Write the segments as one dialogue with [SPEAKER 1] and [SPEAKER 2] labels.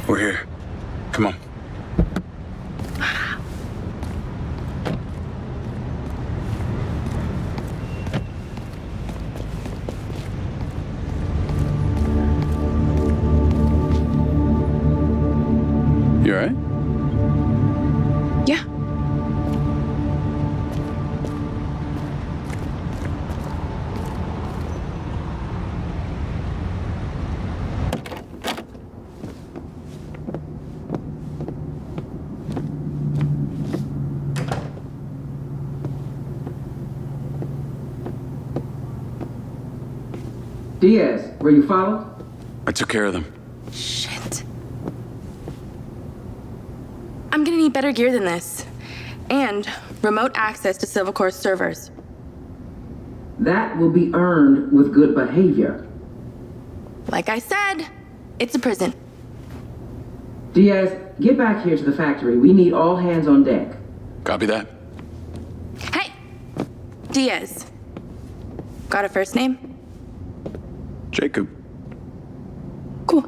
[SPEAKER 1] We're here. Come on. You all right?
[SPEAKER 2] Yeah.
[SPEAKER 3] Diaz, were you followed?
[SPEAKER 1] I took care of them.
[SPEAKER 2] Shit. I'm gonna need better gear than this. And remote access to Civil Corps servers.
[SPEAKER 3] That will be earned with good behavior.
[SPEAKER 2] Like I said, it's a prison.
[SPEAKER 3] Diaz, get back here to the factory. We need all hands on deck.
[SPEAKER 1] Copy that.
[SPEAKER 2] Hey! Diaz. Got a first name?
[SPEAKER 1] Jacob.
[SPEAKER 2] Cool.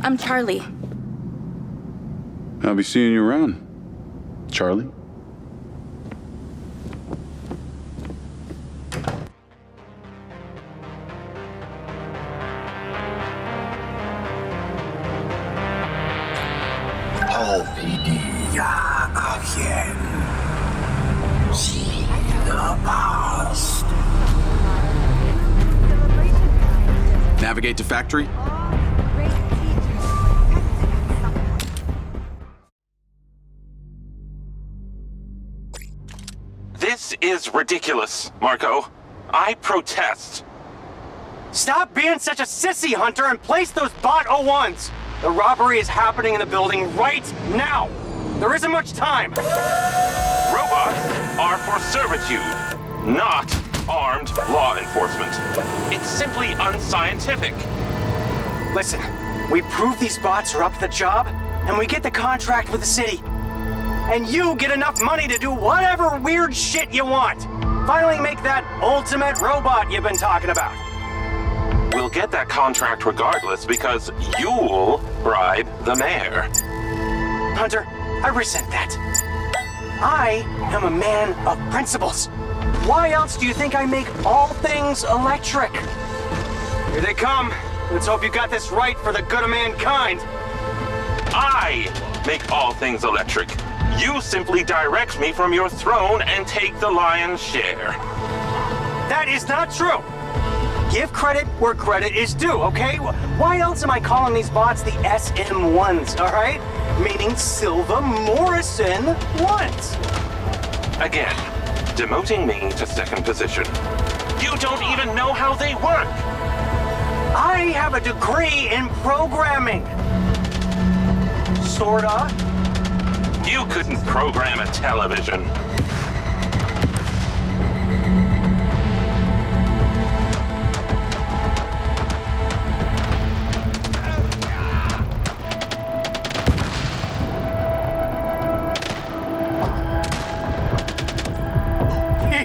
[SPEAKER 2] I'm Charlie.
[SPEAKER 1] I'll be seeing you around, Charlie.
[SPEAKER 4] See the past.
[SPEAKER 1] Navigate to factory.
[SPEAKER 5] This is ridiculous, Marco. I protest.
[SPEAKER 6] Stop being such a sissy, Hunter, and place those bot 01s. The robbery is happening in the building right now. There isn't much time.
[SPEAKER 5] Robots are for servitude, not armed law enforcement. It's simply unscientific.
[SPEAKER 6] Listen, we prove these bots are up to the job, and we get the contract with the city. And you get enough money to do whatever weird shit you want. Finally make that ultimate robot you've been talking about.
[SPEAKER 5] We'll get that contract regardless because you'll bribe the mayor.
[SPEAKER 6] Hunter, I resent that. I am a man of principles. Why else do you think I make all things electric? Here they come. Let's hope you got this right for the good of mankind.
[SPEAKER 5] I make all things electric. You simply direct me from your throne and take the lion's share.
[SPEAKER 6] That is not true. Give credit where credit is due, okay? Why else am I calling these bots the SM1s, all right? Meaning Silva Morrison ones.
[SPEAKER 5] Again, demoting me to second position. You don't even know how they work.
[SPEAKER 6] I have a degree in programming. Sorta.
[SPEAKER 5] You couldn't program a television.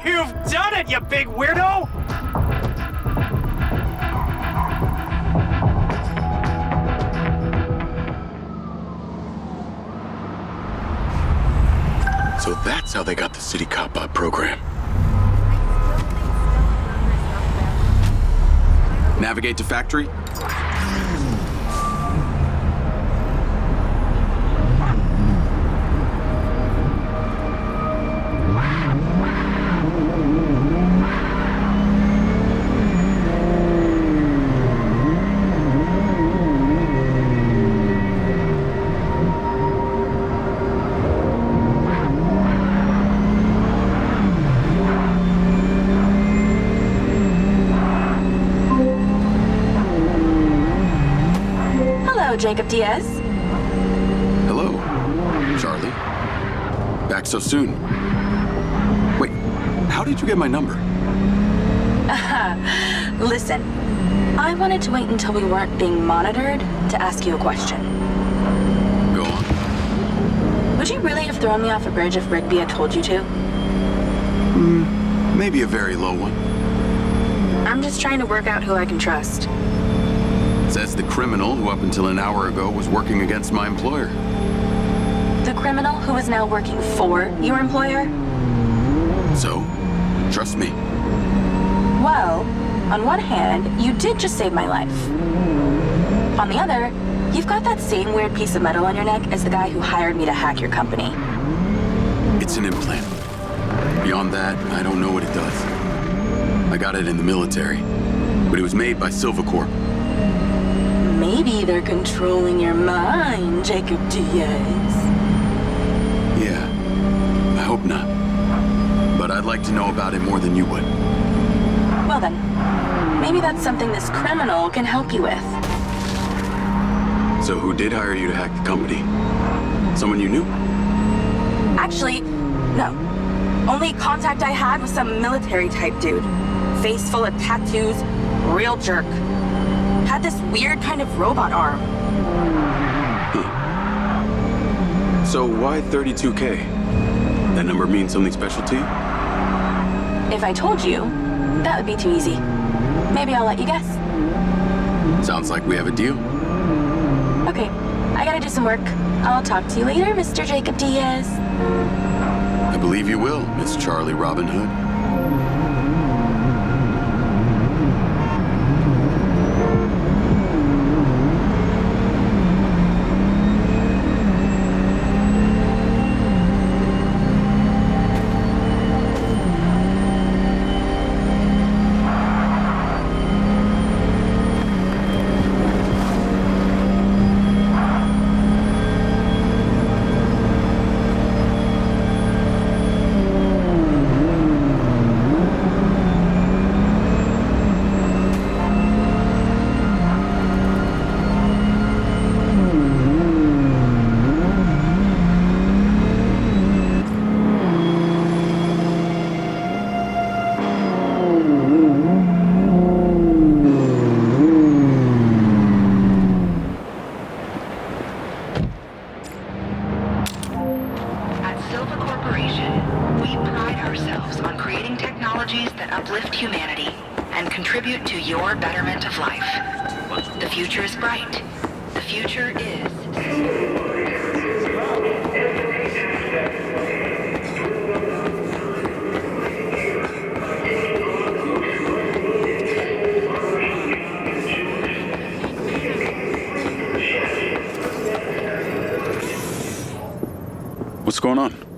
[SPEAKER 6] You've done it, you big weirdo!
[SPEAKER 1] So that's how they got the City Cop Bot program. Navigate to factory.
[SPEAKER 2] Jacob Diaz.
[SPEAKER 1] Hello, Charlie. Back so soon. Wait, how did you get my number?
[SPEAKER 2] Listen, I wanted to wait until we weren't being monitored to ask you a question.
[SPEAKER 1] Go on.
[SPEAKER 2] Would you really have thrown me off a bridge if Rigby had told you to?
[SPEAKER 1] Maybe a very low one.
[SPEAKER 2] I'm just trying to work out who I can trust.
[SPEAKER 1] Says the criminal who up until an hour ago was working against my employer.
[SPEAKER 2] The criminal who is now working for your employer?
[SPEAKER 1] So, trust me.
[SPEAKER 2] Well, on one hand, you did just save my life. On the other, you've got that same weird piece of metal on your neck as the guy who hired me to hack your company.
[SPEAKER 1] It's an implant. Beyond that, I don't know what it does. I got it in the military, but it was made by Silvercorp.
[SPEAKER 2] Maybe they're controlling your mind, Jacob Diaz.
[SPEAKER 1] Yeah, I hope not. But I'd like to know about it more than you would.
[SPEAKER 2] Well then, maybe that's something this criminal can help you with.
[SPEAKER 1] So who did hire you to hack the company? Someone you knew?
[SPEAKER 2] Actually, no. Only contact I had was some military-type dude. Face full of tattoos, real jerk. Had this weird kind of robot arm.
[SPEAKER 1] So why 32K? That number means something special to you?
[SPEAKER 2] If I told you, that would be too easy. Maybe I'll let you guess.
[SPEAKER 1] Sounds like we have a deal.
[SPEAKER 2] Okay, I gotta do some work. I'll talk to you later, Mr. Jacob Diaz.
[SPEAKER 1] I believe you will, Miss Charlie Robin Hood.
[SPEAKER 7] Humanity and contribute to your betterment of life. The future is bright. The future is...
[SPEAKER 1] What's going on?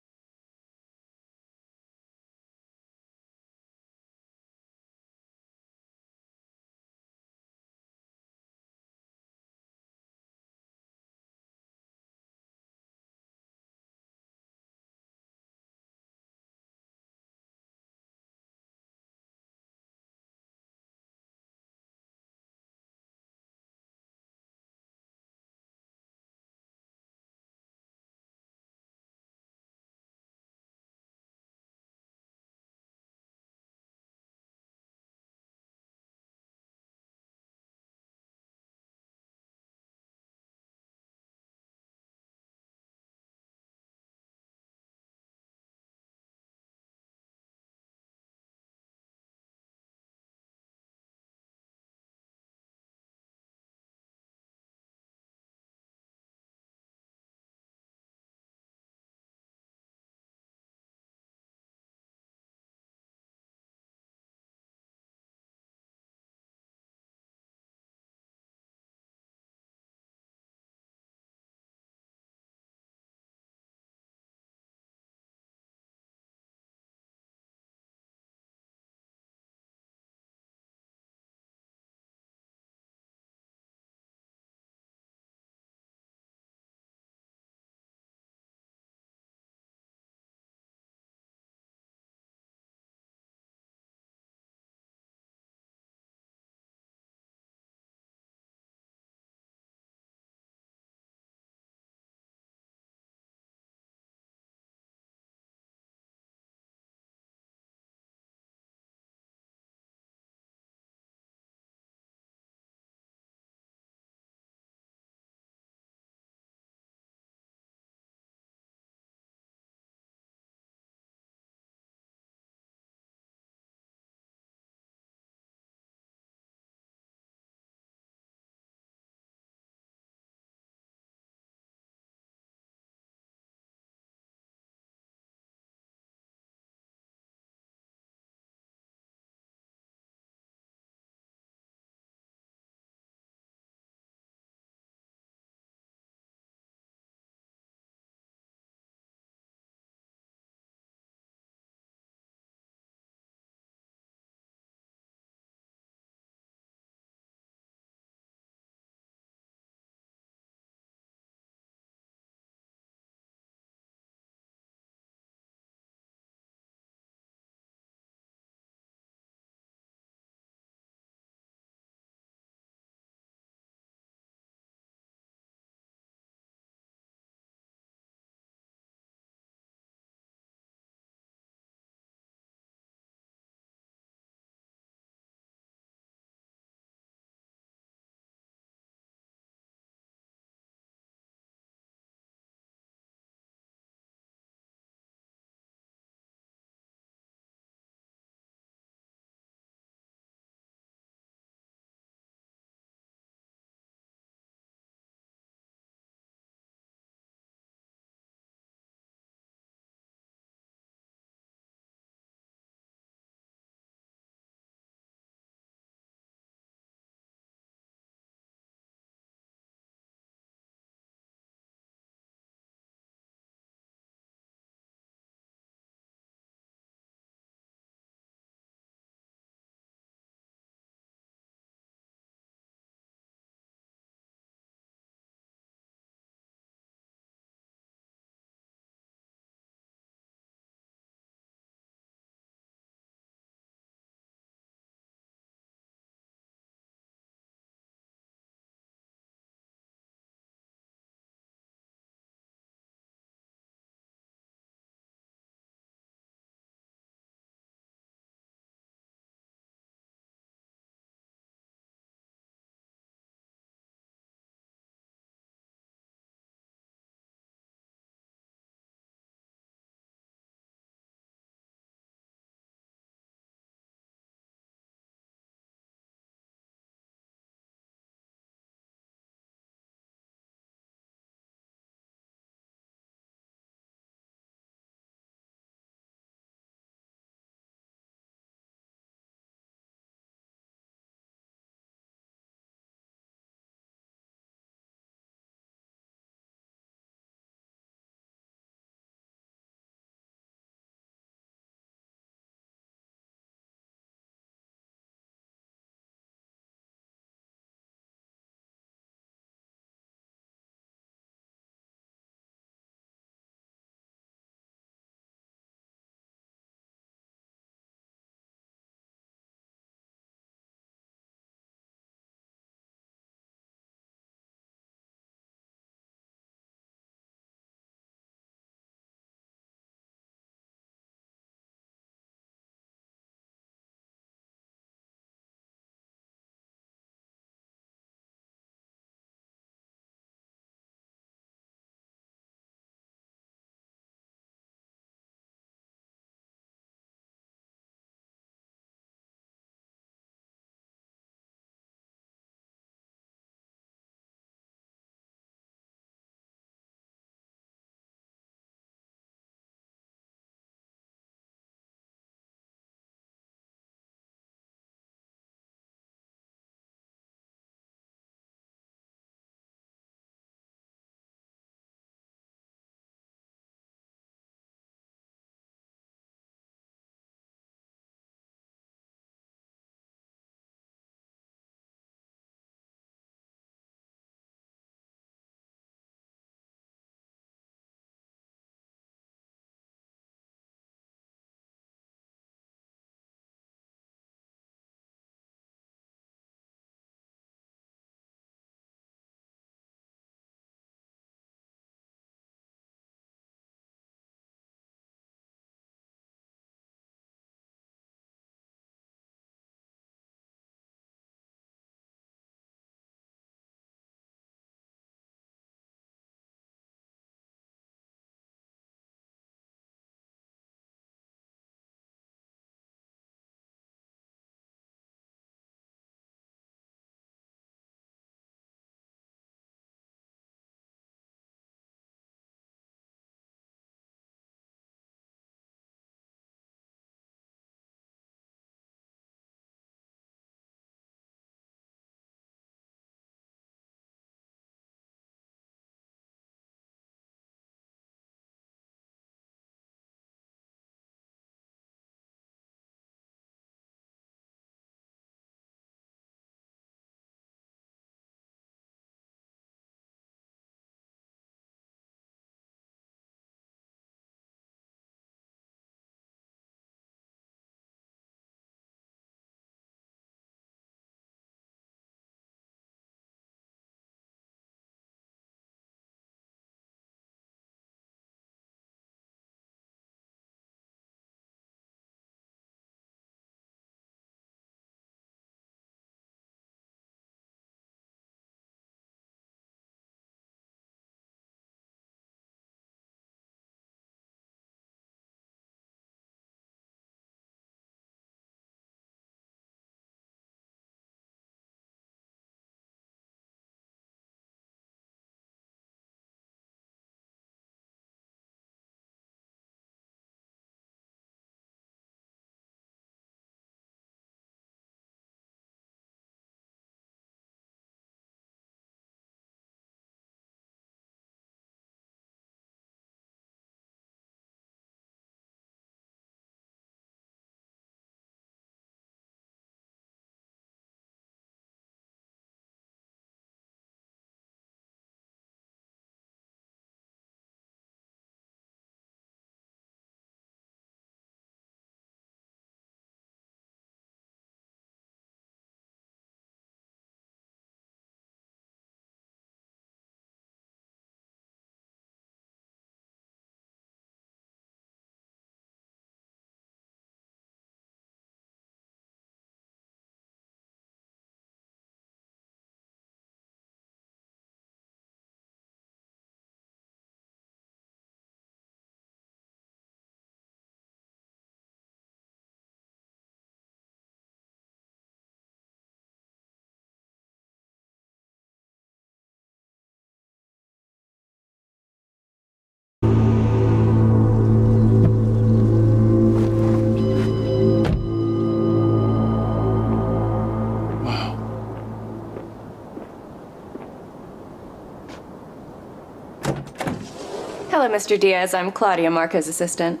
[SPEAKER 8] Mr. Diaz. I'm Claudia, Marco's assistant.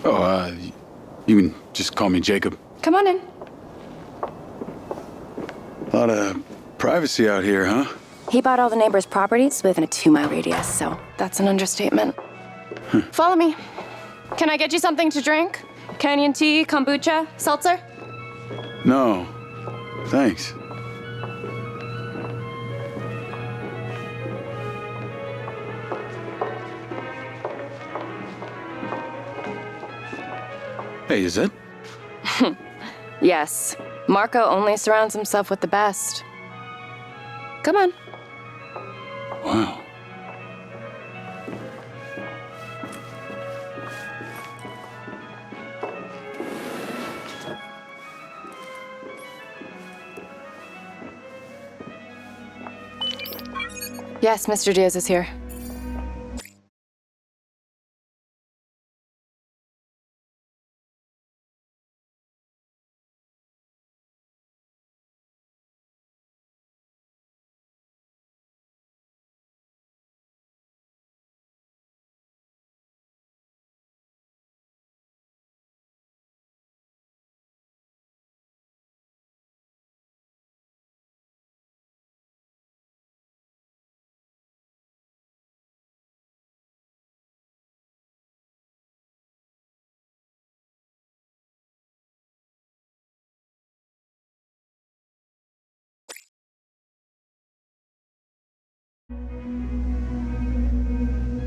[SPEAKER 1] Oh, you can just call me Jacob.
[SPEAKER 8] Come on in.
[SPEAKER 1] A lot of privacy out here, huh?
[SPEAKER 8] He bought all the neighbors' properties within a 2-mile radius, so that's an understatement. Follow me. Can I get you something to drink? Canyon tea, kombucha, seltzer?
[SPEAKER 1] No, thanks. Hey, is it?
[SPEAKER 8] Yes. Marco only surrounds himself with the best. Come on.
[SPEAKER 1] Wow.
[SPEAKER 8] Yes, Mr. Diaz is here.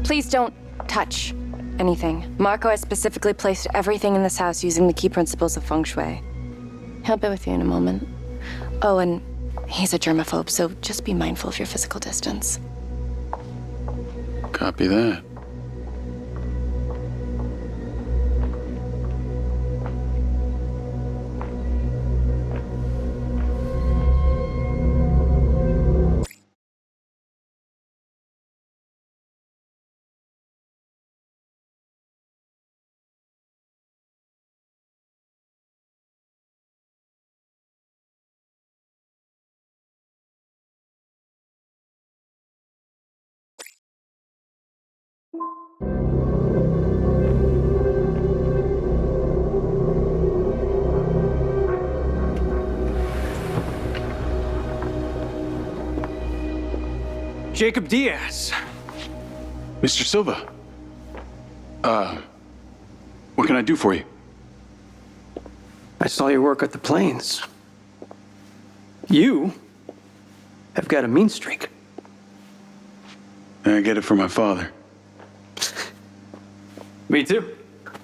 [SPEAKER 8] Please don't touch anything. Marco has specifically placed everything in this house using the key principles of feng shui. He'll be with you in a moment. Oh, and he's a germaphobe, so just be mindful of your physical distance.
[SPEAKER 1] Copy that.
[SPEAKER 6] Jacob Diaz.
[SPEAKER 1] Mr. Silva. What can I do for you?
[SPEAKER 6] I saw your work at the plains. You have got a mean streak.
[SPEAKER 1] I get it from my father.
[SPEAKER 6] Me too.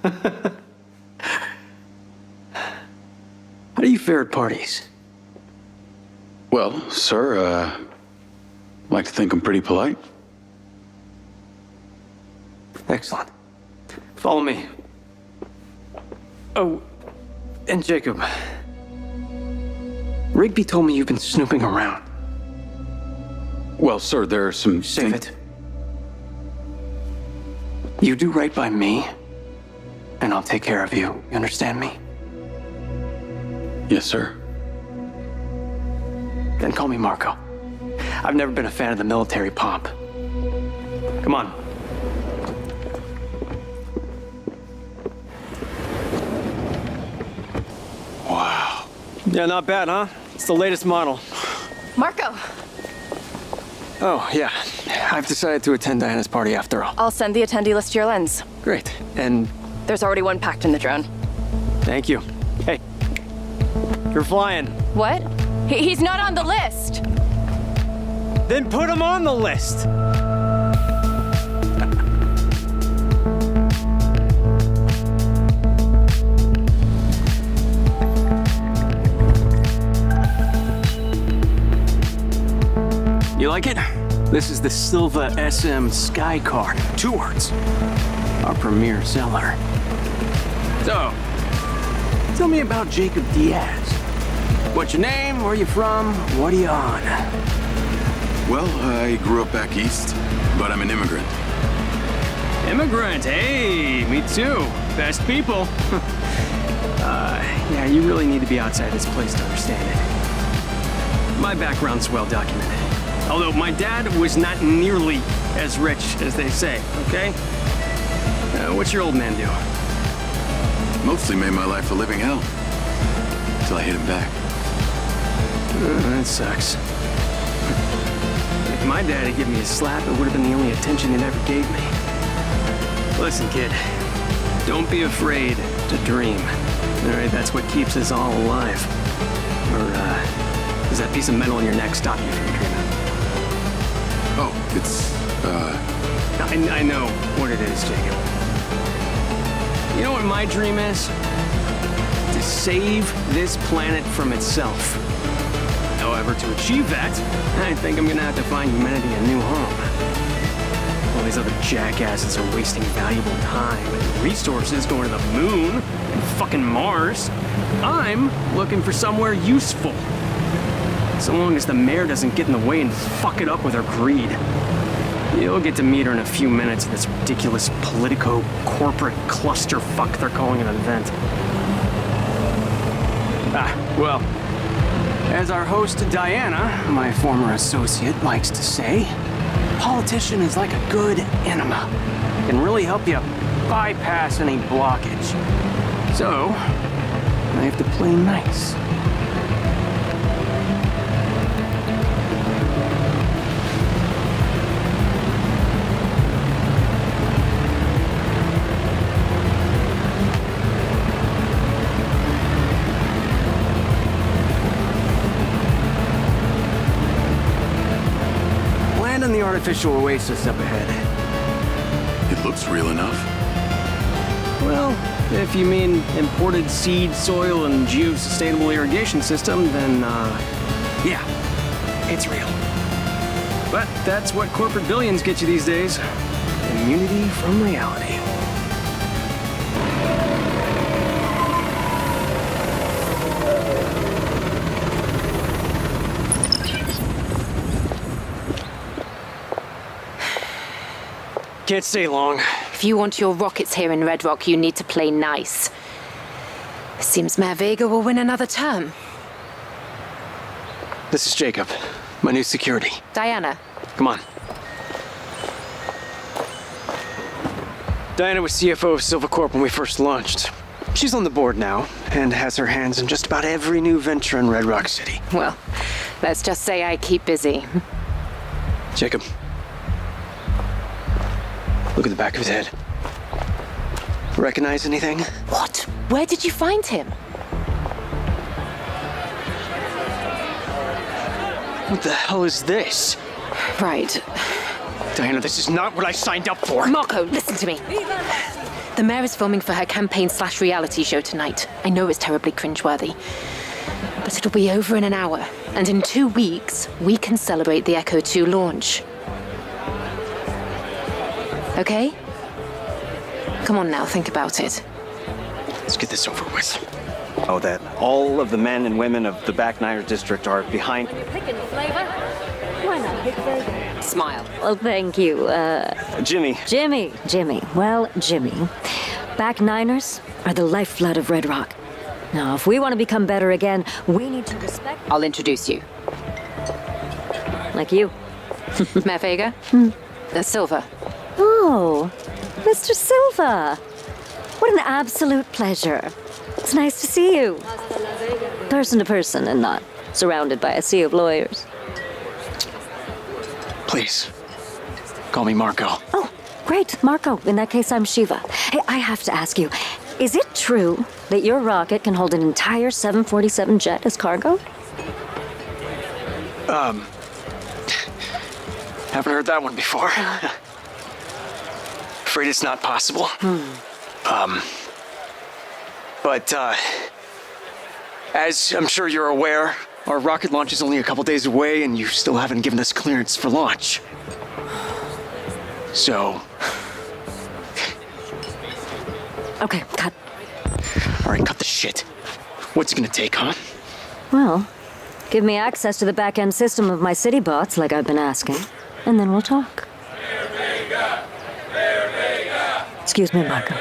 [SPEAKER 6] How do you fare at parties?
[SPEAKER 1] Well, sir, like to think I'm pretty polite.
[SPEAKER 6] Excellent. Follow me. Oh, and Jacob. Rigby told me you've been snooping around.
[SPEAKER 1] Well, sir, there are some...
[SPEAKER 6] Save it. You do right by me, and I'll take care of you. You understand me?
[SPEAKER 1] Yes, sir.
[SPEAKER 6] Then call me Marco. I've never been a fan of the military pomp. Come on.
[SPEAKER 1] Wow.
[SPEAKER 6] Yeah, not bad, huh? It's the latest model.
[SPEAKER 8] Marco!
[SPEAKER 6] Oh, yeah. I've decided to attend Diana's party after all.
[SPEAKER 8] I'll send the attendee list to your lens.
[SPEAKER 6] Great. And
[SPEAKER 8] There's already one packed in the drone.
[SPEAKER 6] thank you. Hey, you're flying.
[SPEAKER 8] What? He's not on the list!
[SPEAKER 6] Then put him on the list. You like it? This is the Silva SM Sky Car. 2 words. Our premier seller. So, tell me about Jacob Diaz. What's your name? Where you from? What are you on?
[SPEAKER 1] Well, I grew up back east, but I'm an immigrant.
[SPEAKER 6] Immigrant, hey, me too. Best people. Yeah, you really need to be outside this place to understand it. My background's well documented. Although my dad was not nearly as rich as they say, okay? What's your old man do?
[SPEAKER 1] Mostly made my life a living hell. Till I hit him back.
[SPEAKER 6] That sucks. If my dad had given me a slap, it would have been the only attention he'd ever gave me. Listen, kid. Don't be afraid to dream. Alright, that's what keeps us all alive. Or, does that piece of metal in your neck stop you from dreaming?
[SPEAKER 1] Oh, it's,
[SPEAKER 6] I know what it is, Jacob. You know what my dream is? To save this planet from itself. However, to achieve that, I think I'm gonna have to find humanity a new home. All these other jackasses are wasting valuable time and resources going to the moon and fucking Mars. I'm looking for somewhere useful. So long as the mayor doesn't get in the way and fuck it up with her greed. You'll get to meet her in a few minutes at this ridiculous politico-corporate clusterfuck they're calling an event. Well, as our host Diana, my former associate, likes to say, politician is like a good enema. Can really help you bypass any blockage. So, I have to play nice. And the artificial oasis up ahead.
[SPEAKER 1] it looks real enough.
[SPEAKER 6] Well, if you mean imported seed, soil, and geosustainable irrigation system, then, yeah, it's real. But that's what corporate billions get you these days. Immunity from reality. Can't stay long.
[SPEAKER 9] If you want your rockets here in Red Rock, you need to play nice. Seems Mayor Vega will win another term.
[SPEAKER 6] This is Jacob, my new security.
[SPEAKER 9] Diana.
[SPEAKER 6] Come on. Diana was CFO of Silva Corp when we first launched. She's on the board now, and has her hands in just about every new venture in Red Rock City.
[SPEAKER 9] Well, let's just say I keep busy.
[SPEAKER 6] Jacob. Look at the back of his head. Recognize anything?
[SPEAKER 9] What? Where did you find him?
[SPEAKER 6] What the hell is this?
[SPEAKER 9] Right.
[SPEAKER 6] Diana, this is not what I signed up for.
[SPEAKER 9] Marco, listen to me. The mayor is filming for her campaign/reality show tonight. I know it's terribly cringeworthy. But it'll be over in an hour. And in 2 weeks, we can celebrate the Echo 2 launch. Okay? Come on now, think about it.
[SPEAKER 6] Let's get this over with. Oh, that all of the men and women of the Back Niner district are behind.
[SPEAKER 9] Smile.
[SPEAKER 10] Well, thank you.
[SPEAKER 6] Jimmy.
[SPEAKER 10] Jimmy. Well, Jimmy. Back Niners are the lifeblood of Red Rock. Now, if we want to become better again, we need to respect...
[SPEAKER 9] I'll introduce you.
[SPEAKER 10] Like you.
[SPEAKER 9] Mayor Vega? Silva.
[SPEAKER 10] Oh, Mr. Silva. What an absolute pleasure. It's nice to see you. Person to person and not surrounded by a sea of lawyers.
[SPEAKER 6] Please, call me Marco.
[SPEAKER 10] Oh, great, Marco. In that case, I'm Shiva. Hey, I have to ask you, is it true that your rocket can hold an entire 747 jet as cargo?
[SPEAKER 6] Haven't heard that one before. Afraid it's not possible. But as I'm sure you're aware, our rocket launch is only a couple days away, and you still haven't given us clearance for launch. So...
[SPEAKER 10] Okay, cut.
[SPEAKER 6] All right, cut the shit. What's it gonna take, huh?
[SPEAKER 10] Well, give me access to the back-end system of my city bots, like I've been asking, and then we'll talk. Excuse me, Marco.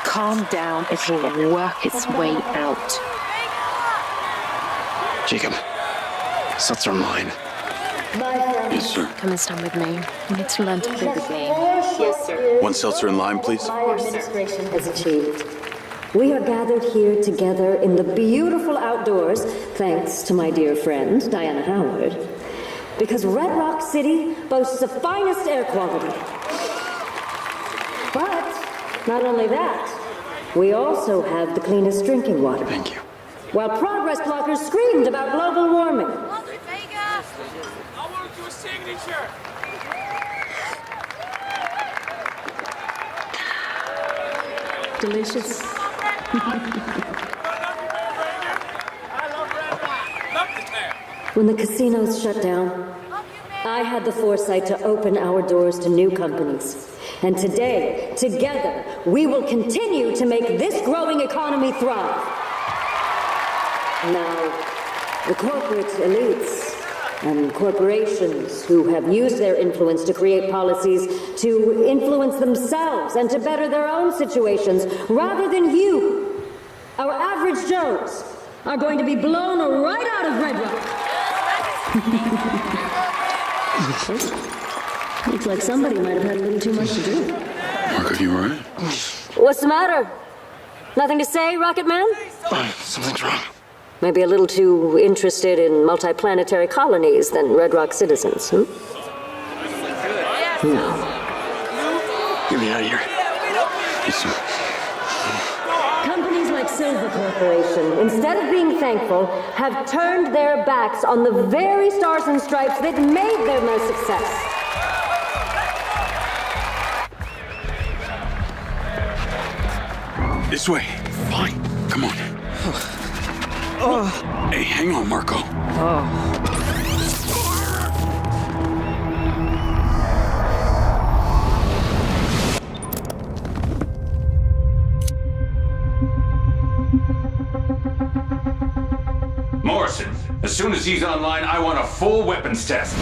[SPEAKER 9] Calm down, it will work its way out.
[SPEAKER 6] Jacob, cells are mine.
[SPEAKER 1] Yes, sir.
[SPEAKER 9] Come and stand with me. You need to learn to play the game.
[SPEAKER 10] Yes, sir.
[SPEAKER 1] One seltzer and lime, please.
[SPEAKER 10] My administration has achieved. We are gathered here together in the beautiful outdoors, thanks to my dear friend, Diana Howard, because Red Rock City boasts the finest air quality. But not only that, we also have the cleanest drinking water.
[SPEAKER 6] Thank you.
[SPEAKER 10] While progress blockers screamed about global warming.
[SPEAKER 4] I want to do a signature.
[SPEAKER 10] Delicious. When the casinos shut down, I had the foresight to open our doors to new companies. And today, together, we will continue to make this growing economy thrive. Now, the corporate elites and corporations who have used their influence to create policies to influence themselves and to better their own situations, rather than you, our average Joes, are going to be blown right out of Red Rock. Looks like somebody might have had a little too much to do.
[SPEAKER 1] Marco, you all right?
[SPEAKER 10] What's the matter? Nothing to say, Rocket Man?
[SPEAKER 6] Something's wrong.
[SPEAKER 10] Maybe a little too interested in multiplanetary colonies than Red Rock citizens, hmm? No.
[SPEAKER 6] Get me out of here.
[SPEAKER 1] Yes, sir.
[SPEAKER 10] Companies like Silver Corporation, instead of being thankful, have turned their backs on the very stars and stripes that made them a success.
[SPEAKER 1] This way. Fine. Come on. Hey, hang on, Marco.
[SPEAKER 11] Morrison, as soon as he's online, I want a full weapons test.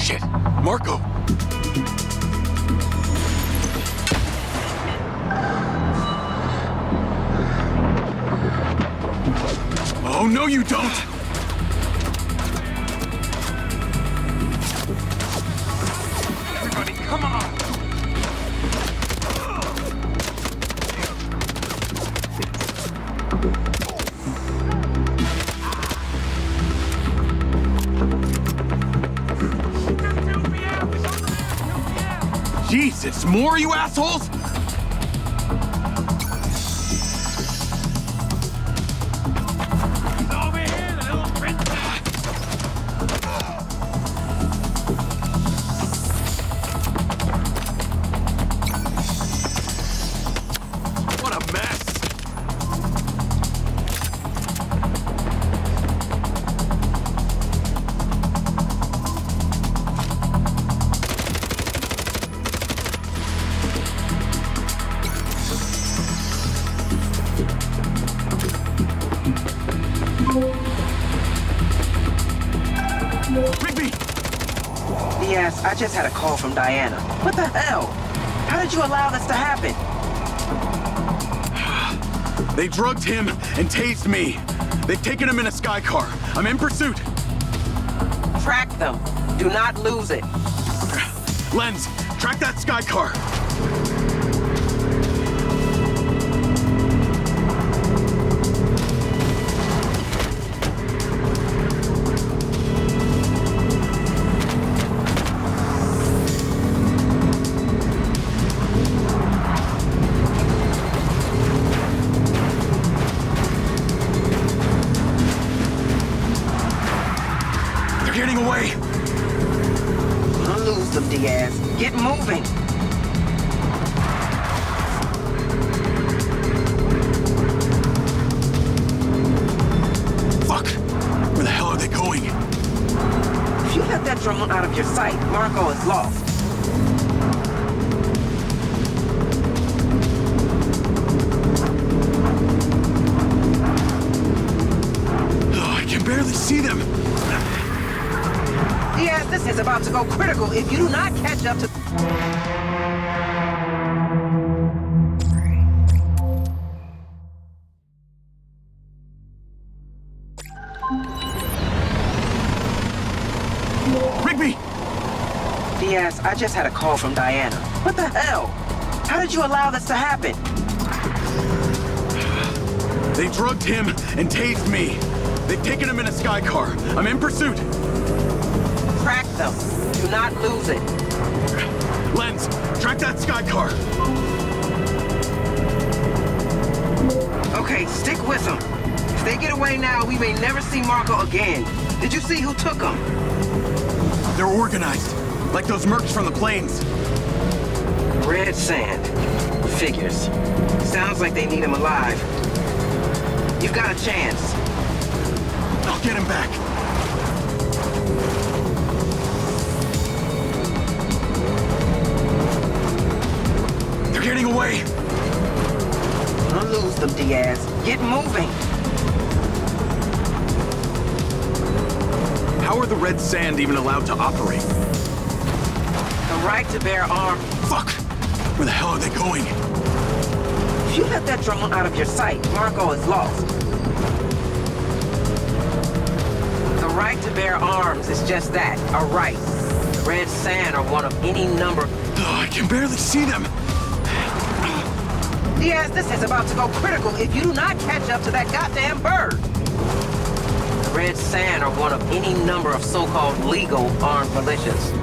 [SPEAKER 1] Shit. Marco! Oh, no, you don't! Everybody, come on! Jesus, more, you assholes!
[SPEAKER 4] Over here, the little prince.
[SPEAKER 1] What a mess! Rigby!
[SPEAKER 6] Yes, I just had a call from Diana. What the hell? How did you allow this to happen?
[SPEAKER 1] They drugged him and tased me. They've taken him in a sky car. I'm in pursuit.
[SPEAKER 6] Track them. Do not lose it.
[SPEAKER 1] Lens, track that sky car. They're getting away.
[SPEAKER 6] Don't lose them, Diaz. Get moving.
[SPEAKER 1] Fuck! Where the hell are they going?
[SPEAKER 6] If you let that drone out of your sight, Marco is lost.
[SPEAKER 1] Oh, I can barely see them.
[SPEAKER 6] Diaz, this is about to go critical if you do not catch up to...
[SPEAKER 1] Rigby!
[SPEAKER 6] Diaz, I just had a call from Diana. What the hell? How did you allow this to happen?
[SPEAKER 1] They drugged him and tased me. They've taken him in a sky car. I'm in pursuit.
[SPEAKER 6] Track them. Do not lose it.
[SPEAKER 1] Lens, track that sky car.
[SPEAKER 6] Okay, stick with them. If they get away now, we may never see Marco again. Did you see who took them?
[SPEAKER 1] They're organized, like those mercs from the plains.
[SPEAKER 6] Red sand. Figures. Sounds like they need him alive. You've got a chance.
[SPEAKER 1] I'll get him back. They're getting away.
[SPEAKER 6] Don't lose them, Diaz. Get moving.
[SPEAKER 1] How are the Red Sand even allowed to operate?
[SPEAKER 6] The right to bear arms.
[SPEAKER 1] Fuck! Where the hell are they going?
[SPEAKER 6] If you let that drone out of your sight, Marco is lost. The right to bear arms is just that, a right. The Red Sand are one of any number.
[SPEAKER 1] Oh, I can barely see them.
[SPEAKER 6] Diaz, this is about to go critical if you do not catch up to that goddamn bird. The Red Sand are one of any number of so-called legal armed militias.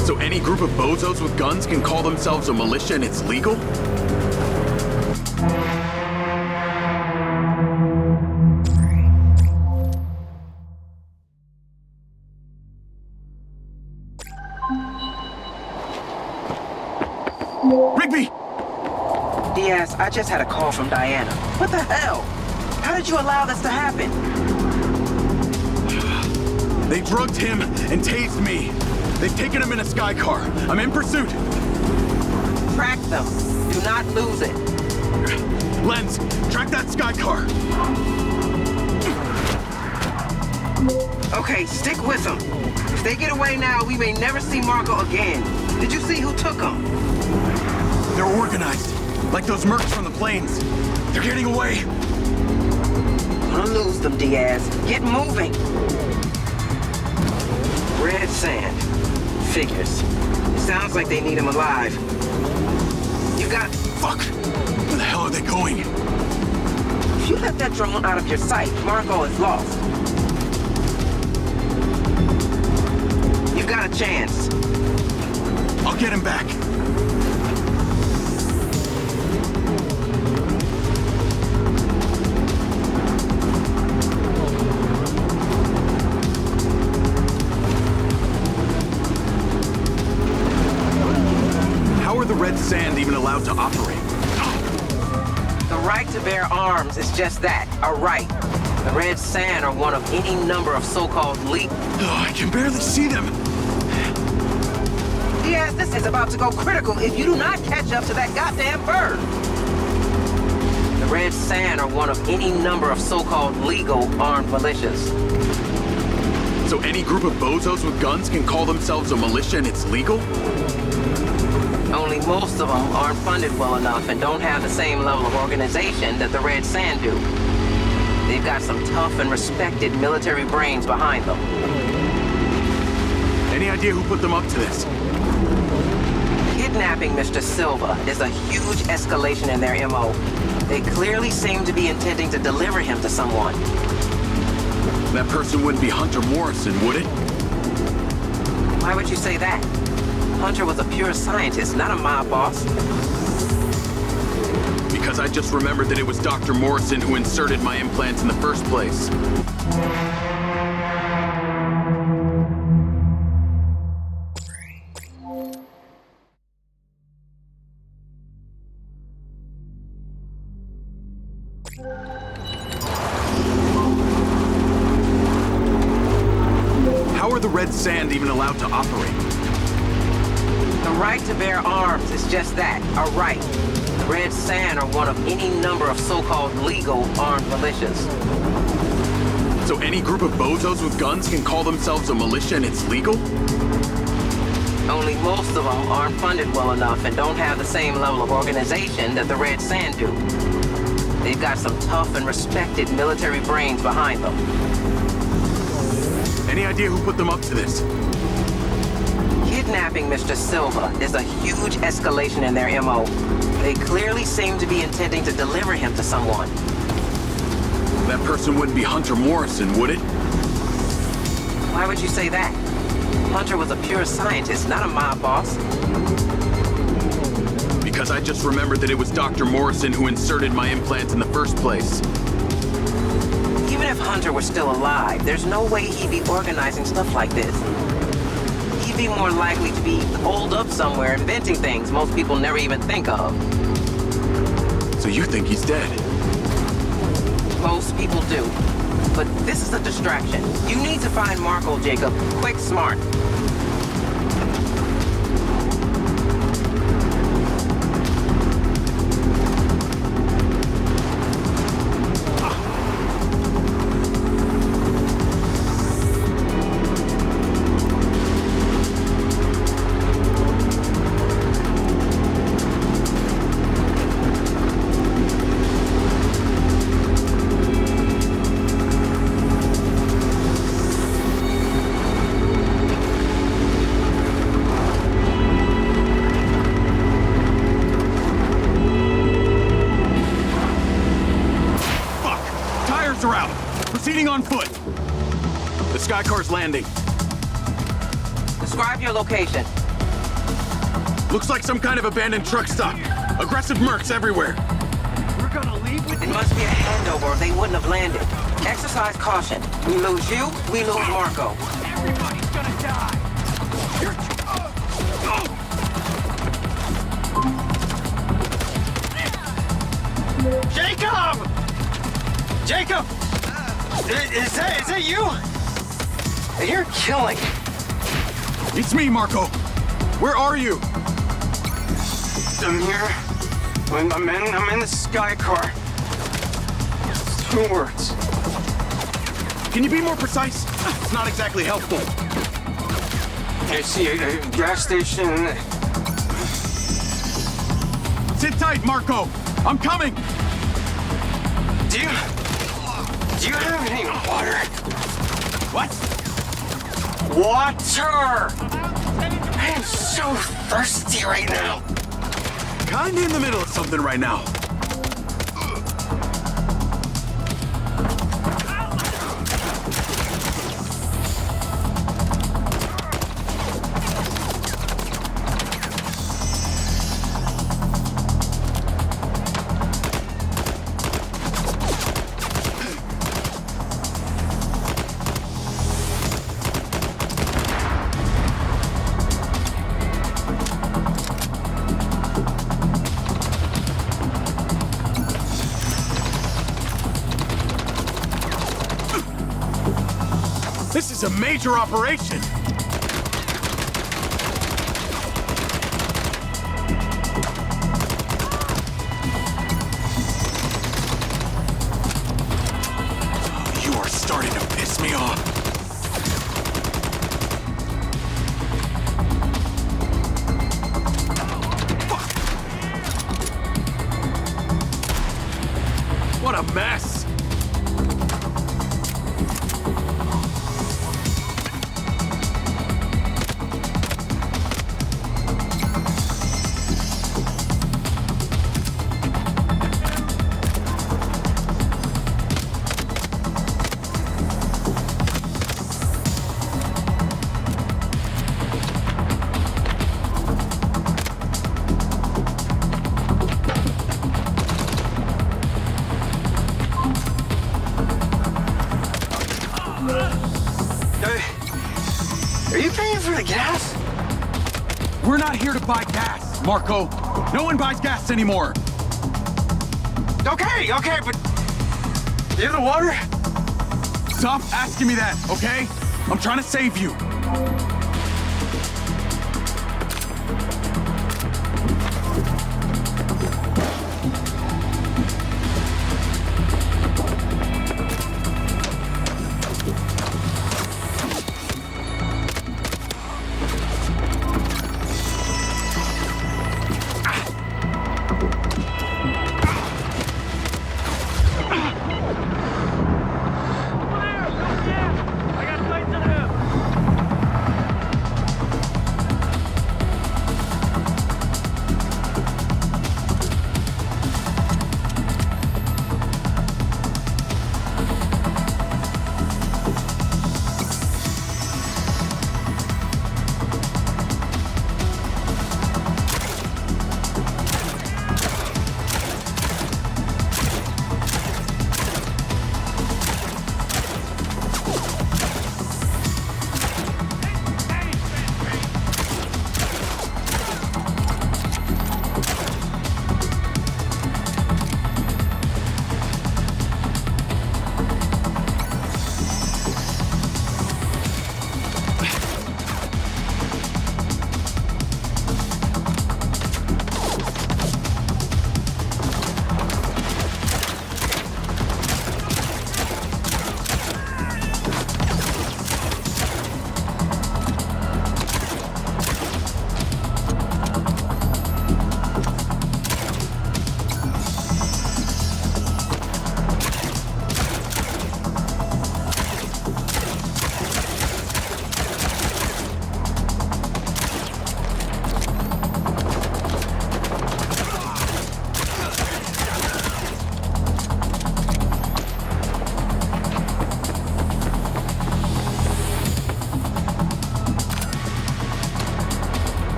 [SPEAKER 1] So any group of bozos with guns can call themselves a militia and it's legal? Rigby!
[SPEAKER 6] Diaz, I just had a call from Diana. What the hell? How did you allow this to happen?
[SPEAKER 1] They drugged him and tased me. They've taken him in a sky car. I'm in pursuit.
[SPEAKER 6] Track them. Do not lose it.
[SPEAKER 1] Lens, track that sky car.
[SPEAKER 6] Okay, stick with them. If they get away now, we may never see Marco again. Did you see who took them?
[SPEAKER 1] They're organized, like those mercs from the plains. They're getting away.
[SPEAKER 6] Don't lose them, Diaz. Get moving. Red sand. Figures. Sounds like they need him alive. You got...
[SPEAKER 1] Fuck! Where the hell are they going?
[SPEAKER 6] If you let that drone out of your sight, Marco is lost. You've got a chance.
[SPEAKER 1] I'll get him back. How are the Red Sand even allowed to operate?
[SPEAKER 6] The right to bear arms is just that, a right. The Red Sand are one of any number of so-called
[SPEAKER 1] Oh, I can barely see them.
[SPEAKER 6] Diaz, this is about to go critical if you do not catch up to that goddamn bird. The Red Sand are one of any number of so-called legal armed militias.
[SPEAKER 1] So any group of bozos with guns can call themselves a militia and it's legal?
[SPEAKER 6] Only most of them aren't funded well enough and don't have the same level of organization that the Red Sand do. They've got some tough and respected military brains behind them.
[SPEAKER 1] Any idea who put them up to this?
[SPEAKER 6] Kidnapping Mr. Silva is a huge escalation in their MO. They clearly seem to be intending to deliver him to someone.
[SPEAKER 1] That person wouldn't be Hunter Morrison, would it?
[SPEAKER 6] Why would you say that? Hunter was a pure scientist, not a mob boss.
[SPEAKER 1] Because I just remembered that it was Dr. Morrison who inserted my implants in the first place. How are the Red Sand even allowed to operate?
[SPEAKER 6] The right to bear arms is just that, a right. The Red Sand are one of any number of so-called legal armed militias.
[SPEAKER 1] So any group of bozos with guns can call themselves a militia and it's legal?
[SPEAKER 12] Only most of them aren't funded well enough and don't have the same level of organization that the Red Sand do. They've got some tough and respected military brains behind them.
[SPEAKER 1] Any idea who put them up to this?
[SPEAKER 12] Kidnapping Mr. Silva is a huge escalation in their MO. They clearly seem to be intending to deliver him to someone.
[SPEAKER 1] That person wouldn't be Hunter Morrison, would it?
[SPEAKER 12] Why would you say that? Hunter was a pure scientist, not a mob boss.
[SPEAKER 1] Because I just remembered that it was Dr. Morrison who inserted my implants in the first place.
[SPEAKER 12] Even if Hunter were still alive, there's no way he'd be organizing stuff like this. He'd be more likely to be holed up somewhere inventing things most people never even think of.
[SPEAKER 1] So you think he's dead?
[SPEAKER 12] Most people do. But this is a distraction. You need to find Marco, Jacob. Quick, smart.
[SPEAKER 1] On foot. The Skycar's landing.
[SPEAKER 12] Describe your location.
[SPEAKER 1] Looks like some kind of abandoned truck stop. Aggressive mercs everywhere.
[SPEAKER 6] We're gonna leave with...
[SPEAKER 12] It must be a handover or they wouldn't have landed. Exercise caution. We lose you, we lose Marco.
[SPEAKER 6] Everybody's gonna die. Jacob! Jacob! Is that you? You're killing.
[SPEAKER 1] It's me, Marco. Where are you?
[SPEAKER 6] I'm here. I'm in the Skycar. It's 2 words.
[SPEAKER 1] Can you be more precise? It's not exactly helpful.
[SPEAKER 6] I see a gas station.
[SPEAKER 1] Sit tight, Marco. I'm coming.
[SPEAKER 6] Do you have any water?
[SPEAKER 1] What?
[SPEAKER 6] Water! I am so thirsty right now.
[SPEAKER 1] Kinda in the middle of something right now. This is a major operation! You are starting to piss me off. Fuck! What a mess!
[SPEAKER 6] Are you paying for the gas?
[SPEAKER 1] We're not here to buy gas, Marco. No one buys gas anymore.
[SPEAKER 6] Okay, but... Do you have the water?
[SPEAKER 1] Stop asking me that, okay? I'm trying to save you.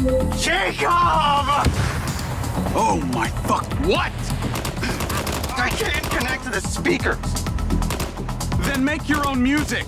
[SPEAKER 6] Jacob!
[SPEAKER 1] Oh my fuck, what?
[SPEAKER 6] I can't connect to the speakers.
[SPEAKER 1] Then make your own music.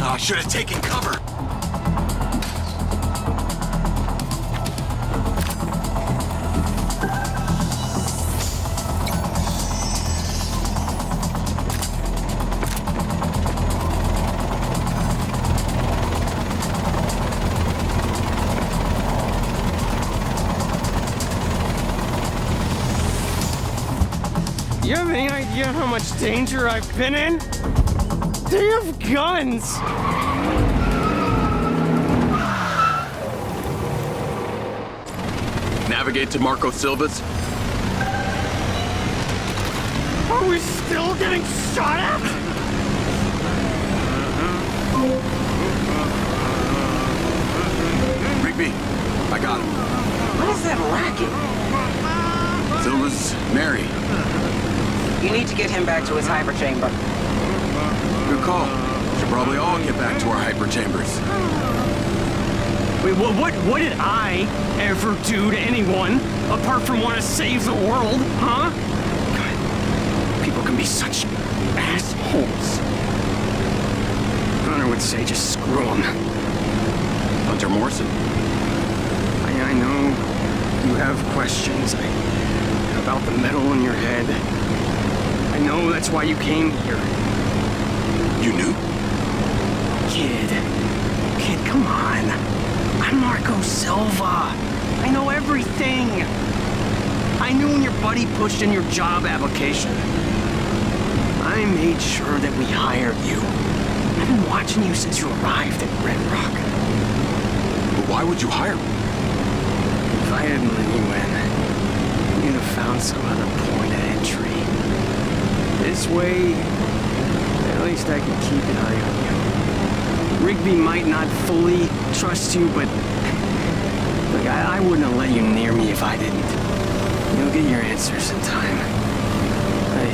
[SPEAKER 1] I should have taken cover.
[SPEAKER 6] You have any idea how much danger I've been in? They have guns!
[SPEAKER 1] Navigate to Marco Silva's.
[SPEAKER 6] Are we still getting shot at?
[SPEAKER 1] Rigby, I got him.
[SPEAKER 12] What is that racket?
[SPEAKER 1] Silva's Mary.
[SPEAKER 12] You need to get him back to his hyperchamber.
[SPEAKER 1] Good call. Should probably all get back to our hyperchambers.
[SPEAKER 6] Wait, what did I ever do to anyone apart from want to save the world, huh? God, people can be such assholes. Hunter would say just screw them.
[SPEAKER 1] Hunter Morrison.
[SPEAKER 6] I know you have questions about the metal in your head. I know that's why you came here.
[SPEAKER 1] You knew?
[SPEAKER 6] Kid, come on. I'm Marco Silva. I know everything. I knew when your buddy pushed in your job application. I made sure that we hired you. I've been watching you since you arrived at Red Rock.
[SPEAKER 1] But why would you hire me?
[SPEAKER 6] If I hadn't let you in, you'd have found some other point of entry. This way, at least I can keep an eye on you. Rigby might not fully trust you, but look, I wouldn't have let you near me if I didn't. You'll get your answers in time. I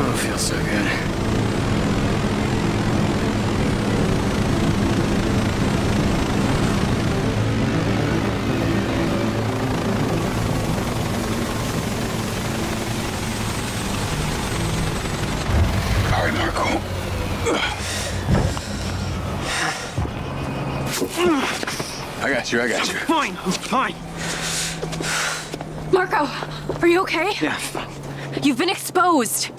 [SPEAKER 6] don't feel so good.
[SPEAKER 1] All right, Marco. I got you.
[SPEAKER 6] I'm fine.
[SPEAKER 8] Marco, are you okay?
[SPEAKER 6] Yeah.
[SPEAKER 8] You've been exposed.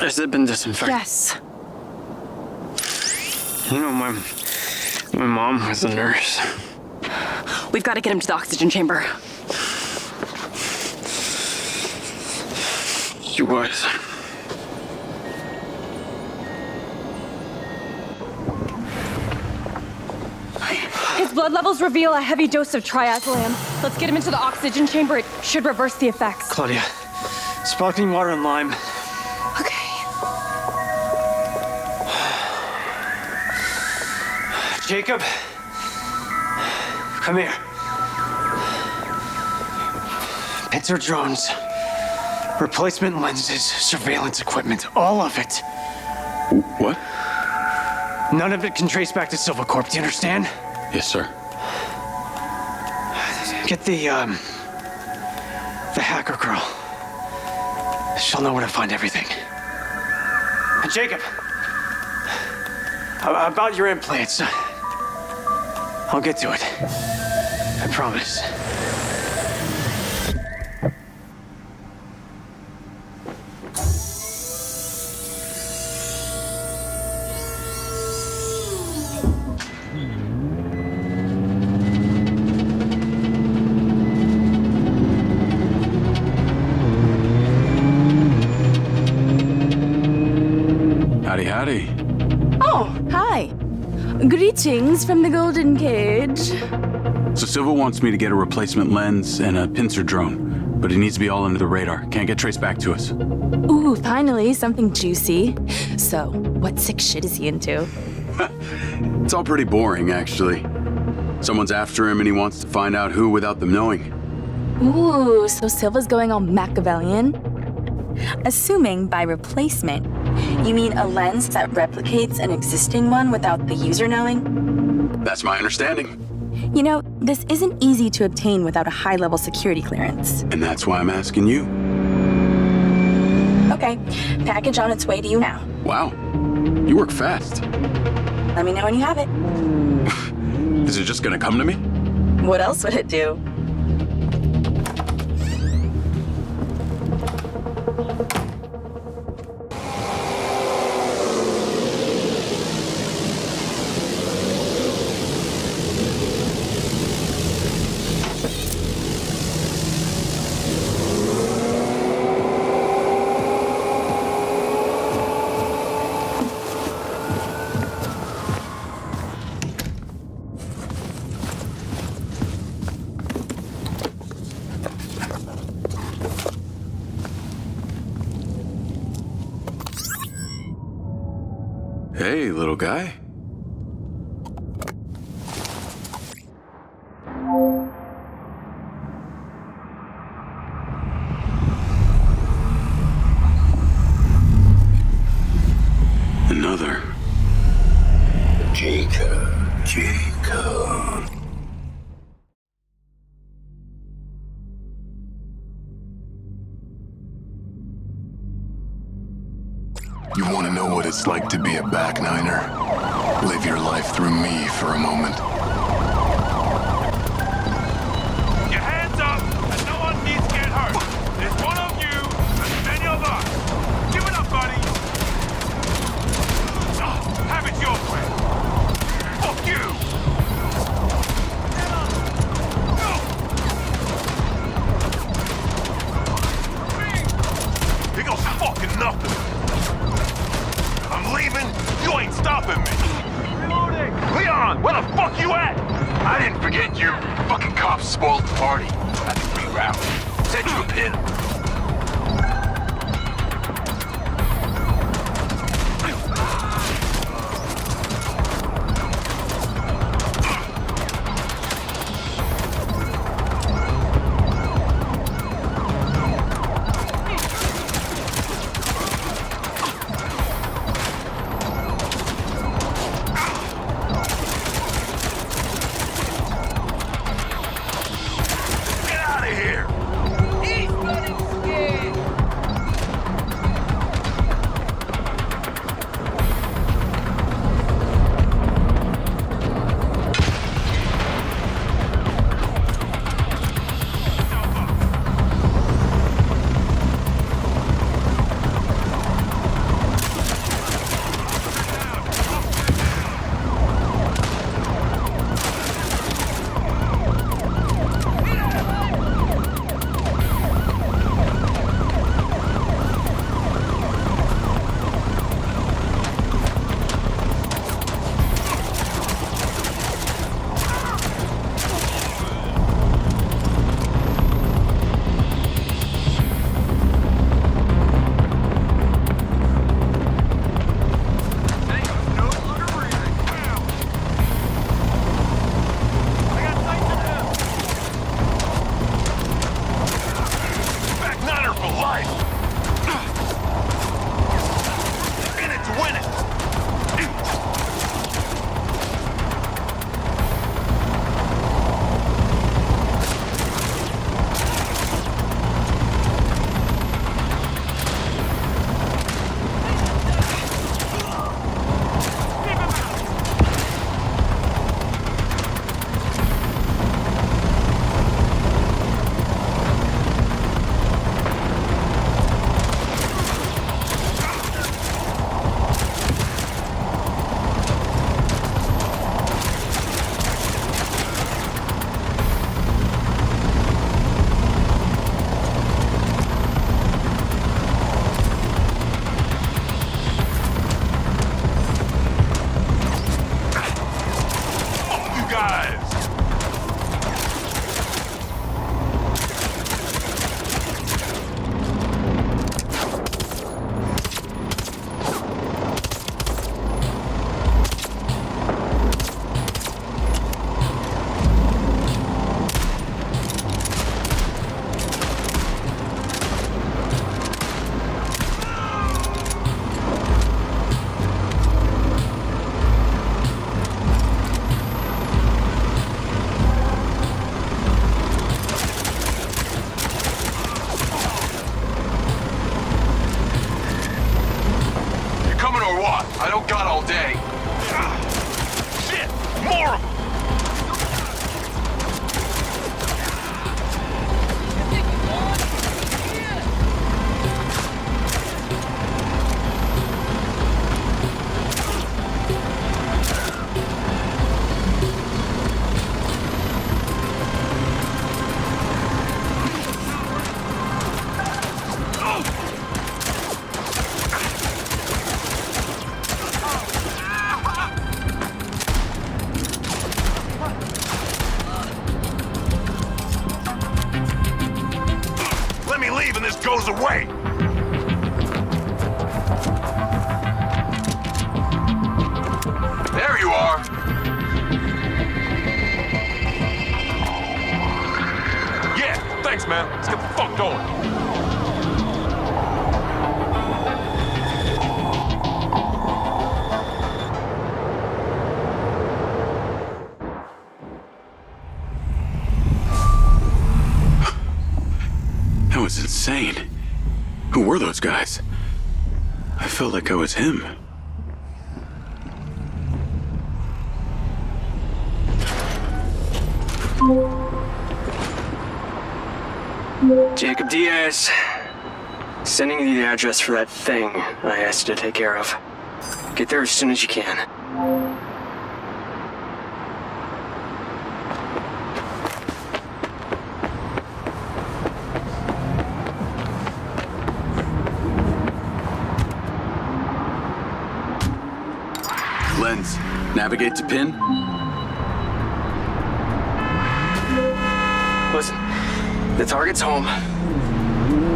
[SPEAKER 6] Has it been disinfected?
[SPEAKER 8] Yes.
[SPEAKER 6] You know, my mom was a nurse.
[SPEAKER 8] We've got to get him to the oxygen chamber.
[SPEAKER 6] She was.
[SPEAKER 8] His blood levels reveal a heavy dose of triazolam. Let's get him into the oxygen chamber. It should reverse the effects.
[SPEAKER 6] Claudia, sparkling water and lime.
[SPEAKER 8] Okay.
[SPEAKER 6] Jacob, come here. Pincer drones, replacement lenses, surveillance equipment, all of it.
[SPEAKER 1] What?
[SPEAKER 6] None of it can trace back to Silvercorp, do you understand?
[SPEAKER 1] Yes, sir.
[SPEAKER 6] Get the hacker girl. She'll know where to find everything. And Jacob, about your implants, I'll get to it. I promise.
[SPEAKER 1] Howdy.
[SPEAKER 2] Oh, hi. Greetings from the Golden Cage.
[SPEAKER 1] So Silva wants me to get a replacement lens and a pincer drone, but it needs to be all under the radar. Can't get traced back to us.
[SPEAKER 2] Ooh, finally, something juicy. So, what sick shit is he into?
[SPEAKER 1] It's all pretty boring, actually. Someone's after him and he wants to find out who without them knowing.
[SPEAKER 2] Ooh, so Silva's going all Machiavellian? Assuming by replacement, you mean a lens that replicates an existing one without the user knowing?
[SPEAKER 1] That's my understanding.
[SPEAKER 2] You know, this isn't easy to obtain without a high-level security clearance.
[SPEAKER 1] And that's why I'm asking you.
[SPEAKER 2] Okay, package on its way to you now.
[SPEAKER 1] Wow, you work fast.
[SPEAKER 2] Let me know when you have it.
[SPEAKER 1] Is it just gonna come to me?
[SPEAKER 2] What else would it do?
[SPEAKER 1] Hey, little guy. Another. Jacob.
[SPEAKER 13] You want to know what it's like to be a back niner? Live your life through me for a moment.
[SPEAKER 5] Your hands up, and no one needs to get hurt. There's one of you, and many of us. Give it up, buddy. Have it your way. Fuck you. Here goes fucking nothing. I'm leaving. You ain't stopping me. Reloading. Leon, where the fuck you at?
[SPEAKER 11] I didn't forget you. Fucking cops spoiled the party. I had to reroute. Sent you a pin.
[SPEAKER 5] Get out of here. He's running.
[SPEAKER 11] I don't got all day.
[SPEAKER 5] Shit! More of them!
[SPEAKER 11] Let me leave and this goes away! There you are!
[SPEAKER 5] Yeah, thanks, man. Let's get the fuck going.
[SPEAKER 1] That was insane. Who were those guys? I felt like I was him.
[SPEAKER 6] Jacob Diaz. Sending you the address for that thing I asked you to take care of. Get there as soon as you can.
[SPEAKER 1] Lens, navigate to pin.
[SPEAKER 6] Listen, the target's home.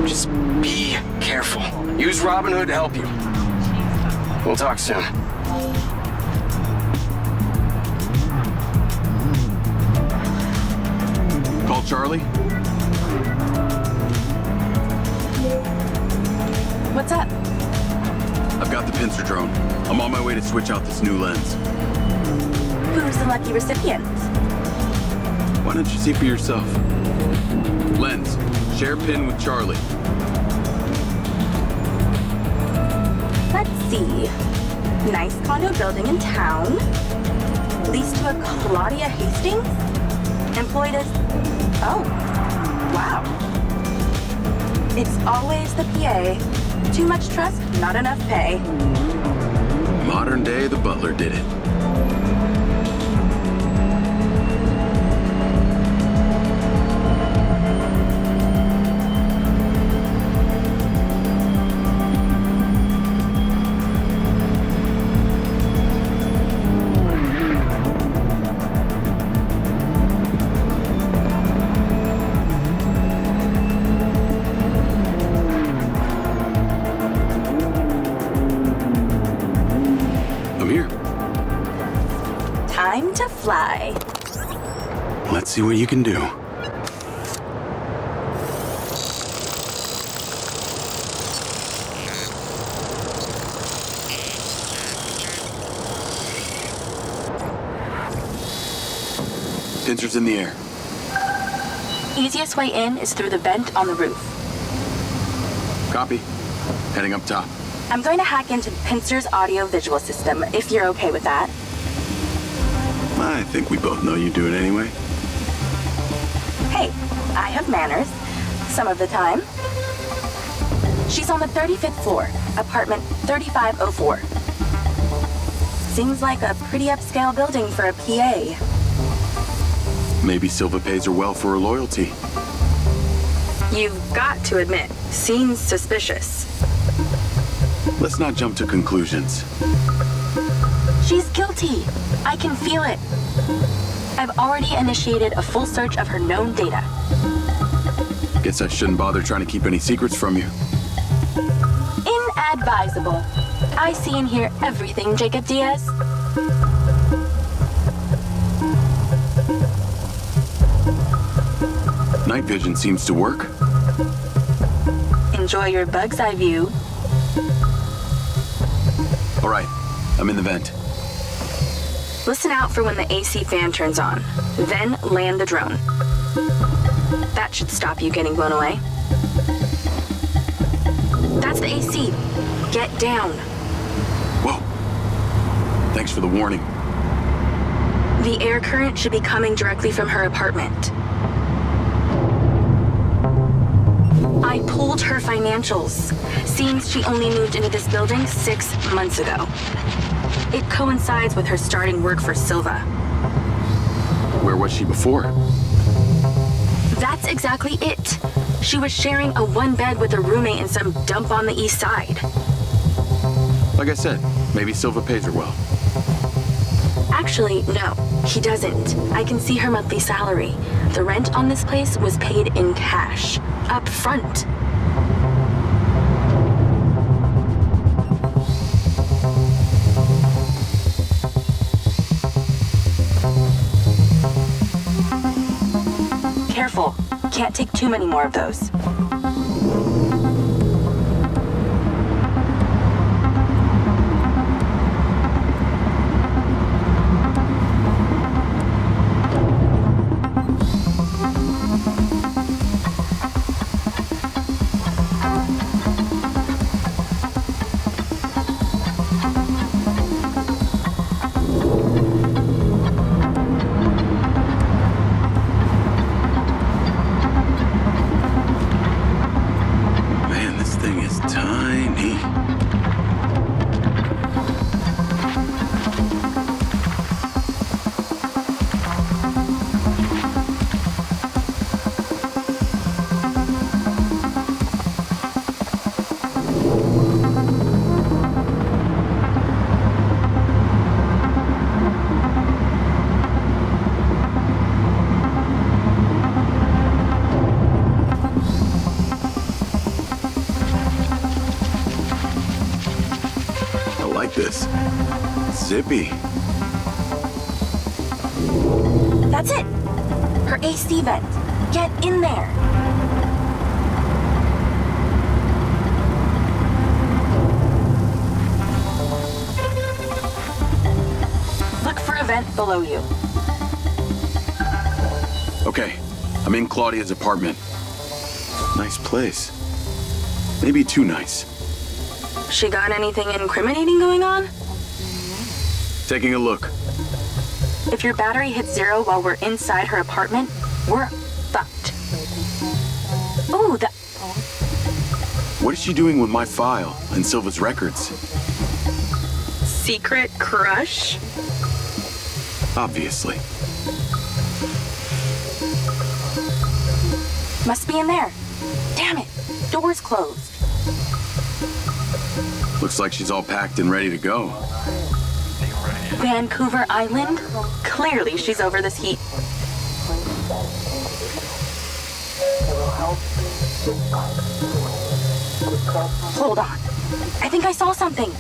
[SPEAKER 6] Just be careful. Use Robin Hood to help you. We'll talk soon.
[SPEAKER 1] Call Charlie.
[SPEAKER 2] What's up?
[SPEAKER 1] I've got the pincer drone. I'm on my way to switch out this new lens.
[SPEAKER 2] Who's the lucky recipient?
[SPEAKER 1] Why don't you see for yourself? Lens, share pin with Charlie.
[SPEAKER 2] Let's see. Nice condo building in town. Leased to a Claudia Hastings? Employed as... Oh, wow. It's always the PA. Too much trust, not enough pay.
[SPEAKER 1] Modern day, the butler did it.
[SPEAKER 2] Time to fly.
[SPEAKER 1] Let's see what you can do. Pincer's in the air.
[SPEAKER 2] Easiest way in is through the vent on the roof.
[SPEAKER 1] Copy. Heading up top.
[SPEAKER 2] I'm going to hack into Pincer's audio-visual system, if you're okay with that.
[SPEAKER 1] I think we both know you do it anyway.
[SPEAKER 2] Hey, I have manners. Some of the time. She's on the 35th floor, apartment 3504. Seems like a pretty upscale building for a PA.
[SPEAKER 1] Maybe Silva pays her well for her loyalty.
[SPEAKER 2] You've got to admit, seems suspicious.
[SPEAKER 1] Let's not jump to conclusions.
[SPEAKER 2] She's guilty. I can feel it. I've already initiated a full search of her known data.
[SPEAKER 1] Guess I shouldn't bother trying to keep any secrets from you.
[SPEAKER 2] Inadvisable. I see and hear everything, Jacob Diaz.
[SPEAKER 1] Night vision seems to work.
[SPEAKER 2] Enjoy your bug's eye view.
[SPEAKER 1] All right, I'm in the vent.
[SPEAKER 2] Listen out for when the AC fan turns on. Then land the drone. That should stop you getting blown away. That's the AC. Get down.
[SPEAKER 1] Whoa, Thanks for the warning.
[SPEAKER 2] The air current should be coming directly from her apartment. I pulled her financials. Seems she only moved into this building 6 months ago. It coincides with her starting work for Silva.
[SPEAKER 1] Where was she before?
[SPEAKER 2] That's exactly it. She was sharing a one bed with a roommate in some dump on the east side.
[SPEAKER 1] Like I said, maybe Silva pays her well.
[SPEAKER 2] Actually, no, he doesn't. I can see her monthly salary. The rent on this place was paid in cash, up front. Careful. Can't take too many more of those.
[SPEAKER 1] Zippy.
[SPEAKER 2] That's it. Her AC vent. Get in there. Look for a vent below you.
[SPEAKER 1] Okay, I'm in Claudia's apartment. Nice place. Maybe too nice.
[SPEAKER 2] She got anything incriminating going on?
[SPEAKER 1] Taking a look.
[SPEAKER 2] If your battery hits 0 while we're inside her apartment, we're fucked. Ooh, that...
[SPEAKER 1] What is she doing with my file and Silva's records?
[SPEAKER 2] Secret crush?
[SPEAKER 1] Obviously.
[SPEAKER 2] Must be in there. Damn it. Door's closed.
[SPEAKER 1] Looks like she's all packed and ready to go.
[SPEAKER 2] Vancouver Island? Clearly she's over this heat. Hold on. I think I saw something.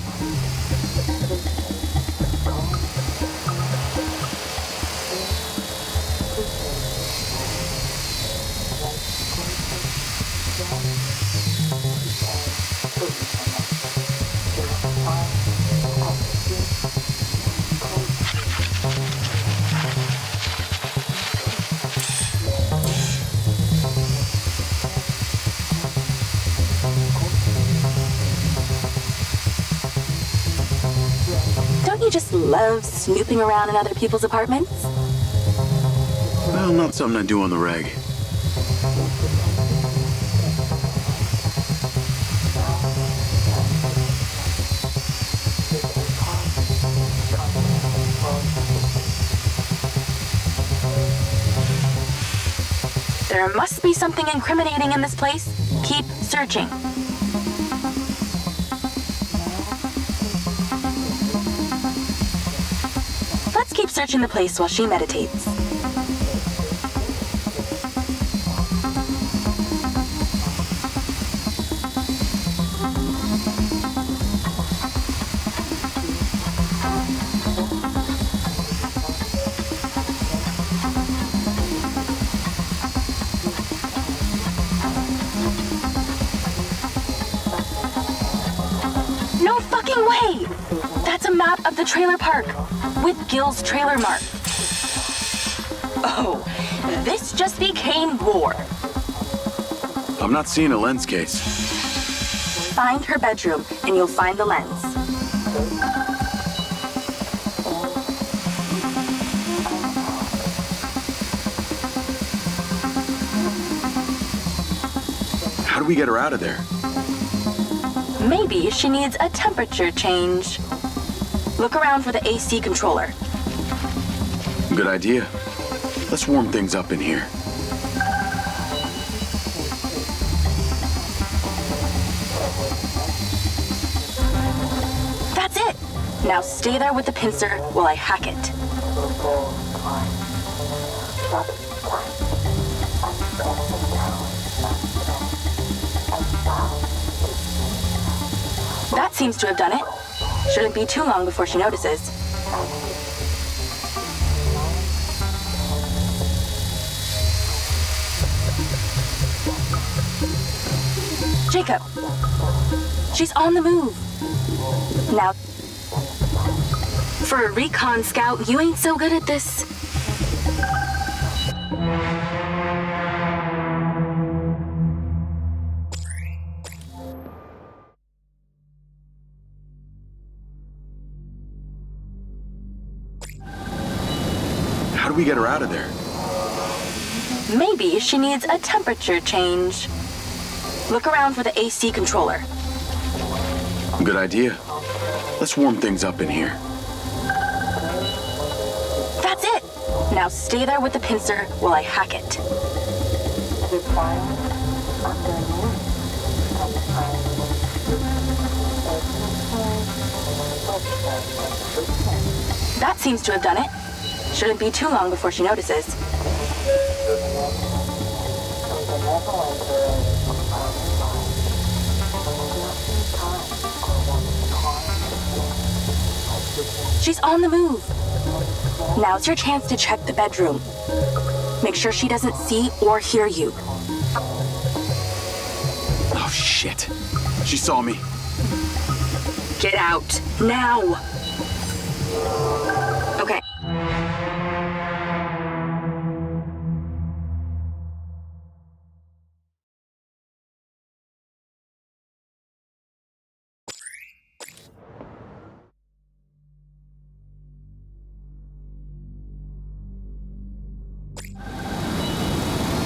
[SPEAKER 2] Don't you just love snooping around in other people's apartments?
[SPEAKER 1] Well, not something I do on the reg.
[SPEAKER 2] There must be something incriminating in this place. Keep searching. Let's keep searching the place while she meditates. No fucking way! That's a map of the trailer park with Gil's trailer mark. Oh, this just became war.
[SPEAKER 1] I'm not seeing a lens case.
[SPEAKER 2] Find her bedroom and you'll find the lens.
[SPEAKER 1] How do we get her out of there?
[SPEAKER 2] Maybe she needs a temperature change. Look around for the AC controller.
[SPEAKER 1] Good idea. Let's warm things up in here.
[SPEAKER 2] That's it! Now stay there with the pincer while I hack it. That seems to have done it. Shouldn't be too long before she notices. Jacob. She's on the move. Now, for a recon scout, you ain't so good at this.
[SPEAKER 1] How do we get her out of there?
[SPEAKER 2] Maybe she needs a temperature change. Look around for the AC controller.
[SPEAKER 1] Good idea. Let's warm things up in here.
[SPEAKER 2] That's it! Now stay there with the pincer while I hack it. That seems to have done it. Shouldn't be too long before she notices. She's on the move. Now's your chance to check the bedroom. Make sure she doesn't see or hear you.
[SPEAKER 1] Oh, shit. She saw me.
[SPEAKER 2] Get out, now! Okay.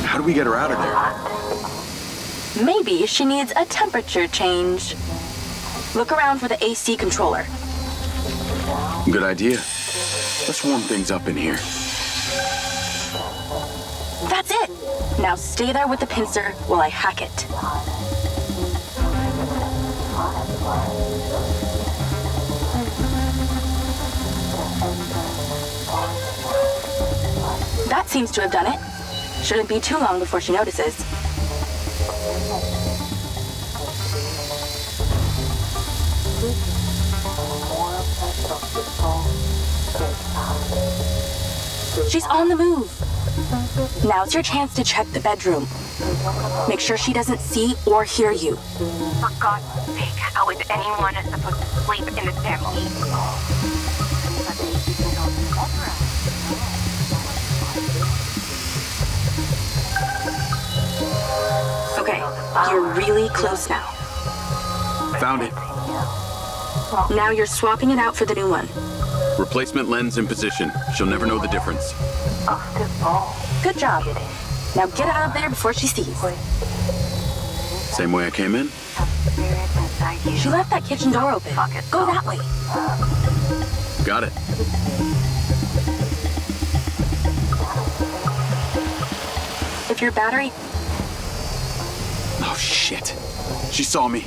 [SPEAKER 1] How do we get her out of there?
[SPEAKER 2] Maybe she needs a temperature change. Look around for the AC controller.
[SPEAKER 1] Good idea. Let's warm things up in here.
[SPEAKER 2] That's it! Now stay there with the pincer while I hack it. That seems to have done it. Shouldn't be too long before she notices. She's on the move. Now's your chance to check the bedroom. Make sure she doesn't see or hear you.
[SPEAKER 14] For God's sake, how is anyone supposed to sleep in this damn heat?
[SPEAKER 2] Okay, you're really close now.
[SPEAKER 1] Found it.
[SPEAKER 2] Now you're swapping it out for the new one.
[SPEAKER 1] Replacement lens in position. She'll never know the difference.
[SPEAKER 2] Good job. Now get out of there before she sees.
[SPEAKER 1] Same way I came in?
[SPEAKER 2] She left that kitchen door open. Go that way.
[SPEAKER 1] Got it.
[SPEAKER 2] If your battery...
[SPEAKER 1] Oh, shit. She saw me.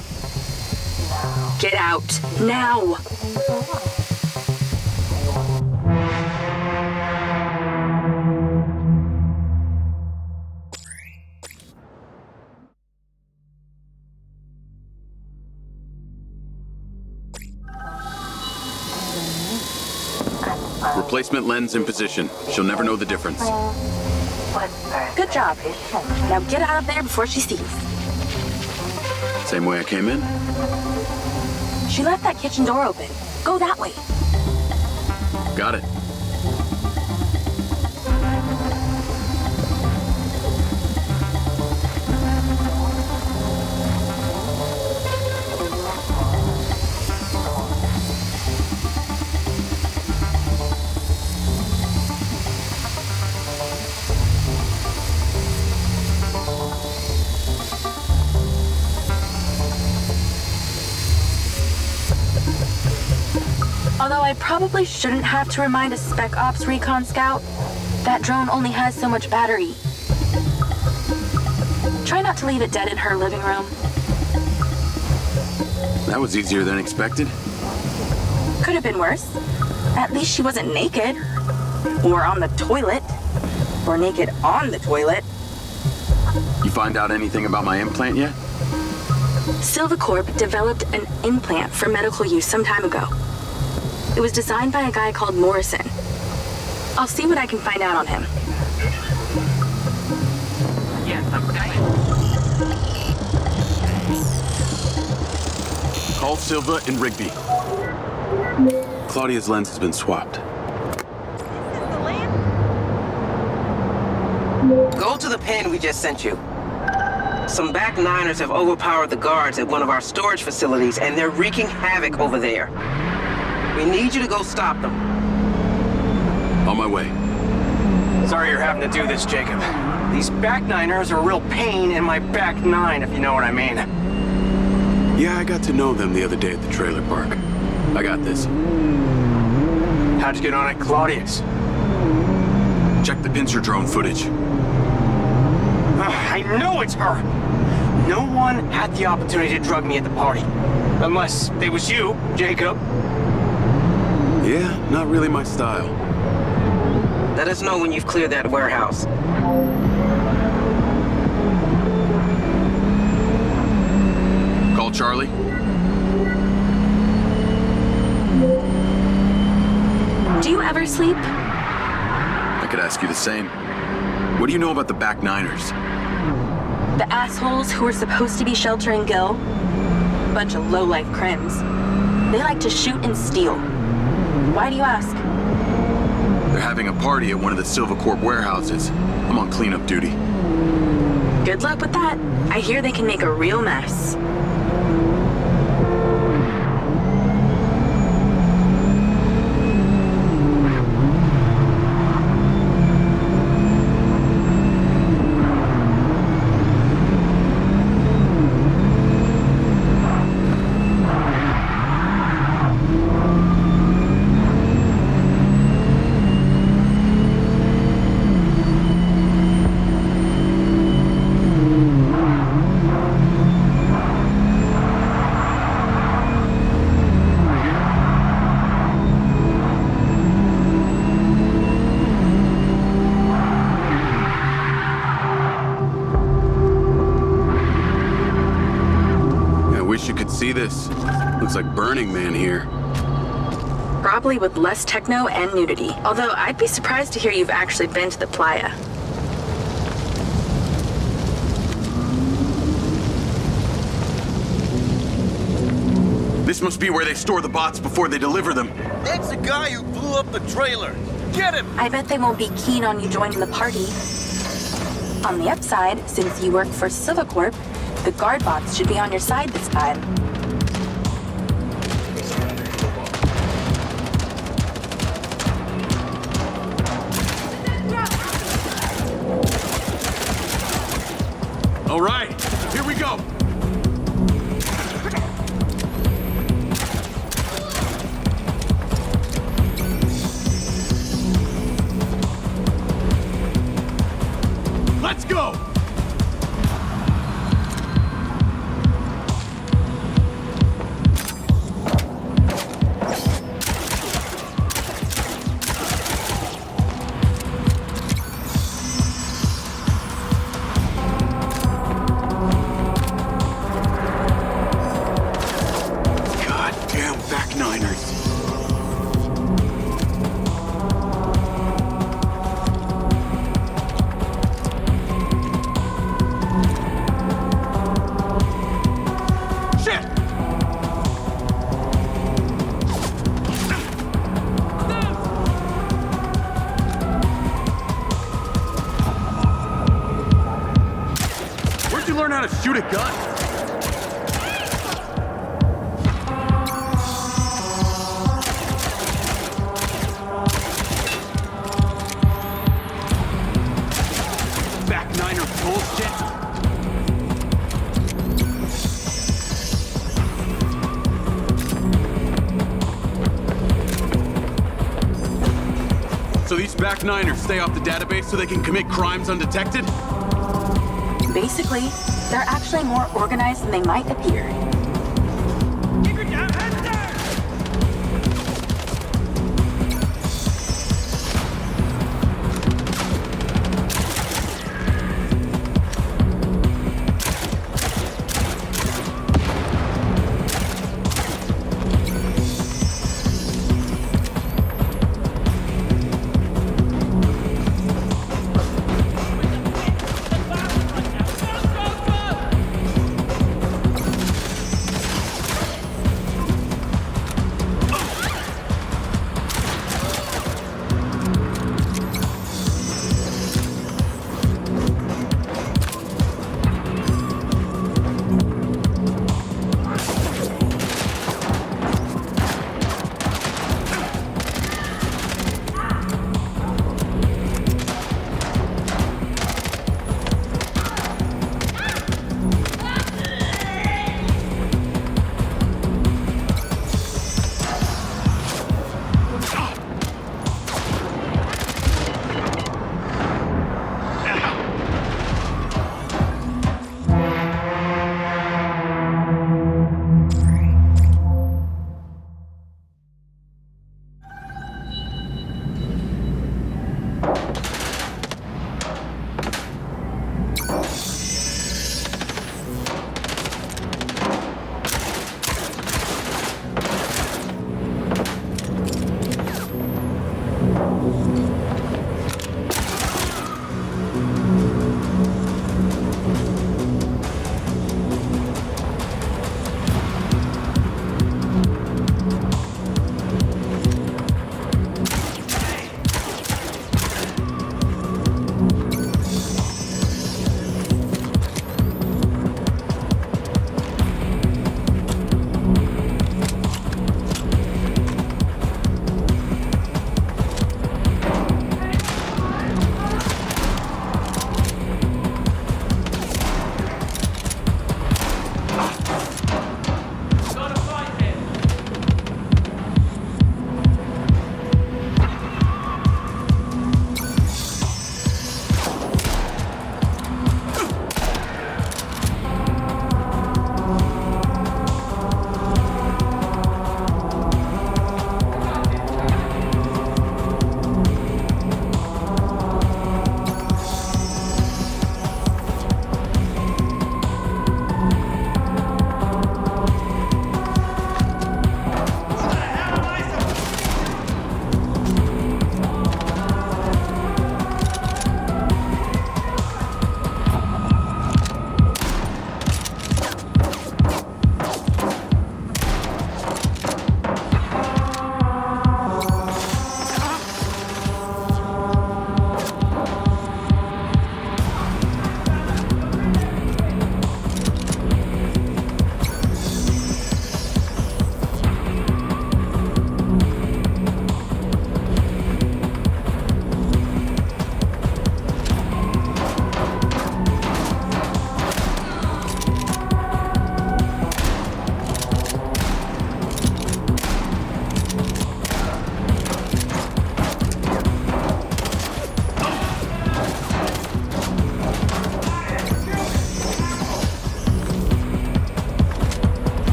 [SPEAKER 2] Get out, now!
[SPEAKER 1] Replacement lens in position. She'll never know the difference.
[SPEAKER 2] Good job. Now get out of there before she sees.
[SPEAKER 1] Same way I came in?
[SPEAKER 2] She left that kitchen door open. Go that way.
[SPEAKER 1] Got it.
[SPEAKER 2] Although I probably shouldn't have to remind a Spec Ops recon scout, that drone only has so much battery. Try not to leave it dead in her living room.
[SPEAKER 1] That was easier than expected.
[SPEAKER 2] Could have been worse. At least she wasn't naked. Or on the toilet. Or naked on the toilet.
[SPEAKER 1] You find out anything about my implant yet?
[SPEAKER 2] Silvacorp developed an implant for medical use some time ago. It was designed by a guy called Morrison. I'll see what I can find out on him.
[SPEAKER 12] Yes, I'm coming.
[SPEAKER 1] Call Silva and Rigby. Claudia's lens has been swapped.
[SPEAKER 12] Go to the pen we just sent you. Some back niners have overpowered the guards at one of our storage facilities, and they're wreaking havoc over there. We need you to go stop them.
[SPEAKER 1] On my way.
[SPEAKER 6] Sorry you're having to do this, Jacob. These back niners are a real pain in my back nine, if you know what I mean.
[SPEAKER 1] Yeah, I got to know them the other day at the trailer park. I got this.
[SPEAKER 6] How'd you get on at Claudia's?
[SPEAKER 1] Check the pincer drone footage.
[SPEAKER 6] I know it's her! No one had the opportunity to drug me at the party. Unless it was you, Jacob.
[SPEAKER 1] Yeah, not really my style.
[SPEAKER 12] Let us know when you've cleared that warehouse.
[SPEAKER 1] Call Charlie.
[SPEAKER 2] Do you ever sleep?
[SPEAKER 1] I could ask you the same. What do you know about the back niners?
[SPEAKER 2] The assholes who were supposed to be sheltering Gil? Bunch of low-life crims. They like to shoot and steal. Why do you ask?
[SPEAKER 1] They're having a party at one of the Silvacorp warehouses. I'm on cleanup duty.
[SPEAKER 2] Good luck with that. I hear they can make a real mess.
[SPEAKER 1] See this? Looks like Burning Man here.
[SPEAKER 2] Probably with less techno and nudity. Although I'd be surprised to hear you've actually been to the playa.
[SPEAKER 1] This must be where they store the bots before they deliver them.
[SPEAKER 15] That's the guy who blew up the trailer. Get him!
[SPEAKER 2] I bet they won't be keen on you joining the party. On the upside, since you work for Silvacorp, the guard bots should be on your side this time.
[SPEAKER 1] All right, here we go. Let's go. Learn how to shoot a gun. Back niner bullshit. these back niners stay off the database so they can commit crimes undetected?
[SPEAKER 2] Basically, they're actually more organized than they might appear.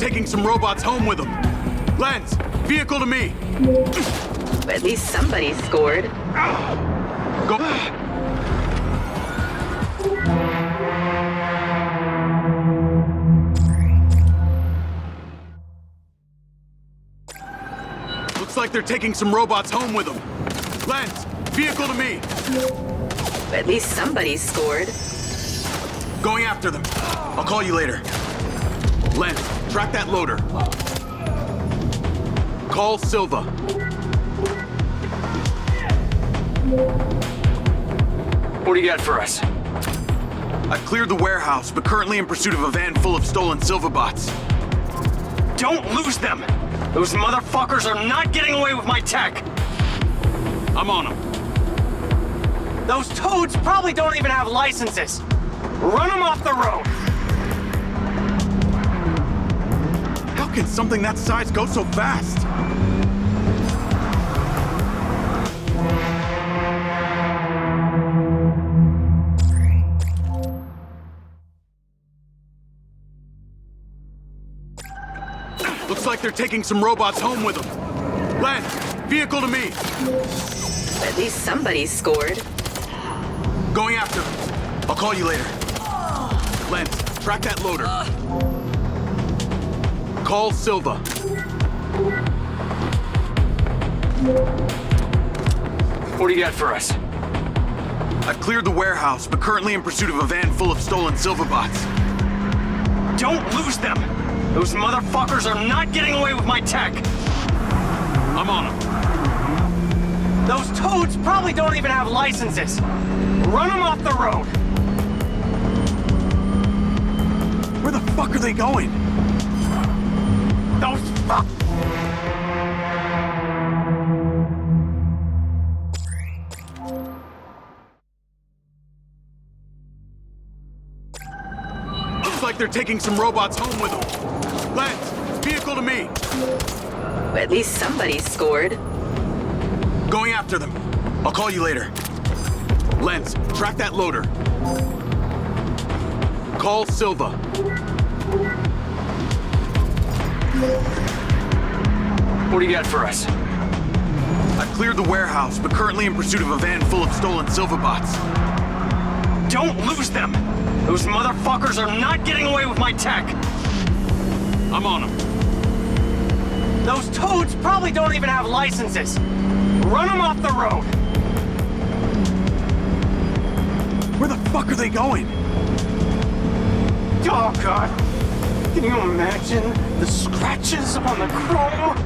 [SPEAKER 1] taking some robots home with them. Lens, vehicle to me.
[SPEAKER 7] At least somebody scored.
[SPEAKER 1] Go. Looks like they're taking some robots home with them. Lens, vehicle to me.
[SPEAKER 7] At least somebody scored.
[SPEAKER 1] Going after them. I'll call you later. Lens, track that loader. Call Silva.
[SPEAKER 6] What do you got for us?
[SPEAKER 1] I've cleared the warehouse, but currently in pursuit of a van full of stolen Silva bots.
[SPEAKER 6] Don't lose them! Those motherfuckers are not getting away with my tech!
[SPEAKER 1] I'm on them.
[SPEAKER 6] Those toads probably don't even have licenses. Run them off the road!
[SPEAKER 1] How can something that size go so fast? Looks like they're taking some robots home with them. Lens, vehicle to me.
[SPEAKER 7] At least somebody scored.
[SPEAKER 1] Going after them. I'll call you later. Lens, track that loader. Call Silva.
[SPEAKER 6] What do you got for us?
[SPEAKER 1] I've cleared the warehouse, but currently in pursuit of a van full of stolen Silva bots.
[SPEAKER 6] Don't lose them! Those motherfuckers are not getting away with my tech!
[SPEAKER 1] I'm on them.
[SPEAKER 6] Those toads probably don't even have licenses. Run them off the road!
[SPEAKER 1] Where the fuck are they going?
[SPEAKER 6] Those fuck...
[SPEAKER 1] Looks like they're taking some robots home with them. Lens, vehicle to me.
[SPEAKER 7] At least somebody scored.
[SPEAKER 1] Going after them. I'll call you later. Lens, track that loader. Call Silva.
[SPEAKER 6] What do you got for us?
[SPEAKER 1] I've cleared the warehouse, but currently in pursuit of a van full of stolen Silva bots.
[SPEAKER 6] Don't lose them! Those motherfuckers are not getting away with my tech!
[SPEAKER 1] I'm on them.
[SPEAKER 6] Those toads probably don't even have licenses. Run them off the road!
[SPEAKER 1] Where the fuck are they going?
[SPEAKER 6] Oh, God. Can you imagine the scratches on the chrome?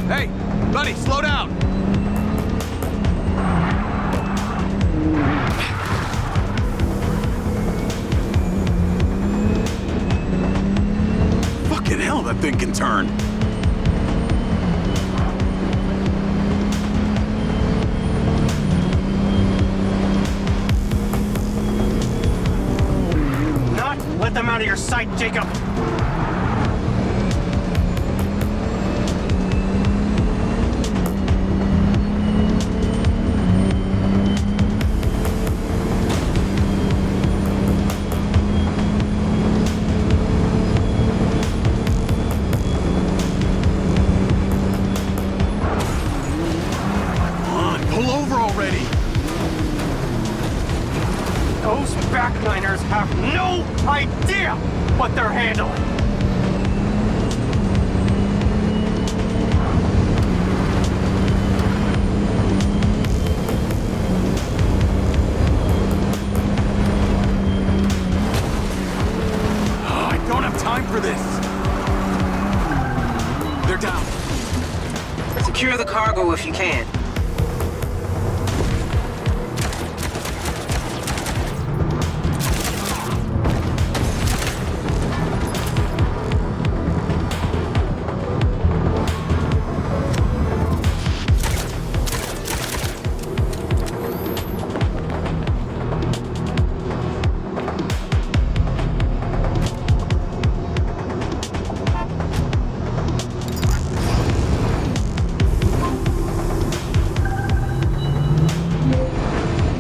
[SPEAKER 1] Hey, buddy, slow down. Fucking hell, that thing can turn.
[SPEAKER 6] Let them out of your sight, Jacob!
[SPEAKER 1] Come on, pull over already.
[SPEAKER 6] Those backliners have no idea what they're handling!
[SPEAKER 1] Oh, I don't have time for this. They're down.
[SPEAKER 12] Secure the cargo if you can.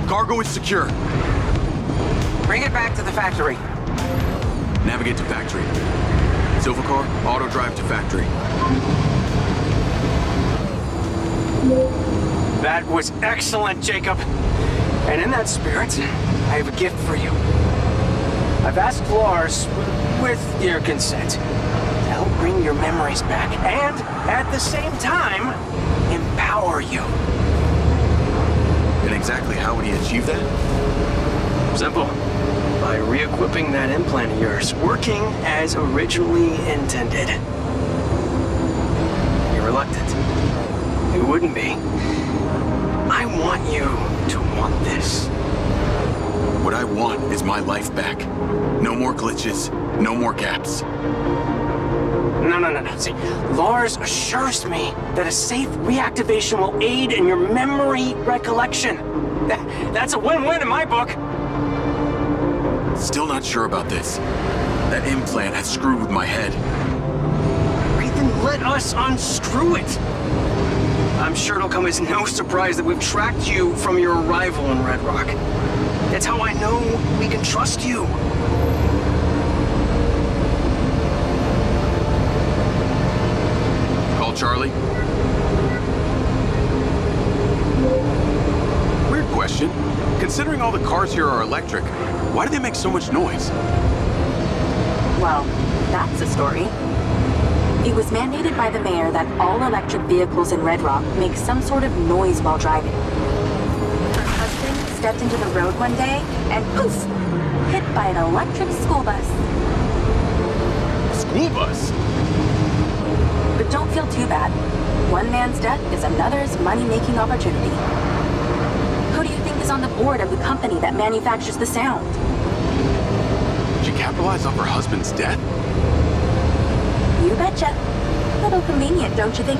[SPEAKER 1] Cargo is secure.
[SPEAKER 12] Bring it back to the factory.
[SPEAKER 1] Navigate to factory. Silver car, auto drive to factory.
[SPEAKER 6] That was excellent, Jacob. And in that spirit, I have a gift for you. I've asked Lars, with your consent, to help bring your memories back and, at the same time, empower you.
[SPEAKER 1] And exactly how would he achieve that?
[SPEAKER 6] Simple. By re-equipping that implant of yours, working as originally intended. You're reluctant. It wouldn't be. I want you to want this.
[SPEAKER 1] What I want is my life back. No more glitches, no more gaps.
[SPEAKER 6] No. See, Lars assures me that a safe reactivation will aid in your memory recollection. That's a win-win in my book.
[SPEAKER 1] Still not sure about this. That implant has screwed with my head.
[SPEAKER 6] Great, then let us unscrew it. I'm sure it'll come as no surprise that we've tracked you from your arrival in Red Rock. That's how I know we can trust you.
[SPEAKER 1] Call Charlie. Weird question. Considering all the cars here are electric, why do they make so much noise?
[SPEAKER 2] Well, that's a story. It was mandated by the mayor that all electric vehicles in Red Rock make some sort of noise while driving. Her husband stepped into the road one day and poof! Hit by an electric school bus.
[SPEAKER 1] School bus?
[SPEAKER 2] But don't feel too bad. One man's death is another's money-making opportunity. Who do you think is on the board of the company that manufactures the sound?
[SPEAKER 1] She capitalized off her husband's death?
[SPEAKER 2] You betcha. Little convenient, don't you think?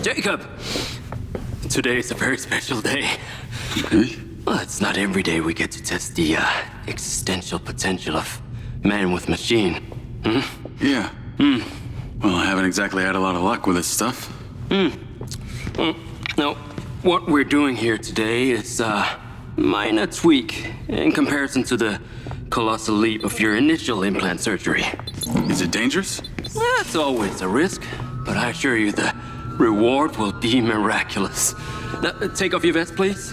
[SPEAKER 16] Jacob! Today is a very special day.
[SPEAKER 1] Okay.
[SPEAKER 16] Well, it's not every day we get to test the existential potential of man with machine. Hmm?
[SPEAKER 1] Yeah. Well, I haven't exactly had a lot of luck with this stuff.
[SPEAKER 16] Now, what we're doing here today is a minor tweak in comparison to the colossal leap of your initial implant surgery.
[SPEAKER 1] Is it dangerous?
[SPEAKER 16] That's always a risk, but I assure you the reward will be miraculous. Now, take off your vest, please.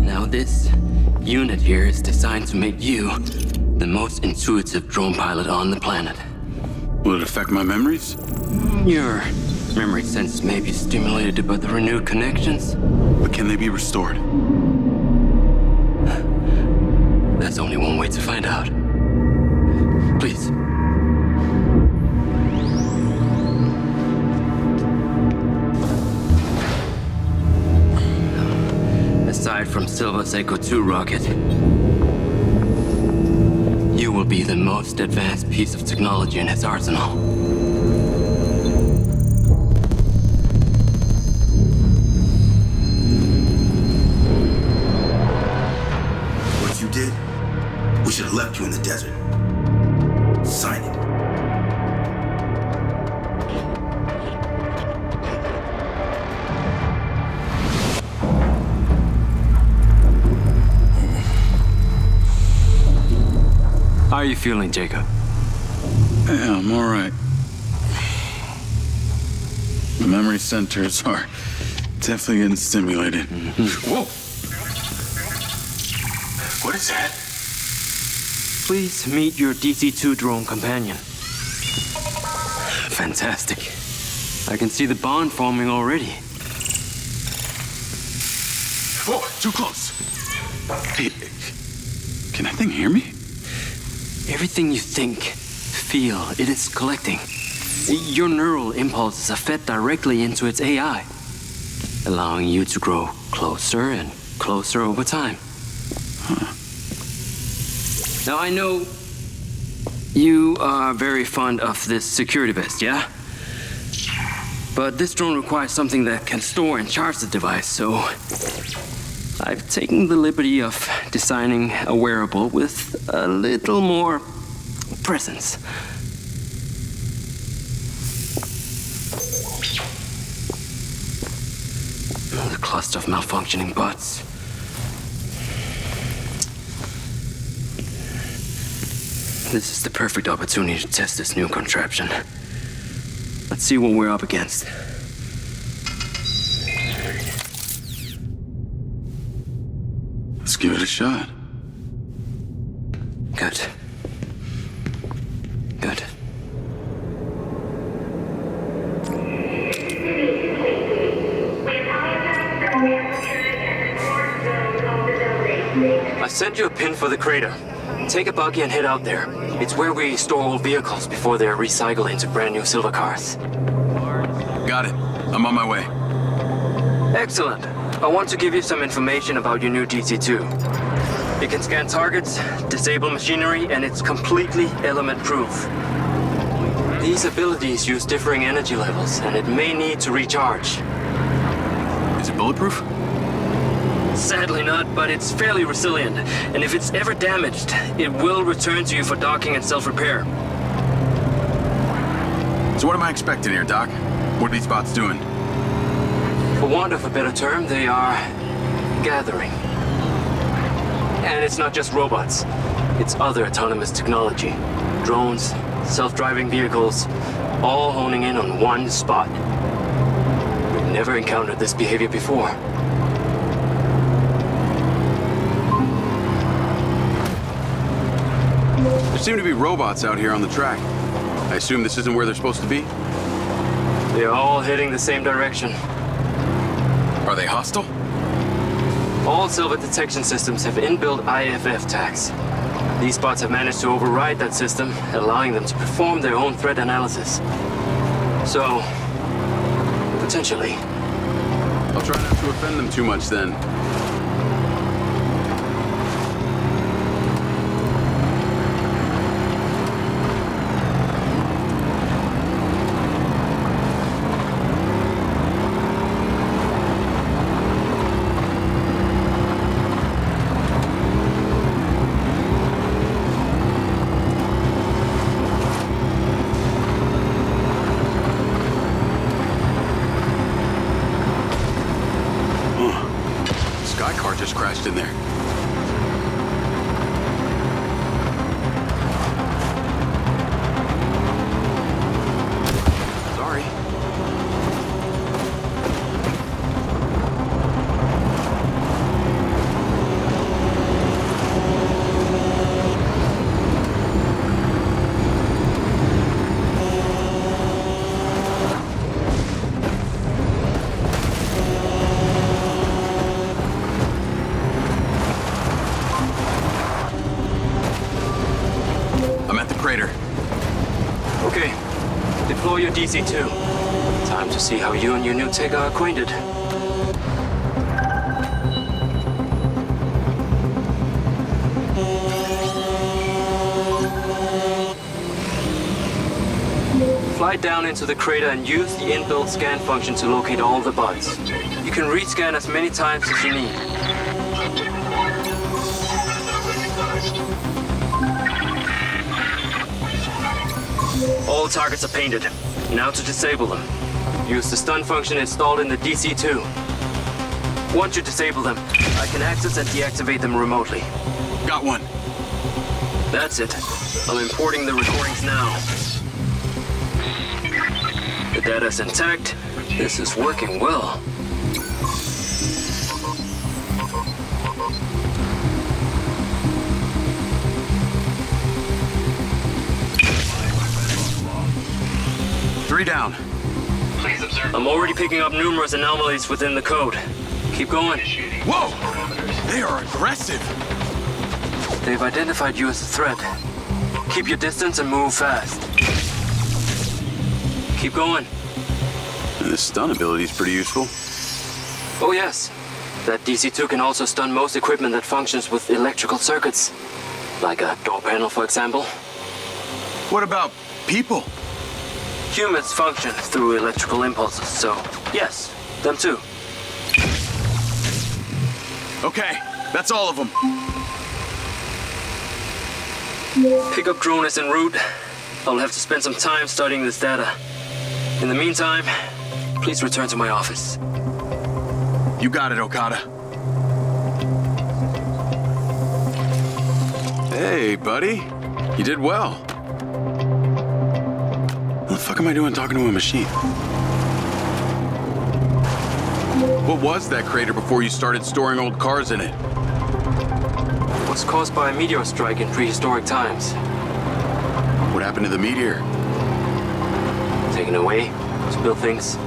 [SPEAKER 16] Now, this unit here is designed to make you the most intuitive drone pilot on the planet.
[SPEAKER 1] Will it affect my memories?
[SPEAKER 16] Your memory sense may be stimulated by the renewed connections.
[SPEAKER 1] But can they be restored?
[SPEAKER 16] There's only one way to find out. Please. Aside from Silva's Echo 2 rocket, you will be the most advanced piece of technology in his arsenal.
[SPEAKER 17] What you did, we should have left you in the desert. Sign it.
[SPEAKER 16] How are you feeling, Jacob?
[SPEAKER 1] Yeah, I'm all right. The memory centers are definitely getting stimulated. Whoa! What is that?
[SPEAKER 16] Please meet your DC-2 drone companion. Fantastic. I can see the bond forming already.
[SPEAKER 1] Whoa, too close. Hey, can that thing hear me?
[SPEAKER 16] Everything you think, feel, it is collecting. Your neural impulses are fed directly into its AI, allowing you to grow closer and closer over time. Now, I know you are very fond of this security vest, yeah? But this drone requires something that can store and charge the device, so I've taken the liberty of designing a wearable with a little more presence. The cluster of malfunctioning bots. This is the perfect opportunity to test this new contraption. Let's see what we're up against.
[SPEAKER 1] Let's give it a shot.
[SPEAKER 16] Good. Good. I sent you a pin for the crater. Take a buggy and head out there. It's where we store old vehicles before they're recycled into brand new silver cars.
[SPEAKER 1] Got it. I'm on my way.
[SPEAKER 16] Excellent. I want to give you some information about your new DC-2. It can scan targets, disable machinery, and it's completely element-proof. These abilities use differing energy levels, and it may need to recharge.
[SPEAKER 1] Is it bulletproof?
[SPEAKER 16] Sadly not, but it's fairly resilient, and if it's ever damaged, it will return to you for docking and self-repair.
[SPEAKER 1] So what am I expecting here, Doc? What are these bots doing?
[SPEAKER 16] For want of a better term, they are gathering. And it's not just robots. It's other autonomous technology. Drones, self-driving vehicles, all honing in on one spot. We've never encountered this behavior before.
[SPEAKER 1] There seem to be robots out here on the track. I assume this isn't where they're supposed to be?
[SPEAKER 16] They're all heading the same direction.
[SPEAKER 1] Are they hostile?
[SPEAKER 16] All Silva detection systems have inbuilt IFF tags. These bots have managed to override that system, allowing them to perform their own threat analysis. So, potentially.
[SPEAKER 1] I'll try not to offend them too much then. My car just crashed in there. Sorry.
[SPEAKER 16] Okay, deploy your DC-2. Time to see how you and your new tech are acquainted. Fly down into the crater and use the inbuilt scan function to locate all the bugs. You can rescan as many times as you need. All targets are painted. Now to disable them. Use the stun function installed in the DC-2. Once you disable them, I can access and deactivate them remotely.
[SPEAKER 1] Got one.
[SPEAKER 16] That's it. I'm importing the recordings now. The data's intact. This is working well.
[SPEAKER 1] Three down.
[SPEAKER 11] Please observe.
[SPEAKER 16] I'm already picking up numerous anomalies within the code. Keep going.
[SPEAKER 1] Whoa! They are aggressive.
[SPEAKER 16] They've identified you as a threat. Keep your distance and move fast. Keep going.
[SPEAKER 1] This stun ability is pretty useful.
[SPEAKER 16] Oh yes. That DC-2 can also stun most equipment that functions with electrical circuits. Like a door panel, for example.
[SPEAKER 1] What about people?
[SPEAKER 16] Humans function through electrical impulses, so yes, them too.
[SPEAKER 1] Okay, that's all of them.
[SPEAKER 16] Pickup drone is en route. I'll have to spend some time studying this data. In the meantime, please return to my office.
[SPEAKER 1] You got it, Okada. Hey, buddy. You did well. What the fuck am I doing talking to a machine? What was that crater before you started storing old cars in it?
[SPEAKER 16] It was caused by a meteor strike in prehistoric times.
[SPEAKER 1] What happened to the meteor?
[SPEAKER 16] Taken away to build things.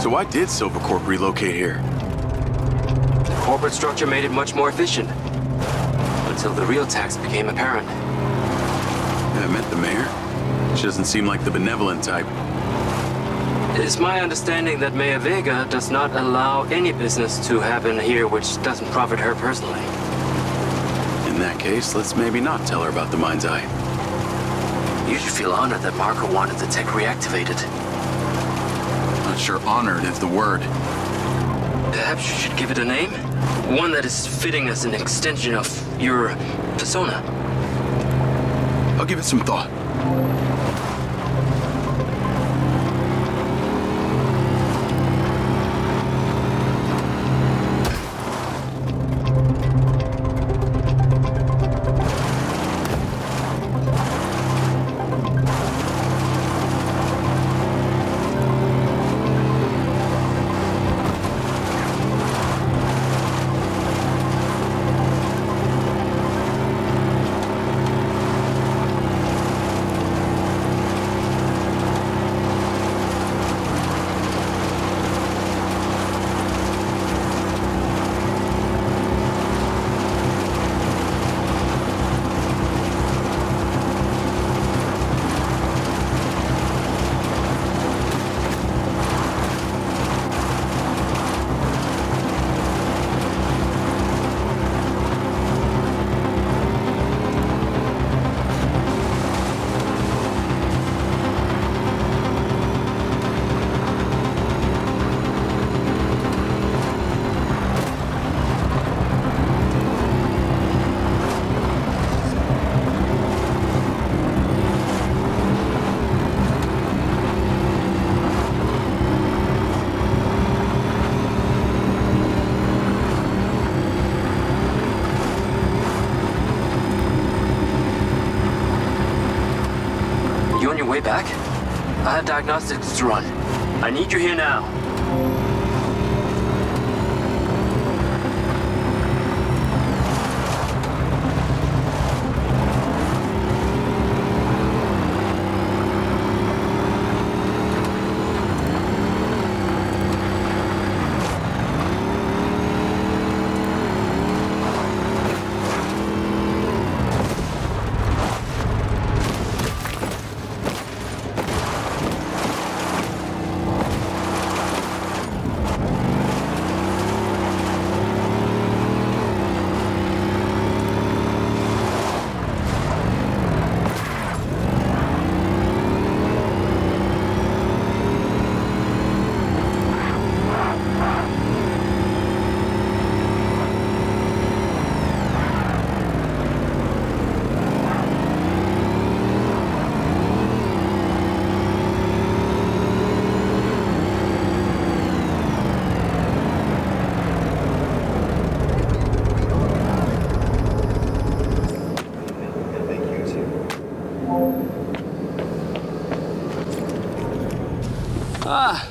[SPEAKER 1] So why did Silvercorp relocate here?
[SPEAKER 16] The corporate structure made it much more efficient. Until the real tax became apparent.
[SPEAKER 1] Yeah, I met the mayor. She doesn't seem like the benevolent type.
[SPEAKER 16] It is my understanding that Mayor Vega does not allow any business to happen here which doesn't profit her personally.
[SPEAKER 1] In that case, let's maybe not tell her about the Mindseye.
[SPEAKER 16] You should feel honored that Marco wanted the tech reactivated.
[SPEAKER 1] Not sure honored is the word.
[SPEAKER 16] Perhaps you should give it a name? One that is fitting as an extension of your persona.
[SPEAKER 1] I'll give it some thought.
[SPEAKER 16] way back? I have diagnostics to run. I need you here now.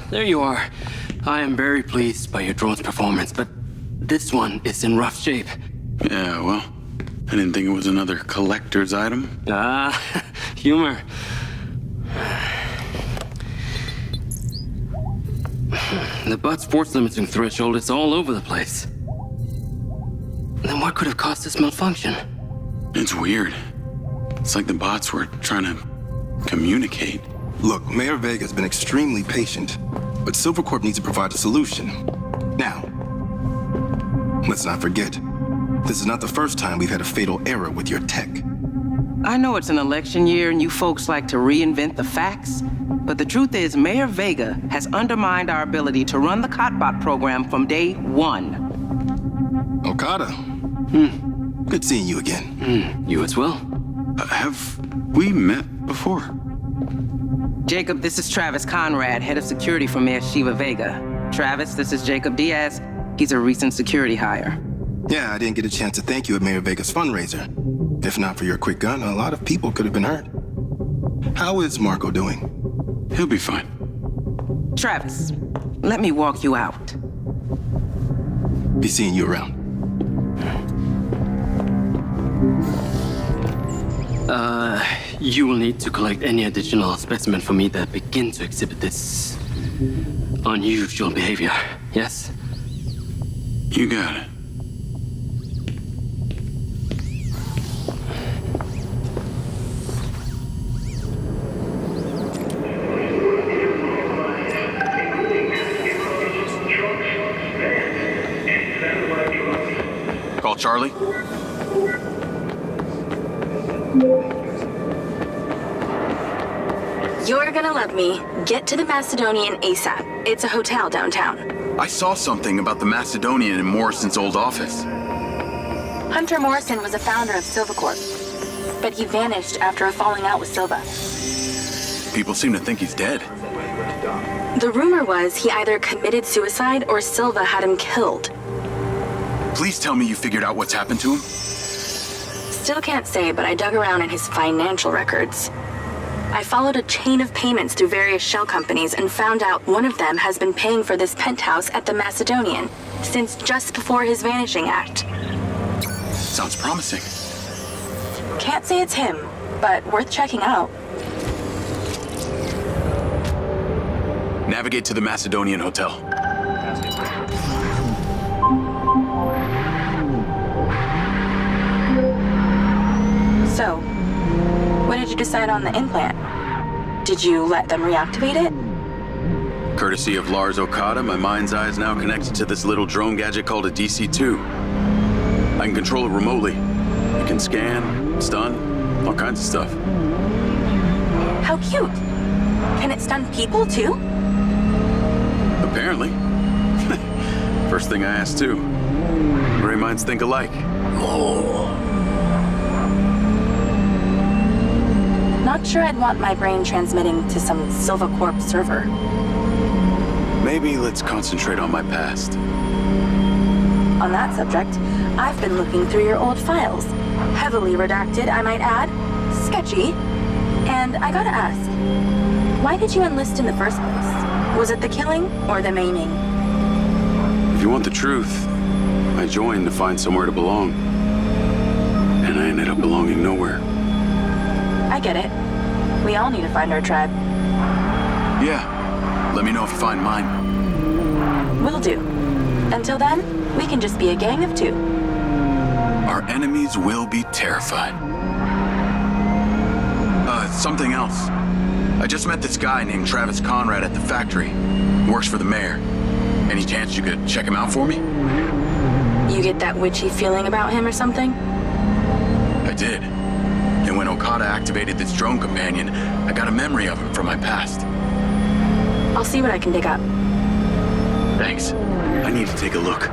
[SPEAKER 16] There you are. I am very pleased by your drone's performance, but this one is in rough shape.
[SPEAKER 1] Yeah, well, I didn't think it was another collector's item.
[SPEAKER 16] Humor. The butt's force limiting threshold is all over the place. Then what could have caused this malfunction?
[SPEAKER 1] It's weird. It's like the bots were trying to communicate.
[SPEAKER 17] Look, Mayor Vega's been extremely patient, but Silvercorp needs to provide a solution. Now, let's not forget, this is not the first time we've had a fatal error with your tech.
[SPEAKER 18] I know it's an election year and you folks like to reinvent the facts, but the truth is Mayor Vega has undermined our ability to run the Cotbot program from day one.
[SPEAKER 17] Okada. Good seeing you again.
[SPEAKER 16] You as well.
[SPEAKER 1] Have we met before?
[SPEAKER 18] Jacob, this is Travis Conrad, head of security for Mayor Shiva Vega. Travis, this is Jacob Diaz. He's a recent security hire.
[SPEAKER 17] Yeah, I didn't get a chance to thank you at Mayor Vega's fundraiser. If not for your quick gun, a lot of people could have been hurt. How is Marco doing?
[SPEAKER 1] He'll be fine.
[SPEAKER 18] Travis, let me walk you out.
[SPEAKER 17] Be seeing you around.
[SPEAKER 16] You will need to collect any additional specimen for me that begin to exhibit this unusual behavior, yes?
[SPEAKER 1] You got it. Call Charlie.
[SPEAKER 2] You're gonna love me. Get to the Macedonian ASAP. It's a hotel downtown.
[SPEAKER 1] I saw something about the Macedonian in Morrison's old office.
[SPEAKER 2] Hunter Morrison was a founder of Silvercorp, but he vanished after a falling out with Silva.
[SPEAKER 1] People seem to think he's dead.
[SPEAKER 2] The rumor was he either committed suicide or Silva had him killed.
[SPEAKER 1] Please tell me you figured out what's happened to him?
[SPEAKER 2] Still can't say, but I dug around in his financial records. I followed a chain of payments through various shell companies and found out one of them has been paying for this penthouse at the Macedonian since just before his vanishing act.
[SPEAKER 1] Sounds promising.
[SPEAKER 2] Can't say it's him, but worth checking out.
[SPEAKER 1] Navigate to the Macedonian Hotel.
[SPEAKER 2] So, what did you decide on the implant? Did you let them reactivate it?
[SPEAKER 1] Courtesy of Lars Okada, my Mindseye is now connected to this little drone gadget called a DC-2. I can control it remotely. It can scan, stun, all kinds of stuff.
[SPEAKER 2] How cute. Can it stun people too?
[SPEAKER 1] Apparently. First thing I asked too. Gray minds think alike.
[SPEAKER 2] Not sure I'd want my brain transmitting to some Silvercorp server.
[SPEAKER 1] Maybe let's concentrate on my past.
[SPEAKER 2] On that subject, I've been looking through your old files. Heavily redacted, I might add. Sketchy. And And I gotta ask, why did you enlist in the first place? Was it the killing or the maiming?
[SPEAKER 1] If you want the truth, I joined to find somewhere to belong. And I ended up belonging nowhere.
[SPEAKER 2] I get it. We all need to find our tribe.
[SPEAKER 1] Yeah. Let me know if you find mine.
[SPEAKER 2] Will do. Until then, we can just be a gang of two.
[SPEAKER 1] Our enemies will be terrified. Something else. I just met this guy named Travis Conrad at the factory. He works for the mayor. Any chance you could check him out for me?
[SPEAKER 2] You get that witchy feeling about him or something?
[SPEAKER 1] I did. And when Okada activated this drone companion, I got a memory of him from my past.
[SPEAKER 2] I'll see what I can dig up.
[SPEAKER 1] Thanks. I need to take a look.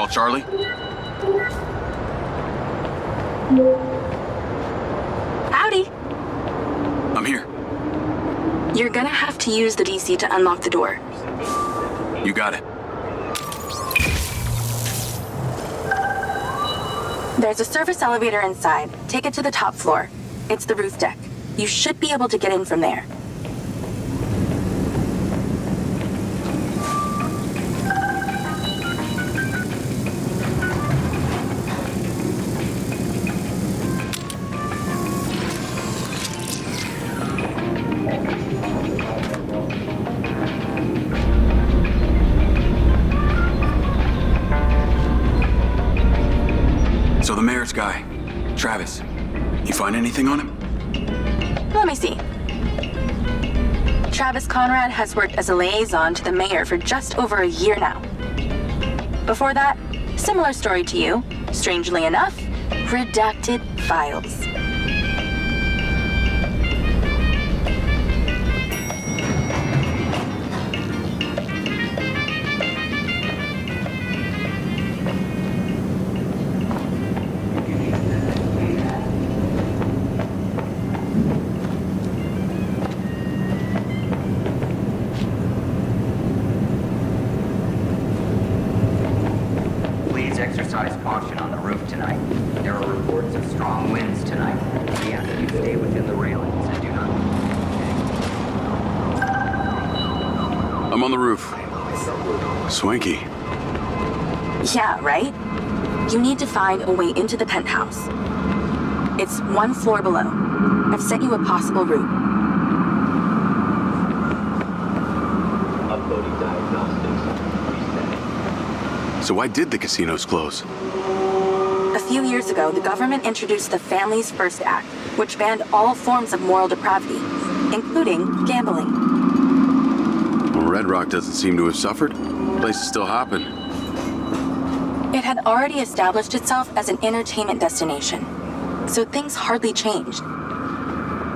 [SPEAKER 1] Charlie?
[SPEAKER 2] Howdy.
[SPEAKER 1] I'm here.
[SPEAKER 2] You're gonna have to use the DC to unlock the door.
[SPEAKER 1] You got it.
[SPEAKER 2] There's a service elevator inside. Take it to the top floor. It's the roof deck. You should be able to get in from there.
[SPEAKER 1] So the mayor's guy, Travis, you find anything on him?
[SPEAKER 2] Let me see. Travis Conrad has worked as a liaison to the mayor for just over a year now. Before that, similar story to you. Strangely enough, redacted files.
[SPEAKER 19] Exercise caution on the roof tonight. There are reports of strong winds tonight. We ask that you stay within the railings and do not...
[SPEAKER 1] I'm on the roof. Swanky.
[SPEAKER 2] Yeah, right? You need to find a way into the penthouse. It's one floor below. I've sent you a possible route.
[SPEAKER 19] Uploading diagnostics.
[SPEAKER 1] So why did the casinos close?
[SPEAKER 2] A few years ago, the government introduced the Families First Act, which banned all forms of moral depravity, including gambling.
[SPEAKER 1] Red Rock doesn't seem to have suffered. The place is still hopping.
[SPEAKER 2] It had already established itself as an entertainment destination, so things hardly changed.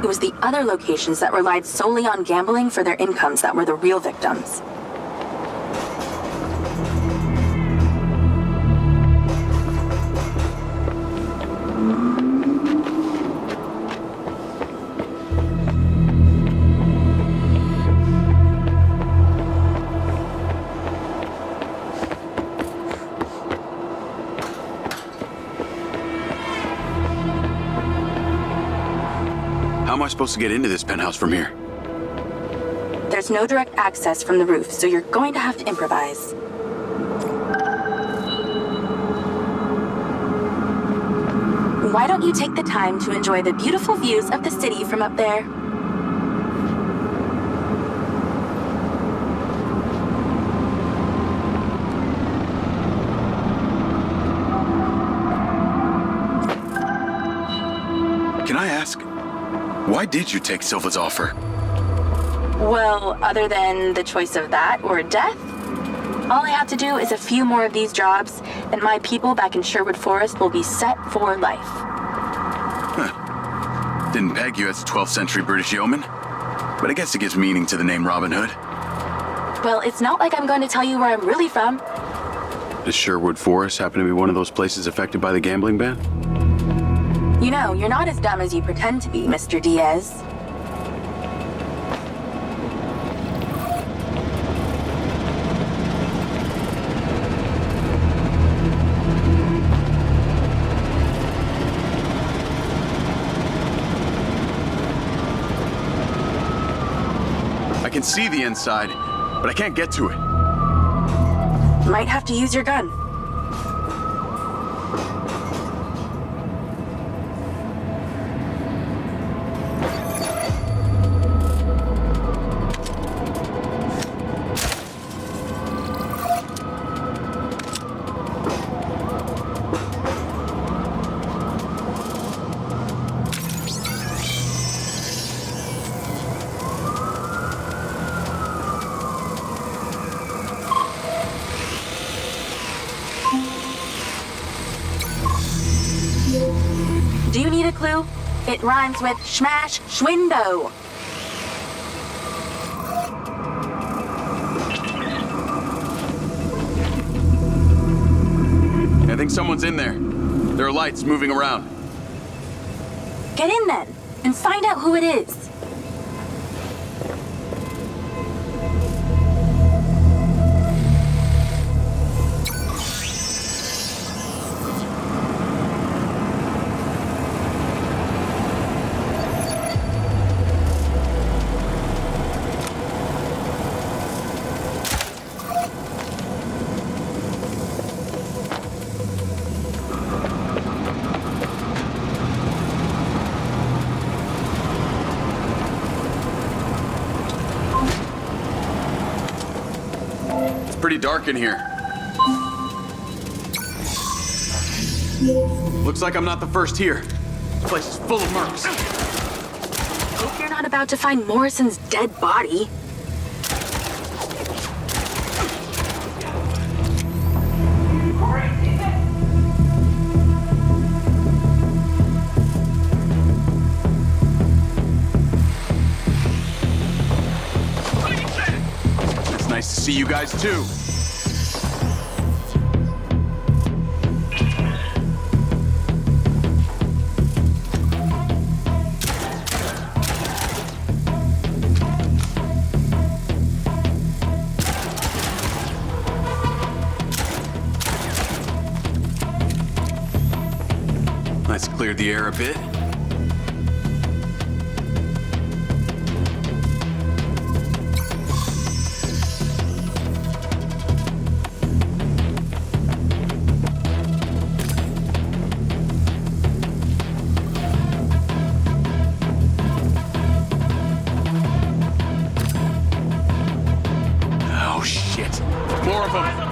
[SPEAKER 2] It was the other locations that relied solely on gambling for their incomes that were the real victims.
[SPEAKER 1] How am I supposed to get into this penthouse from here?
[SPEAKER 2] There's no direct access from the roof, so you're going to have to improvise. Why don't you take the time to enjoy the beautiful views of the city from up there?
[SPEAKER 1] Can I ask, why did you take Silva's offer?
[SPEAKER 2] Well, other than the choice of that or death, all I have to do is a few more of these jobs, and my people back in Sherwood Forest will be set for life.
[SPEAKER 1] Huh. Didn't peg you as a 12th century British yeoman, but I guess it gives meaning to the name Robin Hood.
[SPEAKER 2] Well, it's not like I'm going to tell you where I'm really from.
[SPEAKER 1] Does Sherwood Forest happen to be one of those places affected by the gambling ban?
[SPEAKER 2] You know, you're not as dumb as you pretend to be, Mr. Diaz.
[SPEAKER 1] I can see the inside, but I can't get to it.
[SPEAKER 2] Might have to use your gun. Do you need a clue? It rhymes with smash schwindo.
[SPEAKER 1] I think someone's in there. There are lights moving around.
[SPEAKER 2] Get in then, and find out who it is.
[SPEAKER 1] Pretty dark in here. Looks like I'm not the first here. This place is full of mercs.
[SPEAKER 2] Hope you're not about to find Morrison's dead body.
[SPEAKER 1] It's nice to see you guys too. Let's clear the air a bit. Oh shit! More of them!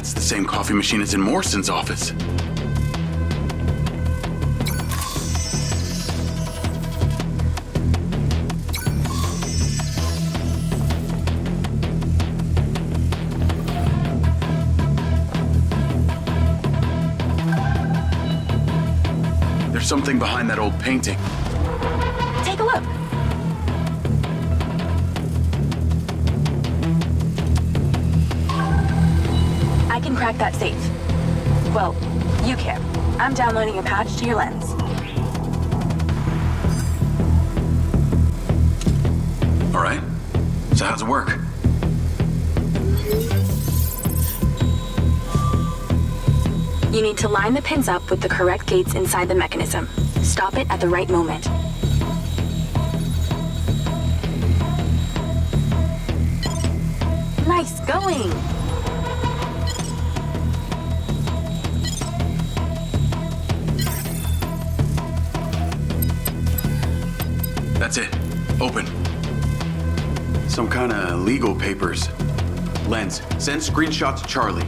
[SPEAKER 1] That's the same coffee machine as in Morrison's office. There's something behind that old painting.
[SPEAKER 2] Take a look. I can crack that safe. Well, you can. I'm downloading a patch to your lens.
[SPEAKER 1] All right. So how's it work?
[SPEAKER 2] You need to line the pins up with the correct gates inside the mechanism. Stop it at the right moment. Nice going!
[SPEAKER 1] That's it. Open. Some kind of legal papers. Lens, send screenshot to Charlie.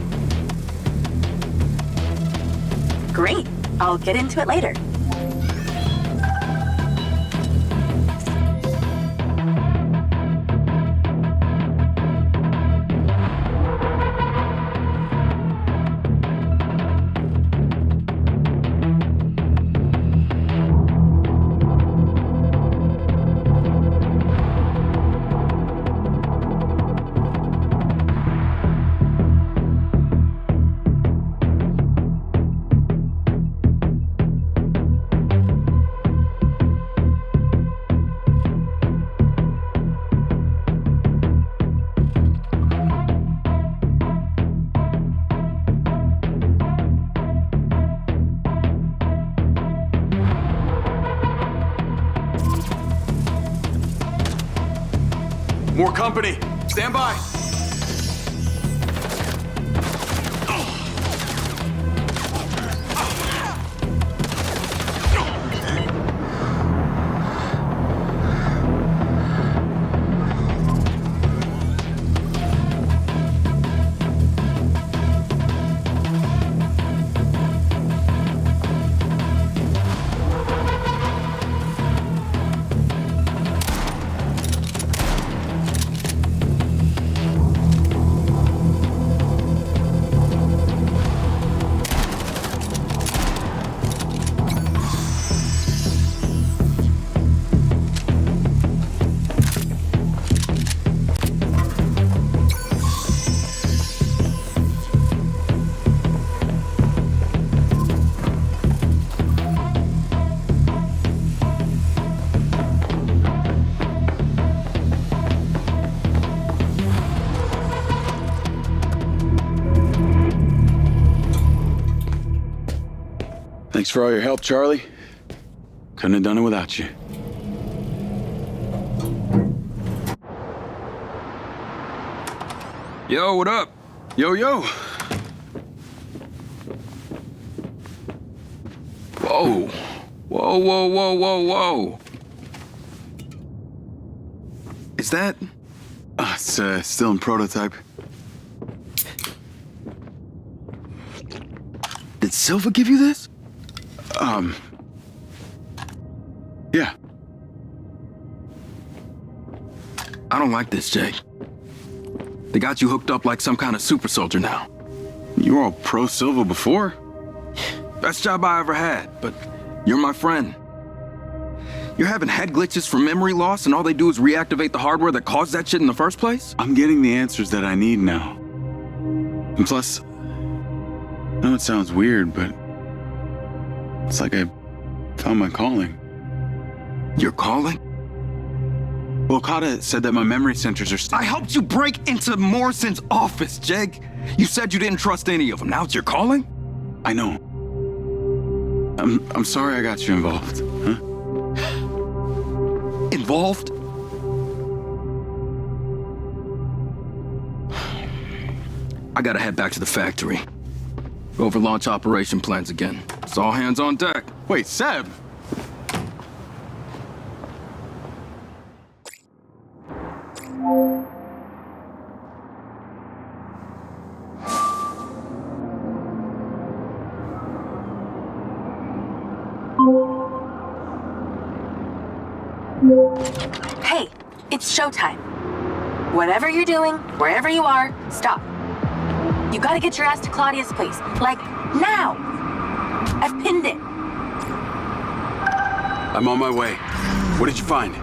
[SPEAKER 2] Great. I'll get into it later.
[SPEAKER 1] More company. Stand by. Thanks for all your help, Charlie. Couldn't have done it without you.
[SPEAKER 16] Yo, what up?
[SPEAKER 1] Yo, yo.
[SPEAKER 16] Whoa. Whoa, whoa, whoa, whoa, whoa. Is that?
[SPEAKER 1] It's still in prototype.
[SPEAKER 16] Did Silva give you this?
[SPEAKER 1] Yeah.
[SPEAKER 16] I don't like this, Jay. They got you hooked up like some kind of super soldier now.
[SPEAKER 1] You were all pro Silva before?
[SPEAKER 16] Best job I ever had, but you're my friend. You're having head glitches from memory loss and all they do is reactivate the hardware that caused that shit in the first place?
[SPEAKER 1] I'm getting the answers that I need now. And plus, I know it sounds weird, but it's like I found my calling.
[SPEAKER 16] Your calling?
[SPEAKER 1] Well, Okada said that my memory centers are
[SPEAKER 16] I helped you break into Morrison's office, Jeg. You said you didn't trust any of them. Now it's your calling?
[SPEAKER 1] I know. I'm sorry I got you involved, huh?
[SPEAKER 16] Involved? I gotta head back to the factory. Go over launch operation plans again. It's all hands on deck.
[SPEAKER 1] Wait, Seb!
[SPEAKER 2] Hey, it's showtime. Whatever you're doing, wherever you are, stop. You gotta get your ass to Claudia's place. Like, now! I've pinned it.
[SPEAKER 1] I'm on my way. What did you find?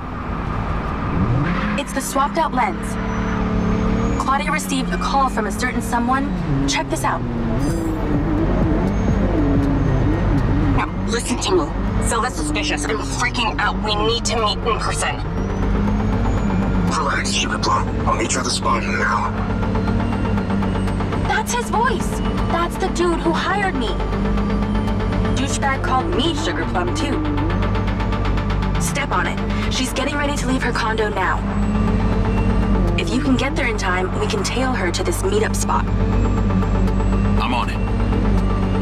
[SPEAKER 2] It's the swapped out lens. Claudia received a call from a certain someone. Check this out.
[SPEAKER 20] Now, listen to me. So that's suspicious. I'm freaking out. We need to meet in person.
[SPEAKER 11] Relax, Sugar Plum. I'll meet you at the spot in an hour.
[SPEAKER 2] That's his voice. That's the dude who hired me. Douchebag called me Sugar Plum, too. Step on it. She's getting ready to leave her condo now. If you can get there in time, we can tail her to this meetup spot.
[SPEAKER 1] I'm on it.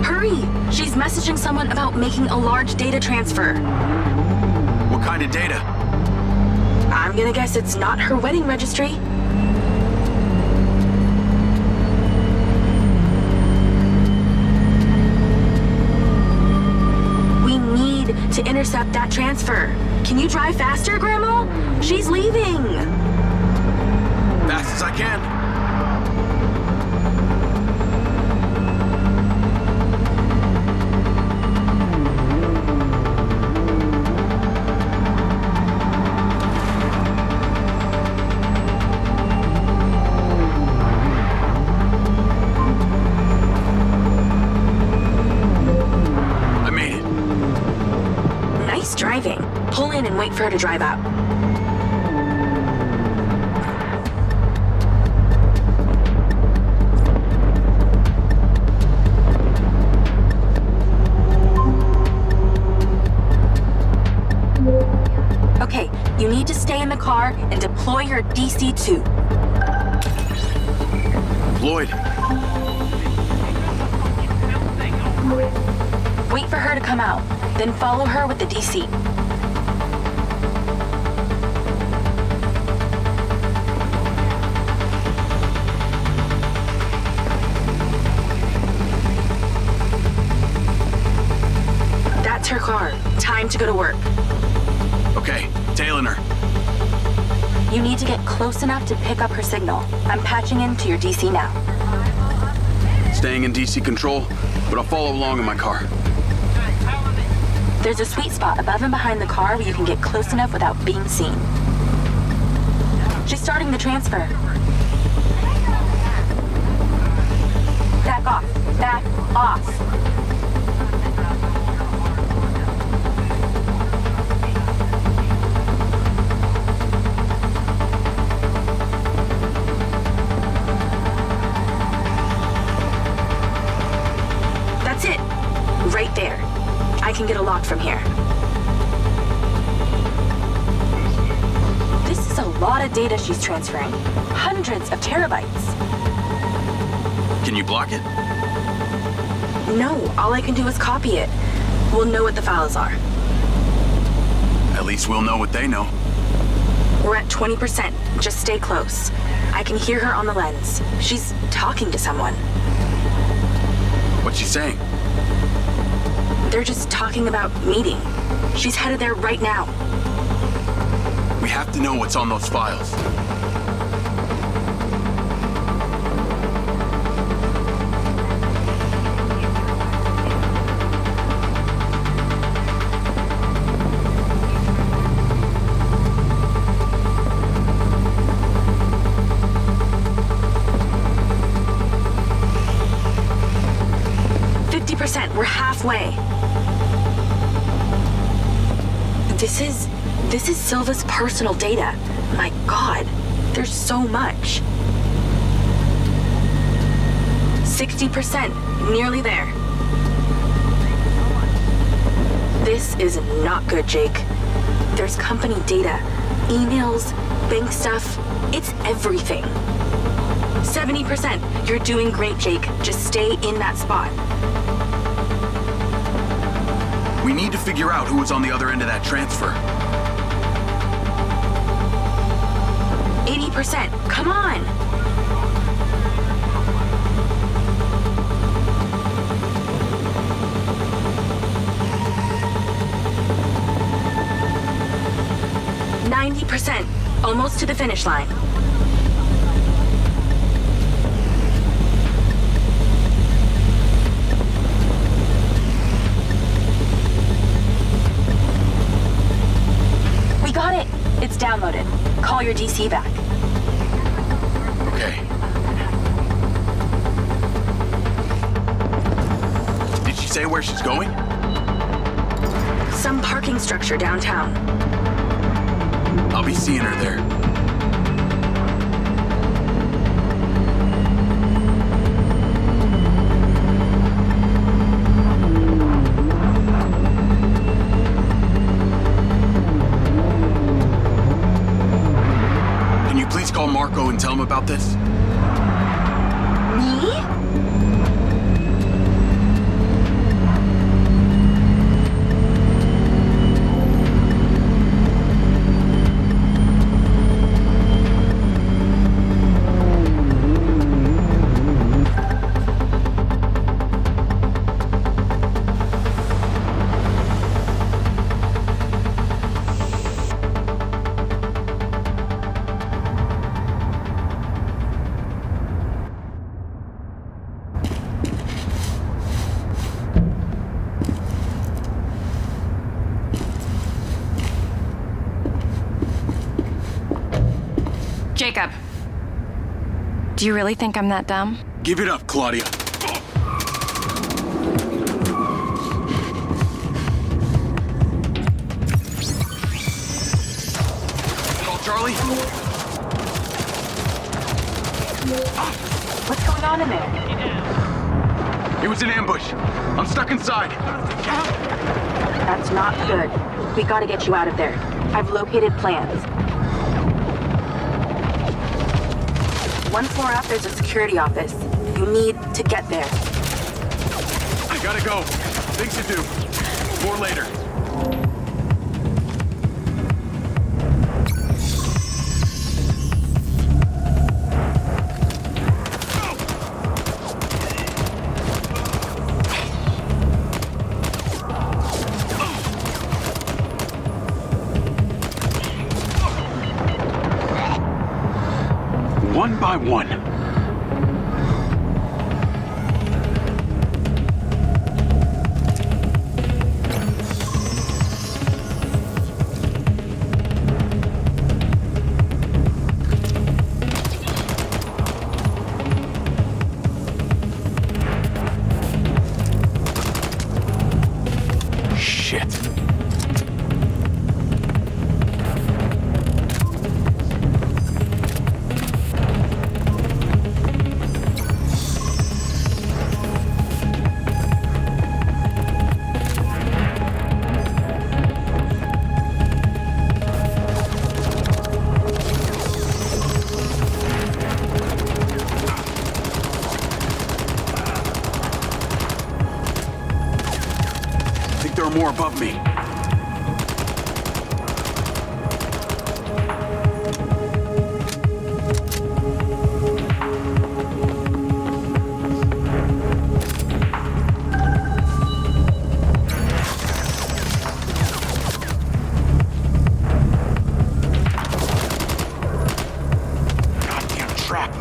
[SPEAKER 2] Hurry! She's messaging someone about making a large data transfer.
[SPEAKER 1] What kind of data?
[SPEAKER 2] I'm gonna guess it's not her wedding registry. We need to intercept that transfer. Can you drive faster, Grandma? She's leaving.
[SPEAKER 1] Fast as I can. I made it.
[SPEAKER 2] Nice driving. Pull in and wait for her to drive out. Okay, you need to stay in the car and deploy your DC-2.
[SPEAKER 1] Deployed.
[SPEAKER 2] Wait for her to come out, then follow her with the DC. That's her car. Time to go to work.
[SPEAKER 1] Okay, tailing her.
[SPEAKER 2] You need to get close enough to pick up her signal. I'm patching into your DC now.
[SPEAKER 1] Staying in DC control, but I'll follow along in my car.
[SPEAKER 2] There's a sweet spot above and behind the car where you can get close enough without being seen. She's starting the transfer. Back off. Back off. That's it. Right there. I can get a lock from here. This is a lot of data she's transferring. Hundreds of terabytes.
[SPEAKER 1] Can you block it?
[SPEAKER 2] No, all I can do is copy it. We'll know what the files are.
[SPEAKER 1] At least we'll know what they know.
[SPEAKER 2] We're at 20%. Just stay close. I can hear her on the lens. She's talking to someone.
[SPEAKER 1] What's she saying?
[SPEAKER 2] They're just talking about meeting. She's headed there right now.
[SPEAKER 1] We have to know what's on those files. We're halfway. This is Silva's personal data. My God, there's so much. 60%, nearly there. This is not good, Jake. There's company data, emails, bank stuff. It's everything. 70%. You're doing great, Jake. Just stay in that spot. We need to figure out who was on the other end of that transfer.
[SPEAKER 2] 80%. Come on! 90%. Almost to the finish line. We got it. It's downloaded. Call your DC back.
[SPEAKER 1] Okay. Did she say where she's going?
[SPEAKER 2] Some parking structure downtown.
[SPEAKER 1] I'll be seeing her there. Can you please call Marco and tell him about this?
[SPEAKER 2] Me?
[SPEAKER 8] Jacob. Do you really think I'm that dumb?
[SPEAKER 1] Give it up, Claudia. Hello, Charlie?
[SPEAKER 2] What's going on in there?
[SPEAKER 1] It was an ambush. I'm stuck inside.
[SPEAKER 2] That's not good. We gotta get you out of there. I've located plans. One floor up, there's a security office. You need to get there.
[SPEAKER 1] I gotta go. Things to do. More later. One by one. Shit. There are more above me. Goddamn trap.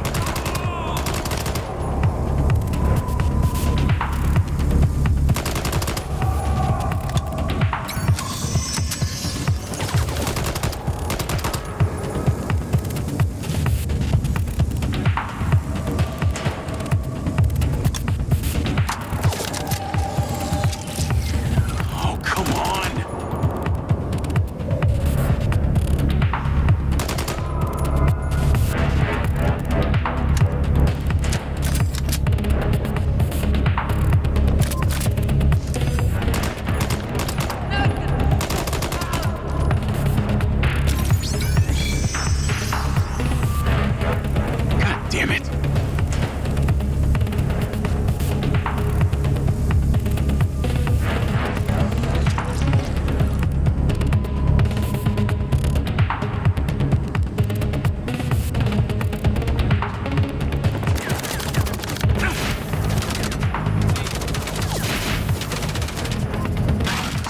[SPEAKER 1] Damn it.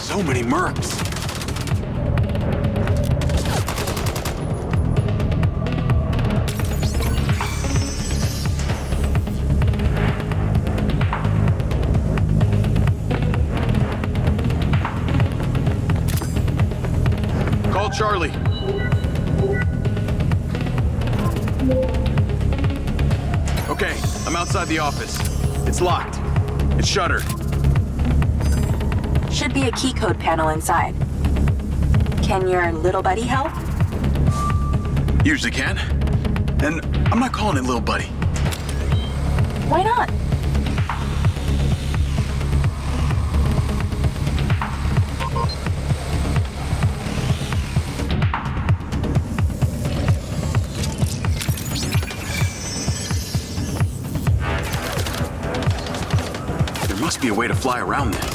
[SPEAKER 1] So many mercs. Charlie. Okay, I'm outside the office. It's locked. It's shuttered.
[SPEAKER 2] Should be a key code panel inside. Can your little buddy help?
[SPEAKER 1] Usually can. And I'm not calling it little buddy.
[SPEAKER 2] Why not?
[SPEAKER 1] There must be a way to fly around this.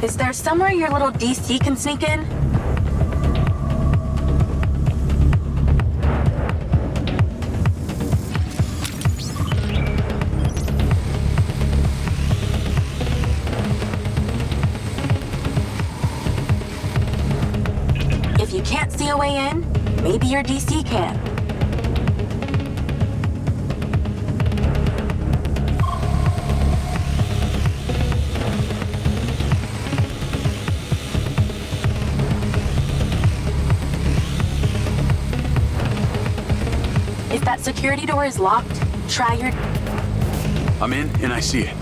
[SPEAKER 2] Is there somewhere your little DC can sneak in? If you can't see a way in, maybe your DC can. If that security door is locked, try your...
[SPEAKER 1] I'm in and I see it.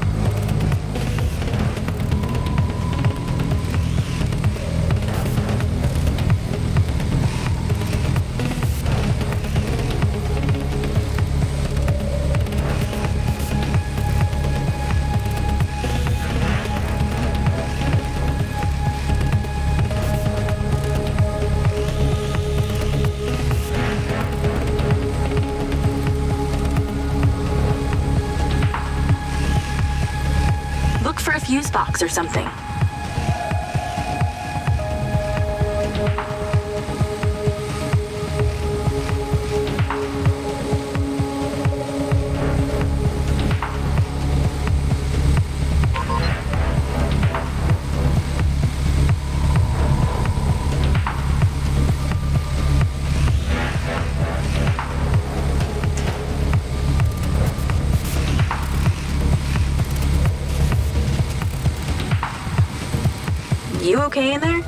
[SPEAKER 2] Fuse box or something. You okay in there?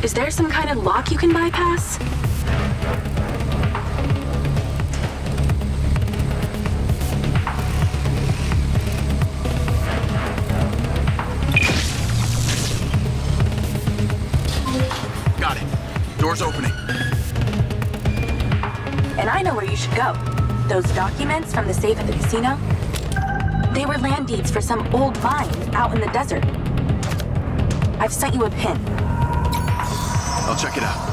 [SPEAKER 2] Is there some kind of lock you can bypass?
[SPEAKER 1] Got it. Door's opening.
[SPEAKER 2] And I know where you should go. Those documents from the safe at the casino? They were land deeds for some old mine out in the desert. I've sent you a pin.
[SPEAKER 1] I'll check it out.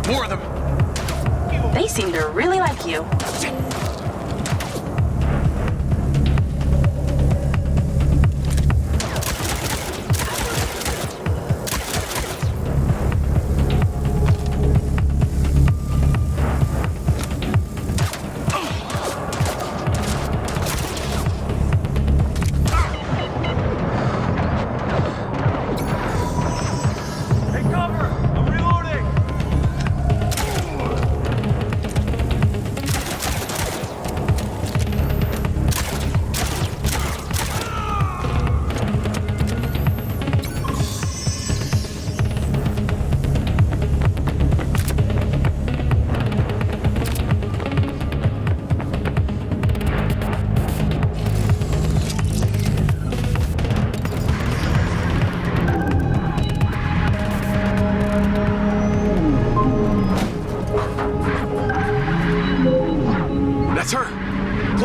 [SPEAKER 2] More of them. They seem to really like you.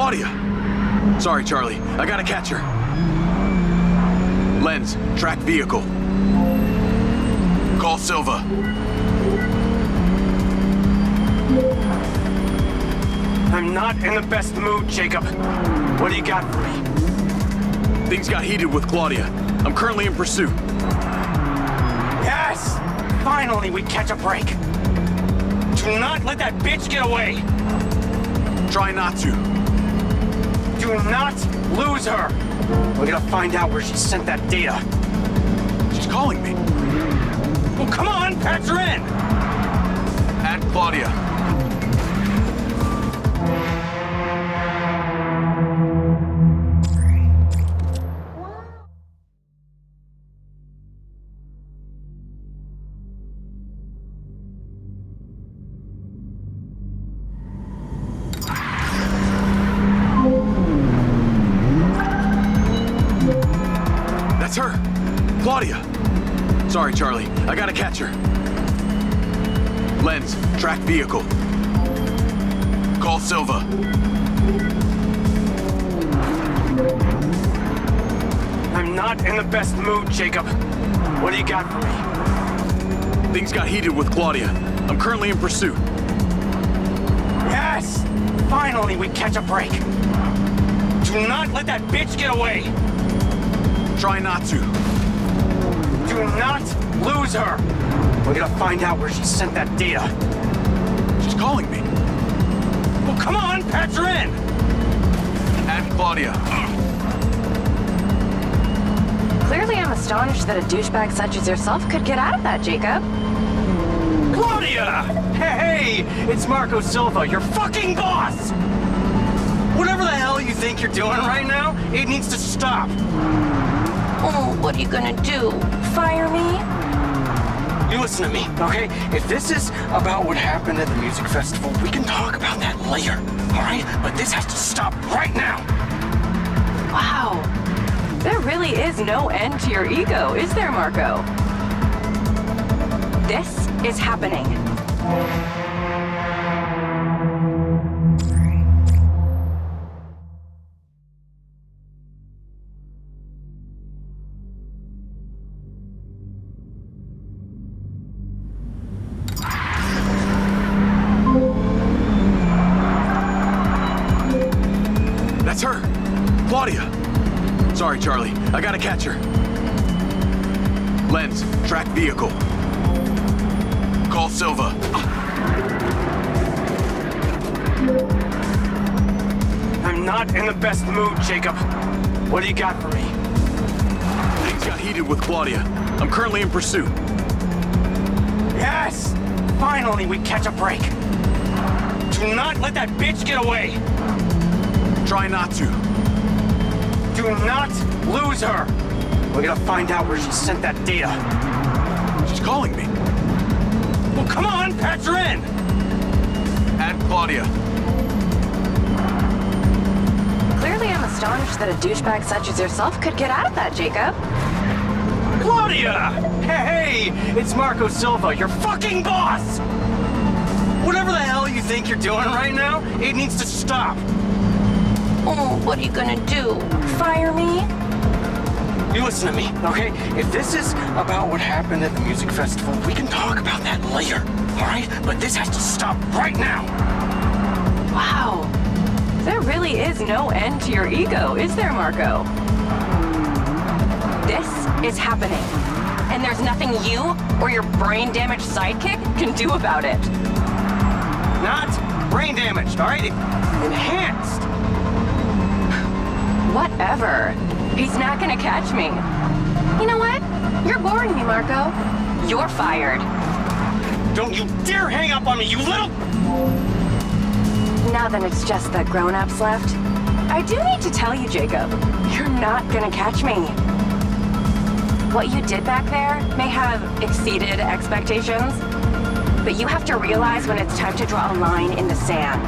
[SPEAKER 1] Claudia! Sorry, Charlie. I gotta catch her. Lens, track vehicle. Call Silva.
[SPEAKER 6] I'm not in the best mood, Jacob. What do you got for me?
[SPEAKER 1] Things got heated with Claudia. I'm currently in pursuit.
[SPEAKER 6] Yes! Finally, we catch a break. Do not let that bitch get away.
[SPEAKER 1] Try not to.
[SPEAKER 6] Do not lose her. We're gonna find out where she sent that data.
[SPEAKER 1] She's calling me.
[SPEAKER 6] Well, come on, patch her in.
[SPEAKER 1] Add Claudia. That's her! Claudia! Sorry, Charlie. I gotta catch her. Lens, track vehicle. Call Silva.
[SPEAKER 6] I'm not in the best mood, Jacob. What do you got for me?
[SPEAKER 1] Things got heated with Claudia. I'm currently in pursuit.
[SPEAKER 6] Yes! Finally, we catch a break. Do not let that bitch get away.
[SPEAKER 1] Try not to.
[SPEAKER 6] Do not lose her. We're gonna find out where she sent that data.
[SPEAKER 1] She's calling me.
[SPEAKER 6] Well, come on, patch her in.
[SPEAKER 1] Add Claudia.
[SPEAKER 8] Clearly, I'm astonished that a douchebag such as yourself could get out of that, Jacob.
[SPEAKER 6] Claudia! Hey, it's Marco Silva, your fucking boss! Whatever the hell you think you're doing right now, it needs to stop.
[SPEAKER 2] Oh, what are you gonna do? Fire me?
[SPEAKER 6] You listen to me, okay? If this is about what happened at the music festival, we can talk about that later, all right? But this has to stop right now.
[SPEAKER 2] Wow. There really is no end to your ego, is there, Marco? This is happening.
[SPEAKER 1] That's her! Claudia! Sorry, Charlie. I gotta catch her. Lens, track vehicle. Call Silva.
[SPEAKER 6] I'm not in the best mood, Jacob. What do you got for me?
[SPEAKER 1] Things got heated with Claudia. I'm currently in pursuit.
[SPEAKER 6] Yes! Finally, we catch a break. Do not let that bitch get away.
[SPEAKER 1] Try not to.
[SPEAKER 6] Do not lose her. We're gonna find out where she sent that data.
[SPEAKER 1] She's calling me.
[SPEAKER 6] Well, come on, patch her in.
[SPEAKER 1] Add Claudia.
[SPEAKER 8] Clearly, I'm astonished that a douchebag such as yourself could get out of that, Jacob.
[SPEAKER 6] Claudia! Hey, it's Marco Silva, your fucking boss! Whatever the hell you think you're doing right now, it needs to stop.
[SPEAKER 2] Oh, what are you gonna do? Fire me?
[SPEAKER 6] You listen to me, okay? If this is about what happened at the music festival, we can talk about that later, all right? But this has to stop right now.
[SPEAKER 2] Wow. There really is no end to your ego, is there, Marco? This is happening. And there's nothing you or your brain-damaged sidekick can do about it.
[SPEAKER 6] Not brain damaged, all right? Enhanced.
[SPEAKER 2] Whatever. He's not gonna catch me. You know what? You're boring me, Marco. You're fired.
[SPEAKER 6] Don't you dare hang up on me, you little...
[SPEAKER 2] Now then it's just the grown-ups left. I do need to tell you, Jacob, you're not gonna catch me. What you did back there may have exceeded expectations, but you have to realize when it's time to draw a line in the sand.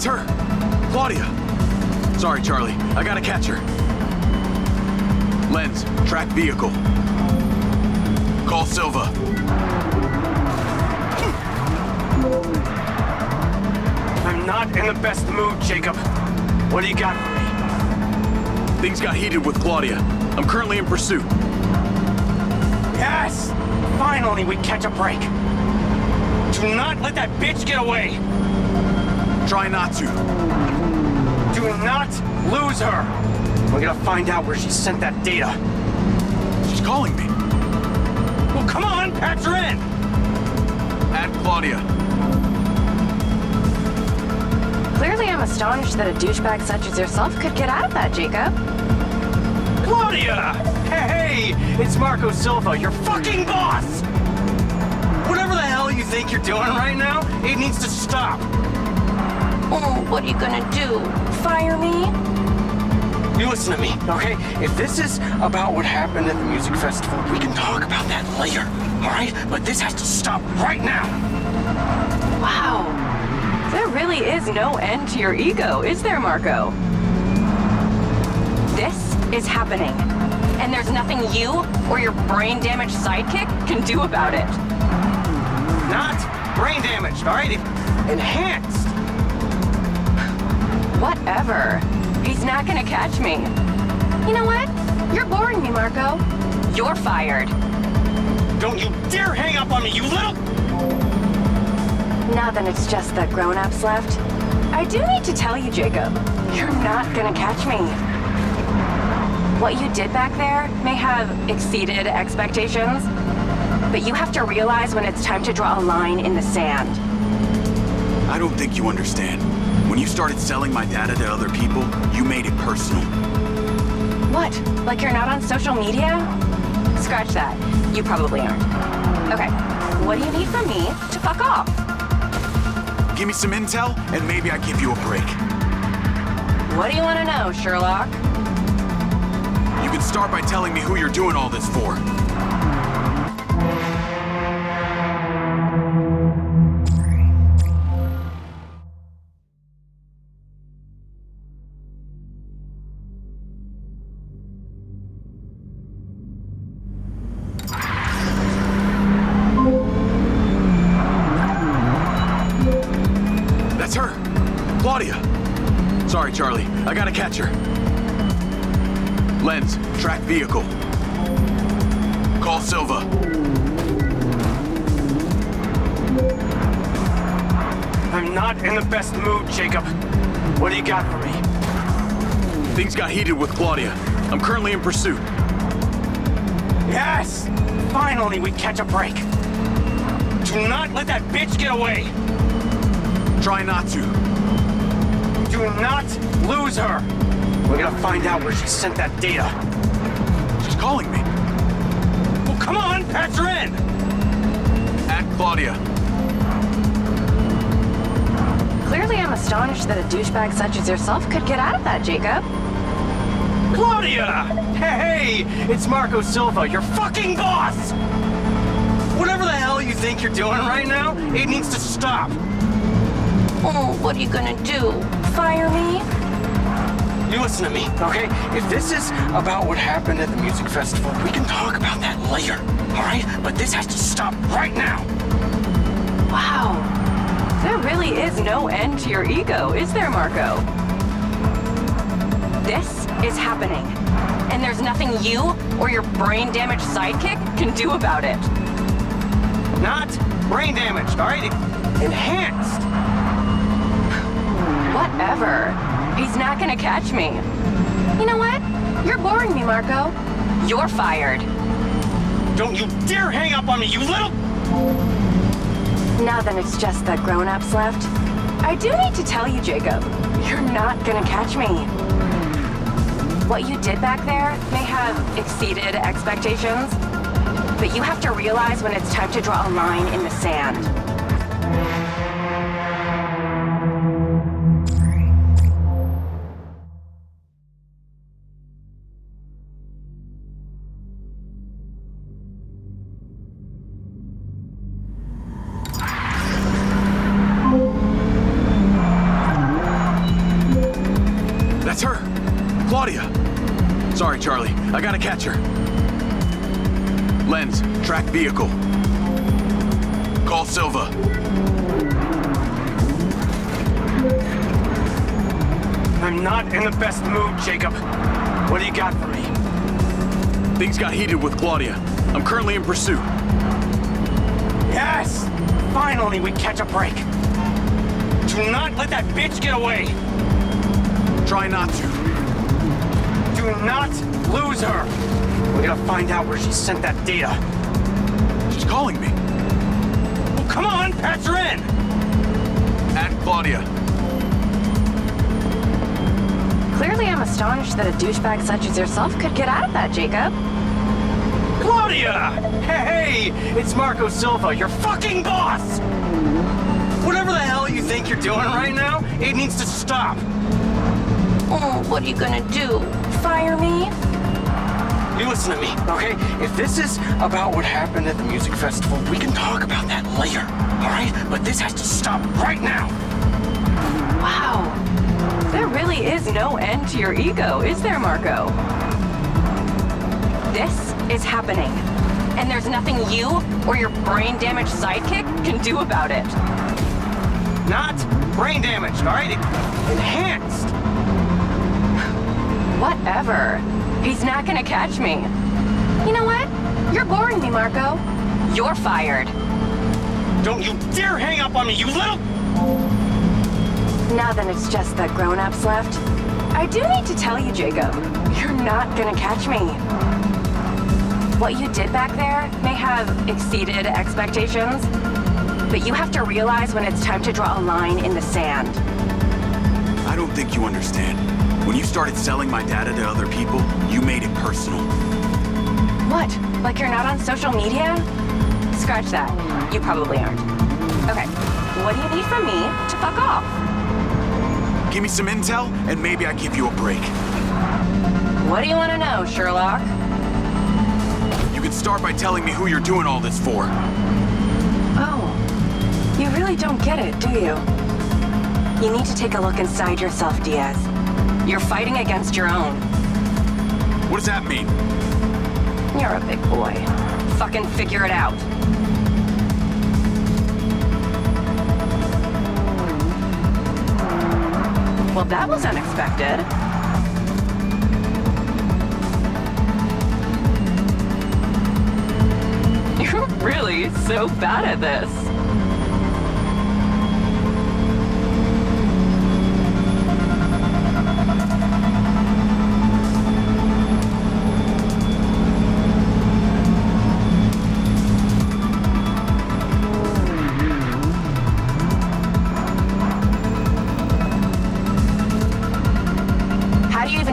[SPEAKER 1] That's her! Claudia! Sorry, Charlie. I gotta catch her. Lens, track vehicle. Call Silva.
[SPEAKER 6] I'm not in the best mood, Jacob. What do you got for me?
[SPEAKER 1] Things got heated with Claudia. I'm currently in pursuit.
[SPEAKER 6] Yes! Finally, we catch a break. Do not let that bitch get away!
[SPEAKER 1] Try not to.
[SPEAKER 6] Do not lose her! We're gonna find out where she sent that data.
[SPEAKER 1] She's calling me.
[SPEAKER 6] Well, come on, patch her in!
[SPEAKER 1] Add Claudia.
[SPEAKER 8] Clearly, I'm astonished that a douchebag such as yourself could get out of that, Jacob.
[SPEAKER 6] Claudia! Hey, it's Marco Silva, your fucking boss! Whatever the hell you think you're doing right now, it needs to stop.
[SPEAKER 8] Oh, what are you gonna do? Fire me?
[SPEAKER 6] You listen to me, okay? If this is about what happened at the music festival, we can talk about that later, all right? But this has to stop right now.
[SPEAKER 8] Wow. There really is no end to your ego, is there, Marco? This is happening. And there's nothing you or your brain-damaged sidekick can do about it.
[SPEAKER 6] Not brain damaged, all right? Enhanced.
[SPEAKER 8] Whatever. He's not gonna catch me. You know what? You're boring me, Marco. You're fired.
[SPEAKER 6] Don't you dare hang up on me, you little...
[SPEAKER 8] Now that it's just the grown-ups left, I do need to tell you, Jacob, you're not gonna catch me. What you did back there may have exceeded expectations, but you have to realize when it's time to draw a line in the sand.
[SPEAKER 1] I don't think you understand. When you started selling my data to other people, you made it personal.
[SPEAKER 8] What? Like you're not on social media? Scratch that. You probably aren't. Okay, what do you need from me to fuck off?
[SPEAKER 1] Give me some intel, and maybe I give you a break.
[SPEAKER 8] What do you want to know, Sherlock?
[SPEAKER 1] You can start by telling me who you're doing all this for. That's her! Claudia! Sorry, Charlie. I gotta catch her. Lens, track vehicle. Call Silva.
[SPEAKER 6] I'm not in the best mood, Jacob. What do you got for me?
[SPEAKER 1] Things got heated with Claudia. I'm currently in pursuit.
[SPEAKER 6] Yes! Finally, we catch a break. Do not let that bitch get away.
[SPEAKER 1] Try not to.
[SPEAKER 6] Do not lose her. We're gonna find out where she sent that data.
[SPEAKER 1] She's calling me.
[SPEAKER 6] Well, come on, patch her in.
[SPEAKER 1] Add Claudia.
[SPEAKER 8] Clearly, I'm astonished that a douchebag such as yourself could get out of that, Jacob.
[SPEAKER 6] Claudia! Hey, it's Marco Silva, your fucking boss! Whatever the hell you think you're doing right now, it needs to stop.
[SPEAKER 8] Oh, what are you gonna do? Fire me?
[SPEAKER 6] You listen to me, okay? If this is about what happened at the music festival, we can talk about that later, all right? But this has to stop right now.
[SPEAKER 8] Wow. There really is no end to your ego, is there, Marco? This is happening. And there's nothing you or your brain-damaged sidekick can do about it.
[SPEAKER 6] Not brain damaged, all right? Enhanced.
[SPEAKER 8] Whatever. He's not gonna catch me. You know what? You're boring me, Marco. You're fired.
[SPEAKER 6] Don't you dare hang up on me, you little...
[SPEAKER 8] Now that it's just the grown-ups left, I do need to tell you, Jacob, you're not gonna catch me. What you did back there may have exceeded expectations, but you have to realize when it's time to draw a line in the sand.
[SPEAKER 1] Claudia! Sorry, Charlie. I gotta catch her. Lens, track vehicle. Call Silva.
[SPEAKER 6] I'm not in the best mood, Jacob. What do you got for me?
[SPEAKER 1] Things got heated with Claudia. I'm currently in pursuit.
[SPEAKER 6] Yes! Finally, we catch a break. Do not let that bitch get away.
[SPEAKER 1] Try not to.
[SPEAKER 6] Do not lose her. We gotta find out where she sent that data.
[SPEAKER 1] She's calling me.
[SPEAKER 6] Well, come on, patch her in.
[SPEAKER 1] At Claudia.
[SPEAKER 8] Clearly, I'm astonished that a douchebag such as yourself could get out of that, Jacob.
[SPEAKER 6] Claudia! Hey, it's Marco Silva, your fucking boss! Whatever the hell you think you're doing right now, it needs to stop.
[SPEAKER 8] Oh, what are you gonna do? Fire me?
[SPEAKER 6] You listen to me, okay? If this is about what happened at the music festival, we can talk about that later, all right? But this has to stop right now.
[SPEAKER 8] Wow. There really is no end to your ego, is there, Marco? This is happening, and there's nothing you or your brain-damaged sidekick can do about it.
[SPEAKER 6] Not brain damaged, all right? Enhanced.
[SPEAKER 8] Whatever. He's not gonna catch me. You know what? You're boring me, Marco. You're fired.
[SPEAKER 6] Don't you dare hang up on me, you little...
[SPEAKER 8] Now then it's just the grown-ups left. I do need to tell you, Jacob, you're not gonna catch me. What you did back there may have exceeded expectations, but you have to realize when it's time to draw a line in the sand.
[SPEAKER 1] I don't think you understand. When you started selling my data to other people, you made it personal.
[SPEAKER 8] What? Like you're not on social media? Scratch that. You probably aren't. Okay, what do you need from me to fuck off?
[SPEAKER 1] Give me some intel, and maybe I give you a break.
[SPEAKER 8] What do you want to know, Sherlock?
[SPEAKER 1] You can start by telling me who you're doing all this for.
[SPEAKER 8] Oh, you really don't get it, do you? You need to take a look inside yourself, Diaz. You're fighting against your own.
[SPEAKER 1] What does that mean?
[SPEAKER 8] You're a big boy. Fucking figure it out. Well, that was unexpected. You're really so bad at this.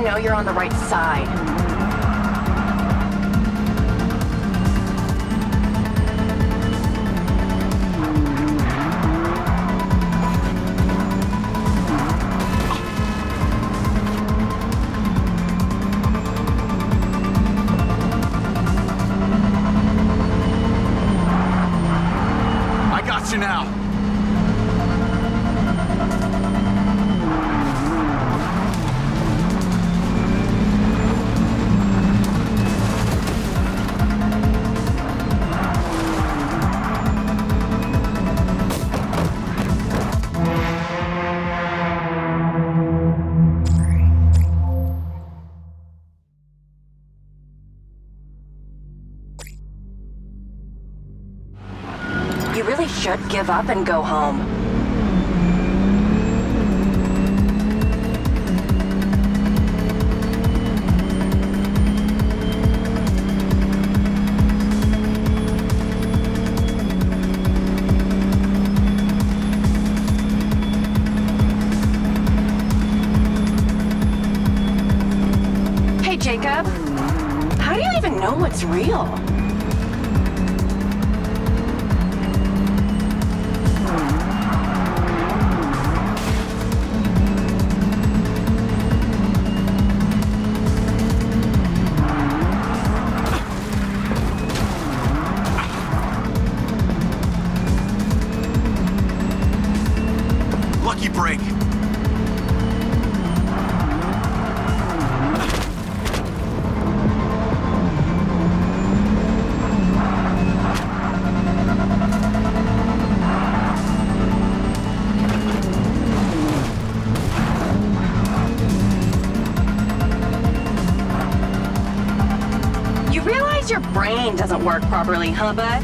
[SPEAKER 8] Know you're on the right side.
[SPEAKER 1] I got you now.
[SPEAKER 8] You really should give up and go home. Hey, Jacob. How do you even know what's real?
[SPEAKER 1] Lucky break.
[SPEAKER 2] brain doesn't work properly, huh, bud?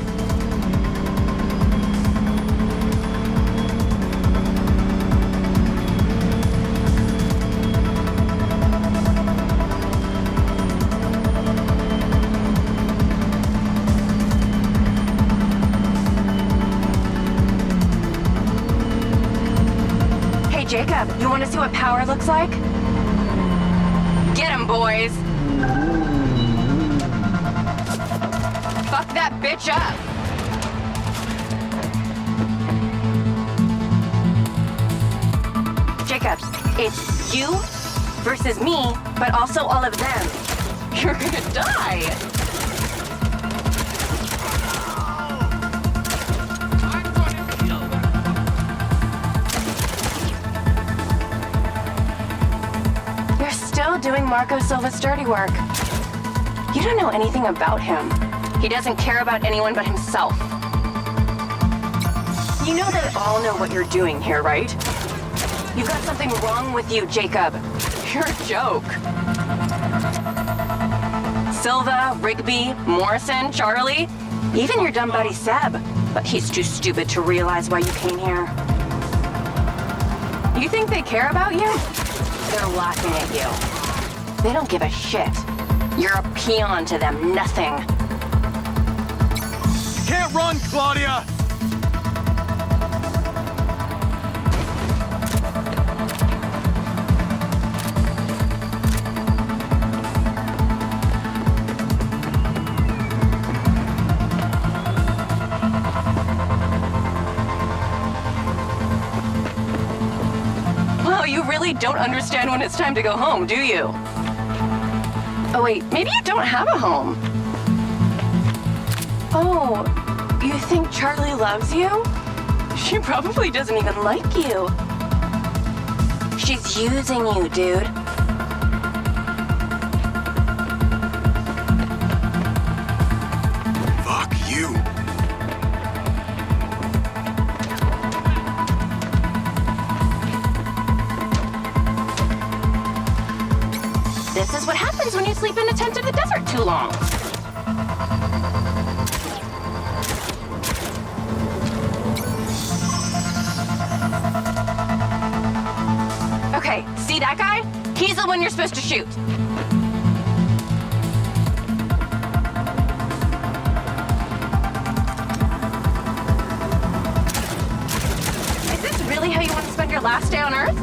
[SPEAKER 2] Hey, Jacob, you want to see what power looks like? Get 'em, boys! Fuck that bitch up! Jacob, it's you versus me, but also all of them. You're gonna die! You're still doing Marco Silva's dirty work. You don't know anything about him. He doesn't care about anyone but himself. You know they all know what you're doing here, right? You've got something wrong with you, Jacob. You're a joke. Silva, Rigby, Morrison, Charlie, even your dumb buddy Seb. But he's too stupid to realize why you came here. You think they care about you? They're laughing at you. They don't give a shit. You're a peon to them, nothing.
[SPEAKER 15] Can't run, Claudia!
[SPEAKER 2] Well, you really don't understand when it's time to go home, do you? Oh wait, maybe you don't have a home. Oh, you think Charlie loves you? She probably doesn't even like you. She's using you, dude.
[SPEAKER 1] Fuck you.
[SPEAKER 2] This is what happens when you sleep in a tent in the desert too long. Okay, see that guy? He's the one you're supposed to shoot. Is this really how you want to spend your last day on Earth?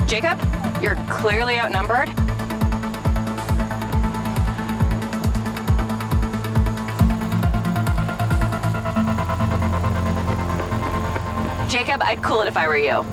[SPEAKER 2] Jacob, you're clearly outnumbered. Jacob, I'd cool it if I were you.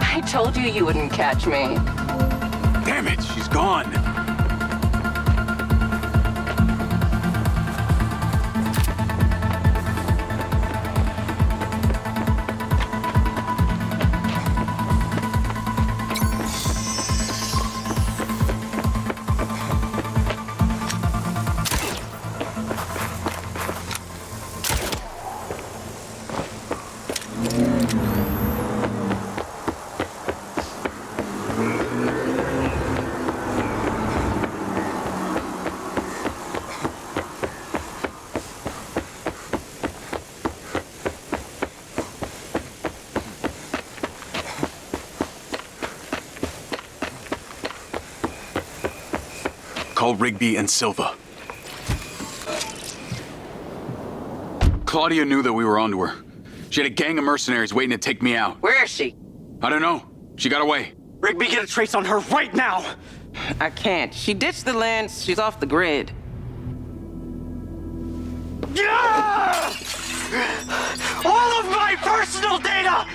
[SPEAKER 2] I told you you wouldn't catch me.
[SPEAKER 1] Damn it, she's gone. Call Rigby and Silva. Claudia knew that we were onto her. She had a gang of mercenaries waiting to take me out.
[SPEAKER 12] Where is she?
[SPEAKER 1] I don't know. She got away.
[SPEAKER 6] Rigby, get a trace on her right now!
[SPEAKER 18] I can't. She ditched the lens. She's off the grid.
[SPEAKER 6] Yeah! All of my personal data!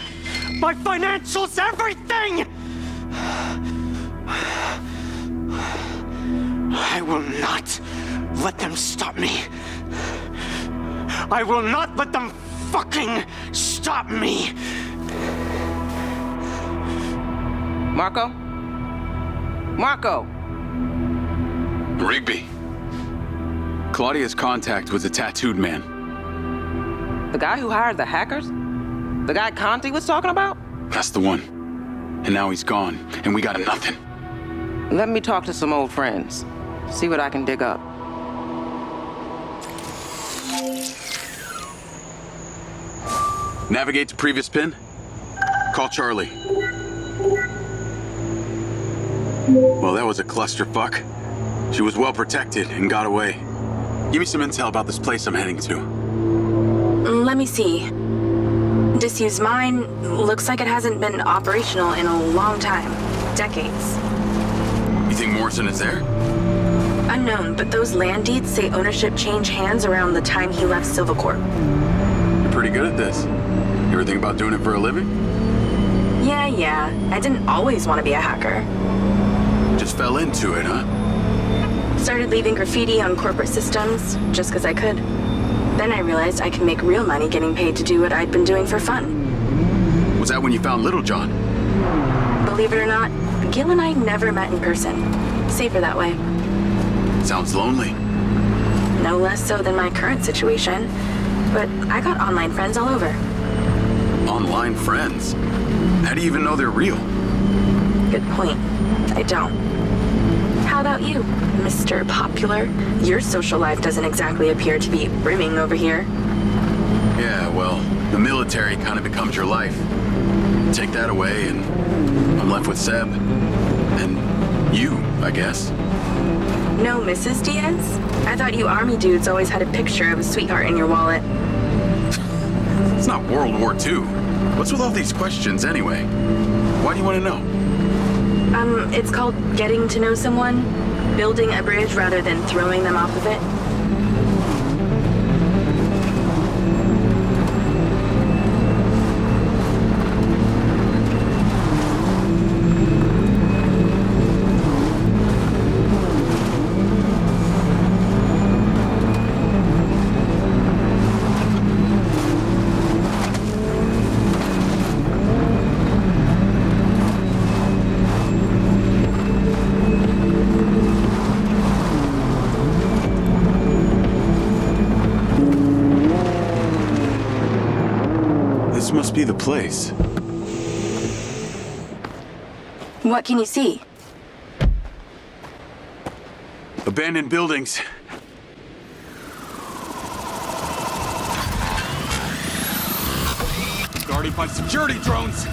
[SPEAKER 6] My financials, everything! I will not let them stop me. I will not let them fucking stop me.
[SPEAKER 18] Marco? Marco!
[SPEAKER 1] Rigby. Claudia's contact was a tattooed man.
[SPEAKER 18] The guy who hired the hackers? The guy Conti was talking about?
[SPEAKER 1] That's the one. And now he's gone, and we got nothing.
[SPEAKER 18] Let me talk to some old friends. See what I can dig up.
[SPEAKER 1] Navigate to previous pin. Call Charlie. Well, that was a clusterfuck. She was well protected and got away. Give me some intel about this place I'm heading to.
[SPEAKER 2] Let me see. Disused mine looks like it hasn't been operational in a long time. Decades.
[SPEAKER 1] You think Morrison is there?
[SPEAKER 2] Unknown, but those land deeds say ownership changed hands around the time he left Silvercorp.
[SPEAKER 1] You're pretty good at this. You ever think about doing it for a living?
[SPEAKER 2] Yeah. I didn't always want to be a hacker.
[SPEAKER 1] Just fell into it, huh?
[SPEAKER 2] Started leaving graffiti on corporate systems just because I could. Then I realized I can make real money getting paid to do what I'd been doing for fun.
[SPEAKER 1] Was that when you found Little John?
[SPEAKER 2] Believe it or not, Gil and I never met in person. Safer that way.
[SPEAKER 1] Sounds lonely.
[SPEAKER 2] No less so than my current situation. But I got online friends all over.
[SPEAKER 1] Online friends? How do you even know they're real?
[SPEAKER 2] Good point. I don't. How about you, Mr. Popular? Your social life doesn't exactly appear to be brimming over here.
[SPEAKER 1] Yeah, well, the military kind of becomes your life. Take that away and I'm left with Seb. And you, I guess.
[SPEAKER 2] No, Mrs. Diaz? I thought you army dudes always had a picture of a sweetheart in your wallet.
[SPEAKER 1] It's not World War II. What's with all these questions anyway? Why do you want to know?
[SPEAKER 2] It's called getting to know someone, building a bridge rather than throwing them off of it.
[SPEAKER 1] This must be the place.
[SPEAKER 2] What can you see?
[SPEAKER 1] Abandoned buildings. Guarded by security drones.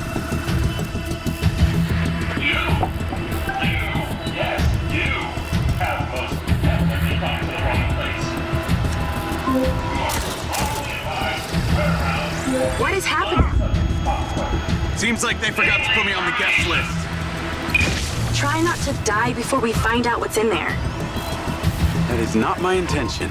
[SPEAKER 2] What is happening?
[SPEAKER 1] Seems like they forgot to put me on the guest list.
[SPEAKER 2] Try not to die before we find out what's in there.
[SPEAKER 1] That is not my intention.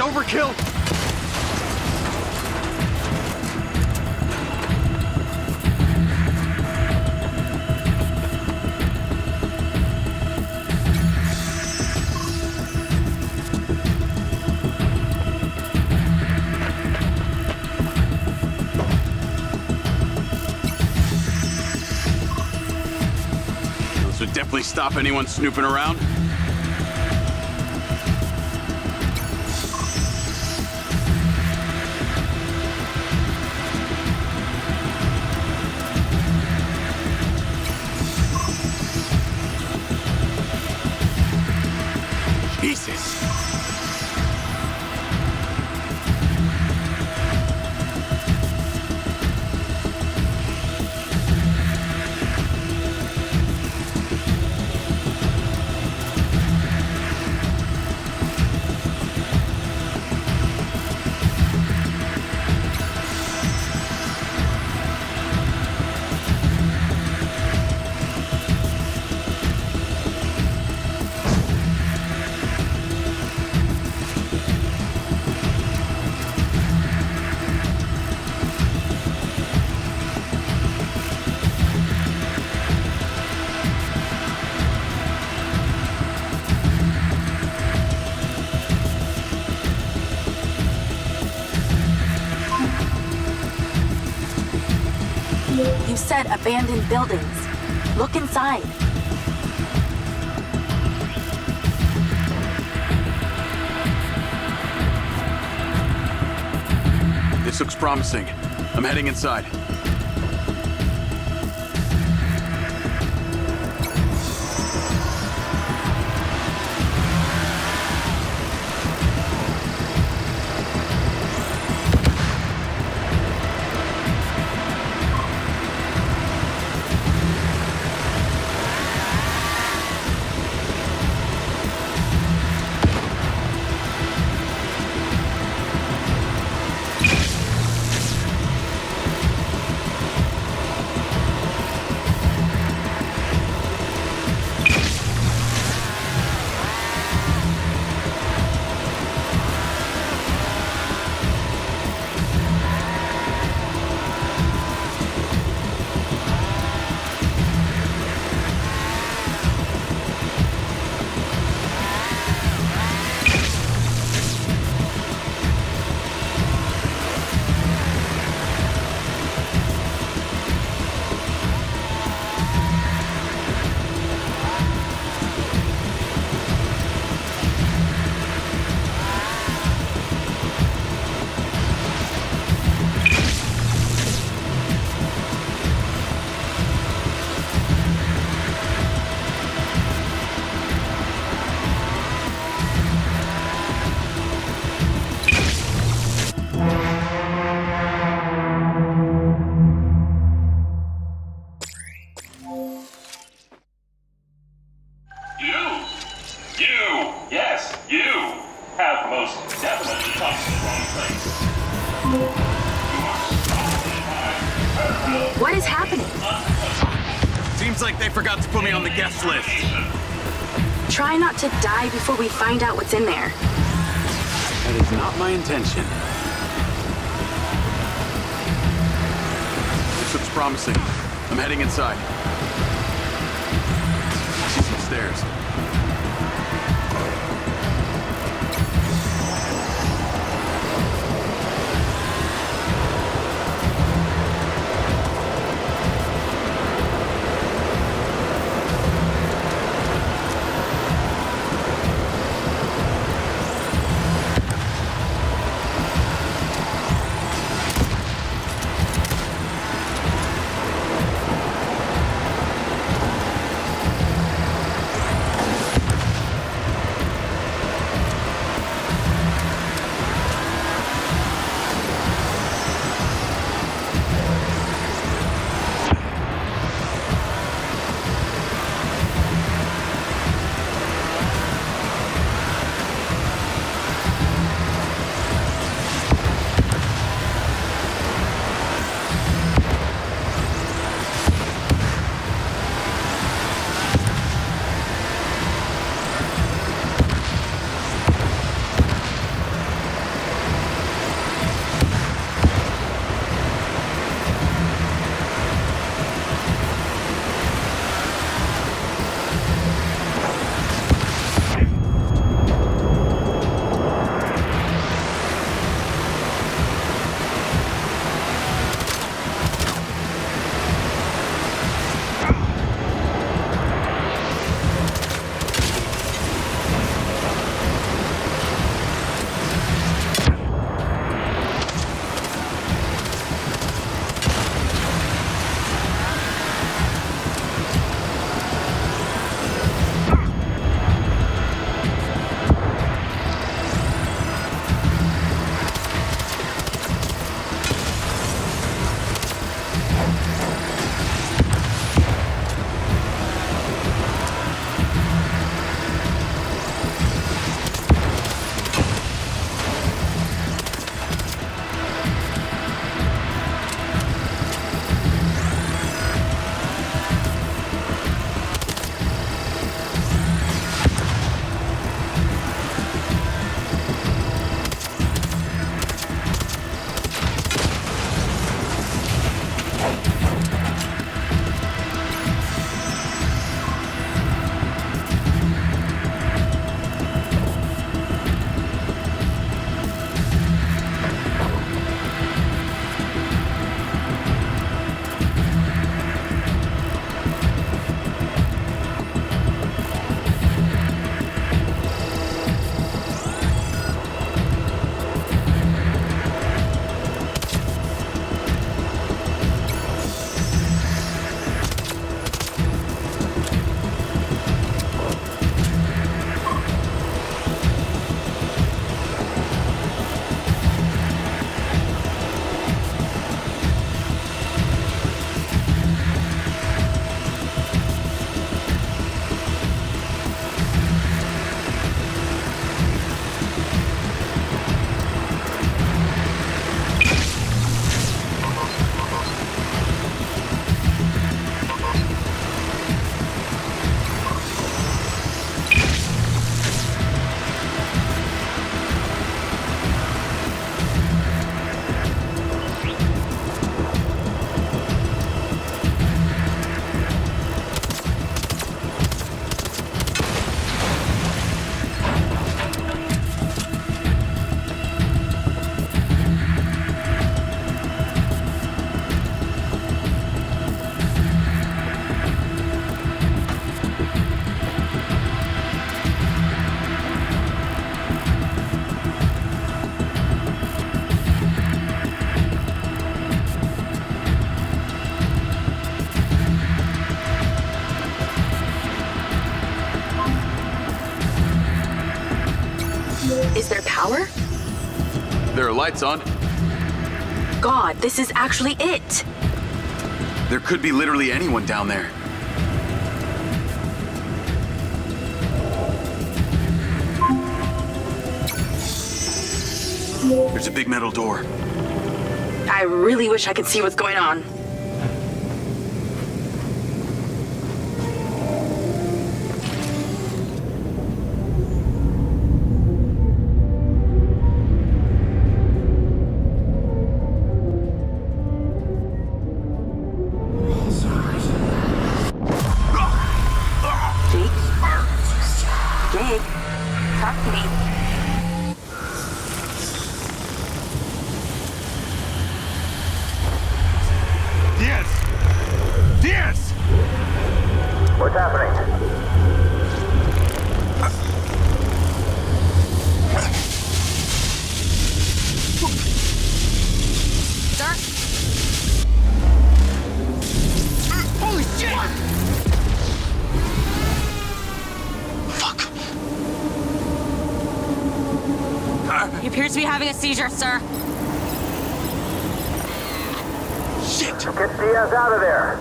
[SPEAKER 15] overkill?
[SPEAKER 1] This would definitely stop anyone snooping around. Jesus.
[SPEAKER 2] You said abandoned buildings. Look inside.
[SPEAKER 1] This looks promising. I'm heading inside.
[SPEAKER 2] What is happening?
[SPEAKER 1] Seems like they forgot to put me on the guest list.
[SPEAKER 2] Try not to die before we find out what's in there.
[SPEAKER 1] That is not my intention. This looks promising. I'm heading inside. I see some stairs. lights on.
[SPEAKER 2] God, this is actually it.
[SPEAKER 1] There could be literally anyone down there. There's a big metal door.
[SPEAKER 2] I really wish I could see what's going on. Jake, talk to me.
[SPEAKER 11] Diaz!
[SPEAKER 6] What's happening?
[SPEAKER 4] Sir? Holy shit!
[SPEAKER 11] Fuck.
[SPEAKER 4] He appears to be having a seizure, sir.
[SPEAKER 11] Shit!
[SPEAKER 6] Get Diaz out of there!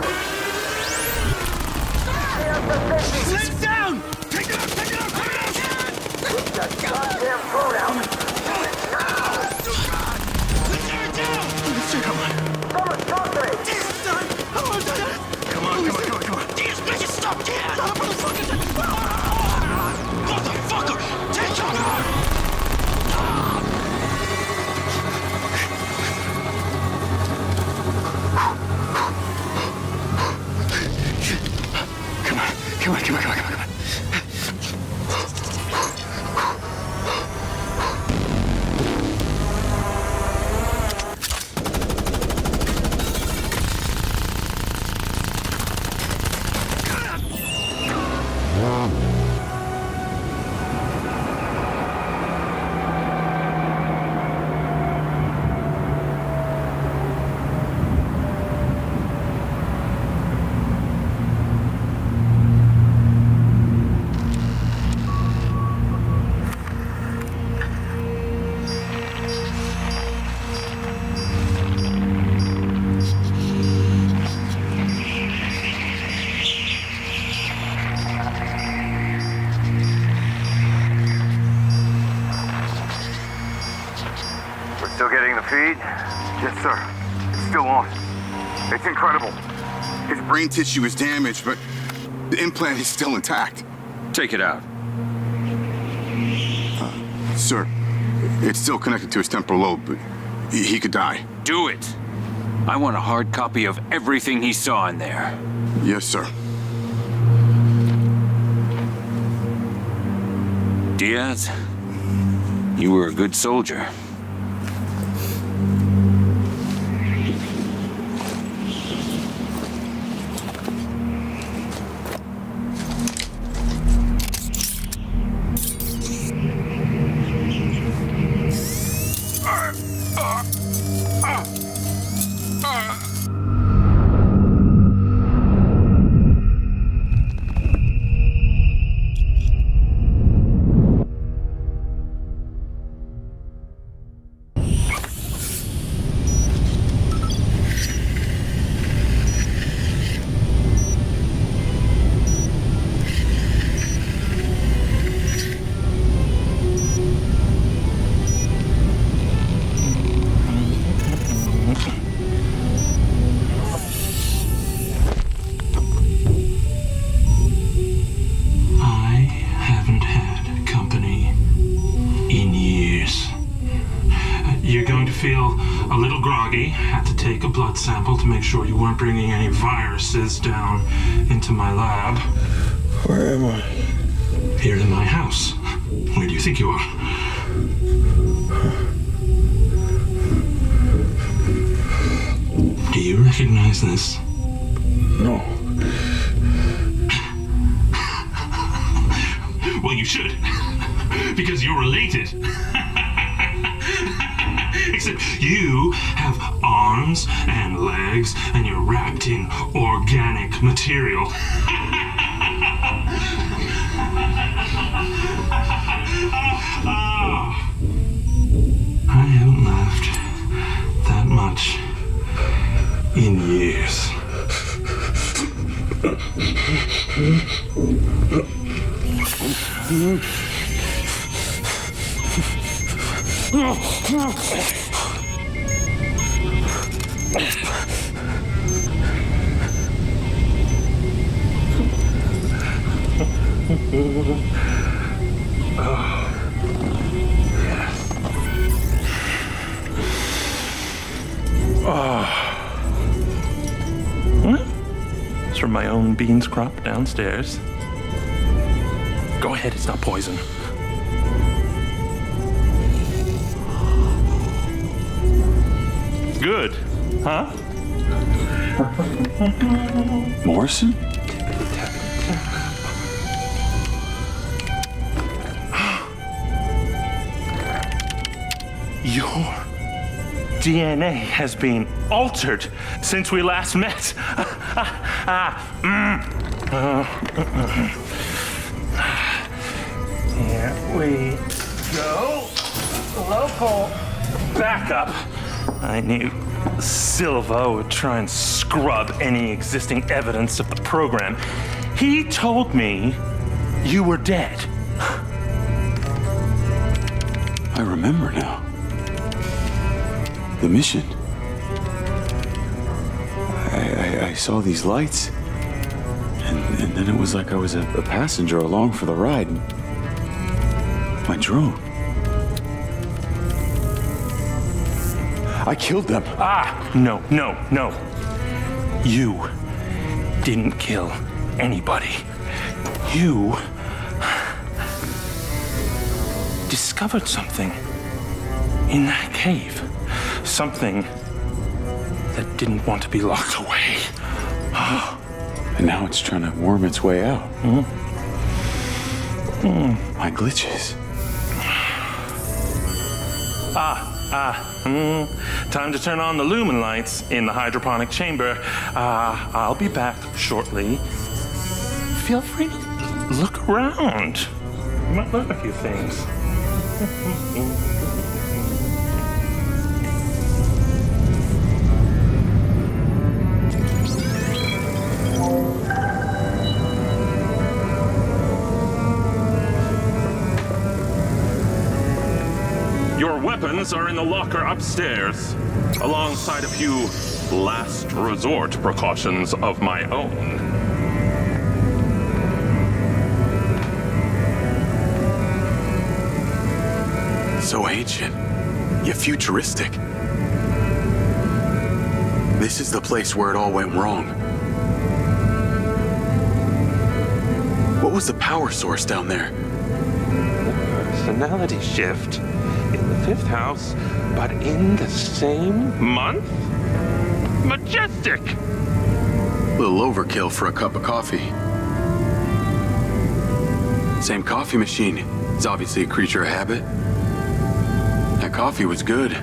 [SPEAKER 11] Sit down! Take it out! Take it out! Take it out!
[SPEAKER 6] Get that goddamn phone out! Now!
[SPEAKER 11] Come on.
[SPEAKER 6] Someone talk to me!
[SPEAKER 11] Come on. Diaz, make it stop, Diaz! Motherfucker! Take cover! Come on. Still getting the feed? Yes, sir. It's still on. It's incredible.
[SPEAKER 17] His brain tissue is damaged, but the implant is still intact.
[SPEAKER 15] Take it out.
[SPEAKER 17] Sir, it's still connected to his temporal lobe, but he could die.
[SPEAKER 15] Do it. I want a hard copy of everything he saw in there.
[SPEAKER 17] Yes, sir.
[SPEAKER 15] Diaz, you were a good soldier.
[SPEAKER 21] Feel a little groggy. Had to take a blood sample to make sure you weren't bringing any viruses down into my lab.
[SPEAKER 17] Where am I?
[SPEAKER 21] Here in my house. Where do you think you are? Do you recognize this?
[SPEAKER 17] No.
[SPEAKER 21] Well, you should. Because you're related. Except you have arms and legs, and you're wrapped in organic material. I haven't laughed in years. It's from my own beans crop downstairs. Go ahead, it's not poison. Good, huh?
[SPEAKER 1] Morrison?
[SPEAKER 21] Your DNA has been altered since we last met. Here we go. Local backup. I knew Silva would try and scrub any existing evidence of the program. He told me you were dead.
[SPEAKER 1] I remember now. The mission. I saw these lights, and then it was like I was a passenger along for the ride. My drone. I killed them.
[SPEAKER 21] No. You didn't kill anybody. You discovered something in that cave. Something that didn't want to be locked away.
[SPEAKER 1] And now it's trying to worm its way out. My glitches.
[SPEAKER 21] Time to turn on the lumen lights in the hydroponic chamber. I'll be back shortly. Feel free to look around. You might learn a few things. Your weapons are in the locker upstairs, alongside a few last resort precautions of my own.
[SPEAKER 1] So ancient, yet futuristic. This is the place where it all went wrong. What was the power source down there?
[SPEAKER 21] Personality shift. In the 5th house, but in the same month? Majestic!
[SPEAKER 1] Little overkill for a cup of coffee. Same coffee machine. It's obviously a creature of habit. That coffee was good.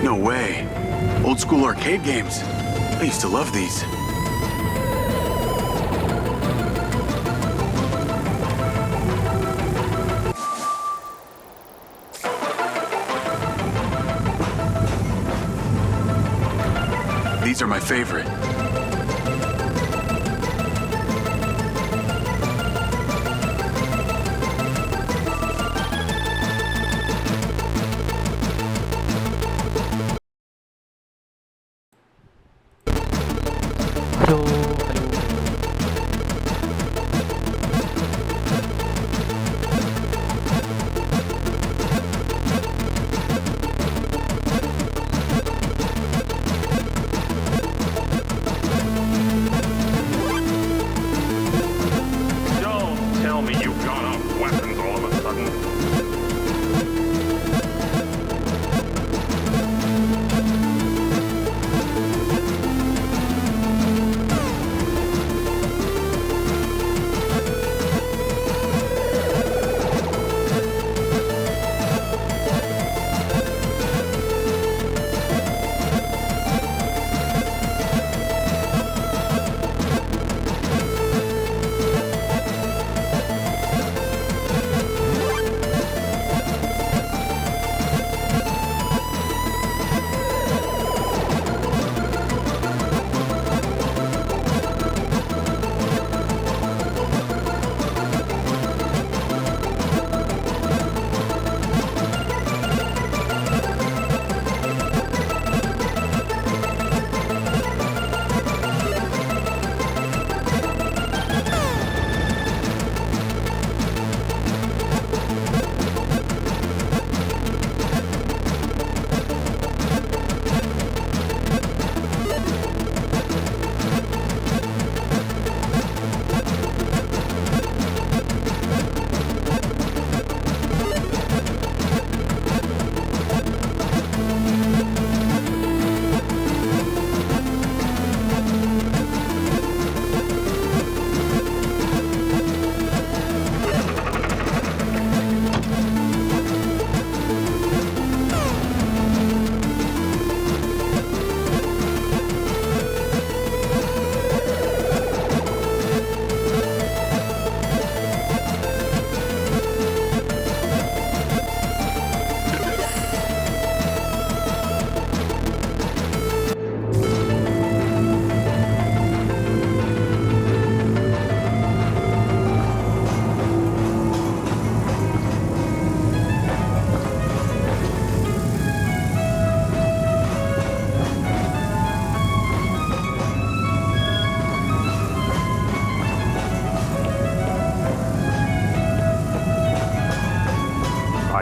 [SPEAKER 1] No way. Old school arcade games. I used to love these. These are my favorite.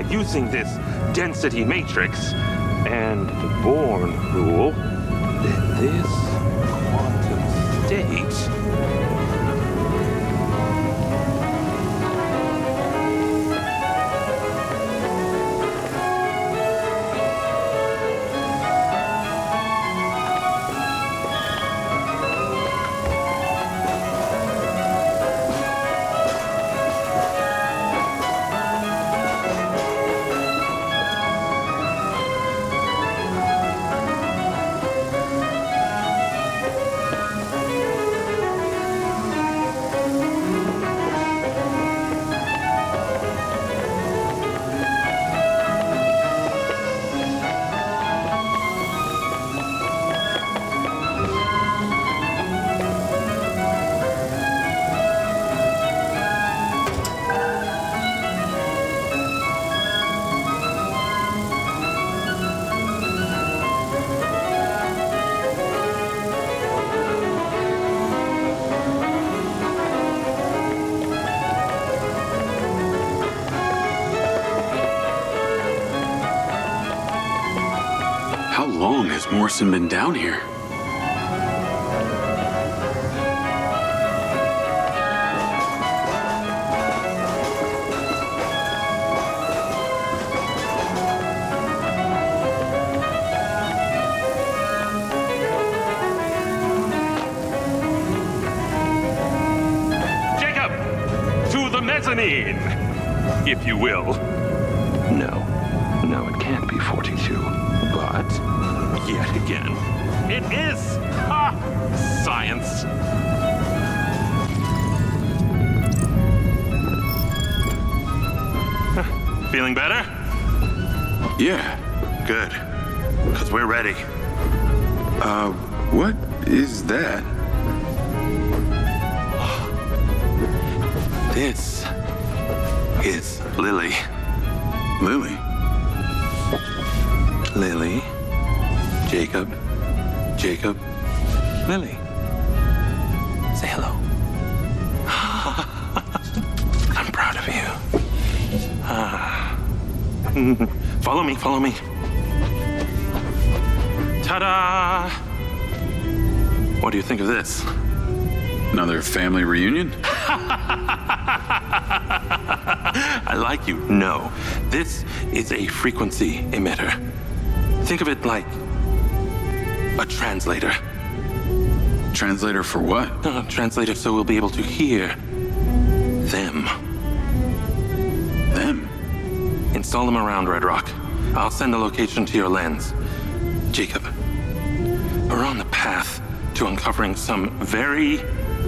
[SPEAKER 5] using this density matrix and the Born rule, then this quantum state...
[SPEAKER 1] How long has Morrison been down here?
[SPEAKER 5] Jacob! To the mezzanine! If you will. No, it can't be 42. But, yet again, it is! Ha! Science! Feeling better?
[SPEAKER 1] Yeah.
[SPEAKER 5] Good. Because we're ready.
[SPEAKER 1] What is that?
[SPEAKER 5] This is Lily.
[SPEAKER 1] Lily?
[SPEAKER 5] Lily. Jacob. Jacob. Lily. Say hello. I'm proud of you. Follow me, follow me. Ta-da! What do you think of this?
[SPEAKER 1] Another family reunion?
[SPEAKER 5] I like you. No. This is a frequency emitter. Think of it like a translator.
[SPEAKER 1] Translator for what?
[SPEAKER 5] Translator so we'll be able to hear them.
[SPEAKER 1] Them?
[SPEAKER 5] Install them around Red Rock. I'll send a location to your lens. Jacob, we're on the path to uncovering some very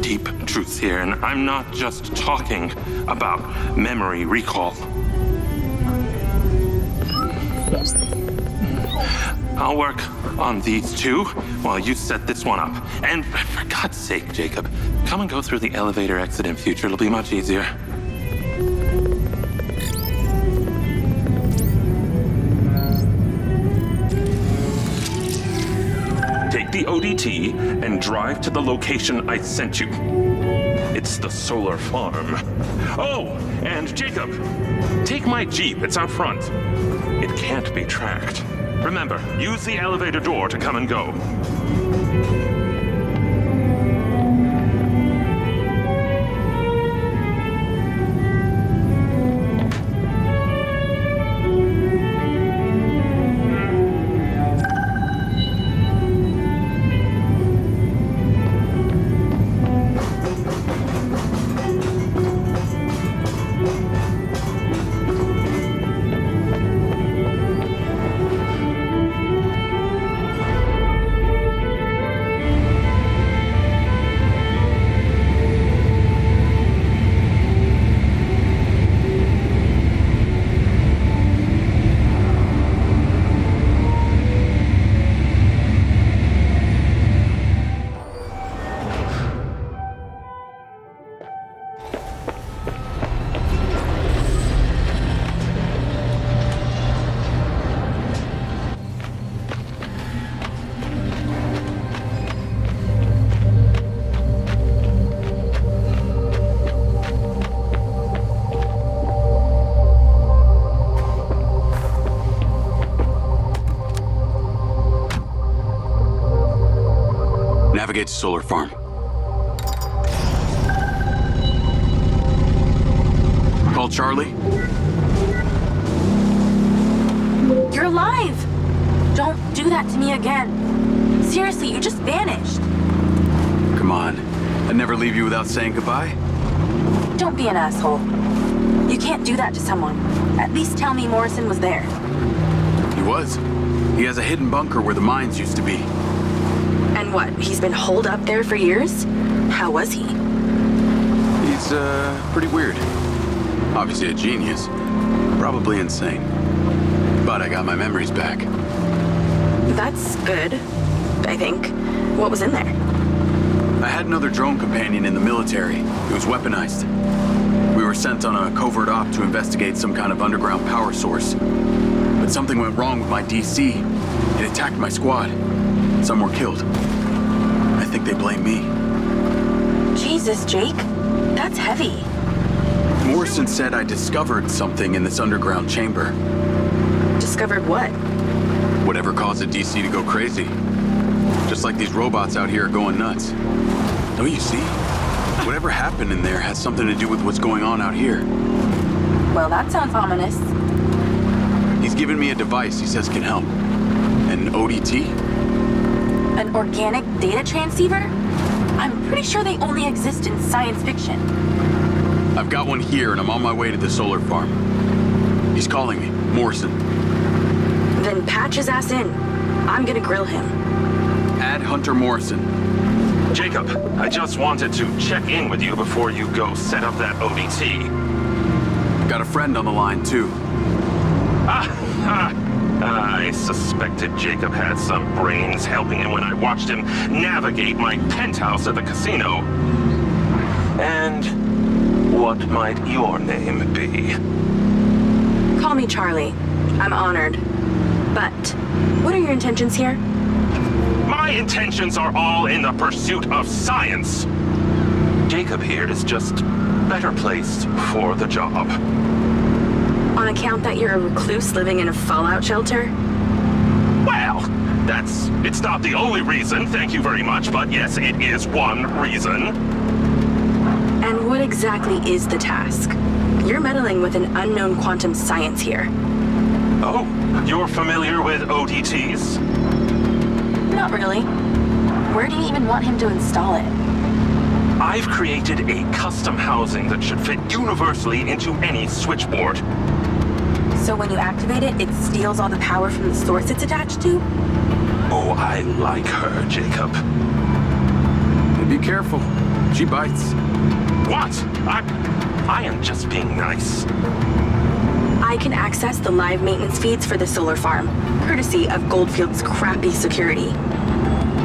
[SPEAKER 5] deep truths here, and I'm not just talking about memory recall. I'll work on these two while you set this one up. And for God's sake, Jacob, come and go through the elevator exit in future. It'll be much easier. Take the ODT and drive to the location I sent you. It's the solar farm. Oh, and Jacob, take my Jeep. It's out front. It can't be tracked. Remember, use the elevator door to come and go.
[SPEAKER 1] navigate to Solar Farm. Call Charlie.
[SPEAKER 2] You're alive! Don't do that to me again. Seriously, you just vanished.
[SPEAKER 1] Come on. I'd never leave you without saying goodbye.
[SPEAKER 2] Don't be an asshole. You can't do that to someone. At least tell me Morrison was there.
[SPEAKER 1] He was. He has a hidden bunker where the mines used to be.
[SPEAKER 2] And what, he's been holed up there for years? How was he?
[SPEAKER 1] He's, pretty weird. Obviously a genius. Probably insane. But I got my memories back.
[SPEAKER 2] That's good, I think. What was in there?
[SPEAKER 1] I had another drone companion in the military. It was weaponized. We were sent on a covert op to investigate some kind of underground power source. But something went wrong with my DC. It attacked my squad. Some were killed. I think they blame me.
[SPEAKER 2] Jesus, Jake. That's heavy.
[SPEAKER 1] Morrison said I discovered something in this underground chamber.
[SPEAKER 2] Discovered what?
[SPEAKER 1] Whatever caused the DC to go crazy. Just like these robots out here are going nuts. Don't you see? Whatever happened in there has something to do with what's going on out here.
[SPEAKER 2] Well, that sounds ominous.
[SPEAKER 1] He's given me a device he says can help. An ODT?
[SPEAKER 2] An organic data transceiver? I'm pretty sure they only exist in science fiction.
[SPEAKER 1] I've got one here and I'm on my way to the solar farm. He's calling me, Morrison.
[SPEAKER 2] Then patch his ass in. I'm gonna grill him.
[SPEAKER 1] Add Hunter Morrison.
[SPEAKER 5] Jacob, I just wanted to check in with you before you go set up that ODT.
[SPEAKER 1] Got a friend on the line, too.
[SPEAKER 5] I suspected Jacob had some brains helping him when I watched him navigate my penthouse at the casino. And what might your name be?
[SPEAKER 2] Call me Charlie. I'm honored. But what are your intentions here?
[SPEAKER 5] My intentions are all in the pursuit of science. Jacob here is just better placed for the job.
[SPEAKER 2] On account that you're a recluse living in a fallout shelter?
[SPEAKER 5] Well, it's not the only reason, thank you very much, but yes, it is one reason.
[SPEAKER 2] And what exactly is the task? You're meddling with an unknown quantum science here.
[SPEAKER 5] Oh, you're familiar with ODTs?
[SPEAKER 2] Not really. Where do you even want him to install it?
[SPEAKER 5] I've created a custom housing that should fit universally into any switchboard.
[SPEAKER 2] So when you activate it, it steals all the power from the source it's attached to?
[SPEAKER 5] Oh, I like her, Jacob.
[SPEAKER 1] Be careful. She bites.
[SPEAKER 5] What? I am just being nice.
[SPEAKER 2] I can access the live maintenance feeds for the solar farm, courtesy of Goldfield's crappy security.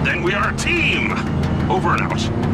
[SPEAKER 5] Then we are a team! Over and out.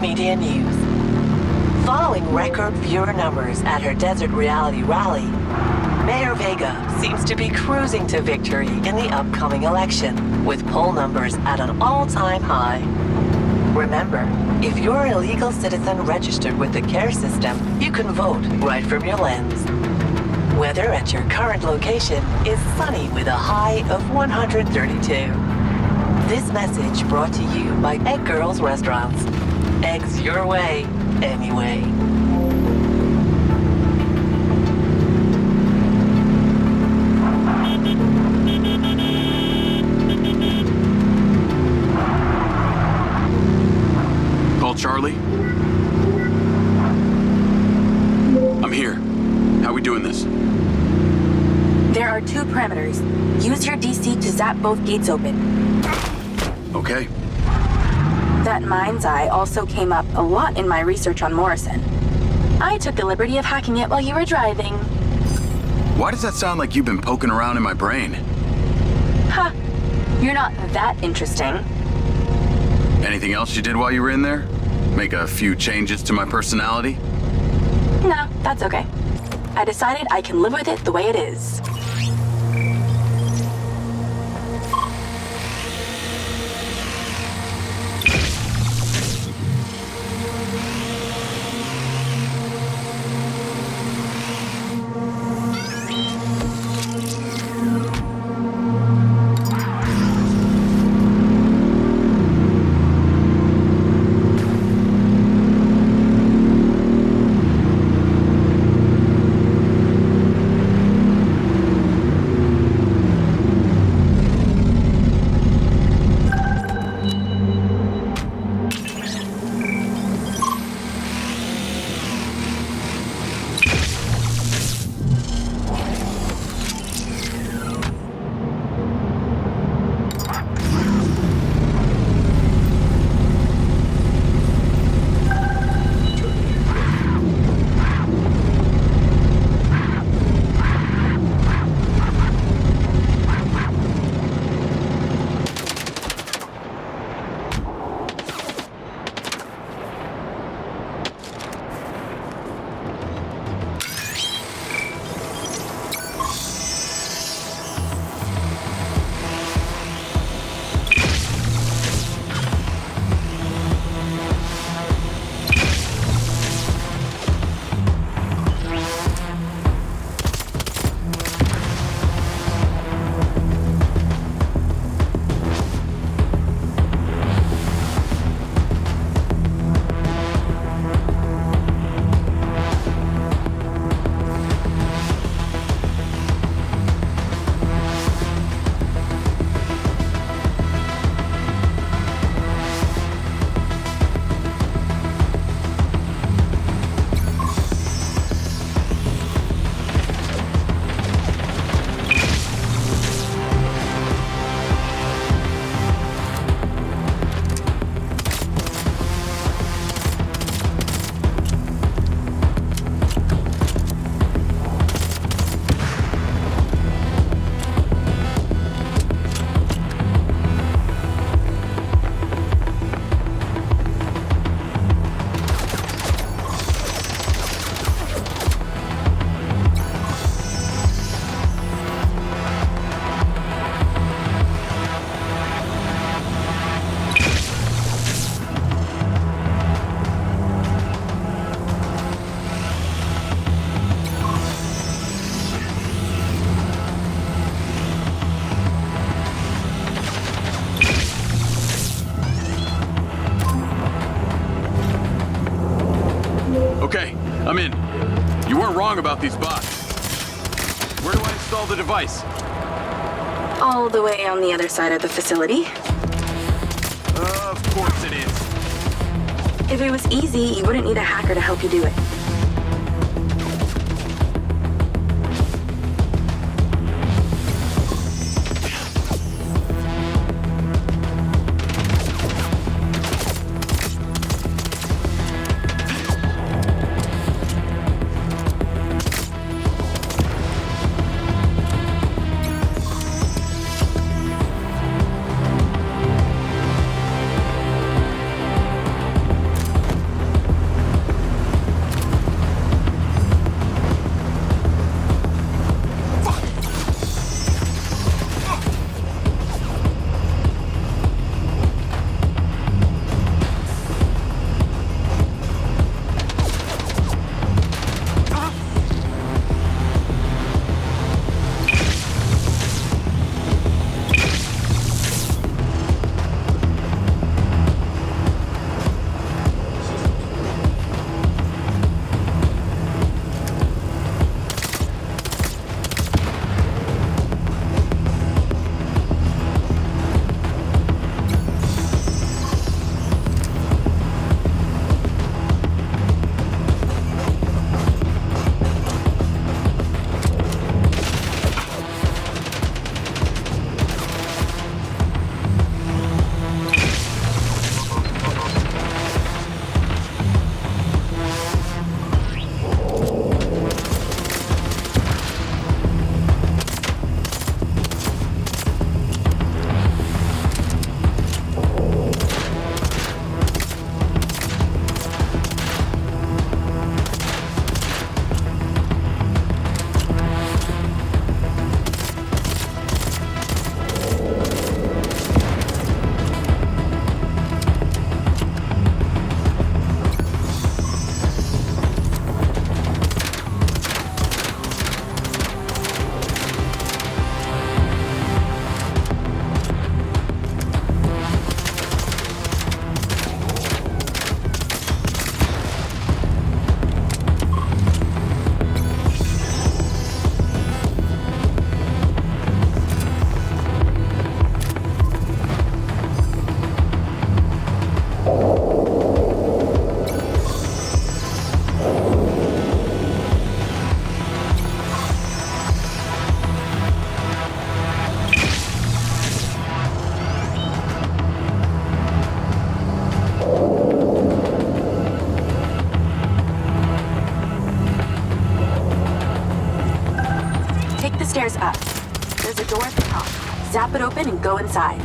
[SPEAKER 3] Media News. Following record viewer numbers at her Desert Reality rally, Mayor Vega seems to be cruising to victory in the upcoming election, with poll numbers at an all-time high. Remember, if you're an illegal citizen registered with the CARE system, you can vote right from your lens. Weather at your current location is sunny with a high of 132. This message brought to you by Egg Girls Restaurants. Eggs your way, anyway.
[SPEAKER 1] Call Charlie? I'm here. How we doing this?
[SPEAKER 2] There are 2 parameters. Use your DC to zap both gates open.
[SPEAKER 1] Okay.
[SPEAKER 2] That Mindseye also came up a lot in my research on Morrison. I took the liberty of hacking it while you were driving.
[SPEAKER 1] Why does that sound like you've been poking around in my brain?
[SPEAKER 2] Ha! You're not that interesting.
[SPEAKER 1] Anything else you did while you were in there? Make a few changes to my personality?
[SPEAKER 2] No, that's okay. I decided I can live with it the way it is.
[SPEAKER 1] Okay, I'm in. You weren't wrong about these bots. Where do I install the device?
[SPEAKER 2] All the way on the other side of the facility.
[SPEAKER 1] Of course it is.
[SPEAKER 2] If it was easy, you wouldn't need a hacker to help you do it. zap it open and go inside.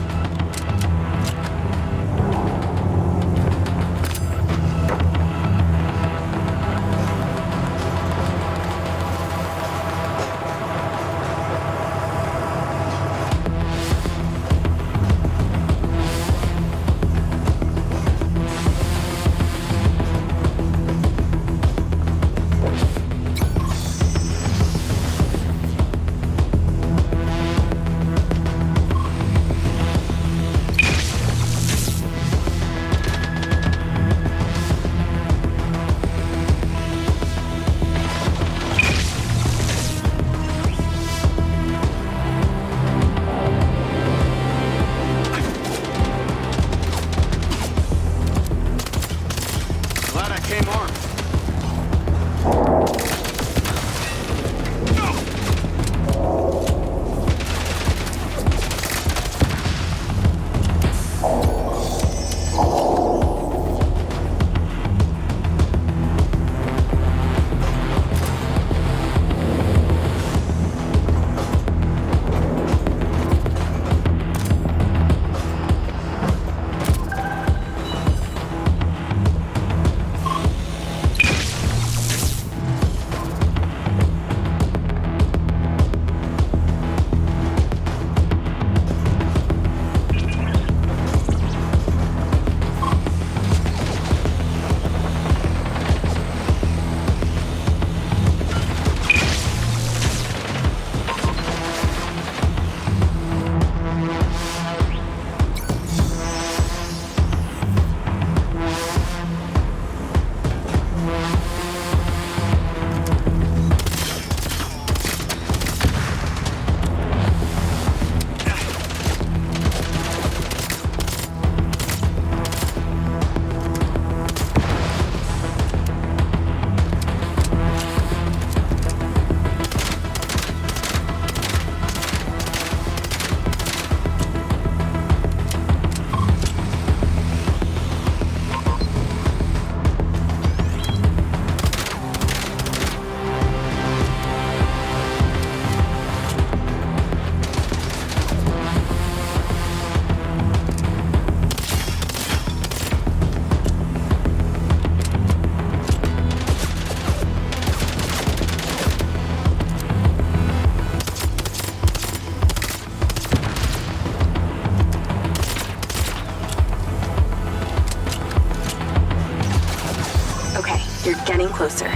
[SPEAKER 2] Getting closer.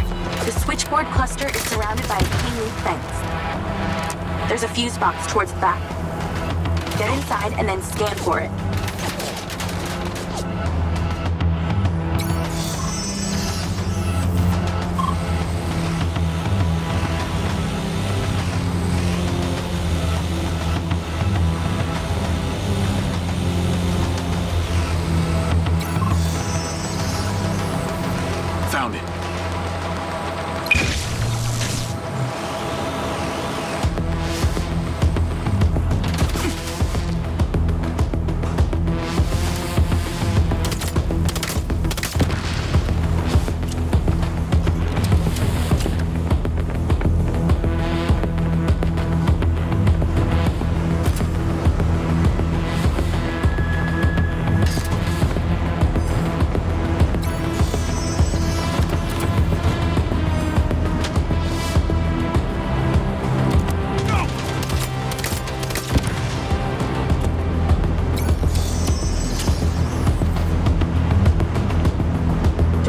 [SPEAKER 2] The switchboard cluster is surrounded by a chain link fence. There's a fuse box towards the back. Get inside and then scan for it.
[SPEAKER 1] Found it.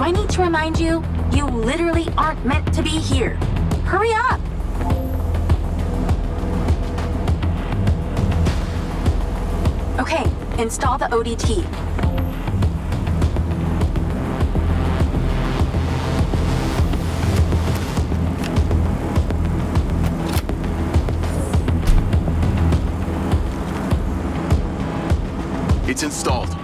[SPEAKER 2] I need to remind you, you literally aren't meant to be here. Hurry up! Okay, install the ODT.
[SPEAKER 1] It's installed.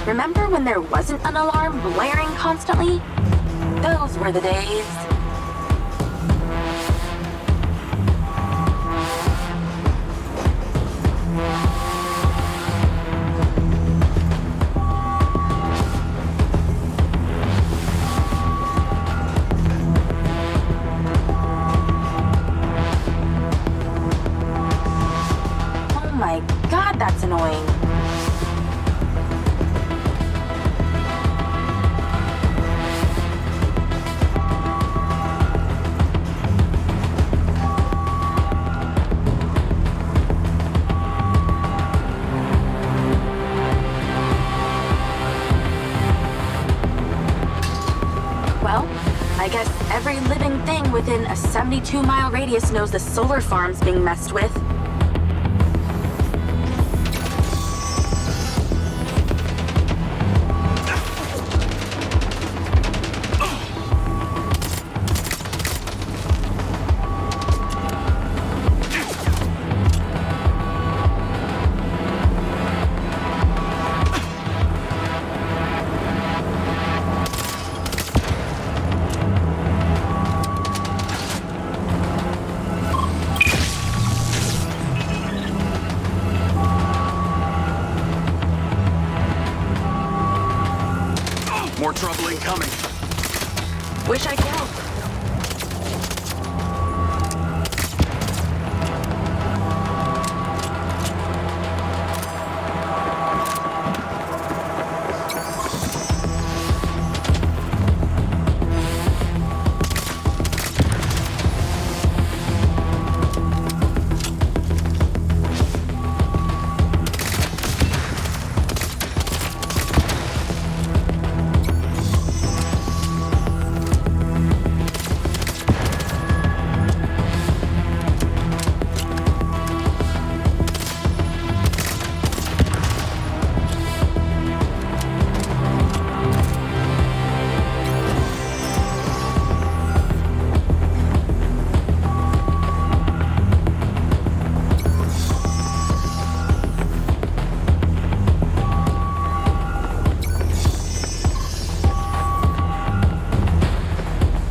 [SPEAKER 2] Remember when there wasn't an alarm blaring constantly? Those were the days. every living thing within a 72-mile radius knows the solar farm's being messed with.
[SPEAKER 1] More trouble incoming.
[SPEAKER 2] Wish I could help.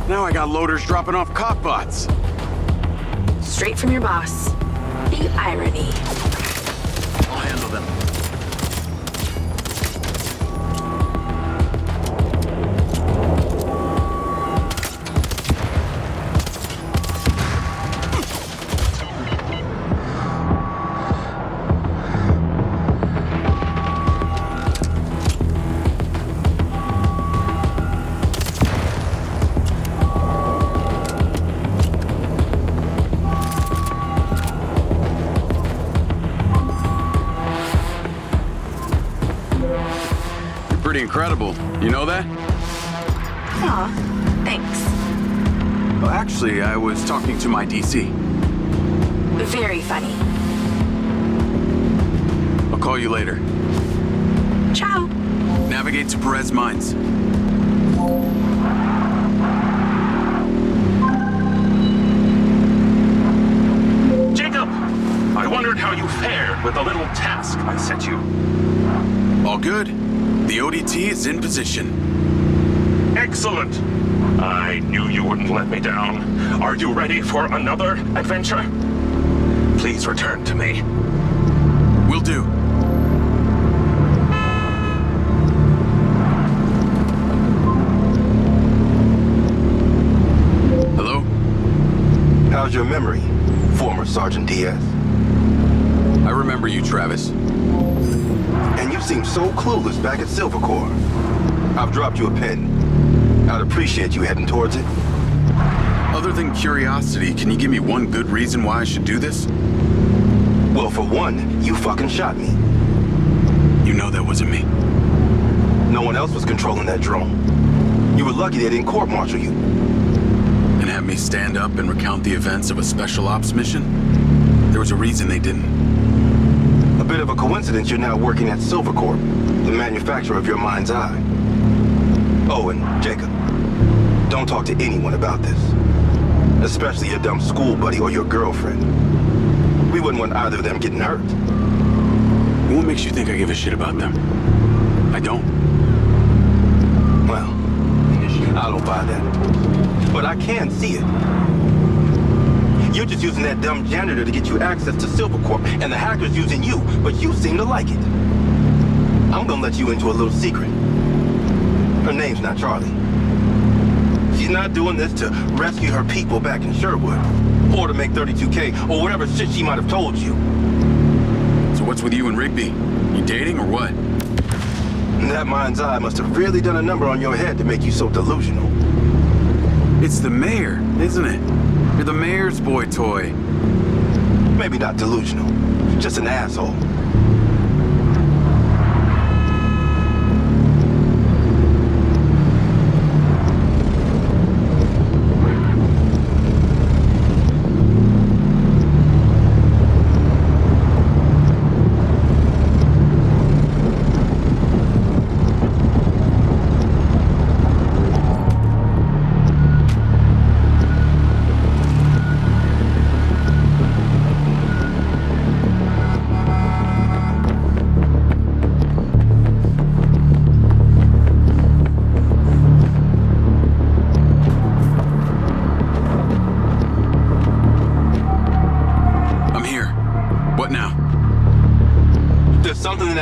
[SPEAKER 1] Now I got loaders dropping off cockbots.
[SPEAKER 2] Straight from your boss. The irony.
[SPEAKER 1] I'll handle them. Pretty incredible. You know that?
[SPEAKER 2] Aw, thanks.
[SPEAKER 1] Well, actually, I was talking to my DC.
[SPEAKER 2] Very funny.
[SPEAKER 1] I'll call you later.
[SPEAKER 2] Ciao.
[SPEAKER 1] Navigate to Perez Mines.
[SPEAKER 5] Jacob! I wondered how you fared with the little task I sent you.
[SPEAKER 1] All good. The ODT is in position.
[SPEAKER 5] Excellent. I knew you wouldn't let me down. Are you ready for another adventure? Please return to me.
[SPEAKER 1] Will do. Hello?
[SPEAKER 17] How's your memory, former Sergeant Diaz?
[SPEAKER 1] I remember you, Travis.
[SPEAKER 17] And you seem so clueless back at Silver Corps. I've dropped you a pin. I'd appreciate you heading towards it.
[SPEAKER 1] Other than curiosity, can you give me one good reason why I should do this?
[SPEAKER 17] Well, for one, you fucking shot me.
[SPEAKER 1] You know that wasn't me.
[SPEAKER 17] No one else was controlling that drone. You were lucky they didn't court-martial you.
[SPEAKER 1] And have me stand up and recount the events of a special ops mission? There was a reason they didn't.
[SPEAKER 17] A bit of a coincidence you're now working at Silver Corp, the manufacturer of your Mindseye. Oh, and Jacob, don't talk to anyone about this. Especially your dumb school buddy or your girlfriend. We wouldn't want either of them getting hurt.
[SPEAKER 1] What makes you think I give a shit about them? I don't.
[SPEAKER 17] Well, I don't buy that. But I can see it. You're just using that dumb janitor to get you access to Silver Corp, and the hacker's using you, but you seem to like it. I'm gonna let you into a little secret. Her name's not Charlie. She's not doing this to rescue her people back in Sherwood, or to make 32K, or whatever shit she might have told you.
[SPEAKER 1] So what's with you and Rigby? You dating or what?
[SPEAKER 17] That Mindseye must have really done a number on your head to make you so delusional.
[SPEAKER 1] It's the mayor, isn't it? You're the mayor's boy toy.
[SPEAKER 17] Maybe not delusional, just an asshole.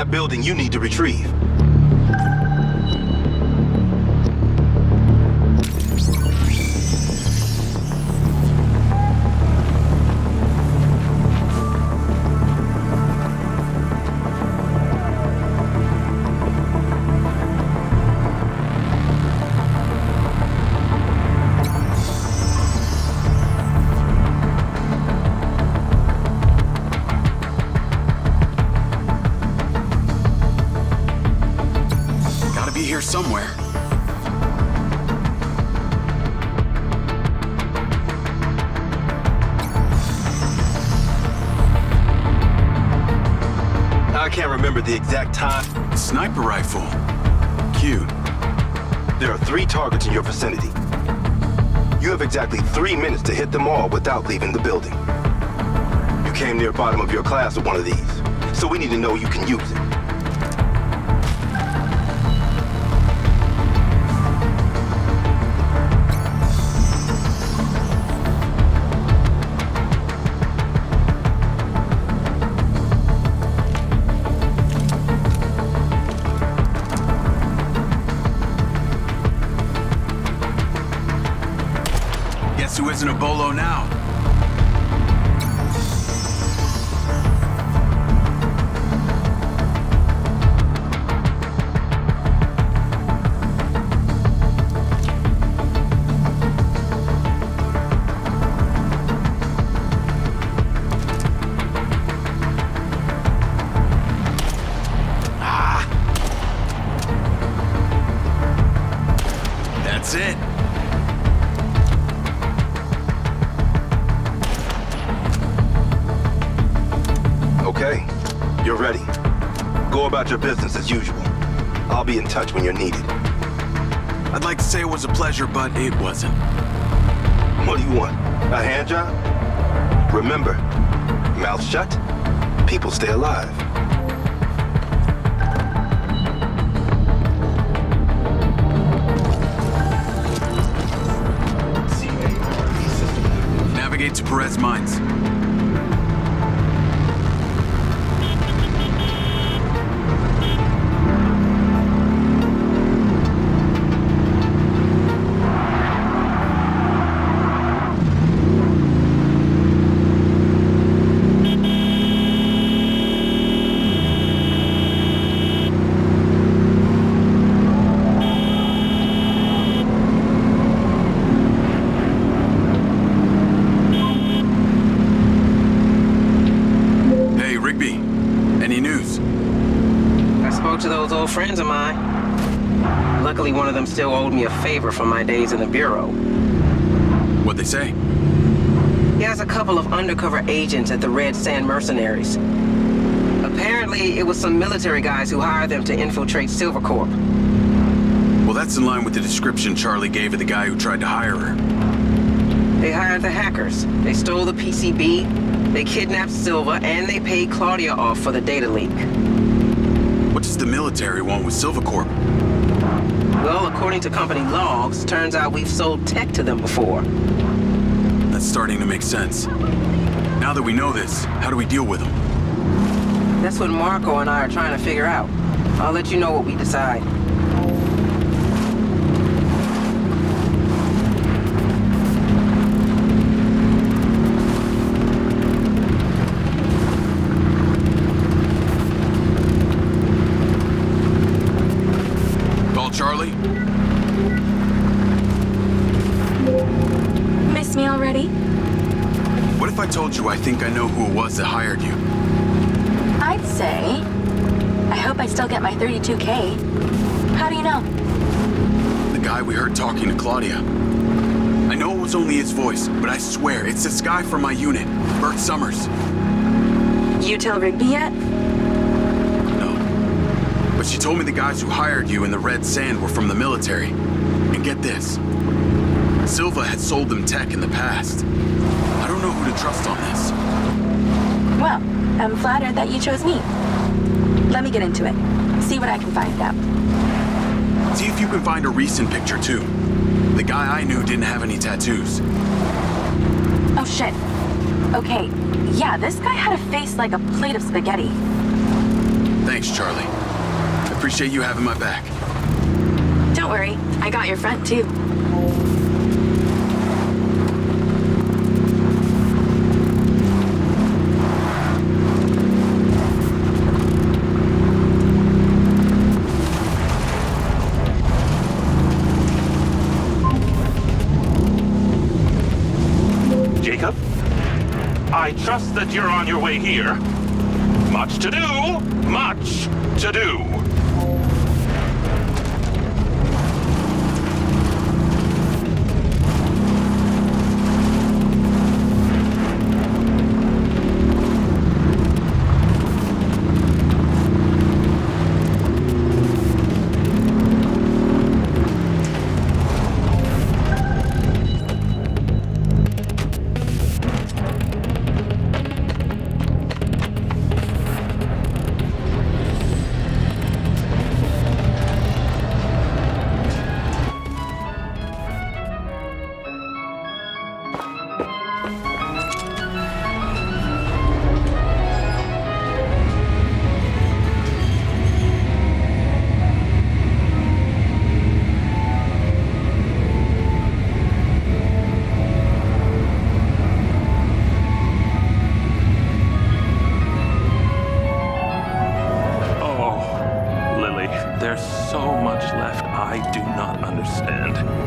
[SPEAKER 17] that building you need to retrieve.
[SPEAKER 1] Here somewhere.
[SPEAKER 17] I can't remember the exact time.
[SPEAKER 1] Sniper rifle. Cute.
[SPEAKER 17] There are 3 targets in your vicinity. You have exactly 3 minutes to hit them all without leaving the building. You came near bottom of your class with one of these, so we need to know you can use it.
[SPEAKER 1] Guess who isn't a bolo now? That's it.
[SPEAKER 17] Okay, you're ready. Go about your business as usual. I'll be in touch when you're needed.
[SPEAKER 1] I'd like to say it was a pleasure, but it wasn't.
[SPEAKER 17] What do you want? A hand job? Remember, mouth shut, people stay alive.
[SPEAKER 1] Navigate to Perez Mines.
[SPEAKER 12] Friends of mine. Luckily, one of them still owed me a favor from my days in the Bureau.
[SPEAKER 1] What'd they say?
[SPEAKER 12] He has a couple of undercover agents at the Red Sand Mercenaries. Apparently, it was some military guys who hired them to infiltrate Silvercorp.
[SPEAKER 1] Well, that's in line with the description Charlie gave of the guy who tried to hire her.
[SPEAKER 12] They hired the hackers. They stole the PCB, they kidnapped Silva, and they paid Claudia off for the data leak.
[SPEAKER 1] What does the military want with Silvercorp?
[SPEAKER 12] Well, according to company logs, turns out we've sold tech to them before.
[SPEAKER 1] That's starting to make sense. Now that we know this, how do we deal with them?
[SPEAKER 12] That's what Marco and I are trying to figure out. I'll let you know what we decide.
[SPEAKER 1] Charlie?
[SPEAKER 2] Miss me already?
[SPEAKER 1] What if I told you I think I know who it was that hired you?
[SPEAKER 2] I'd say, I hope I still get my 32K. How do you know?
[SPEAKER 1] The guy we heard talking to Claudia. I know it was only his voice, but I swear it's this guy from my unit, Bert Summers.
[SPEAKER 2] You tell Rigby yet?
[SPEAKER 1] But she told me the guys who hired you in the Red Sand were from the military. And get this, Silva had sold them tech in the past. I don't know who to trust on this.
[SPEAKER 2] Well, I'm flattered that you chose me. Let me get into it. See what I can find out.
[SPEAKER 1] See if you can find a recent picture, too. The guy I knew didn't have any tattoos.
[SPEAKER 2] Oh, shit. Okay, yeah, this guy had a face like a plate of spaghetti.
[SPEAKER 1] Thanks, Charlie. I appreciate you having my back.
[SPEAKER 2] Don't worry, I got your front too.
[SPEAKER 5] Jacob? I trust that you're on your way here. Much to do, much to do.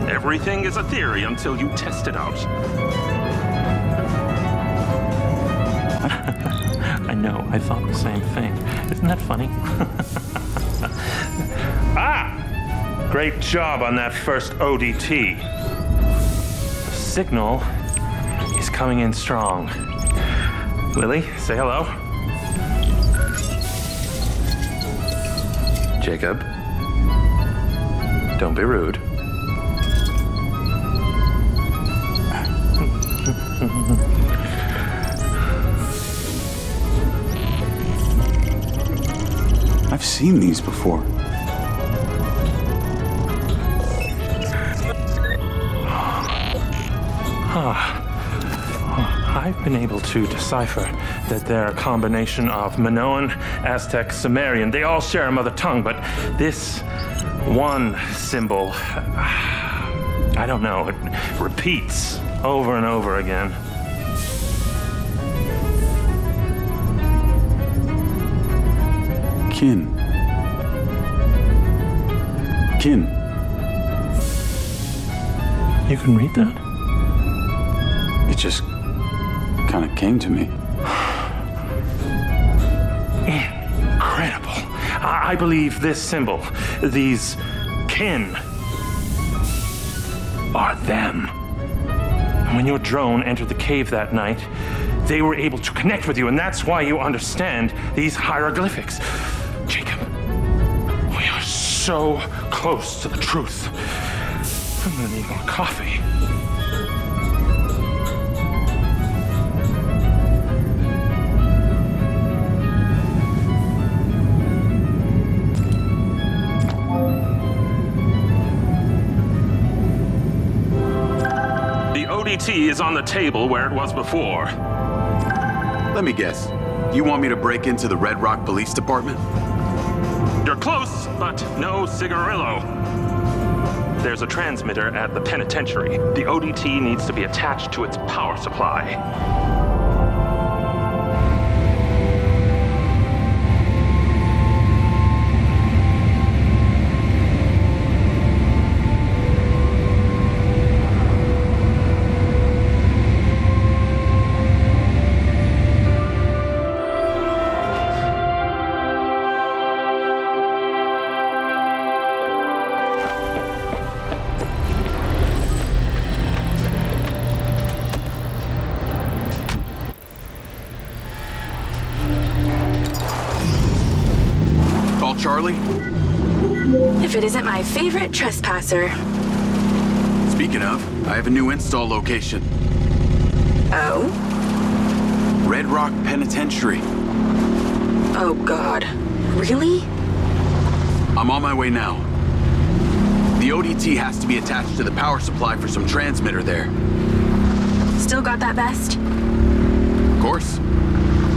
[SPEAKER 5] Everything is a theory until you test it out. I know, I thought the same thing. Isn't that funny? Ah! Great job on that first ODT. The signal is coming in strong. Lily, say hello. Jacob, don't be rude.
[SPEAKER 9] I've seen these before.
[SPEAKER 21] I've been able to decipher that they're a combination of Minoan, Aztec, Sumerian. They all share a mother tongue, but this one symbol, I don't know, it repeats over and over again.
[SPEAKER 9] Kin.
[SPEAKER 21] You can read that?
[SPEAKER 9] It just kind of came to me.
[SPEAKER 21] Incredible. I believe this symbol, these kin, are them. And when your drone entered the cave that night, they were able to connect with you, and that's why you understand these hieroglyphics. Jacob, we are so close to the truth. I'm gonna need more coffee. The ODT is on the table where it was before.
[SPEAKER 1] Let me guess. You want me to break into the Red Rock Police Department?
[SPEAKER 5] You're close, but no cigarillo. There's a transmitter at the penitentiary. The ODT needs to be attached to its power supply.
[SPEAKER 1] Charlie?
[SPEAKER 2] If it isn't my favorite trespasser.
[SPEAKER 1] Speaking of, I have a new install location.
[SPEAKER 2] Oh?
[SPEAKER 1] Red Rock Penitentiary.
[SPEAKER 2] Oh, God. Really?
[SPEAKER 1] I'm on my way now. The ODT has to be attached to the power supply for some transmitter there.
[SPEAKER 2] Still got that vest?
[SPEAKER 1] Of course.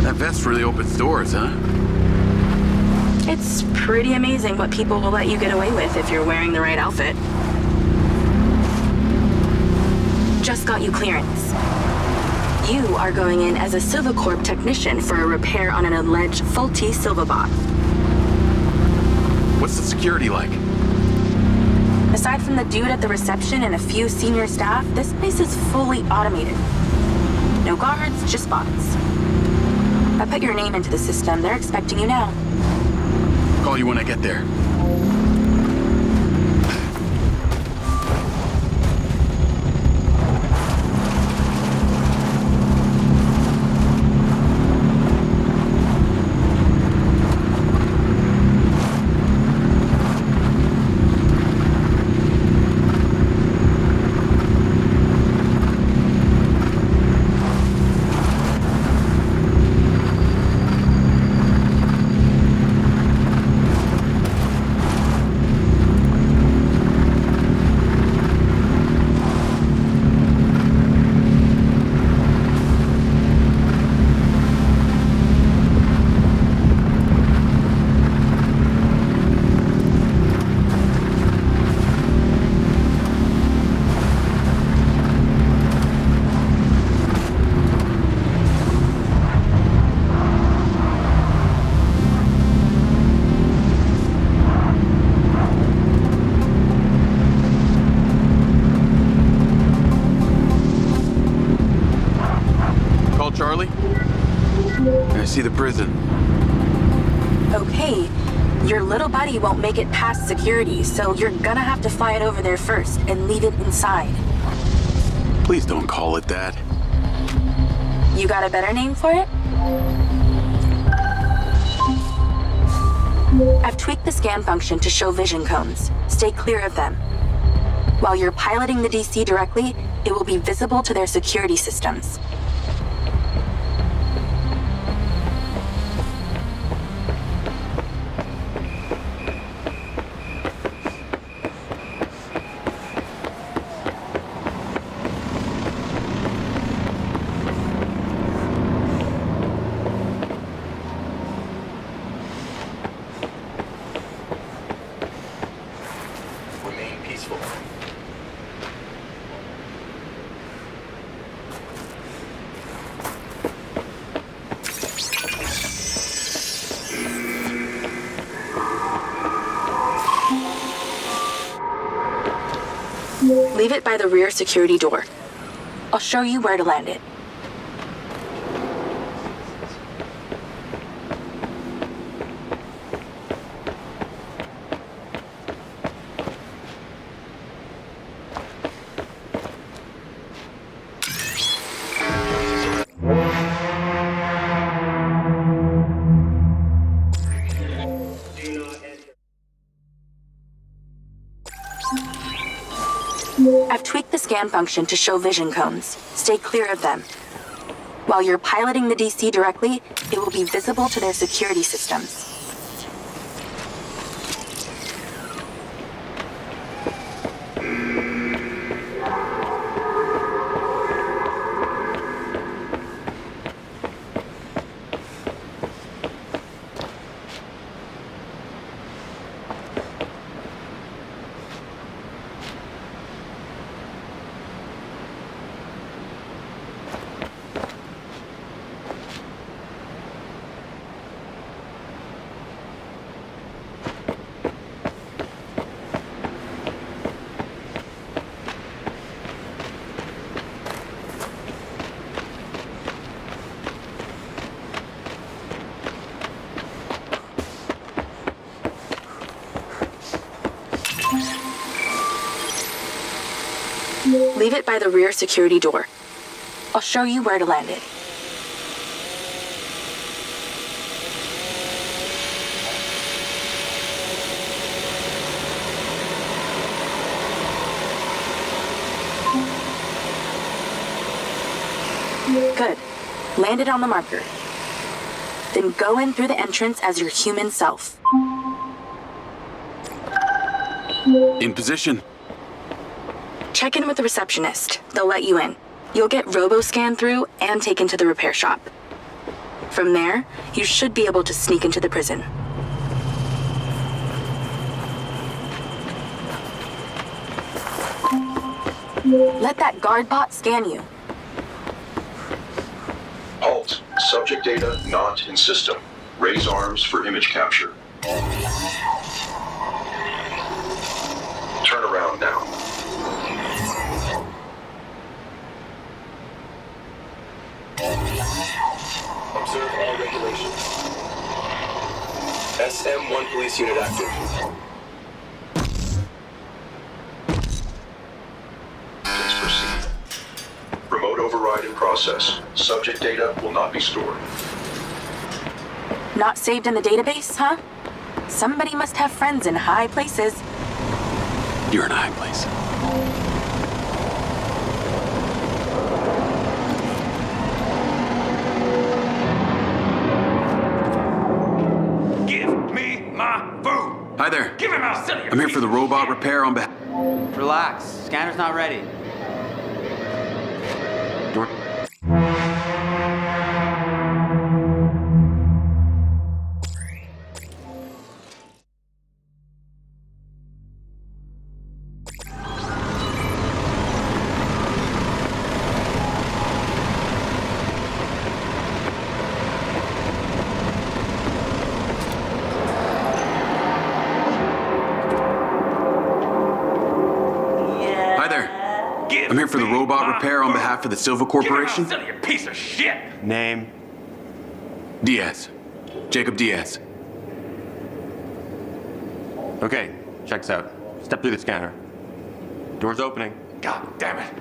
[SPEAKER 1] That vest really opens doors, huh?
[SPEAKER 2] It's pretty amazing what people will let you get away with if you're wearing the right outfit. Just got you clearance. You are going in as a Silvacorp technician for a repair on an alleged faulty Silvabot.
[SPEAKER 1] What's the security like?
[SPEAKER 2] Aside from the dude at the reception and a few senior staff, this place is fully automated. No guards, just bots. I put your name into the system. They're expecting you now.
[SPEAKER 1] Call you when I get there. Charlie? I see the prison.
[SPEAKER 2] Okay, your little buddy won't make it past security, so you're gonna have to fly it over there first and leave it inside.
[SPEAKER 1] Please don't call it that.
[SPEAKER 2] You got a better name for it? I've tweaked the scan function to show vision cones. Stay clear of them. While you're piloting the DC directly, it will be visible to their security systems. Leave it by the rear security door. I'll show you where to land it. I've tweaked the scan function to show vision cones. Stay clear of them. While you're piloting the DC directly, it will be visible to their security systems. Leave it by the rear security door. I'll show you where to land it. Good. Land it on the marker. Then go in through the entrance as your human self.
[SPEAKER 1] In position.
[SPEAKER 2] Check in with the receptionist. They'll let you in. You'll get robo-scanned through and taken to the repair shop. From there, you should be able to sneak into the prison. Let that guard bot scan you.
[SPEAKER 10] Halt. Subject data not in system. Raise arms for image capture. Turn around now. Observe all regulations. SM-1 police unit active. Please proceed. Remote override in process. Subject data will not be stored.
[SPEAKER 2] Not saved in the database, huh? Somebody must have friends in high places.
[SPEAKER 1] You're in a high place.
[SPEAKER 21] Give me my food!
[SPEAKER 1] Hi there.
[SPEAKER 21] Give him out, silly!
[SPEAKER 1] I'm here for the robot repair on behalf.
[SPEAKER 22] Relax. Scanner's not ready.
[SPEAKER 1] I'm here for the robot repair on behalf of the Silva Corporation.
[SPEAKER 21] Give him out, silly, you piece of shit!
[SPEAKER 9] Name?
[SPEAKER 1] Diaz. Jacob Diaz.
[SPEAKER 9] Okay, checks out. Step through the scanner. Door's opening.
[SPEAKER 21] God damn it.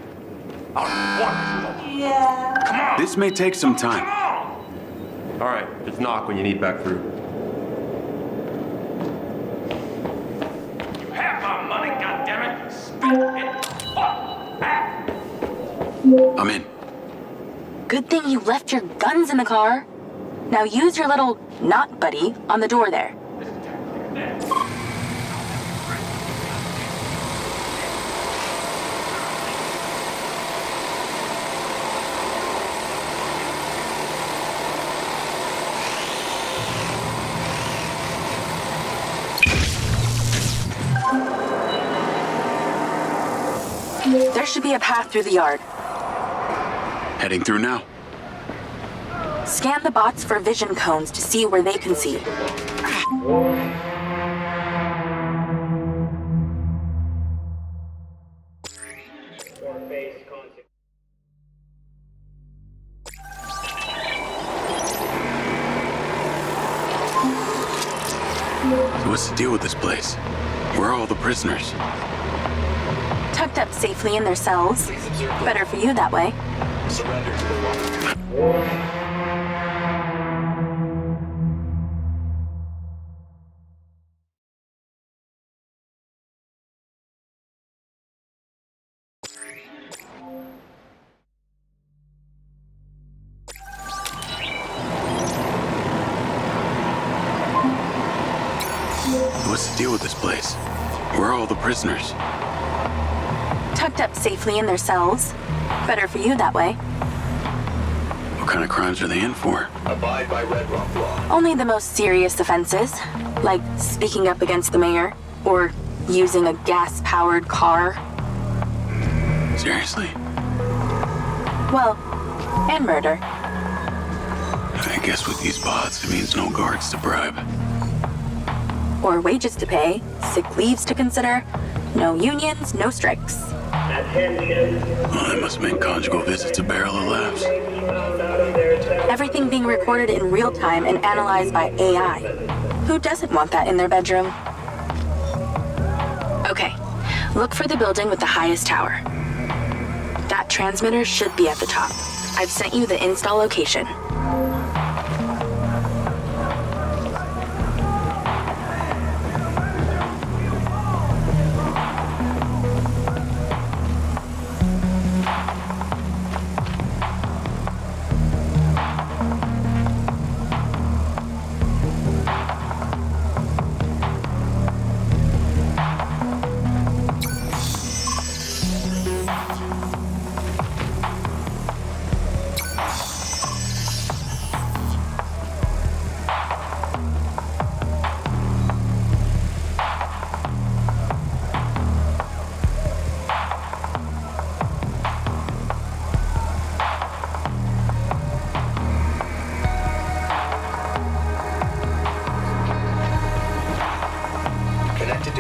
[SPEAKER 21] Yeah. Come on!
[SPEAKER 1] This may take some time.
[SPEAKER 21] Come on!
[SPEAKER 9] All right, just knock when you need back through.
[SPEAKER 21] You have my money, goddammit! Spit it!
[SPEAKER 1] I'm in.
[SPEAKER 2] Good thing you left your guns in the car. Now use your little knot buddy on the door there. There should be a path through the yard.
[SPEAKER 1] Heading through now.
[SPEAKER 2] Scan the bots for vision cones to see where they can see.
[SPEAKER 1] So what's the deal with this place? Where are all the prisoners?
[SPEAKER 2] Tucked up safely in their cells. Better for you that way.
[SPEAKER 10] Surrender to the law.
[SPEAKER 1] What's the deal with this place? Where are all the prisoners?
[SPEAKER 2] Tucked up safely in their cells. Better for you that way.
[SPEAKER 1] What kind of crimes are they in for?
[SPEAKER 10] Abide by Red Rock law.
[SPEAKER 2] Only the most serious offenses, like speaking up against the mayor, or using a gas-powered car.
[SPEAKER 1] Seriously?
[SPEAKER 2] Well, and murder.
[SPEAKER 1] I guess with these bots, it means no guards to bribe.
[SPEAKER 2] Or wages to pay, sick leaves to consider, no unions, no strikes.
[SPEAKER 1] Well, that must make conjugal visits a barrel of laughs.
[SPEAKER 2] Everything being recorded in real time and analyzed by AI. Who doesn't want that in their bedroom? Okay, look for the building with the highest tower. That transmitter should be at the top. I've sent you the install location.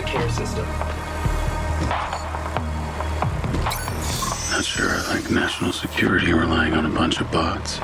[SPEAKER 6] to care system.
[SPEAKER 1] Not sure I like national security relying on a bunch of bots.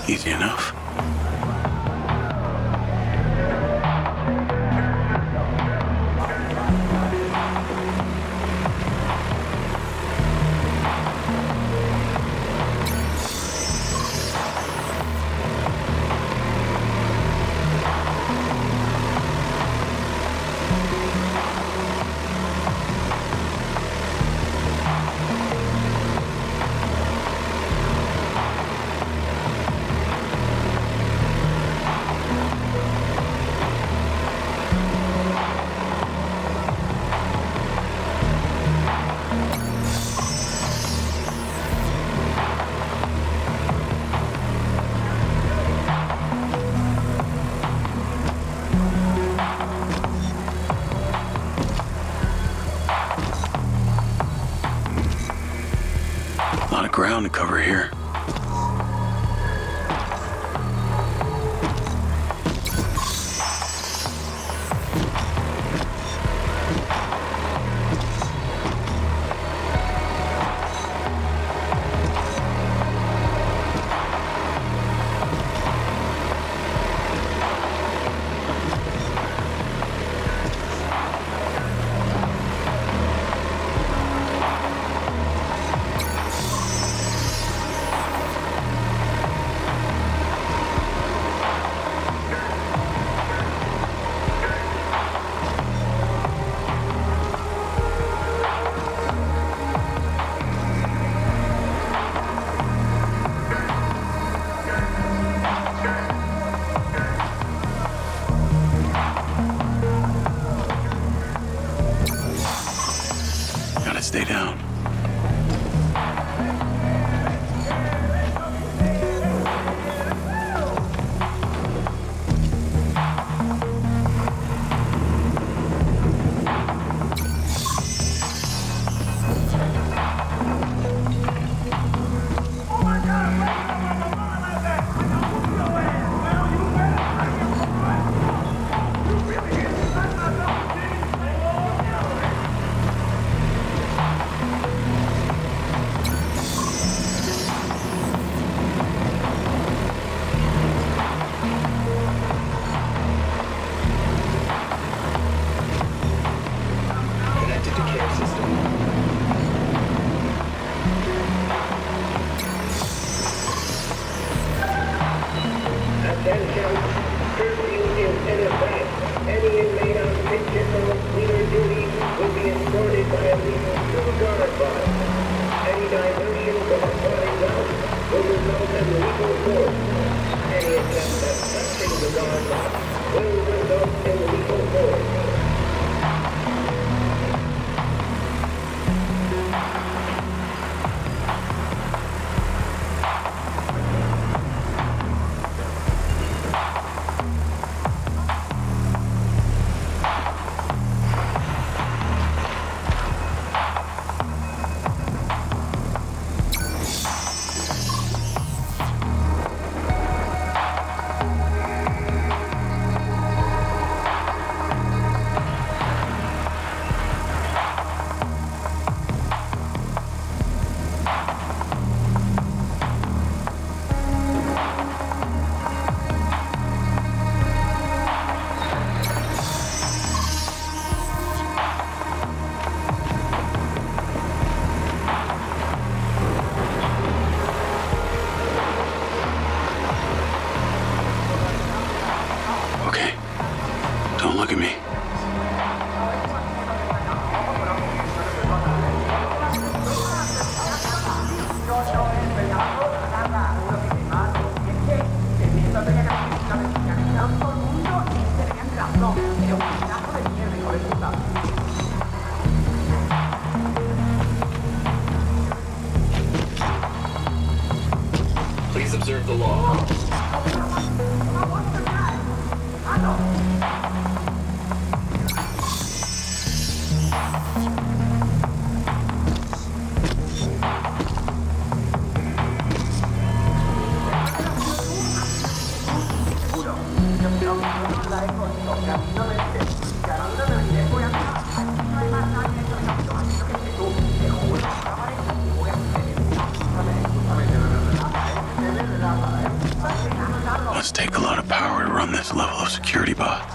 [SPEAKER 1] Easy enough. A lot of ground to cover here. Gotta stay down.
[SPEAKER 4] the law.
[SPEAKER 1] Must take a lot of power to run this level of security bot.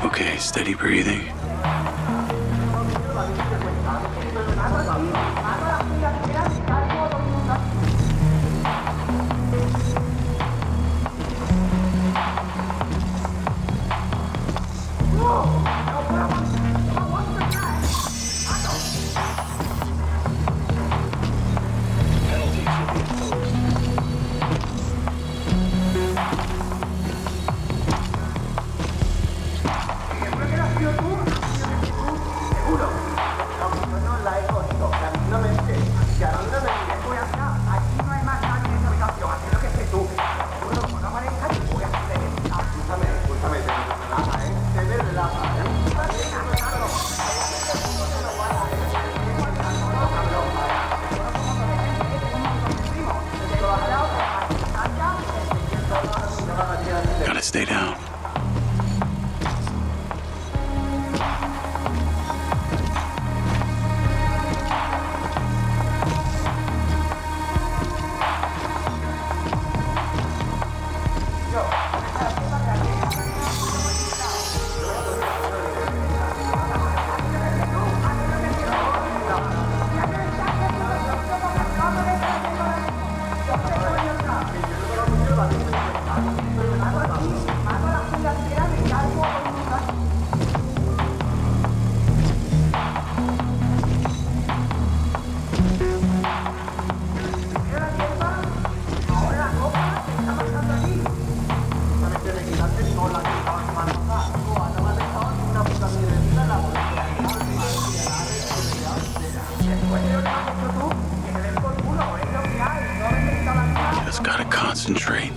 [SPEAKER 1] Okay, steady breathing. Gotta stay down. Just gotta concentrate.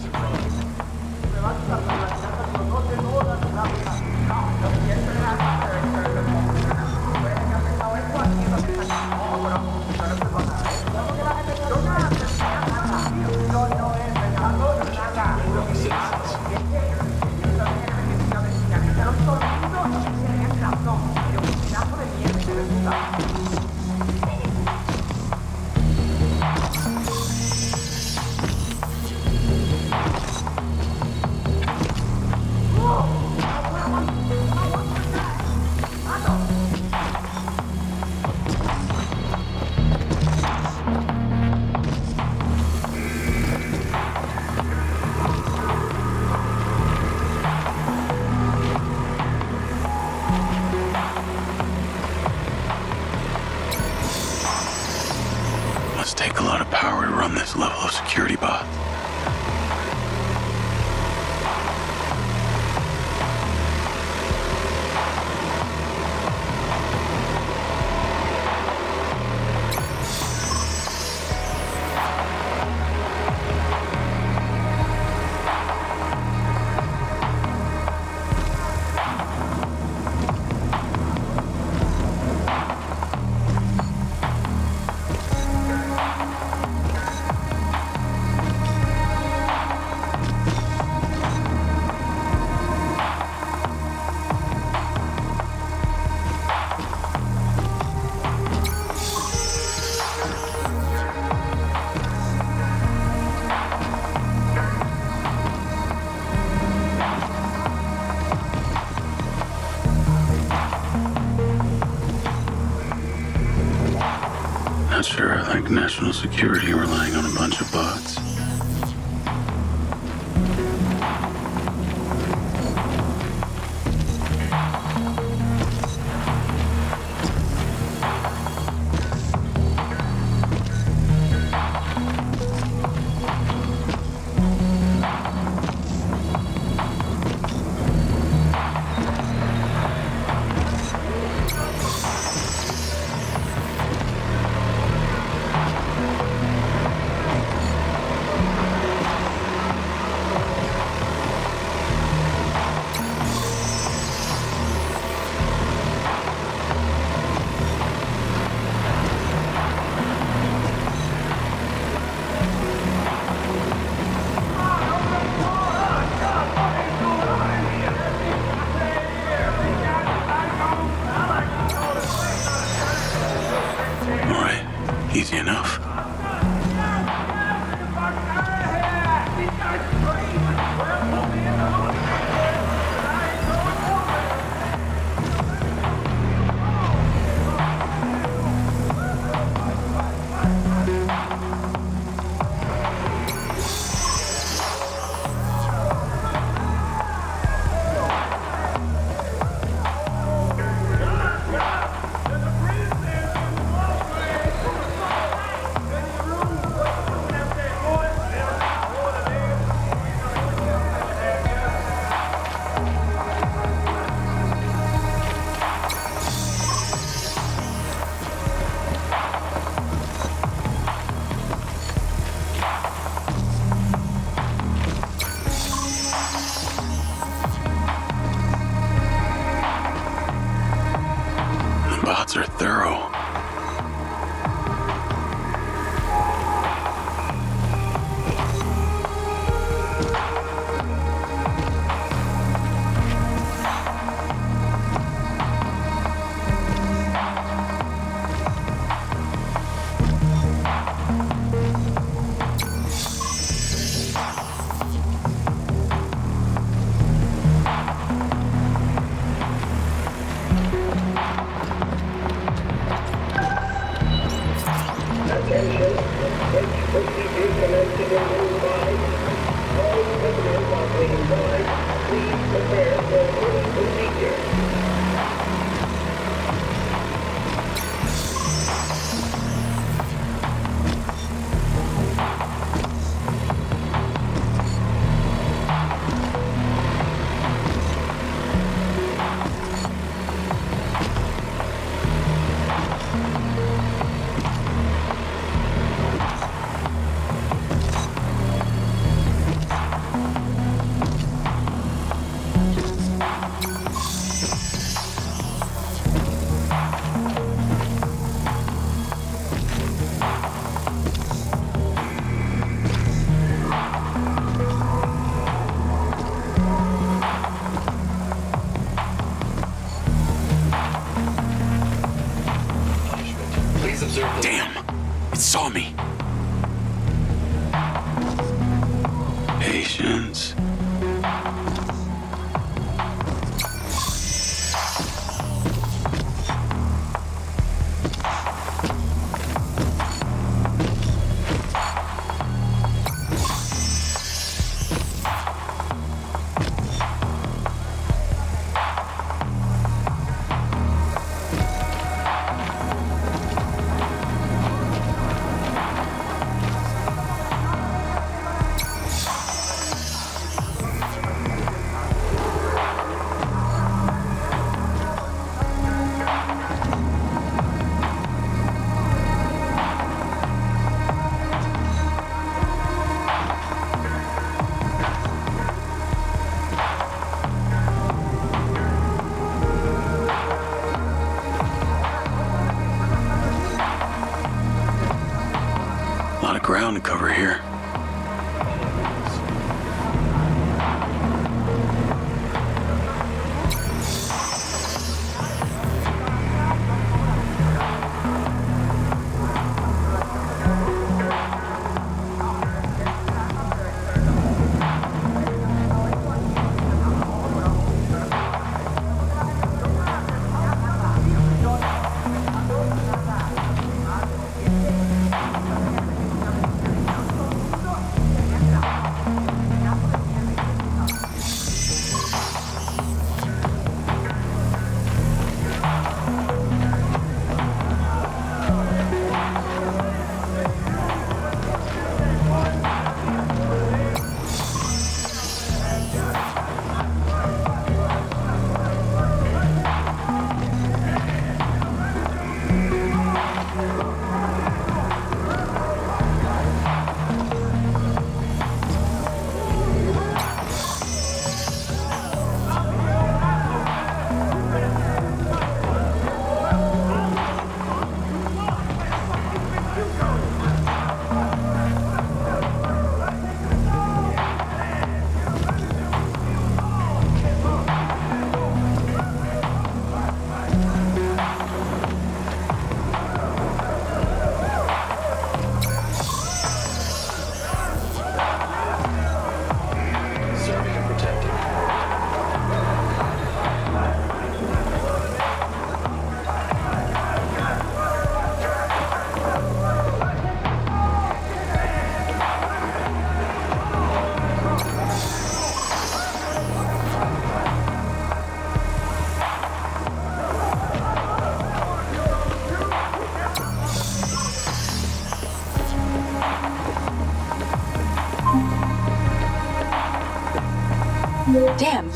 [SPEAKER 1] Must take a lot of power to run this level of security bot. Fuck national security relying on a bunch of bots. Easy enough. Bots are thorough. Damn! It saw me! Patience. A lot of ground to cover here.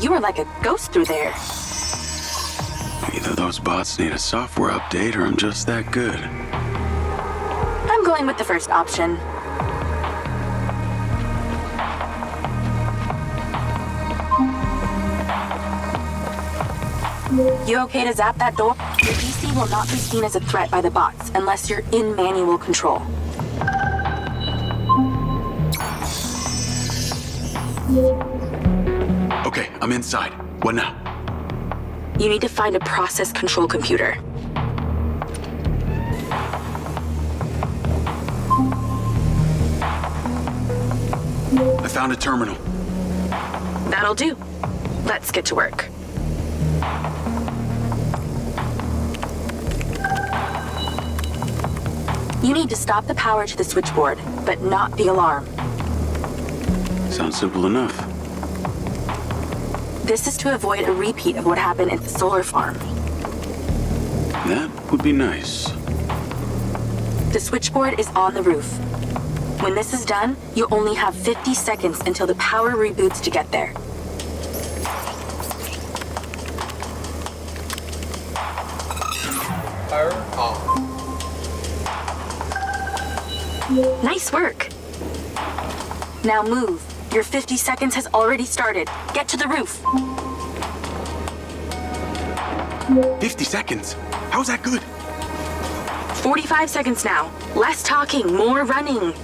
[SPEAKER 2] You were like a ghost through there.
[SPEAKER 1] Either those bots need a software update or I'm just that good.
[SPEAKER 2] I'm going with the first option. You okay to zap that door? Your DC will not be seen as a threat by the bots unless you're in manual control.
[SPEAKER 1] Okay, I'm inside. What now?
[SPEAKER 2] You need to find a process control computer.
[SPEAKER 1] I found a terminal.
[SPEAKER 2] That'll do. Let's get to work. You need to stop the power to the switchboard, but not the alarm.
[SPEAKER 1] Sounds simple enough.
[SPEAKER 2] This is to avoid a repeat of what happened at the solar farm.
[SPEAKER 1] That would be nice.
[SPEAKER 2] The switchboard is on the roof. When this is done, you only have 50 seconds until the power reboots to get there.
[SPEAKER 13] Power on.
[SPEAKER 2] Nice work. Now move. Your 50 seconds has already started. Get to the roof.
[SPEAKER 1] 50 seconds? How's that good?
[SPEAKER 2] 45 seconds now. Less talking, more running.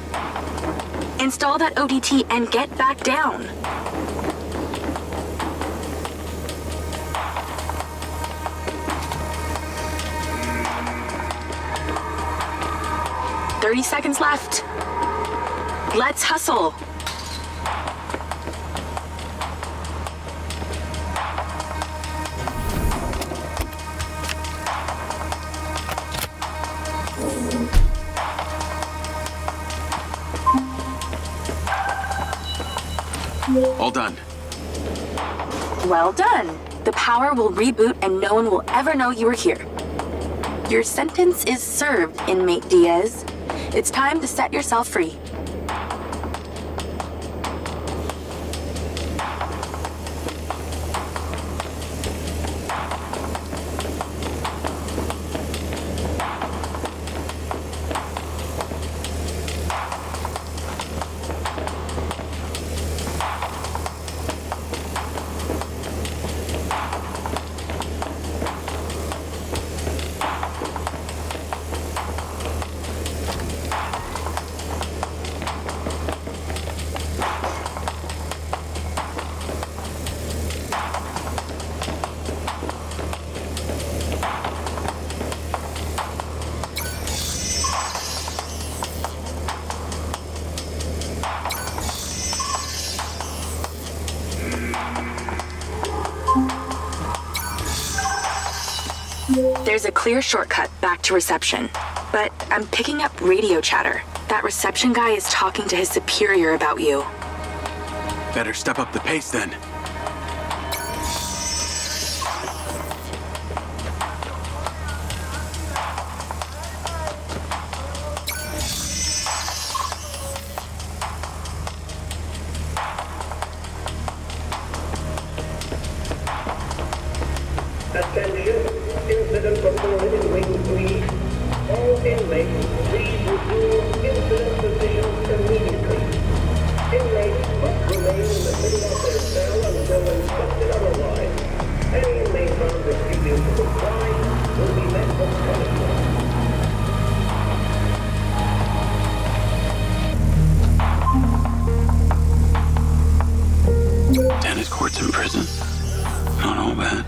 [SPEAKER 2] Install that ODT and get back down. "30 seconds left. Let's hustle.
[SPEAKER 1] All done.
[SPEAKER 2] Well done. The power will reboot and no one will ever know you were here. Your sentence is served, inmate Diaz. It's time to set yourself free. There's a clear shortcut back to reception, but I'm picking up radio chatter. That reception guy is talking to his superior about you.
[SPEAKER 1] Better step up the pace then.
[SPEAKER 14] Attention, incident reported in Wing 3. All inmates, please resume incident positions immediately. Inmates must remain in the middle of their cell until instructed otherwise. Any inmate found refusing to comply will be met with punishment.
[SPEAKER 1] Tennis courts in prison? Not all bad.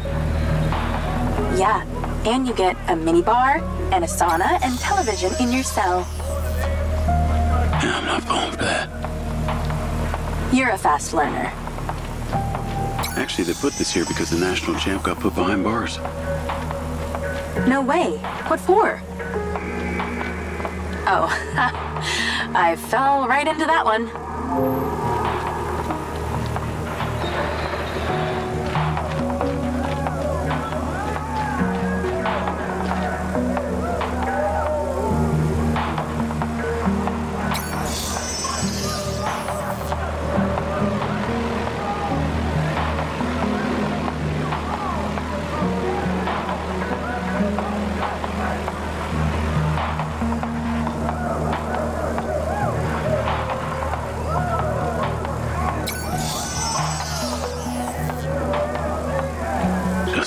[SPEAKER 2] Yeah, and you get a minibar and a sauna and television in your cell.
[SPEAKER 1] Yeah, I'm not falling for that.
[SPEAKER 2] You're a fast learner.
[SPEAKER 1] Actually, they put this here because the national champ got put behind bars.
[SPEAKER 2] No way. What for? Oh, I fell right into that one.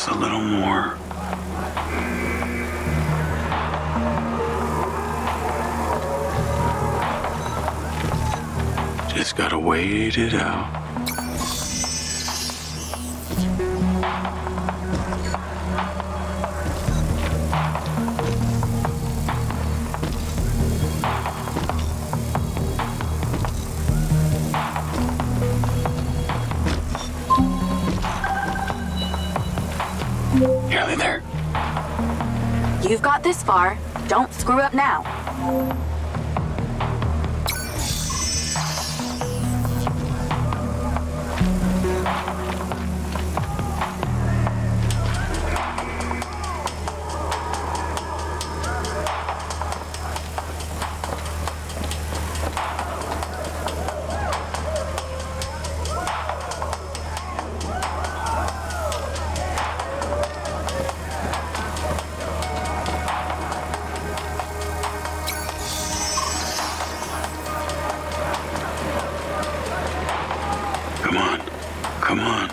[SPEAKER 1] Just a little more. Just gotta wait it out. Nearly there.
[SPEAKER 2] You've got this far. Don't screw up now.
[SPEAKER 1] Come on. Come on.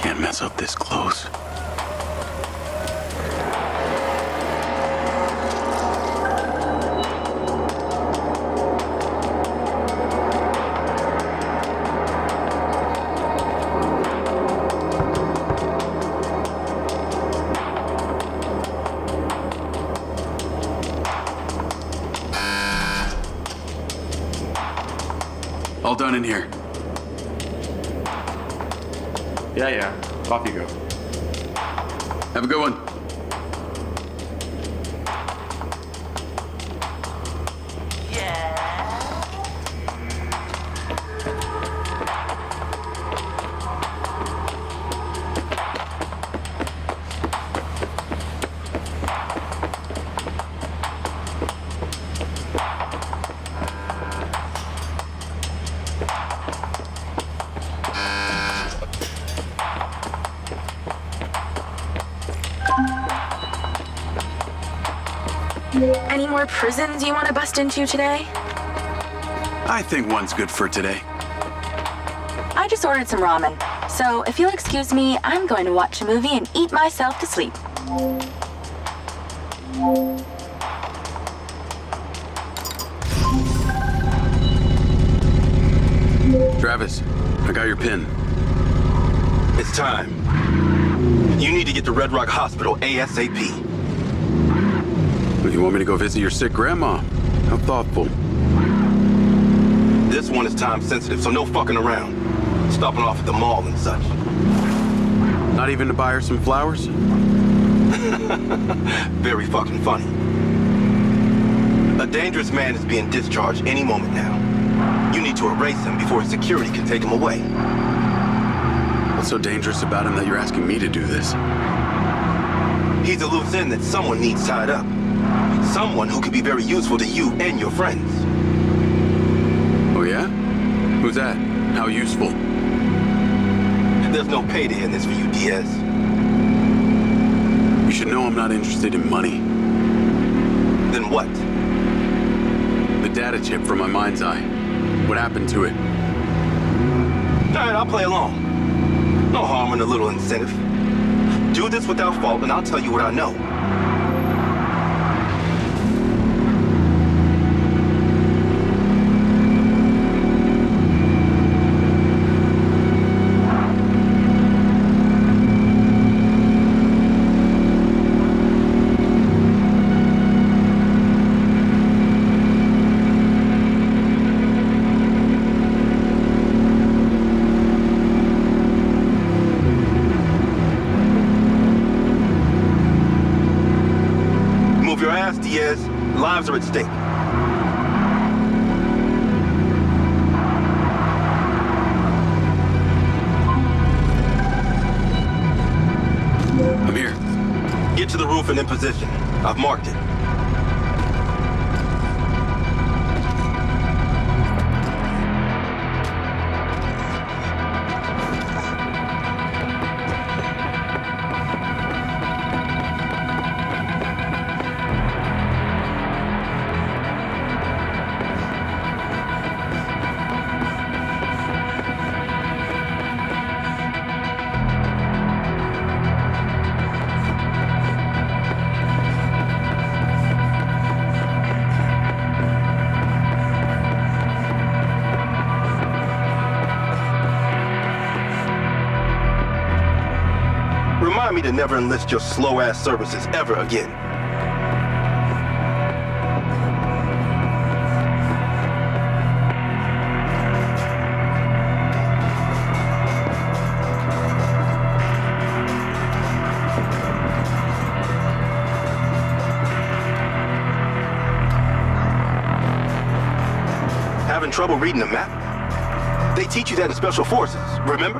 [SPEAKER 1] Can't mess up this close. All done in here.
[SPEAKER 9] Yeah. Off you go.
[SPEAKER 1] Have a good one.
[SPEAKER 2] Any more prisons you want to bust into today?
[SPEAKER 1] I think one's good for today.
[SPEAKER 2] I just ordered some ramen. So if you'll excuse me, I'm going to watch a movie and eat myself to sleep.
[SPEAKER 1] Travis, I got your pin.
[SPEAKER 17] It's time. You need to get to Red Rock Hospital ASAP.
[SPEAKER 1] You want me to go visit your sick grandma? How thoughtful.
[SPEAKER 17] This one is time sensitive, so no fucking around. Stopping off at the mall and such.
[SPEAKER 1] Not even to buy her some flowers?
[SPEAKER 17] Very fucking funny. A dangerous man is being discharged any moment now. You need to erase him before his security can take him away.
[SPEAKER 1] What's so dangerous about him that you're asking me to do this?
[SPEAKER 17] He's a loose end that someone needs tied up. Someone who could be very useful to you and your friends.
[SPEAKER 1] Oh yeah? Who's that? How useful?
[SPEAKER 17] There's no payday in this for you, Diaz.
[SPEAKER 1] You should know I'm not interested in money.
[SPEAKER 17] Then what?
[SPEAKER 1] The data chip from my Mindseye. What happened to it?
[SPEAKER 17] Alright, I'll play along. No harm in a little incentive. Do this without fault and I'll tell you what I know. Diaz, lives are at stake. Elephant in position. I've marked it. Remind me to never enlist your slow-ass services ever again. Having trouble reading the map? They teach you that in Special Forces, remember?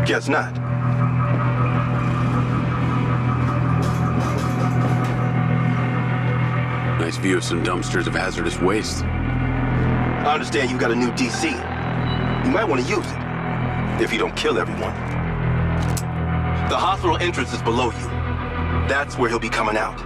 [SPEAKER 17] Guess not.
[SPEAKER 1] Nice view of some dumpsters of hazardous waste.
[SPEAKER 17] I understand you got a new DC. You might want to use it, if you don't kill everyone. The hospital entrance is below you. That's where he'll be coming out.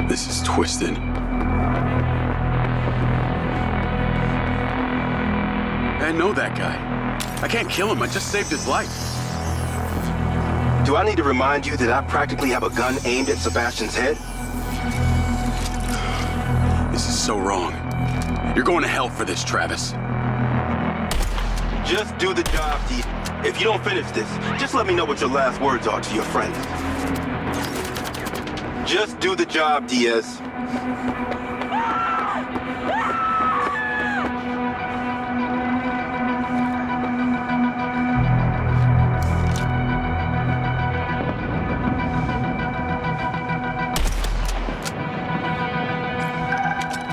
[SPEAKER 1] This is twisted. I know that guy. I can't kill him, I just saved his life.
[SPEAKER 17] Do I need to remind you that I practically have a gun aimed at Sebastian's head?
[SPEAKER 1] This is so wrong. You're going to hell for this, Travis.
[SPEAKER 17] Just do the job, D. If you don't finish this, just let me know what your last words are to your friends. Just do the job, Diaz.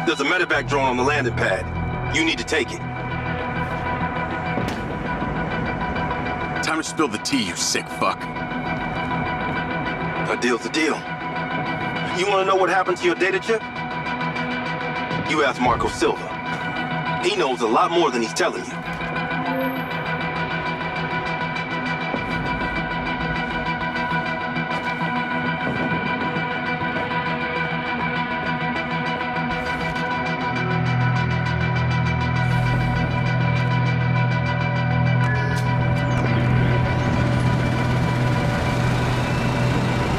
[SPEAKER 17] There's a medevac drone on the landing pad. You need to take it.
[SPEAKER 1] Time to spill the tea, you sick fuck.
[SPEAKER 17] A deal's a deal. You want to know what happened to your data chip? You ask Marco Silva. He knows a lot more than he's telling you.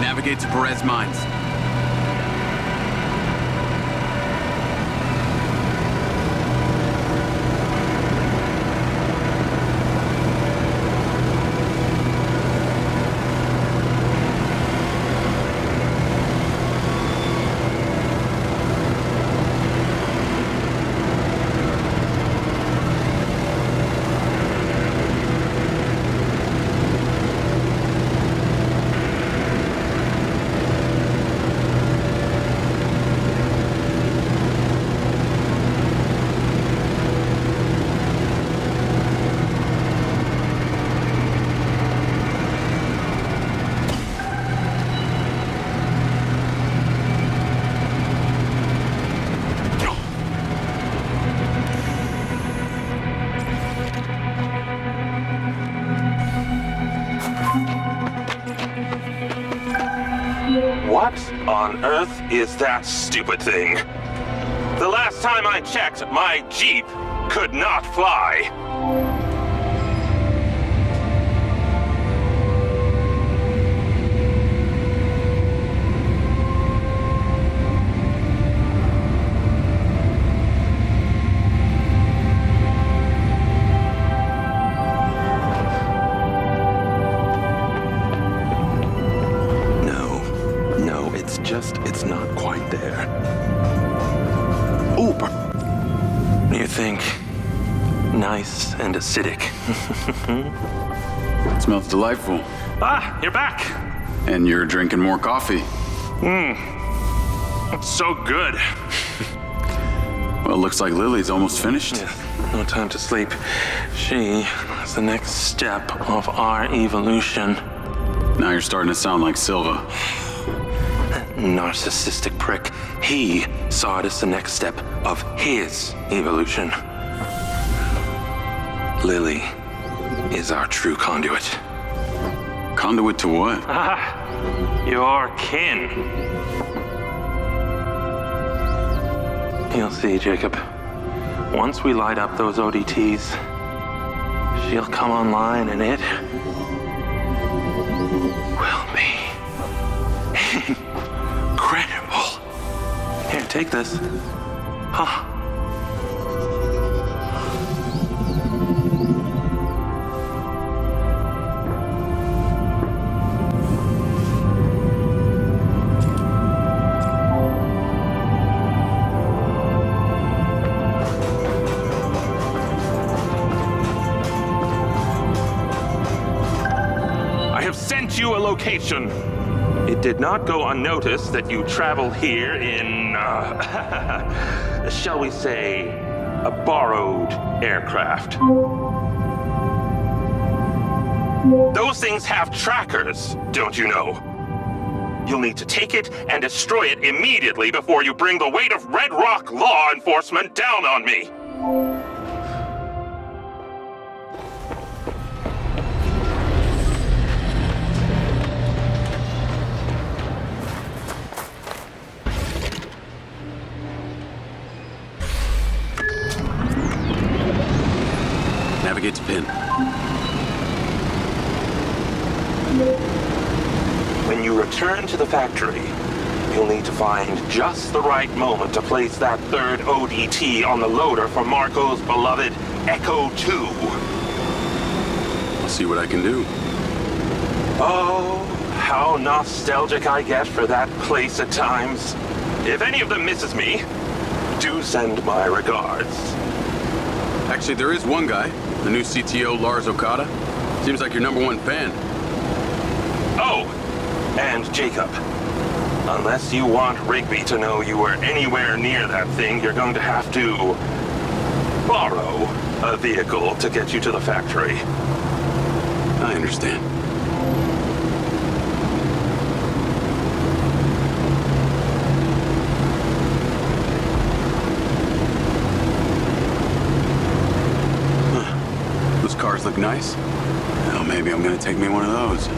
[SPEAKER 1] Navigate to Perez Mines.
[SPEAKER 5] What on earth is that stupid thing? The last time I checked, my Jeep could not fly. It's not quite there. Ooh, you think nice and acidic.
[SPEAKER 1] It smells delightful.
[SPEAKER 5] Ah, you're back.
[SPEAKER 1] And you're drinking more coffee.
[SPEAKER 5] It's so good.
[SPEAKER 1] Well, it looks like Lily's almost finished.
[SPEAKER 5] Yeah, no time to sleep. She is the next step of our evolution.
[SPEAKER 1] Now you're starting to sound like Silva.
[SPEAKER 5] Narcissistic prick. He saw it as the next step of his evolution. Lily is our true conduit.
[SPEAKER 1] Conduit to what?
[SPEAKER 5] Your kin. You'll see, Jacob. Once we light up those ODTs, she'll come online and it will be incredible. Here, take this. Huh. You a location. It did not go unnoticed that you travel here in, shall we say, a borrowed aircraft. Those things have trackers, don't you know? You'll need to take it and destroy it immediately before you bring the weight of Red Rock law enforcement down on me.
[SPEAKER 1] Navigate to pin.
[SPEAKER 5] When you return to the factory, you'll need to find just the right moment to place that third ODT on the loader for Marco's beloved Echo 2.
[SPEAKER 1] I'll see what I can do.
[SPEAKER 5] Oh, how nostalgic I get for that place at times. If any of them misses me, do send my regards.
[SPEAKER 1] Actually, there is one guy, the new CTO, Lars Okada. Seems like your #1 fan.
[SPEAKER 5] Oh, and Jacob. Unless you want Rigby to know you were anywhere near that thing, you're going to have to borrow a vehicle to get you to the factory.
[SPEAKER 1] I understand. Those cars look nice. Well, maybe I'm gonna take me one of those.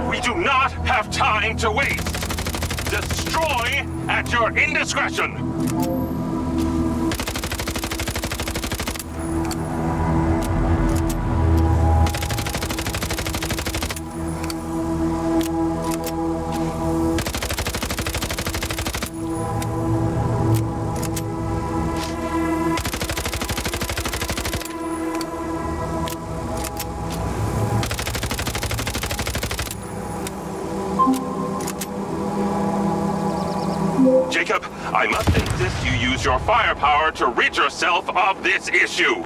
[SPEAKER 5] We do not have time to waste. Destroy at your indiscretion. I must insist you use your firepower to rid yourself of this issue.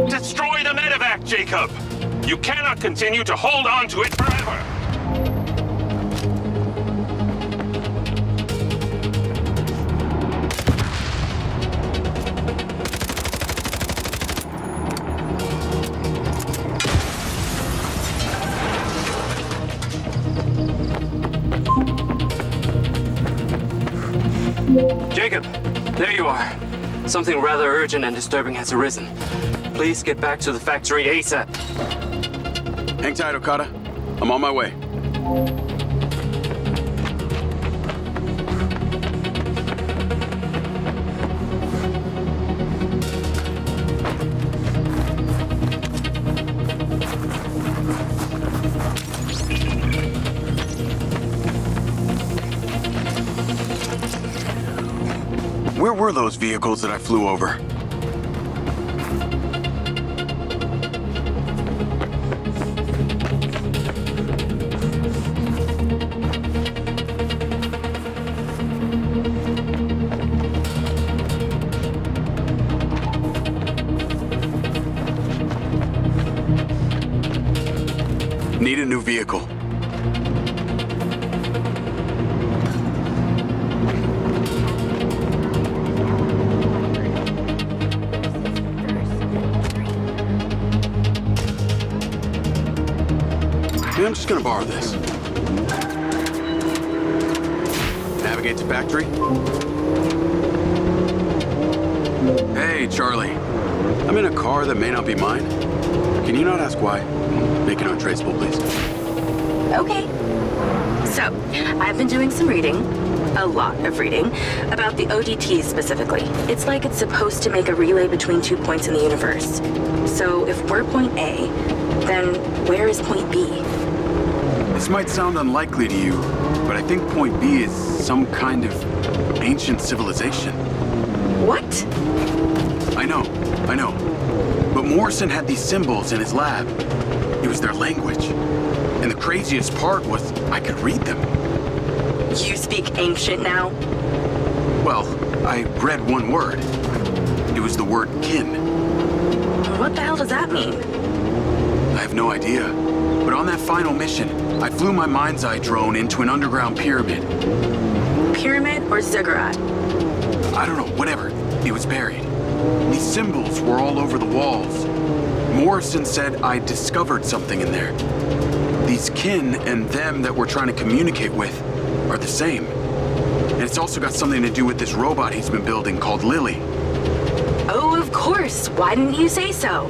[SPEAKER 5] Destroy the medevac, Jacob! You cannot continue to hold on to it forever!
[SPEAKER 16] Jacob, there you are. Something rather urgent and disturbing has arisen. Please get back to the factory ASAP.
[SPEAKER 1] Hang tight, Okada. I'm on my way. Where were those vehicles that I flew over? Need a new vehicle. I'm just gonna borrow this. Navigate to factory. Hey, Charlie. I'm in a car that may not be mine. Can you not ask why? Make it untraceable, please.
[SPEAKER 2] Okay. So, I've been doing some reading, a lot of reading, about the ODTs specifically. It's like it's supposed to make a relay between 2 points in the universe. So, if we're point A, then where is point B?
[SPEAKER 1] This might sound unlikely to you, but I think point B is some kind of ancient civilization.
[SPEAKER 2] What?
[SPEAKER 1] I know. But Morrison had these symbols in his lab. It was their language. And the craziest part was I could read them.
[SPEAKER 2] You speak ancient now?
[SPEAKER 1] Well, I read one word. It was the word kin.
[SPEAKER 2] What the hell does that mean?
[SPEAKER 1] I have no idea. But on that final mission, I flew my Mindseye drone into an underground pyramid.
[SPEAKER 2] Pyramid or ziggurat?
[SPEAKER 1] I don't know, whatever. It was buried. These symbols were all over the walls. Morrison said I discovered something in there. These kin and them that we're trying to communicate with are the same. And it's also got something to do with this robot he's been building called Lily.
[SPEAKER 2] Oh, of course. Why didn't you say so?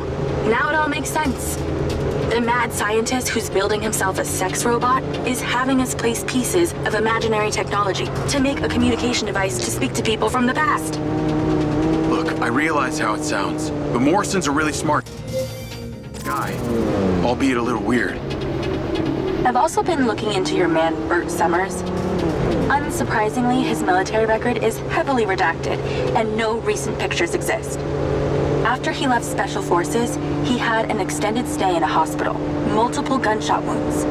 [SPEAKER 2] Now it all makes sense. The mad scientist who's building himself a sex robot is having us place pieces of imaginary technology to make a communication device to speak to people from the past.
[SPEAKER 1] Look, I realize how it sounds, but Morrison's a really smart guy, albeit a little weird.
[SPEAKER 2] I've also been looking into your man, Bert Summers. Unsurprisingly, his military record is heavily redacted, and no recent pictures exist. After he left Special Forces, he had an extended stay in a hospital, multiple gunshot wounds,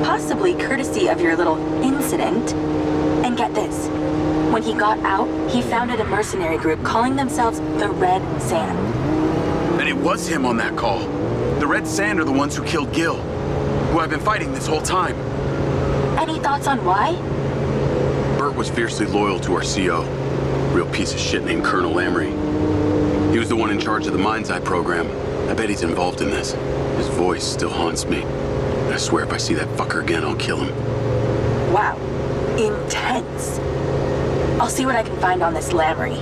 [SPEAKER 2] possibly courtesy of your little incident. And get this, when he got out, he founded a mercenary group calling themselves the Red Sand.
[SPEAKER 1] And it was him on that call. The Red Sand are the ones who killed Gil, who I've been fighting this whole time.
[SPEAKER 2] Any thoughts on why?
[SPEAKER 1] Bert was fiercely loyal to our CO, real piece of shit named Colonel Lamry. He was the one in charge of the Mindseye program. I bet he's involved in this. His voice still haunts me. And I swear if I see that fucker again, I'll kill him.
[SPEAKER 2] Wow. Intense. I'll see what I can find on this Lamry.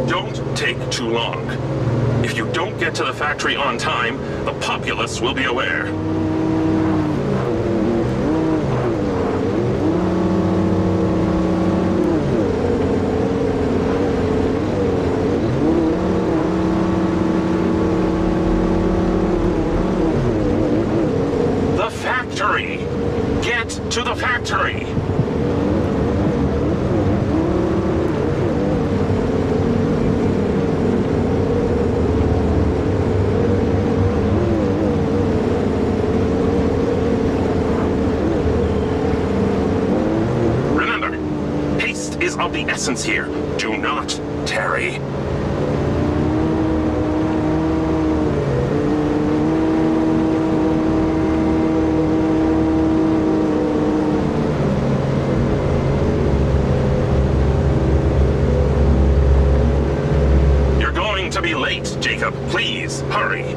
[SPEAKER 5] Don't take too long. If you don't get to the factory on time, the populace will be aware. The factory! Get to the factory! Of the essence here. Do not tarry. You're going to be late, Jacob. Please, hurry.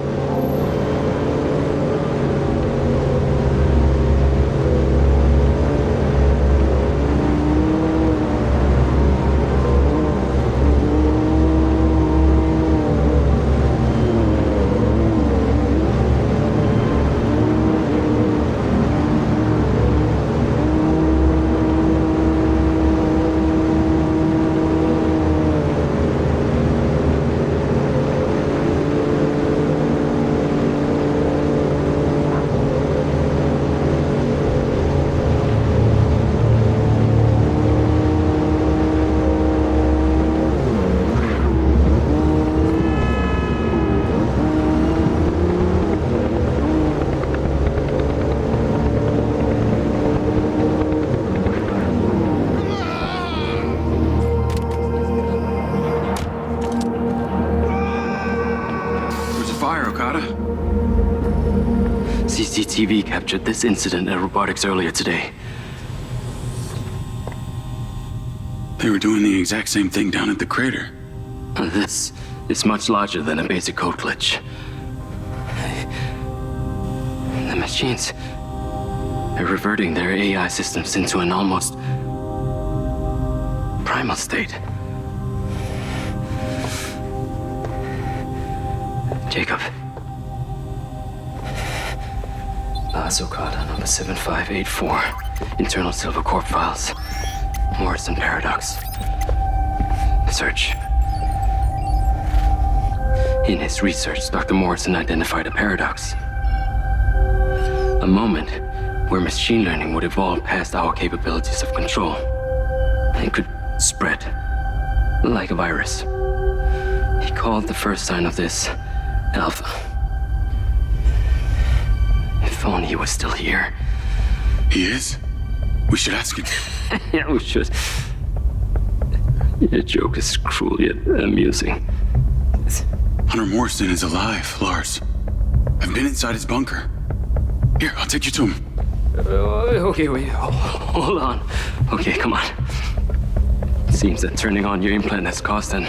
[SPEAKER 16] CCTV captured this incident at robotics earlier today.
[SPEAKER 1] They were doing the exact same thing down at the crater.
[SPEAKER 16] This is much larger than a basic code glitch. The machines are reverting their AI systems into an almost primal state. Jacob. Okada number 7584. Internal Silver Corp files. Morrison paradox. Search. In his research, Dr. Morrison identified a paradox. A moment where machine learning would evolve past our capabilities of control. It could spread like a virus. He called the first sign of this Alpha. If only he was still here.
[SPEAKER 1] He is? We should ask him.
[SPEAKER 16] Yeah, we should. Your joke is cruel yet amusing.
[SPEAKER 1] Hunter Morrison is alive, Lars. I've been inside his bunker. Here, I'll take you to him.
[SPEAKER 16] Okay, wait. Hold on. Okay, come on. Seems that turning on your implant has caused an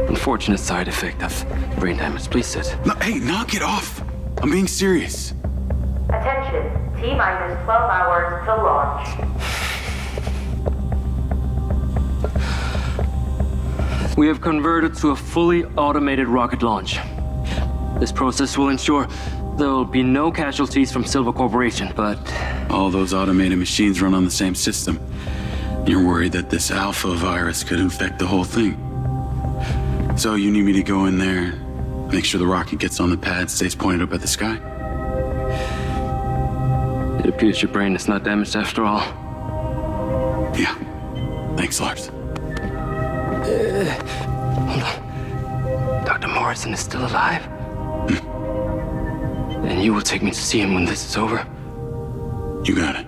[SPEAKER 16] unfortunate side effect of brain damage. Please sit.
[SPEAKER 1] No, hey, knock it off. I'm being serious.
[SPEAKER 7] Attention, T-minus 12 hours to launch.
[SPEAKER 16] We have converted to a fully automated rocket launch. This process will ensure there will be no casualties from Silver Corporation, but...
[SPEAKER 1] All those automated machines run on the same system. You're worried that this alpha virus could infect the whole thing. So you need me to go in there, make sure the rocket gets on the pad, stays pointed up at the sky?
[SPEAKER 16] It appears your brain is not damaged after all.
[SPEAKER 1] Yeah. Thanks, Lars.
[SPEAKER 16] Hold on. Dr. Morrison is still alive? And you will take me to see him when this is over?
[SPEAKER 1] You got it.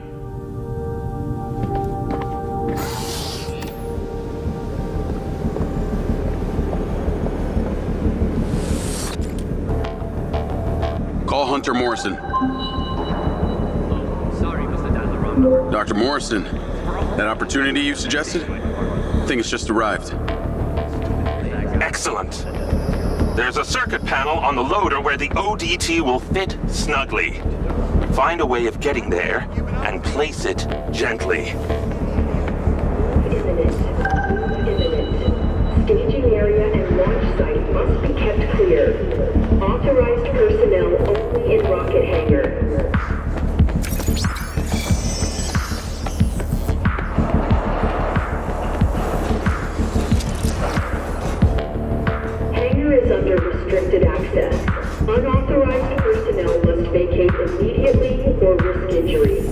[SPEAKER 1] Call Hunter Morrison.
[SPEAKER 19] Sorry, must have dialed the wrong number.
[SPEAKER 1] Dr. Morrison, that opportunity you suggested? I think it's just arrived.
[SPEAKER 5] Excellent. There's a circuit panel on the loader where the ODT will fit snugly. Find a way of getting there and place it gently.
[SPEAKER 14] Staging Staging area and launch site must be kept clear. Authorized personnel only in rocket hangar. Hangar is under restricted access. Unauthorized personnel must vacate immediately or risk injury.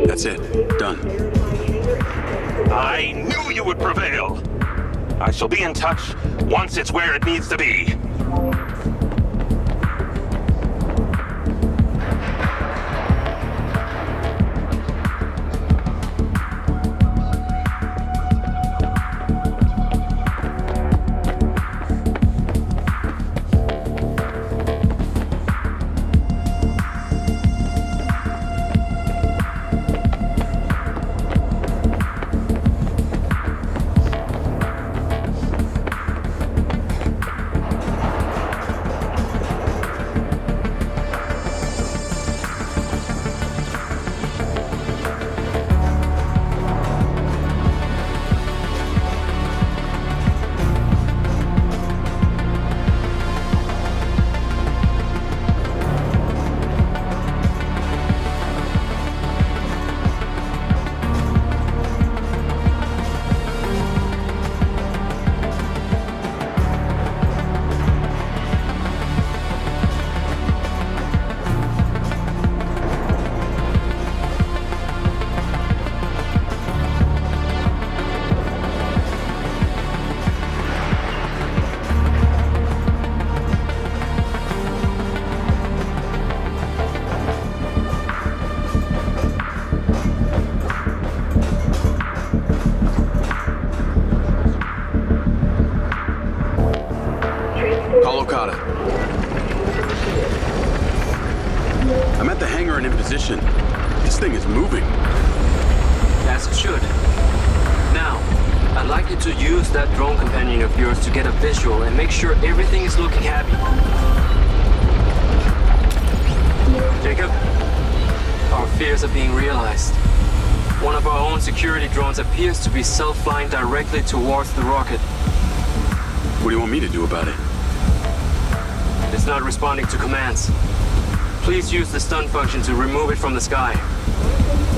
[SPEAKER 1] That's it. Done.
[SPEAKER 5] I knew you would prevail. I shall be in touch once it's where it needs to be.
[SPEAKER 1] Call Okada. I'm at the hangar and in position. This thing is moving.
[SPEAKER 16] As it should. Now, I'd like you to use that drone companion of yours to get a visual and make sure everything is looking happy. Jacob, our fears are being realized. One of our own security drones appears to be self-flying directly towards the rocket.
[SPEAKER 1] What do you want me to do about it?
[SPEAKER 16] It's not responding to commands. Please use the stun function to remove it from the sky.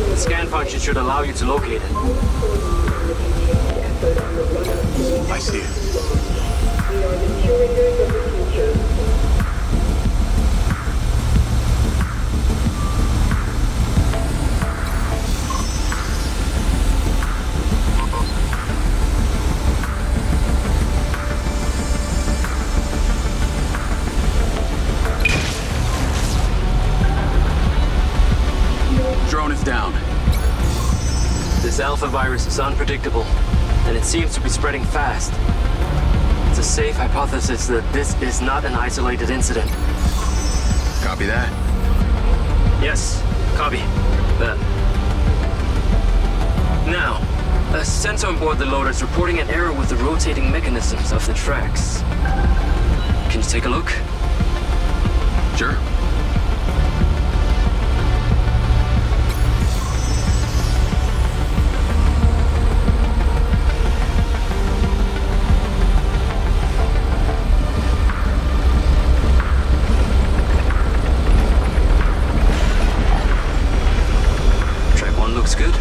[SPEAKER 16] The scan function should allow you to locate it.
[SPEAKER 1] I see it.
[SPEAKER 14] We are the curators of the future.
[SPEAKER 1] Drone is down.
[SPEAKER 16] This alpha virus is unpredictable, and it seems to be spreading fast. It's a safe hypothesis that this is not an isolated incident.
[SPEAKER 1] Copy that.
[SPEAKER 16] Yes, copy that. Now, a sensor on board the loader is reporting an error with the rotating mechanisms of the tracks. Can you take a look?
[SPEAKER 1] Sure.
[SPEAKER 16] Looks good.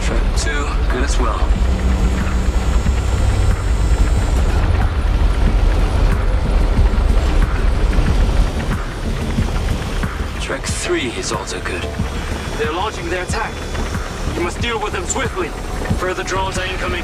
[SPEAKER 16] Track 2, good as well. Track 3 is also good. They're launching their attack. You must deal with them swiftly. Further drones are incoming.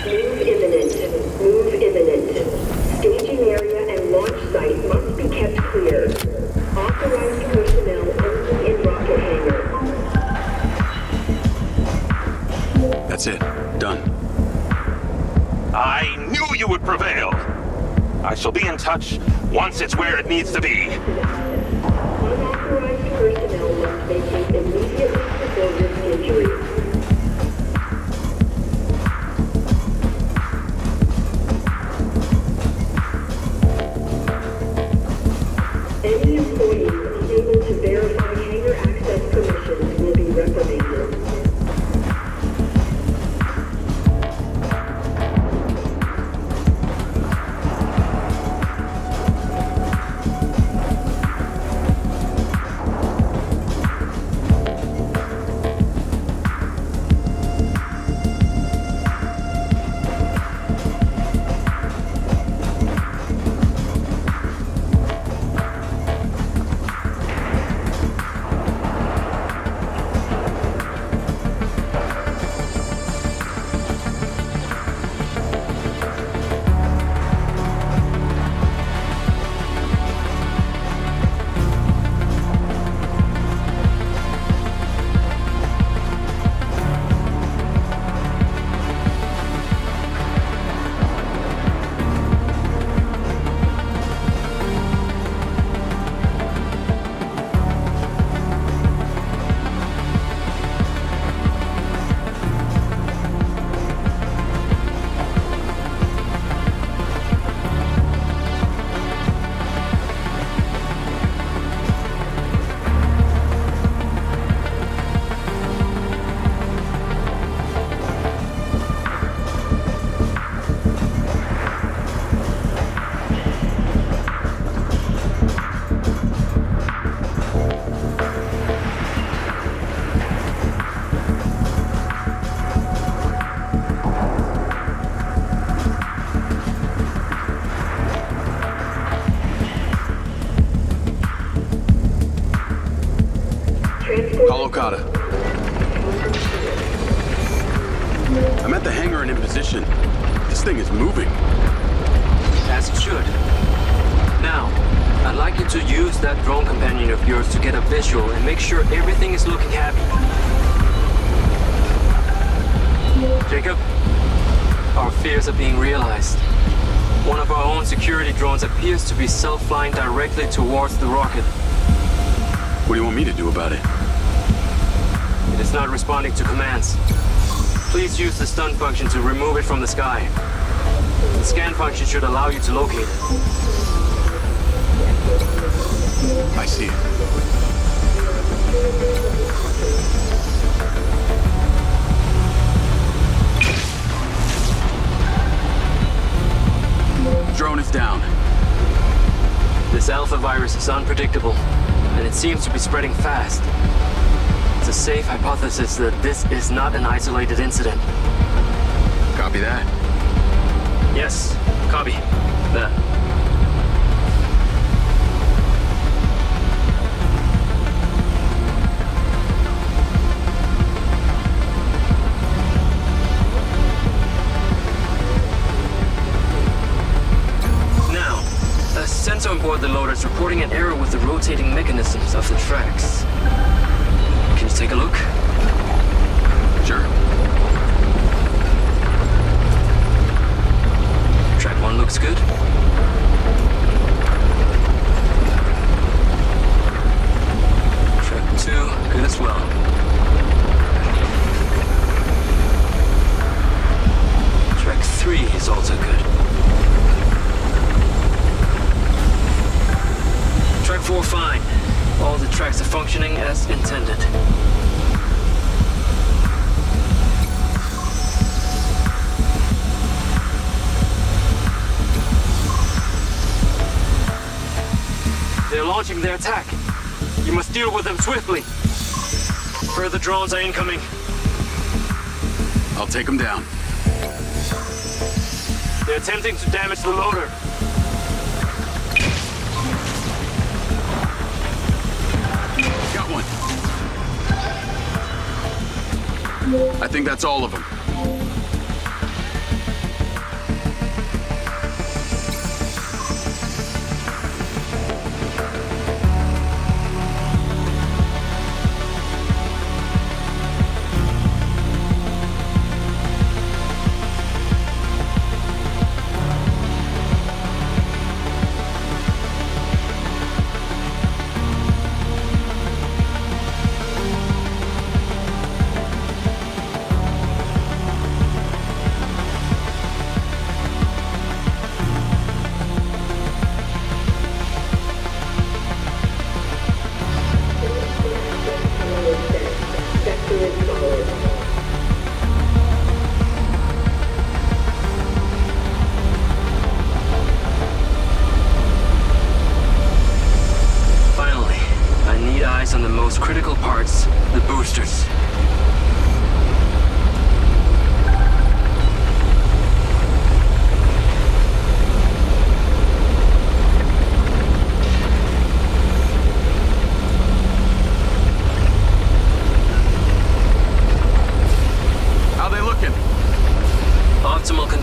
[SPEAKER 14] Move imminent. Move imminent. Staging area and launch site must be kept clear. Authorized personnel only in rocket hangar.
[SPEAKER 1] That's it. Done.
[SPEAKER 5] I knew you would prevail. I shall be in touch once it's where it needs to be.
[SPEAKER 14] Unauthorized personnel must vacate immediately before risk injury. Any employee unable to verify hangar access permissions will be reprimanded.
[SPEAKER 1] Okada. I'm at the hangar and in position. This thing is moving.
[SPEAKER 16] As it should. Now, I'd like you to use that drone companion of yours to get a visual and make sure everything is looking happy. Jacob, our fears are being realized. One of our own security drones appears to be self-flying directly towards the rocket.
[SPEAKER 1] What do you want me to do about it?
[SPEAKER 16] It is not responding to commands. Please use the stun function to remove it from the sky. The scan function should allow you to locate it.
[SPEAKER 1] I see it. Drone is down.
[SPEAKER 16] This alpha virus is unpredictable, and it seems to be spreading fast. It's a safe hypothesis that this is not an isolated incident.
[SPEAKER 1] Copy that.
[SPEAKER 16] Yes, copy that. Now, a sensor on board the loader is reporting an error with the rotating mechanisms of the tracks. Can you take a look?
[SPEAKER 1] Sure.
[SPEAKER 16] Track 1 looks good. Track 2, good as well. Track 3 is also good. Track 4, fine. All the tracks are functioning as intended. They're launching their attack. You must deal with them swiftly. Further drones are incoming.
[SPEAKER 1] I'll take them down.
[SPEAKER 16] They're attempting to damage the loader.
[SPEAKER 1] Got one. I think that's all of them.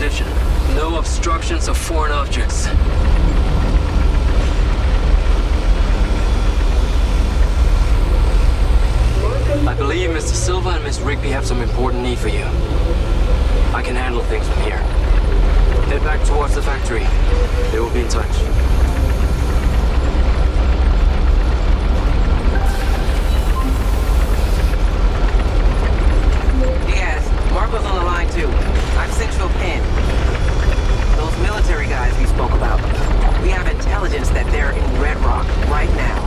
[SPEAKER 16] condition. No obstructions of foreign objects. I believe Mr. Silva and Miss Rigby have some important need for you. I can handle things from here. Head back towards the factory. They will be in touch.
[SPEAKER 12] Diaz, Marco's on the line too. I've sent you a pin. Those military guys we spoke about. We have intelligence that they're in Red Rock right now.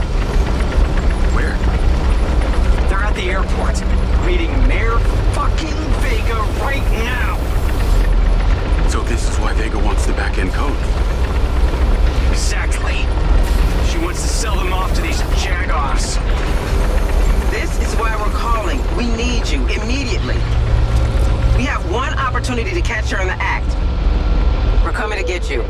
[SPEAKER 1] Where?
[SPEAKER 6] They're at the airport, meeting Mayor fucking Vega right now.
[SPEAKER 1] So this is why Vega wants the back-end code.
[SPEAKER 6] Exactly. She wants to sell them off to these jagoffs.
[SPEAKER 12] This is why we're calling. We need you immediately. We have one opportunity to catch her in the act. We're coming to get you.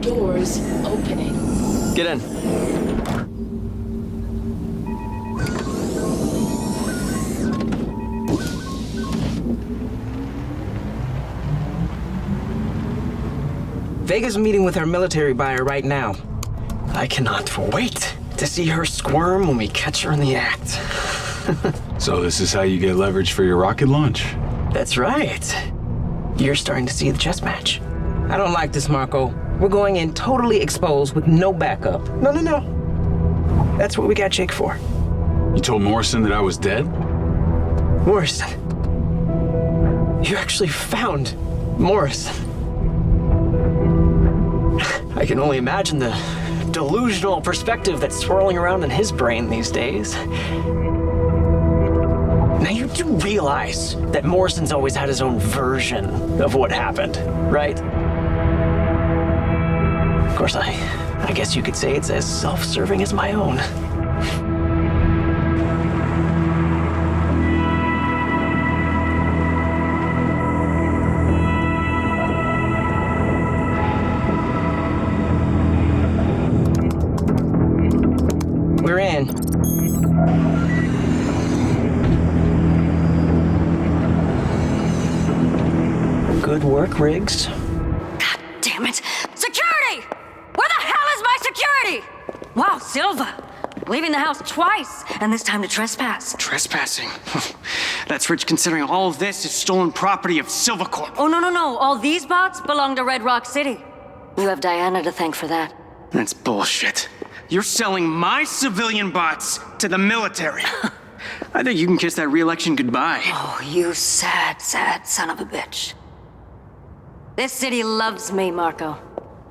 [SPEAKER 13] Doors opening.
[SPEAKER 16] Get in.
[SPEAKER 12] Vega's meeting with our military buyer right now.
[SPEAKER 6] I cannot wait to see her squirm when we catch her in the act.
[SPEAKER 20] So this is how you get leverage for your rocket launch?
[SPEAKER 6] That's right. You're starting to see the chess match.
[SPEAKER 12] I don't like this, Marco. We're going in totally exposed with no backup.
[SPEAKER 6] No. That's what we got Jake for.
[SPEAKER 20] You told Morrison that I was dead?
[SPEAKER 6] Morrison? You actually found Morrison. I can only imagine the delusional perspective that's swirling around in his brain these days. Now you do realize that Morrison's always had his own version of what happened, right? Of course, I guess you could say it's as self-serving as my own.
[SPEAKER 12] We're in.
[SPEAKER 6] Good work, Riggs.
[SPEAKER 23] God damn it! Security! Where the hell is my security? Wow, Silva. Leaving the house twice, and this time to trespass.
[SPEAKER 18] Trespassing? That's rich considering all of this is stolen property of Silvercorp.
[SPEAKER 23] Oh, no. All these bots belong to Red Rock City. You have Diana to thank for that.
[SPEAKER 18] That's bullshit. You're selling my civilian bots to the military. I think you can kiss that re-election goodbye.
[SPEAKER 23] Oh, you sad son of a bitch. This city loves me, Marco.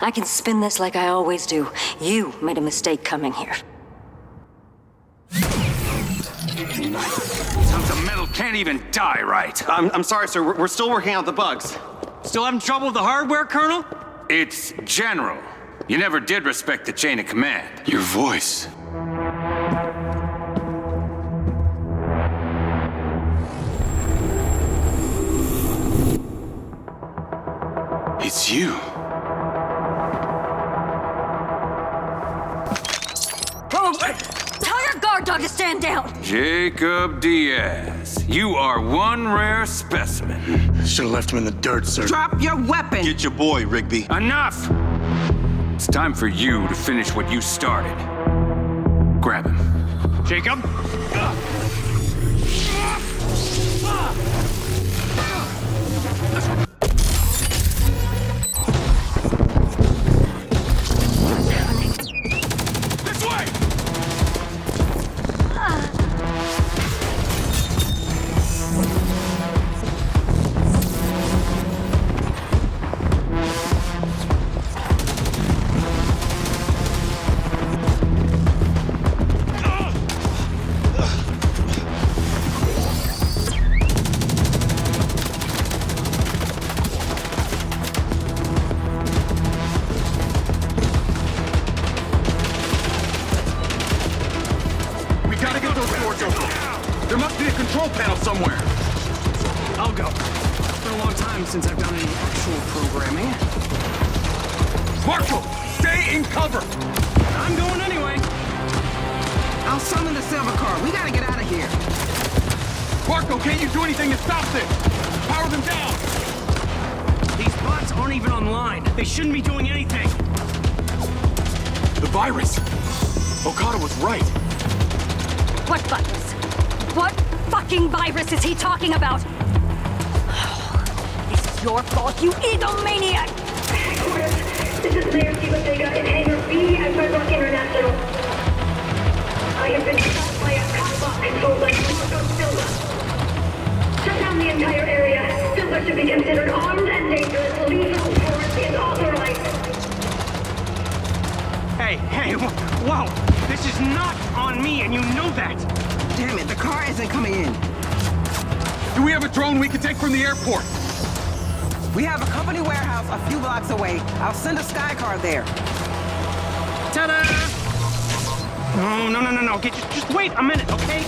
[SPEAKER 23] I can spin this like I always do. You made a mistake coming here.
[SPEAKER 15] Tons of metal can't even die right.
[SPEAKER 9] I'm sorry, sir. We're still working out the bugs.
[SPEAKER 18] Still having trouble with the hardware, Colonel?
[SPEAKER 15] It's General. You never did respect the chain of command.
[SPEAKER 1] Your voice. It's you.
[SPEAKER 23] Tell your guard dog to stand down!
[SPEAKER 15] Jacob Diaz, you are one rare specimen.
[SPEAKER 20] Should have left him in the dirt, sir.
[SPEAKER 18] Drop your weapon!
[SPEAKER 20] Get your boy, Rigby.
[SPEAKER 15] Enough! It's time for you to finish what you started. Grab him.
[SPEAKER 6] Jacob?
[SPEAKER 1] This way! We gotta get those doors open. There must be a control panel somewhere.
[SPEAKER 6] I'll go. It's been a long time since I've done any actual programming.
[SPEAKER 1] Marshall, stay in cover!
[SPEAKER 6] I'm going anyway.
[SPEAKER 18] I'll summon the silver car. We gotta get out of here.
[SPEAKER 1] Marco, can't you do anything to stop this? Power them down!
[SPEAKER 6] These bots aren't even online. They shouldn't be doing anything.
[SPEAKER 1] The virus! Okada was right.
[SPEAKER 23] What virus? What fucking virus is he talking about? This is your fault, you egomaniac!
[SPEAKER 14] This is Mayor Vega in Hangar B at Red Rock International. I have been shot by a cop controlled by Marco Silva. Shut down the entire area. Silva should be considered armed and dangerous. Lethal force is authorized.
[SPEAKER 6] Hey, whoa! This is not on me, and you know that!
[SPEAKER 18] Damn it, the car isn't coming in.
[SPEAKER 1] Do we have a drone we can take from the airport?
[SPEAKER 18] We have a company warehouse a few blocks away. I'll send a sky car there.
[SPEAKER 6] Ta-da! No. Okay, just wait a minute, okay?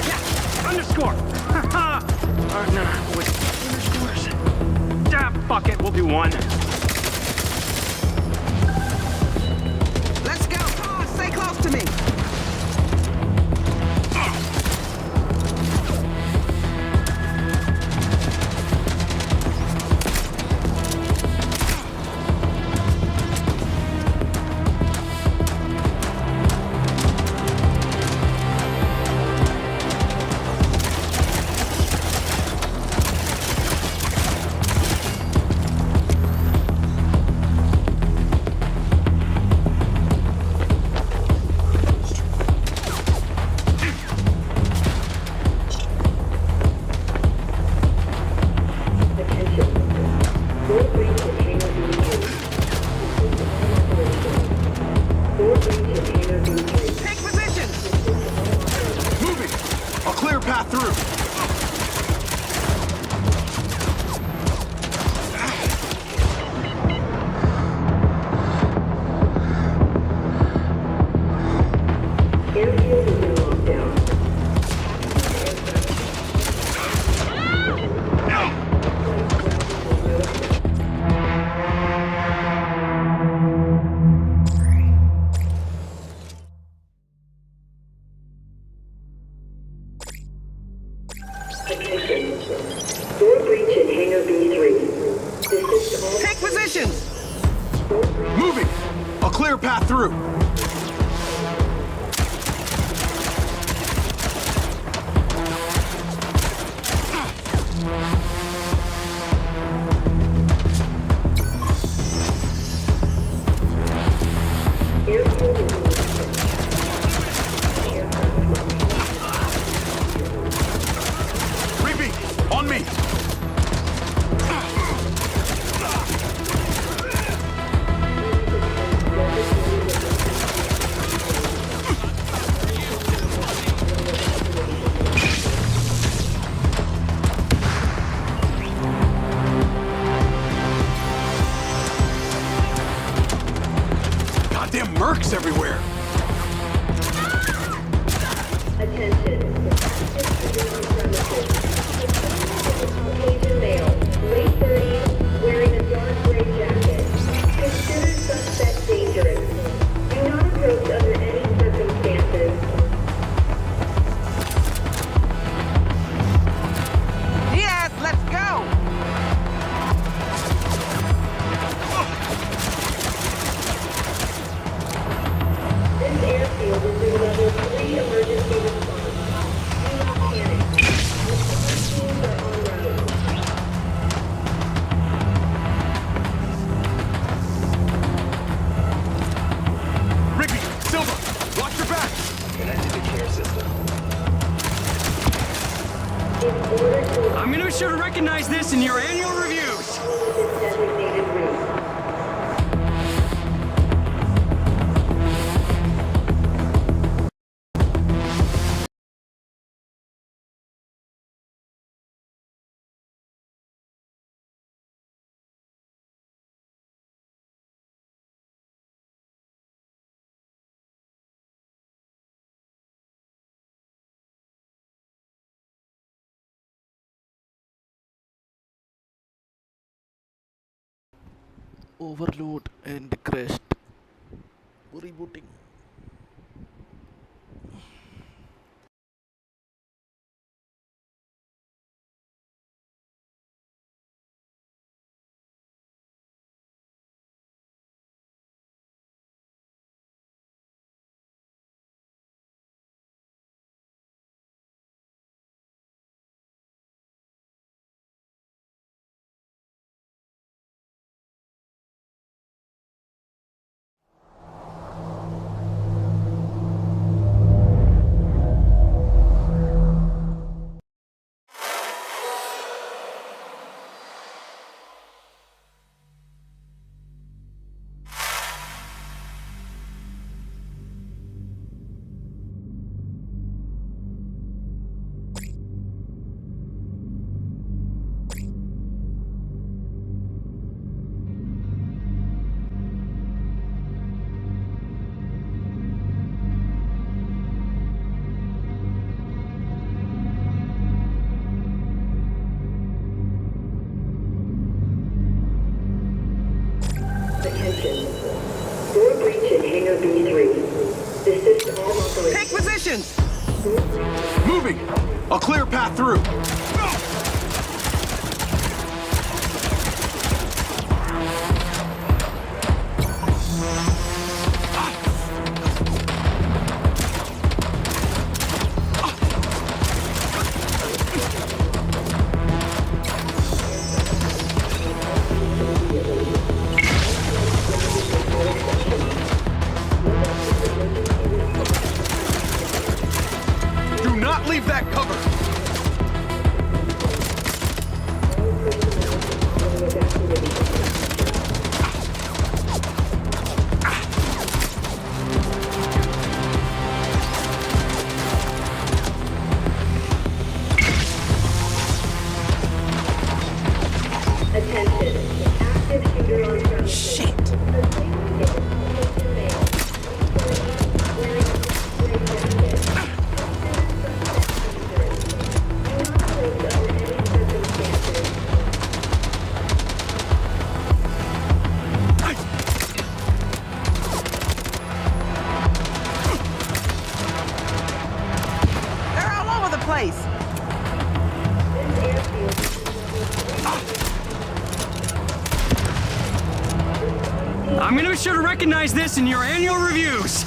[SPEAKER 6] Yeah, underscore. Wait, underscores. Fuck it, we'll do one.
[SPEAKER 18] Let's go. Come on, stay close to me.
[SPEAKER 14] Door breach in Hangar B3.
[SPEAKER 18] Take positions!
[SPEAKER 1] Moving! I'll clear a path through. Repeat, on me.
[SPEAKER 16] I'm gonna be sure to recognize this in your annual reviews.
[SPEAKER 14] Designated route.
[SPEAKER 8] Overload and crashed. Rebooting. Attention. Door breach in Hangar B3. Desist all operations.
[SPEAKER 6] Take positions!
[SPEAKER 1] Moving! I'll clear a path through. Do not leave that cover!
[SPEAKER 14] Attention. Active shooter on premises. Shit.
[SPEAKER 18] They're all over the place.
[SPEAKER 16] I'm gonna be sure to recognize this in your annual reviews.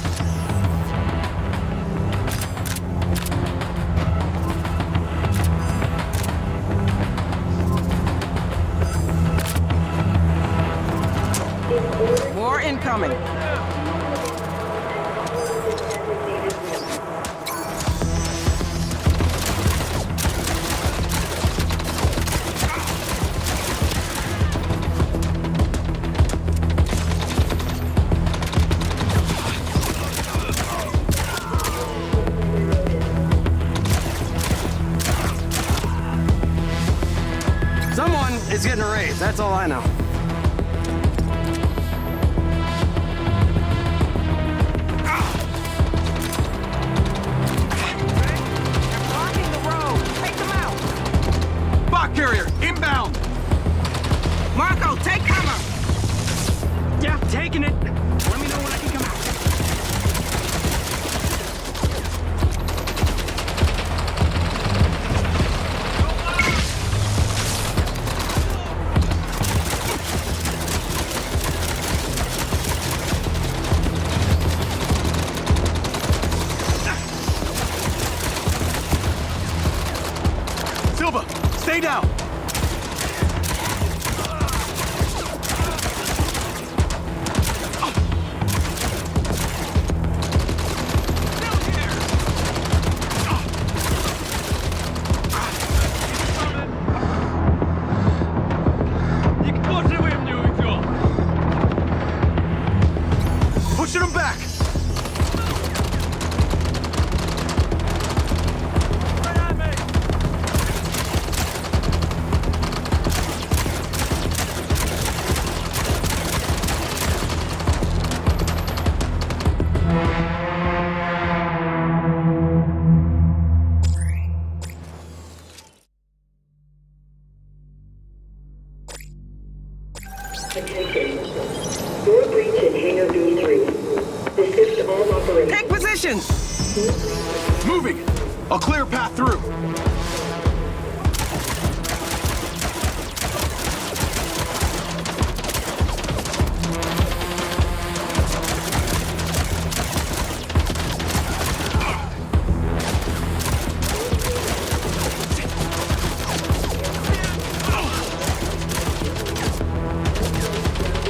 [SPEAKER 18] More incoming.
[SPEAKER 6] Someone is getting a raise, that's all I know.
[SPEAKER 18] Blocking the road. Take them out.
[SPEAKER 1] Bot carrier, inbound!
[SPEAKER 18] Marco, take cover.
[SPEAKER 16] Yeah, taking it. Let me know when I can come out.
[SPEAKER 1] Silva, stay down!
[SPEAKER 18] Communications!
[SPEAKER 17] Moving! I'll clear a path through.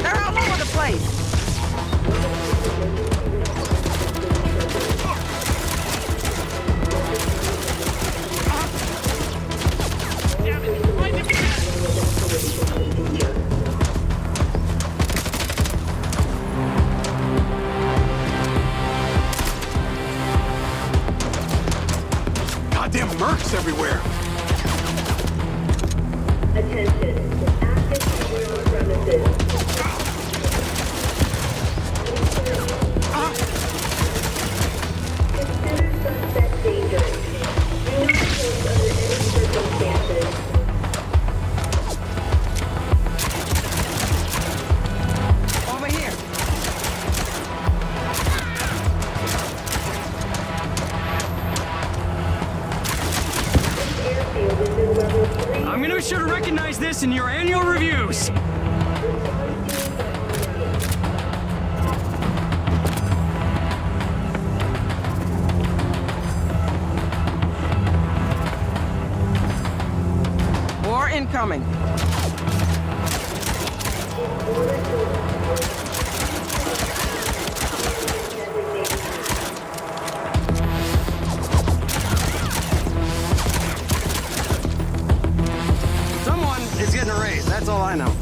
[SPEAKER 18] They're all over the place!
[SPEAKER 17] Goddamn mercs everywhere!
[SPEAKER 8] Attention. Active shooter on premises. Consider suspect dangerous. Do not approach under any circumstances.
[SPEAKER 18] Over here!
[SPEAKER 8] Airfield is in level 3.
[SPEAKER 6] I'm gonna be sure to recognize this in your annual reviews.
[SPEAKER 18] War incoming.
[SPEAKER 6] Someone is getting a raise, that's all I know.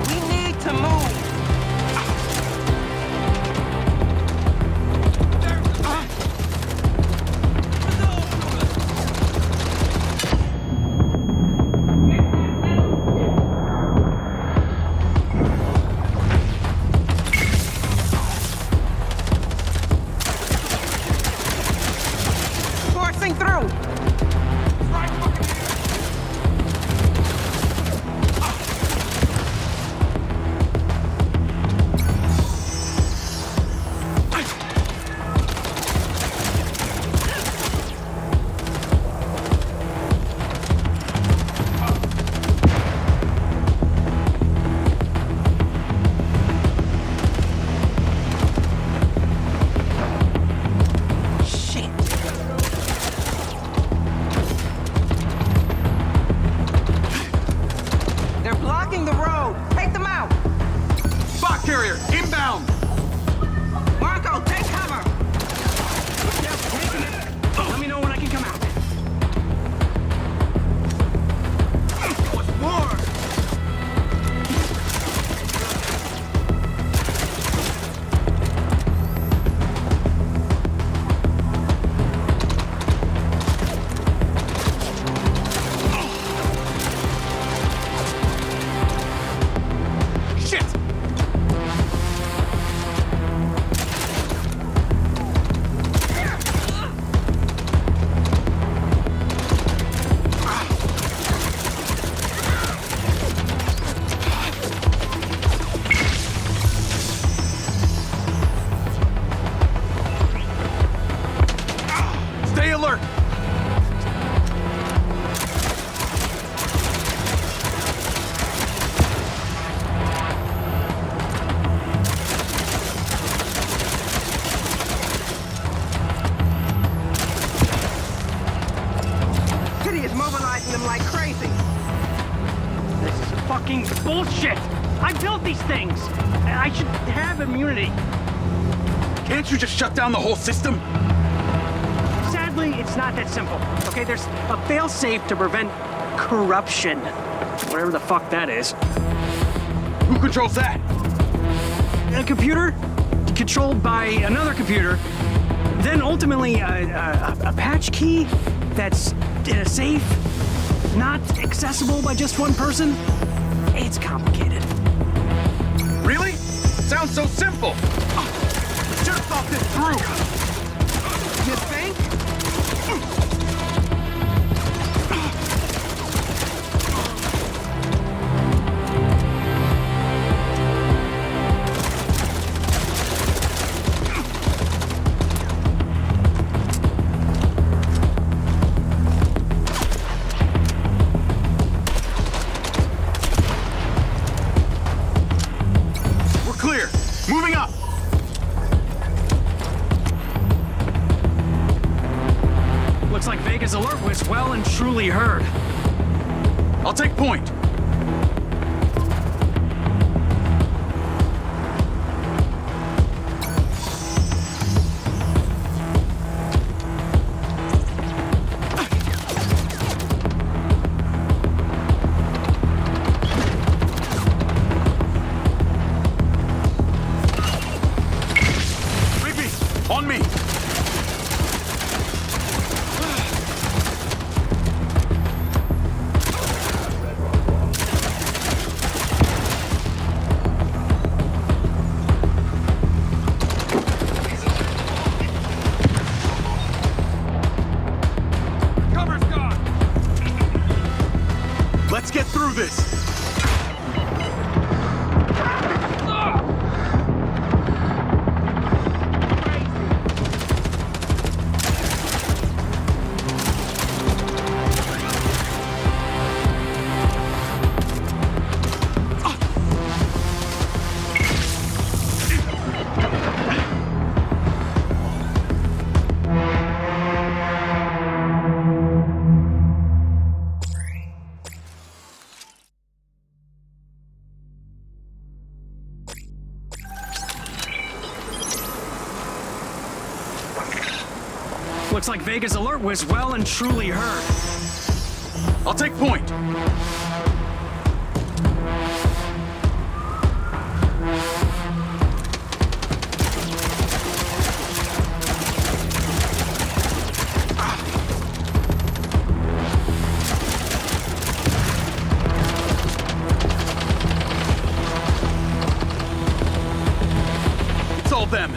[SPEAKER 18] We need to move. Forcing through. Shit. They're blocking the road. Take them out.
[SPEAKER 17] Spot carrier, inbound!
[SPEAKER 18] Marco, take cover.
[SPEAKER 6] Let me know when I can come out.
[SPEAKER 17] What's more? Shit! Stay alert!
[SPEAKER 18] City is mobilizing them like crazy.
[SPEAKER 6] This is fucking bullshit. I built these things. I should have immunity.
[SPEAKER 17] Can't you just shut down the whole system?
[SPEAKER 6] Sadly, it's not that simple. Okay, there's a fail-safe to prevent corruption. Whatever the fuck that is.
[SPEAKER 17] Who controls that?
[SPEAKER 6] A computer controlled by another computer. Then ultimately a patch key that's in a safe, not accessible by just one person. It's complicated.
[SPEAKER 3] so simple! Just thought this through! You think?
[SPEAKER 1] Moving up!
[SPEAKER 6] Looks like Vega's alert was well and truly heard.
[SPEAKER 1] I'll take point. On me!
[SPEAKER 3] Cover's gone!
[SPEAKER 1] Let's get through this!
[SPEAKER 6] Looks like Vega's alert was well and truly heard.
[SPEAKER 1] I'll take point. It's all them.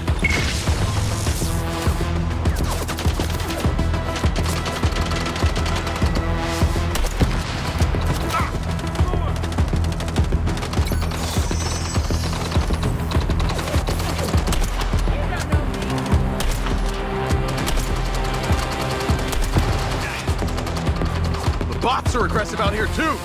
[SPEAKER 1] Bots are aggressive out here, too!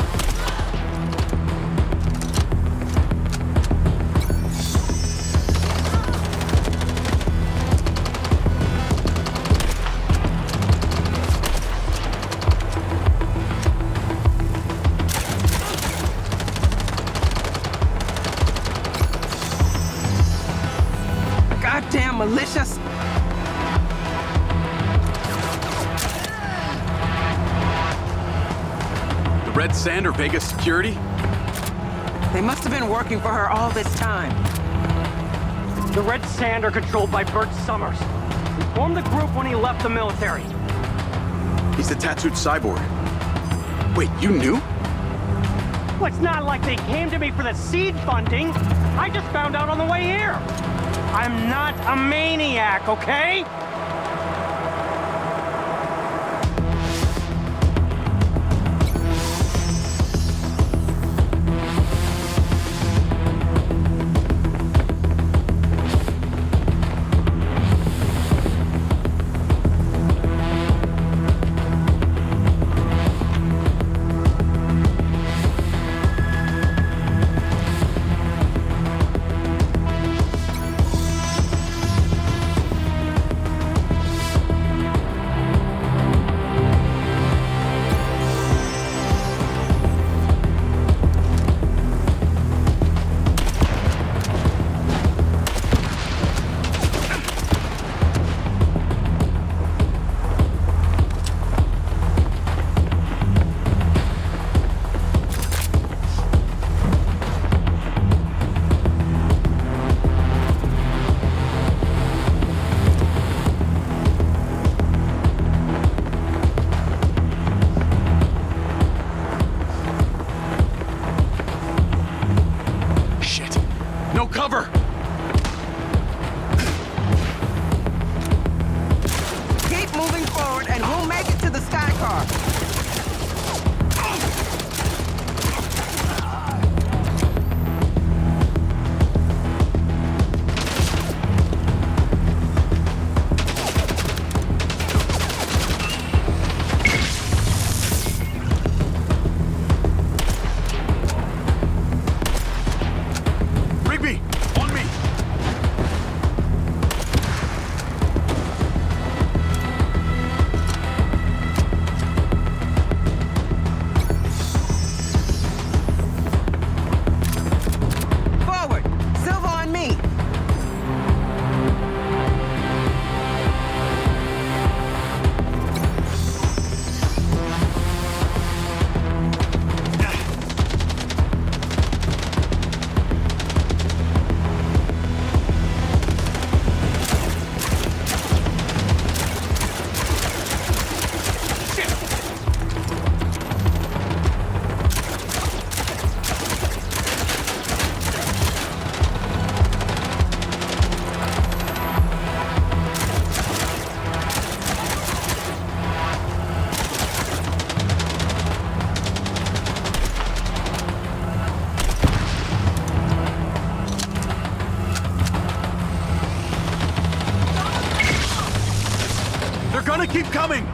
[SPEAKER 18] Goddamn malicious!
[SPEAKER 1] Red Sand or Vegas security?
[SPEAKER 18] They must have been working for her all this time.
[SPEAKER 6] The Red Sand are controlled by Bert Summers. He formed the group when he left the military.
[SPEAKER 1] He's the tattooed cyborg. Wait, you knew?
[SPEAKER 6] Well, it's not like they came to me for the seed funding. I just found out on the way here. I'm not a maniac, okay?
[SPEAKER 1] No cover!
[SPEAKER 3] only keep coming!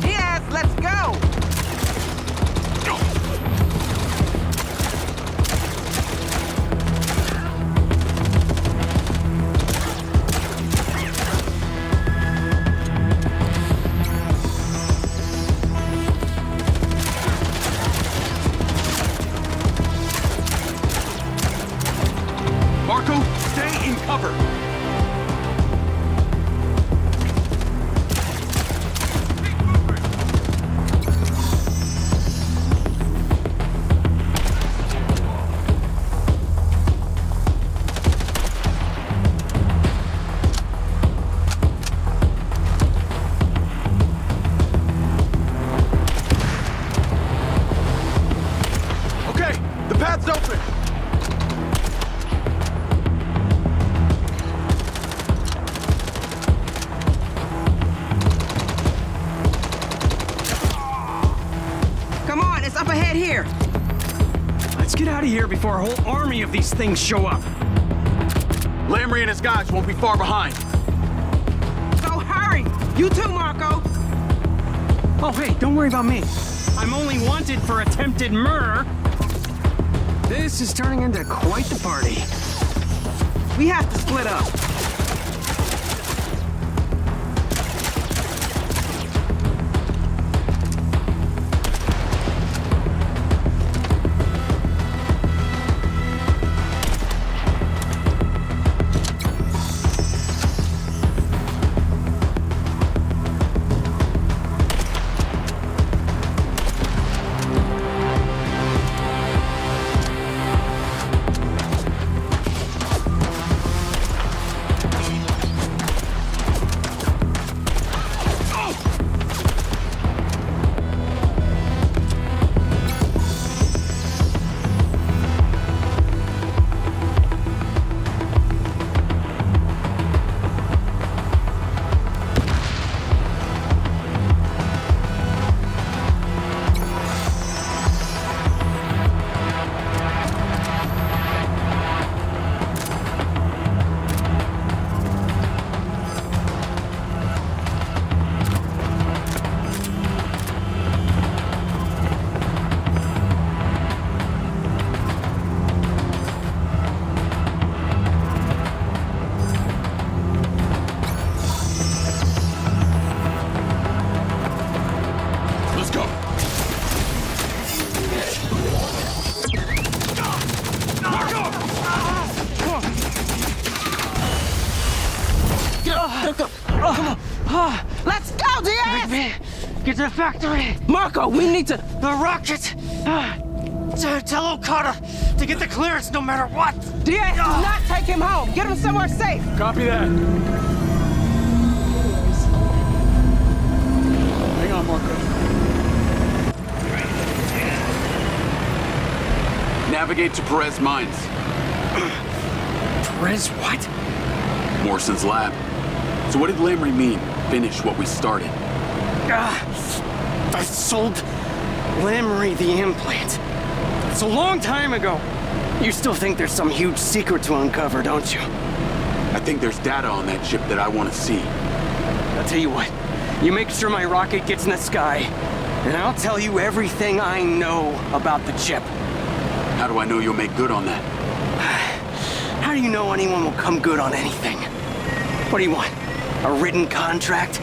[SPEAKER 18] Yes, let's go!
[SPEAKER 3] Marco, stay in cover! Okay, the path's open!
[SPEAKER 18] Come on, it's up ahead here.
[SPEAKER 6] Let's get out of here before a whole army of these things show up.
[SPEAKER 3] Lamry and his guys won't be far behind.
[SPEAKER 18] So hurry! You too, Marco!
[SPEAKER 6] Oh, hey, don't worry about me. I'm only wanted for attempted murder. This is turning into quite the party.
[SPEAKER 18] We have to split up. Let's go, Diaz!
[SPEAKER 6] Get to the factory!
[SPEAKER 18] Marco, we need to...
[SPEAKER 6] The rocket! Tell Okada to get the clearance no matter what!
[SPEAKER 18] Diaz, do not take him home! Get him somewhere safe!
[SPEAKER 3] Copy that. Hang on, Marco. Navigate to Perez Mines.
[SPEAKER 6] Perez what?
[SPEAKER 1] Morrison's lab. So what did Lamry mean? Finish what we started.
[SPEAKER 6] I sold Lamry the implant. It's a long time ago. You still think there's some huge secret to uncover, don't you?
[SPEAKER 1] I think there's data on that chip that I want to see.
[SPEAKER 6] I'll tell you what. You make sure my rocket gets in the sky, and I'll tell you everything I know about the chip.
[SPEAKER 1] How do I know you'll make good on that?
[SPEAKER 6] How do you know anyone will come good on anything? What do you want? A written contract?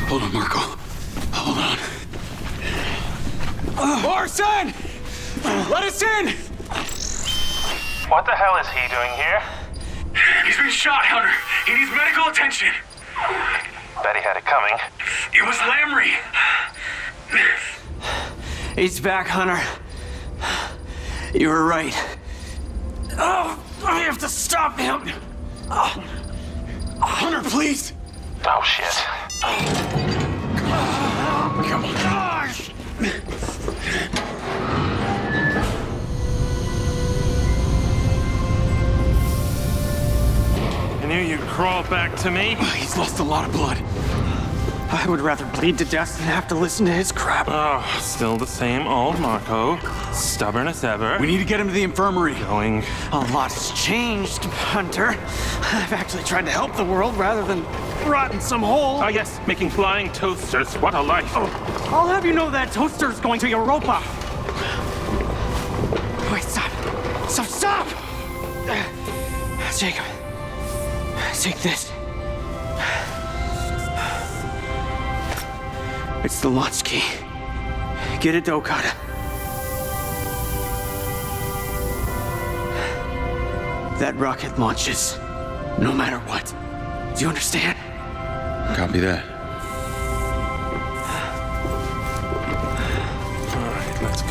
[SPEAKER 1] Hold on, Marco. Hold on.
[SPEAKER 3] Morrison! Let us in!
[SPEAKER 21] What the hell is he doing here?
[SPEAKER 3] He's been shot, Hunter. He needs medical attention.
[SPEAKER 21] Bet he had it coming.
[SPEAKER 3] It was Lamry.
[SPEAKER 6] He's back, Hunter. You were right. Oh, I have to stop him.
[SPEAKER 3] Hunter, please!
[SPEAKER 21] Oh, shit.
[SPEAKER 3] Come on.
[SPEAKER 21] I knew you'd crawl back to me.
[SPEAKER 3] He's lost a lot of blood. I would rather bleed to death than have to listen to his crap.
[SPEAKER 21] Oh, still the same old Marco. Stubborn as ever.
[SPEAKER 3] We need to get him to the infirmary.
[SPEAKER 21] Going.
[SPEAKER 3] A lot has changed, Hunter. I've actually tried to help the world rather than rot in some hole.
[SPEAKER 21] Ah, yes, making flying toasters. What a life.
[SPEAKER 3] Oh, I'll have you know that toaster's going to Europa. Wait, stop. Stop! Jacob, take this. It's the launch key. Get it to Okada. That rocket launches no matter what. Do you understand?
[SPEAKER 1] Copy that.
[SPEAKER 21] All right, let's go.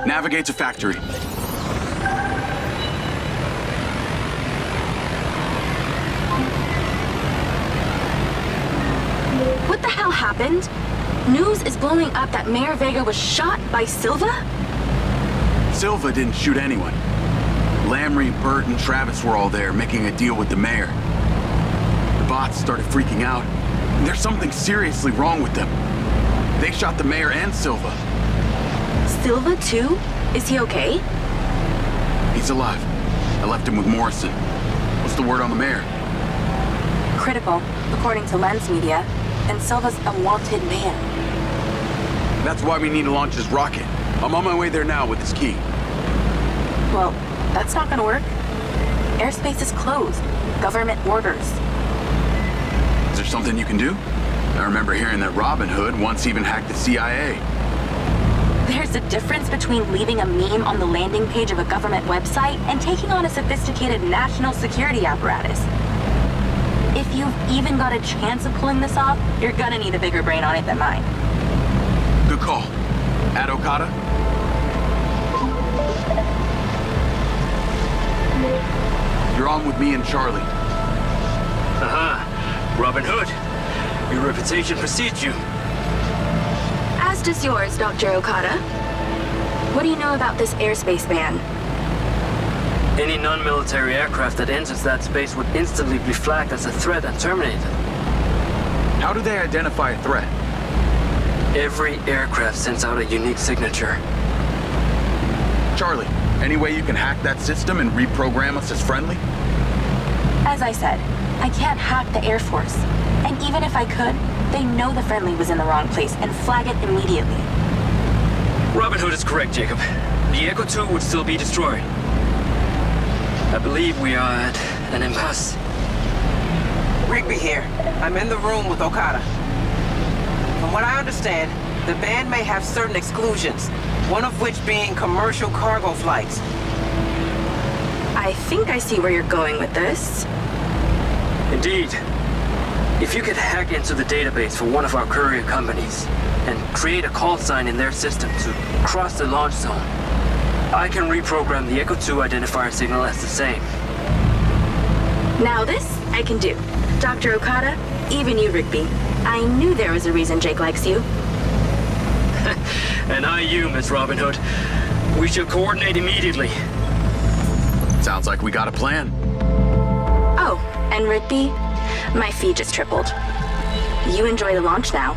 [SPEAKER 1] Navigate to factory.
[SPEAKER 2] What the hell happened? News is blowing up that Mayor Vega was shot by Silva?
[SPEAKER 1] Silva didn't shoot anyone. Lamry, Burt, and Travis were all there making a deal with the mayor. The bots started freaking out. There's something seriously wrong with them. They shot the mayor and Silva.
[SPEAKER 2] Silva too? Is he okay?
[SPEAKER 1] He's alive. I left him with Morrison. What's the word on the mayor?
[SPEAKER 2] Critical, according to Lens Media, and Silva's a wanted man.
[SPEAKER 1] That's why we need to launch his rocket. I'm on my way there now with his key.
[SPEAKER 2] Well, that's not gonna work. Airspace is closed. Government orders.
[SPEAKER 1] Is there something you can do? I remember hearing that Robin Hood once even hacked the CIA.
[SPEAKER 2] There's a difference between leaving a meme on the landing page of a government website and taking on a sophisticated national security apparatus. If you've even got a chance of pulling this off, you're gonna need a bigger brain on it than mine.
[SPEAKER 1] Good call. At Okada? You're on with me and Charlie.
[SPEAKER 16] Aha! Robin Hood. Your reputation precedes you.
[SPEAKER 2] As does yours, Dr. Okada. What do you know about this airspace ban?
[SPEAKER 16] Any non-military aircraft that enters that space would instantly be flagged as a threat and terminated.
[SPEAKER 1] How do they identify a threat?
[SPEAKER 16] Every aircraft sends out a unique signature.
[SPEAKER 1] Charlie, any way you can hack that system and reprogram us as friendly?
[SPEAKER 2] As I said, I can't hack the Air Force. And even if I could, they know the friendly was in the wrong place and flag it immediately.
[SPEAKER 16] Robin Hood is correct, Jacob. The Echo 2 would still be destroyed. I believe we are at an impasse.
[SPEAKER 18] Rigby here. I'm in the room with Okada. From what I understand, the ban may have certain exclusions, one of which being commercial cargo flights.
[SPEAKER 2] I think I see where you're going with this.
[SPEAKER 16] Indeed. If you could hack into the database for one of our courier companies and create a call sign in their system to cross the launch zone, I can reprogram the Echo 2 identifier signal as the same.
[SPEAKER 2] Now this, I can do. Dr. Okada, even you, Rigby. I knew there was a reason Jake likes you.
[SPEAKER 16] And I you, Miss Robin Hood. We shall coordinate immediately.
[SPEAKER 1] Sounds like we got a plan.
[SPEAKER 2] Oh, and Rigby, my fee just tripled. You enjoy the launch now.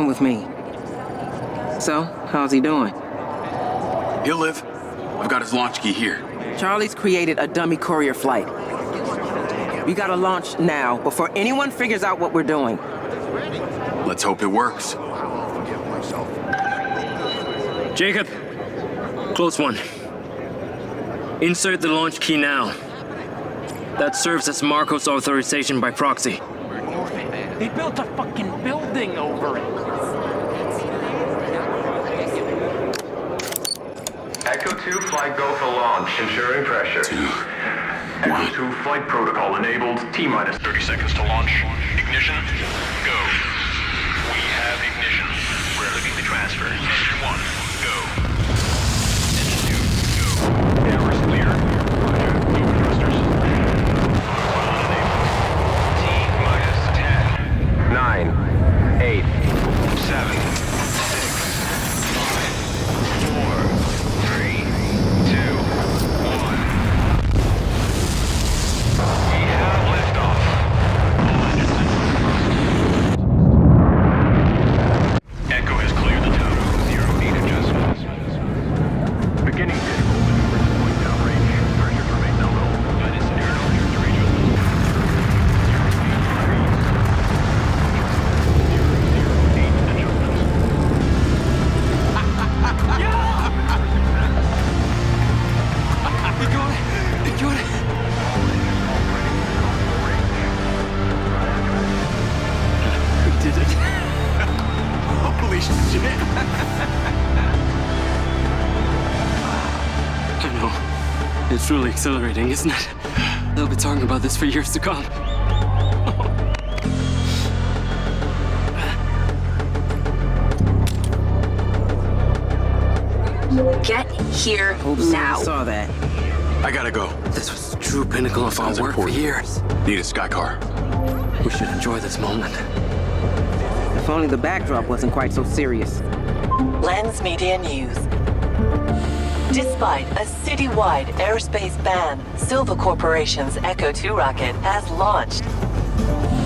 [SPEAKER 18] come with me. So, how's he doing?
[SPEAKER 1] He'll live. I've got his launch key here.
[SPEAKER 18] Charlie's created a dummy courier flight. We gotta launch now, before anyone figures out what we're doing.
[SPEAKER 1] Let's hope it works.
[SPEAKER 16] Jacob, close one. Insert the launch key now. That serves as Marco's authorization by proxy.
[SPEAKER 3] They built a fucking building over it.
[SPEAKER 10] Echo 2 flight go for launch, ensuring pressure. Echo 2 flight protocol enabled. T-minus 30 seconds to launch. Ignition, go. We have ignition. We're looking to transfer. Engine 1, go. Engine 2, go. Air is clear. Roger. Over thrusters. Protocol enabled. T-minus 10. 9, 8, 7, 6, 5, 4, 3, 2, 1. We have liftoff. All engines Echo has cleared the tower. 0 need adjustments. Beginning vehicle maneuvers point down range. Pressures remain nominal. Guidance and air trajectory adjustments. 0 degrees. 008 adjustments.
[SPEAKER 16] We did it.
[SPEAKER 1] Holy shit.
[SPEAKER 16] I know. It's really exhilarating, isn't it? They'll be talking about this for years to come.
[SPEAKER 2] Get here
[SPEAKER 18] Oops,
[SPEAKER 2] now.
[SPEAKER 18] I saw that.
[SPEAKER 1] I gotta go.
[SPEAKER 16] This was the true pinnacle of our
[SPEAKER 1] Sounds
[SPEAKER 16] work
[SPEAKER 1] important.
[SPEAKER 16] for years.
[SPEAKER 1] Need a sky car.
[SPEAKER 16] We should enjoy this moment.
[SPEAKER 18] If only the backdrop wasn't quite so serious.
[SPEAKER 11] Lens Media News. Despite a citywide airspace ban, Silva Corporation's Echo 2 rocket has launched.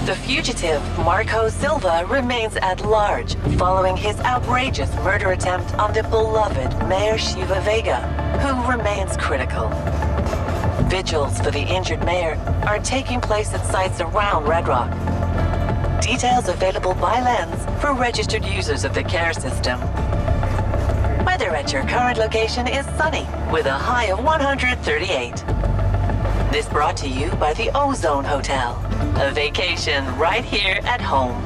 [SPEAKER 11] The fugitive Marco Silva remains at large following his outrageous murder attempt on the beloved Mayor Shiva Vega, who remains critical. Vigils for the injured mayor are taking place at sites around Red Rock. Details available by Lens for registered users of the care system. Weather at your current location is sunny, with a high of 138. This brought to you by the Ozone Hotel. A vacation right here at home.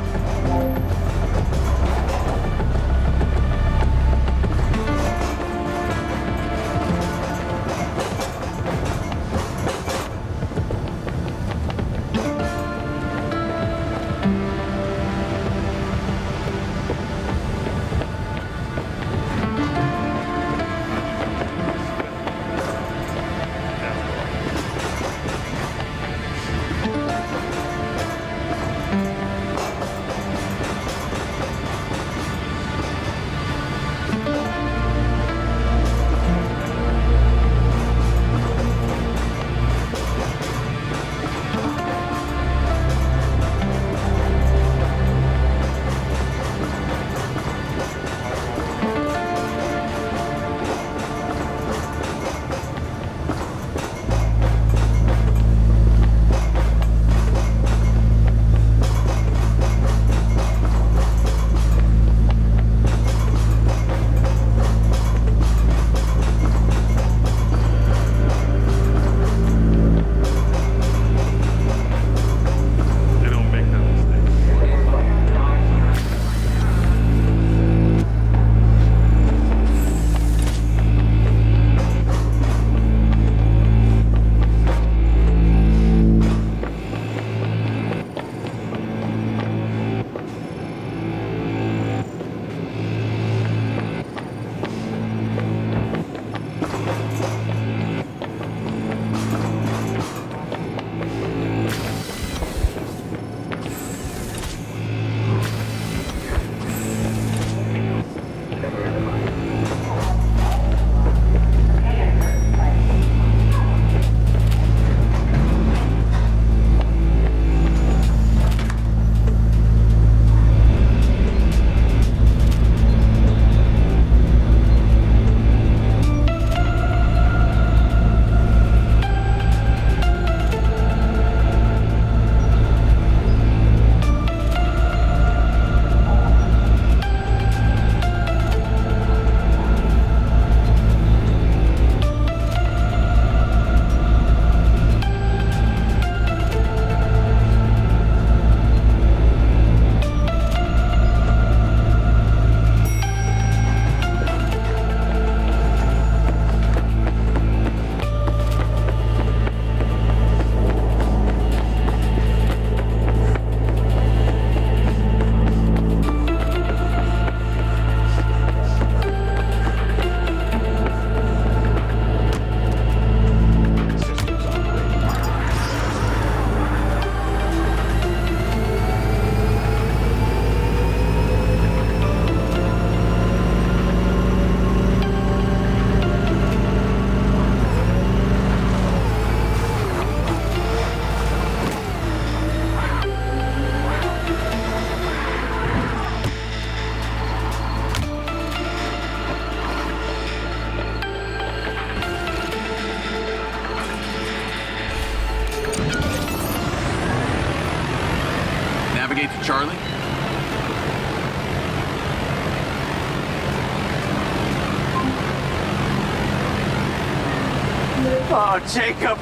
[SPEAKER 6] Oh, Jacob.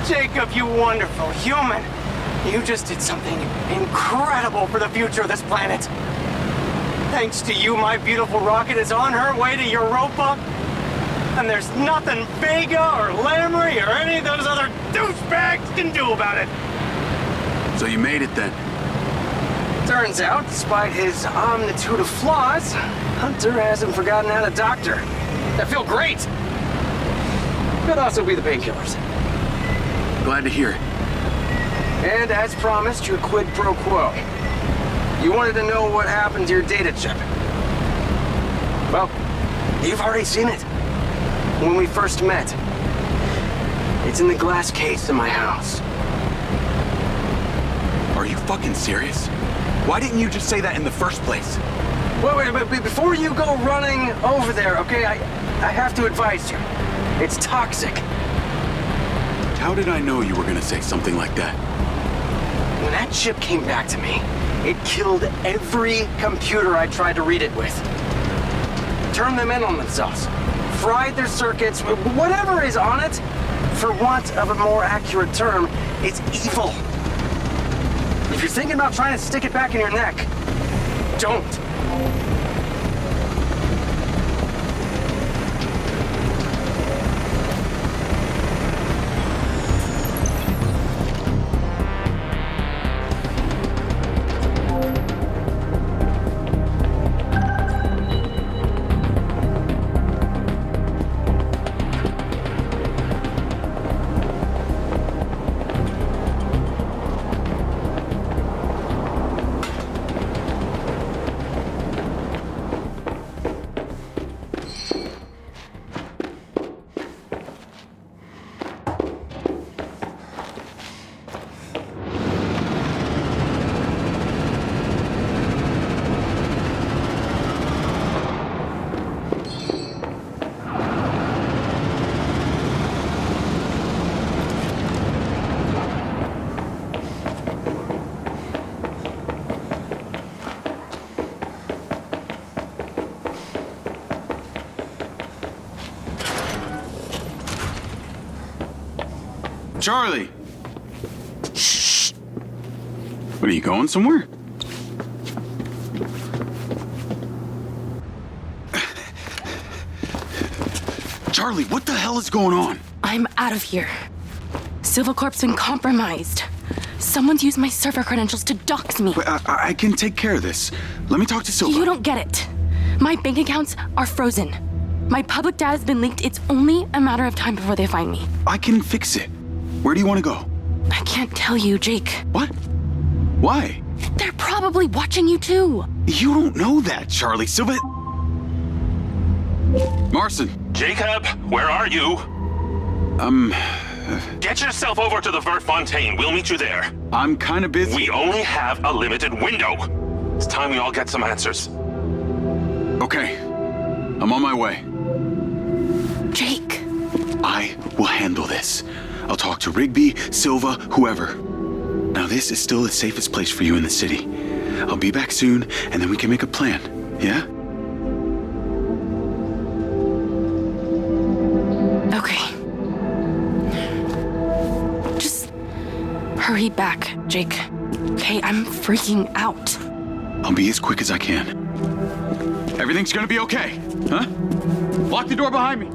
[SPEAKER 6] Jacob, you wonderful human. You just did something incredible for the future of this planet. Thanks to you, my beautiful rocket is on her way to Europa. And there's nothing Vega or Lamry or any of those other douchebags can do about it.
[SPEAKER 1] So you made it then?
[SPEAKER 6] Turns out, despite his omnitude of flaws, Hunter hasn't forgotten how to doctor. I feel great. Could also be the painkillers.
[SPEAKER 1] Glad to hear it.
[SPEAKER 6] And as promised, your quid pro quo. You wanted to know what happened to your data chip. Well, you've already seen it. When we first met. It's in the glass case in my house.
[SPEAKER 1] Are you fucking serious? Why didn't you just say that in the first place?
[SPEAKER 6] Wait, before you go running over there, okay, I have to advise you. It's toxic.
[SPEAKER 1] How did I know you were gonna say something like that?
[SPEAKER 6] When that chip came back to me, it killed every computer I tried to read it with. Turned them in on themselves. Fried their circuits, whatever is on it, for want of a more accurate term, it's evil. If you're thinking about trying to stick it back in your neck, don't.
[SPEAKER 1] Charlie! Shh! What, are you going somewhere? Charlie, what the hell is going on?
[SPEAKER 2] I'm out of here. Silvercorp's been compromised. Someone's used my server credentials to dox me.
[SPEAKER 1] Wait, I can take care of this. Let me talk to Silva.
[SPEAKER 2] You don't get it. My bank accounts are frozen. My public data's been leaked. It's only a matter of time before they find me.
[SPEAKER 1] I can fix it. Where do you want to go?
[SPEAKER 2] I can't tell you, Jake.
[SPEAKER 1] What? Why?
[SPEAKER 2] They're probably watching you too.
[SPEAKER 1] You don't know that, Charlie. Silva... Marson.
[SPEAKER 5] Jacob, where are you? Get yourself over to the Vertfontein. We'll meet you there.
[SPEAKER 1] I'm kind of busy.
[SPEAKER 5] We only have a limited window. It's time we all get some answers.
[SPEAKER 1] Okay. I'm on my way.
[SPEAKER 2] Jake.
[SPEAKER 1] I will handle this. I'll talk to Rigby, Silva, whoever. Now this is still the safest place for you in the city. I'll be back soon, and then we can make a plan, yeah?
[SPEAKER 2] Okay. Just hurry back, Jake. Okay, I'm freaking out.
[SPEAKER 1] I'll be as quick as I can. Everything's gonna be okay, huh? Lock the door behind me.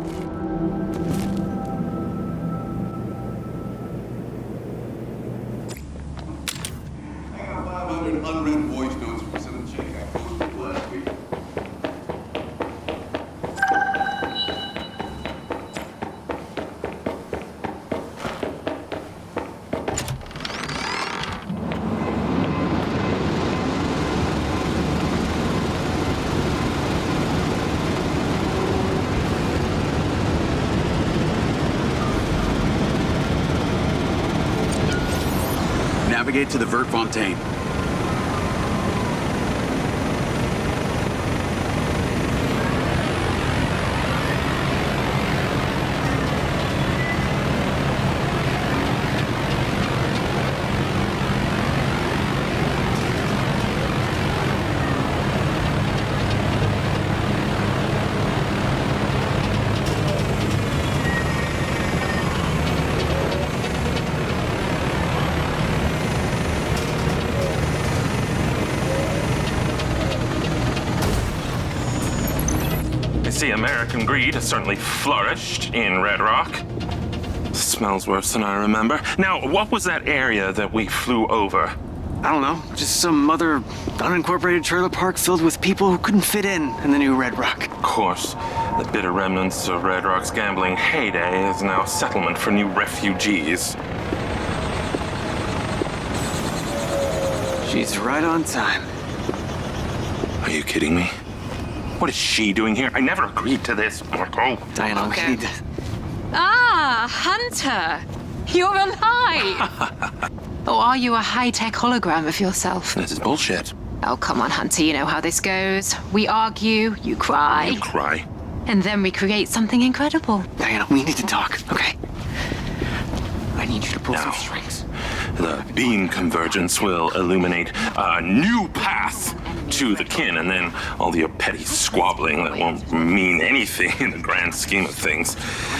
[SPEAKER 17] Unread voice notes from some chick I posted last week.
[SPEAKER 1] Navigate to the Vertfontein.
[SPEAKER 5] can see American greed has certainly flourished in Red Rock. Smells worse than I remember. Now, what was that area that we flew over?
[SPEAKER 3] I don't know, just some other unincorporated trailer park filled with people who couldn't fit in the new Red Rock.
[SPEAKER 5] Of course, the bitter remnants of Red Rock's gambling heyday is now a settlement for new refugees.
[SPEAKER 3] She's right on time.
[SPEAKER 5] Are you kidding me? What is she doing here? I never agreed to this, Marco.
[SPEAKER 3] Diana, we need to...
[SPEAKER 4] Ah, Hunter! You're alive! Or are you a high-tech hologram of yourself?
[SPEAKER 5] This is bullshit.
[SPEAKER 4] Oh, come on, Hunter, you know how this goes. We argue, you cry.
[SPEAKER 5] You cry.
[SPEAKER 4] And then we create something incredible.
[SPEAKER 3] Diana, we need to talk, okay? I need you to pull some strings.
[SPEAKER 5] The beam convergence will illuminate a new path to the kin, and then all your petty squabbling that won't mean anything in the grand scheme of things.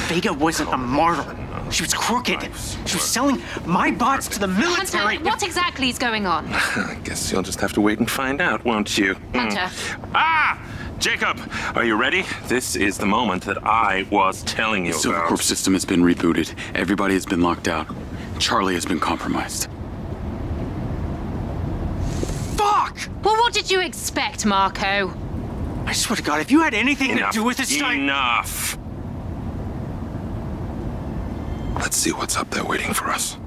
[SPEAKER 3] Vega wasn't a martyr. She was crooked. She was selling my bots to the military.
[SPEAKER 4] Hunter, what exactly is going on?
[SPEAKER 5] I guess you'll just have to wait and find out, won't you?
[SPEAKER 4] Hunter.
[SPEAKER 5] Ah! Jacob, are you ready? This is the moment that I was telling you
[SPEAKER 1] The
[SPEAKER 5] about.
[SPEAKER 1] Silvercorp system has been rebooted. Everybody has been locked out. Charlie has been compromised.
[SPEAKER 3] Fuck!
[SPEAKER 4] Well, what did you expect, Marco?
[SPEAKER 3] I swear to God, if you had anything
[SPEAKER 5] Enough.
[SPEAKER 3] to do with this
[SPEAKER 5] Enough! Let's see what's up there waiting for us.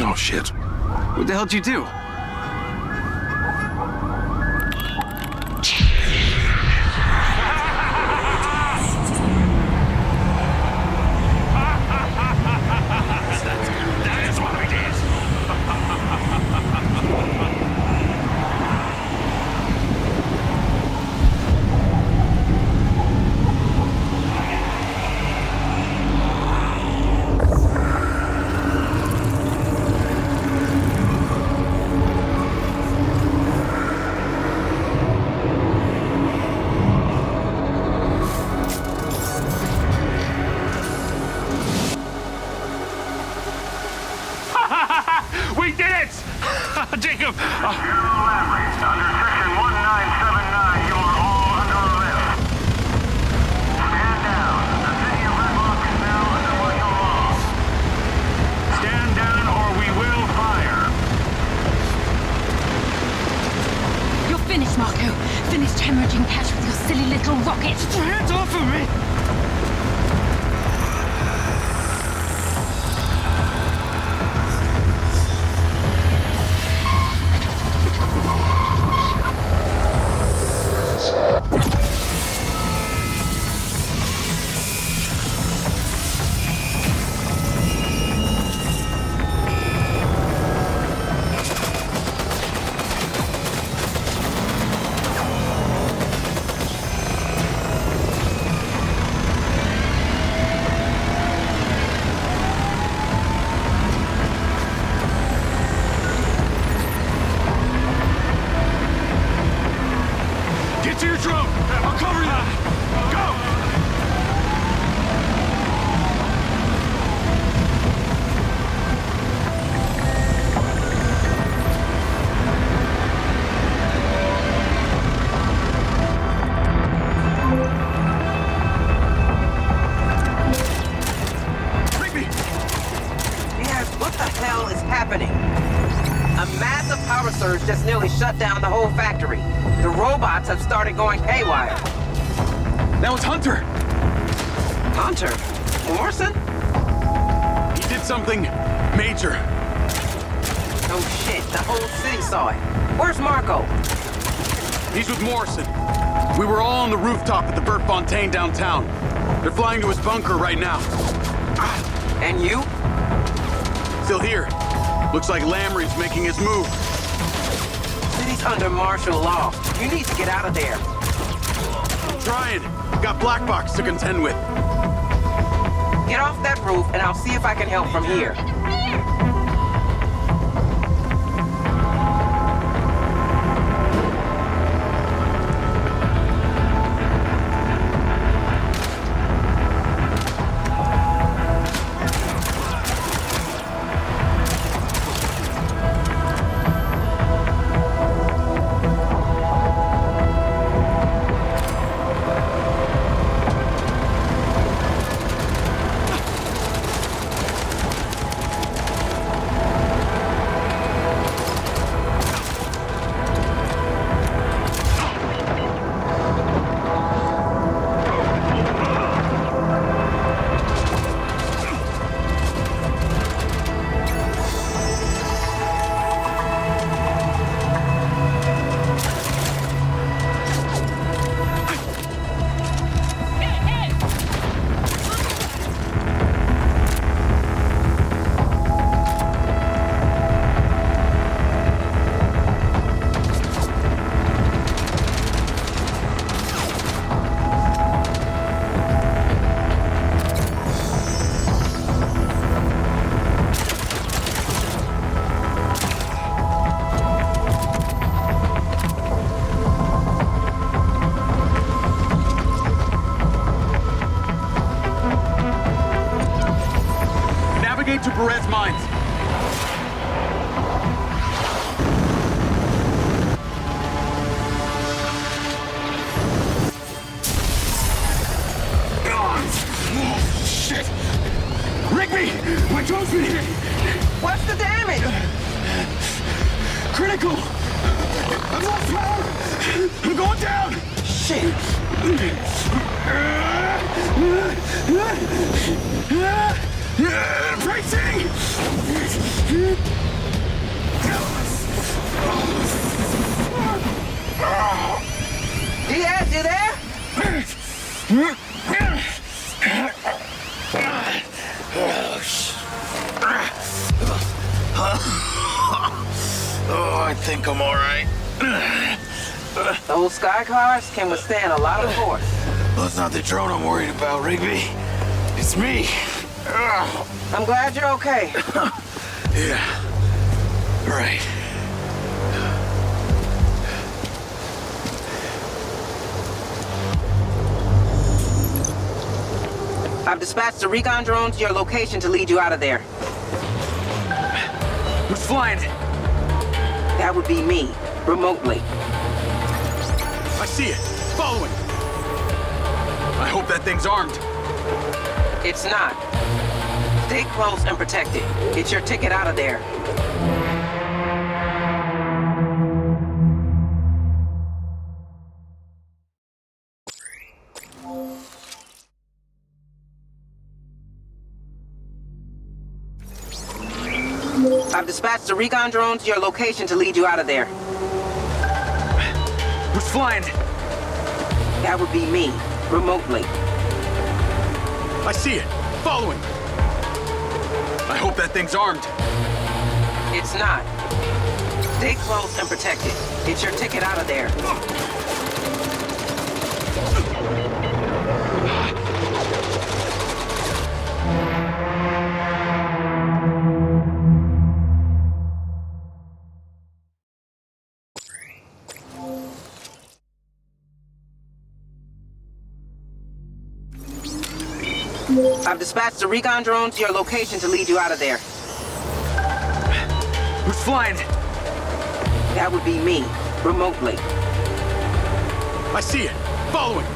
[SPEAKER 5] Oh, shit.
[SPEAKER 3] What the hell did you do?
[SPEAKER 5] That is what I did. We did it! Jacob!
[SPEAKER 10] Under section 1979, you are all under arrest. Stand down. The city of Red Rock is now under martial law. Stand down or we will fire.
[SPEAKER 4] You're finished, Marco. Finished hemorrhaging cash with your silly little rocket.
[SPEAKER 3] Get your hands off of me!
[SPEAKER 12] hell is happening? A massive power surge just nearly shut down the whole factory. The robots have started going haywire.
[SPEAKER 1] That was Hunter!
[SPEAKER 12] Hunter? Morrison?
[SPEAKER 1] He did something major.
[SPEAKER 12] Oh shit, the whole city saw it. Where's Marco?
[SPEAKER 1] He's with Morrison. We were all on the rooftop at the Burt Fontaine downtown. They're flying to his bunker right now.
[SPEAKER 12] And you?
[SPEAKER 1] Still here. Looks like Lamry's making his move.
[SPEAKER 12] City's under martial law. You need to get out of there.
[SPEAKER 1] I'm trying. Got Black Box to contend with.
[SPEAKER 12] Get off that roof and I'll see if I can help from here.
[SPEAKER 1] To Perez Mines.
[SPEAKER 3] Oh, shit! Rigby! My drone's been hit!
[SPEAKER 12] What's the damage?
[SPEAKER 3] Critical! I've lost power! I'm going down!
[SPEAKER 12] Shit!
[SPEAKER 3] Bracing!
[SPEAKER 12] Diaz, you there?
[SPEAKER 3] Oh, I think I'm all right.
[SPEAKER 12] Those sky cars can withstand a lot of force.
[SPEAKER 3] Well, it's not the drone I'm worried about, Rigby. It's me.
[SPEAKER 12] I'm glad you're okay.
[SPEAKER 3] Yeah. Right.
[SPEAKER 12] I've dispatched the recon drone to your location to lead you out of there.
[SPEAKER 3] Who's flying?
[SPEAKER 12] That would be me, remotely.
[SPEAKER 1] I see it. Following. I hope that thing's armed.
[SPEAKER 12] It's not. Stay close and protect it. It's your ticket out of there. I've dispatched the recon drone to your location to lead you out of there.
[SPEAKER 3] Who's flying?
[SPEAKER 12] That would be me, remotely.
[SPEAKER 1] I see it. Following. I hope that thing's armed.
[SPEAKER 12] It's not. Stay close and protect it. It's your ticket out of there. I've dispatched the recon drone to your location to lead you out of there.
[SPEAKER 3] Who's flying?
[SPEAKER 12] That would be me, remotely.
[SPEAKER 1] I see it. Following.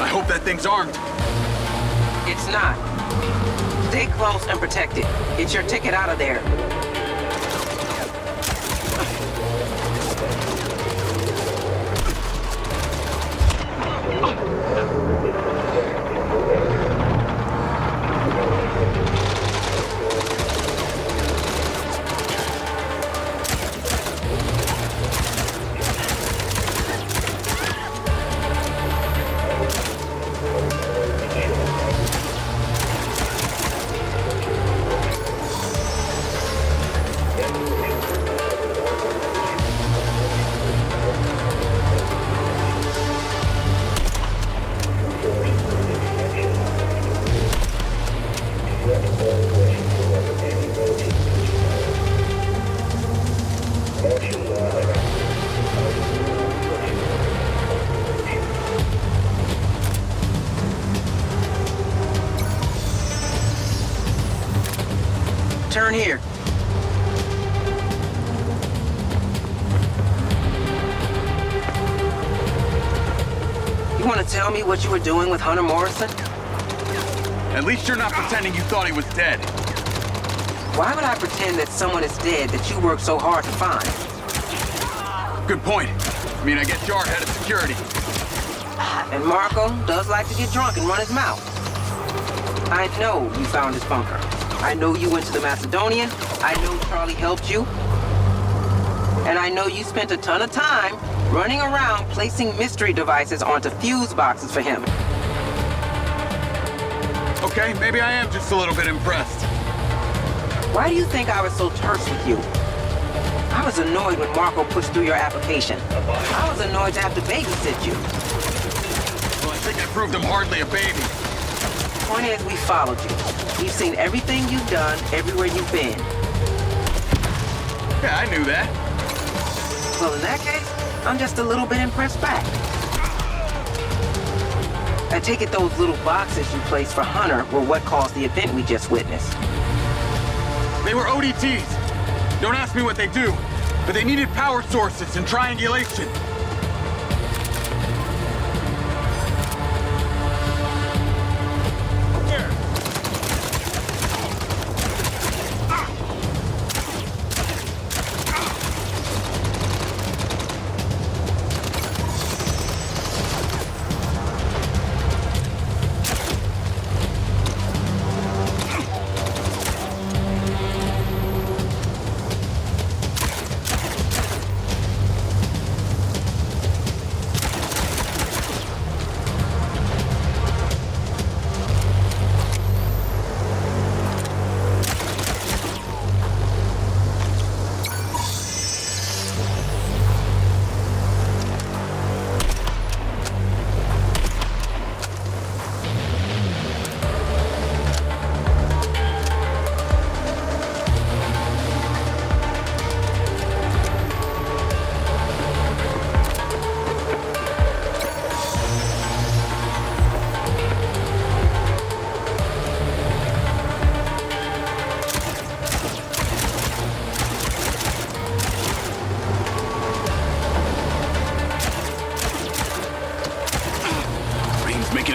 [SPEAKER 1] I hope that thing's armed.
[SPEAKER 12] It's not. Stay close and protected. Get your ticket out of there. Turn here. You want to tell me what you were doing with Hunter Morrison?
[SPEAKER 1] At least you're not pretending you thought he was dead.
[SPEAKER 12] Why would I pretend that someone is dead that you worked so hard to find?
[SPEAKER 1] Good point. I mean, I guess you're head of security.
[SPEAKER 12] And Marco does like to get drunk and run his mouth. I know you found his bunker. I know you went to the Macedonian. I know Charlie helped you. And I know you spent a ton of time running around placing mystery devices onto fuse boxes for him.
[SPEAKER 1] Okay, maybe I am just a little bit impressed.
[SPEAKER 12] Why do you think I was so terse with you? I was annoyed when Marco pushed through your application. I was annoyed to have to babysit you.
[SPEAKER 1] Well, I think I proved him hardly a baby.
[SPEAKER 12] Point is, we followed you. We've seen everything you've done, everywhere you've been.
[SPEAKER 1] Yeah, I knew that.
[SPEAKER 12] Well, in that case, I'm just a little bit impressed back. I take it those little boxes you placed for Hunter were what caused the event we just witnessed.
[SPEAKER 1] They were ODTs. Don't ask me what they do, but they needed power sources and triangulation.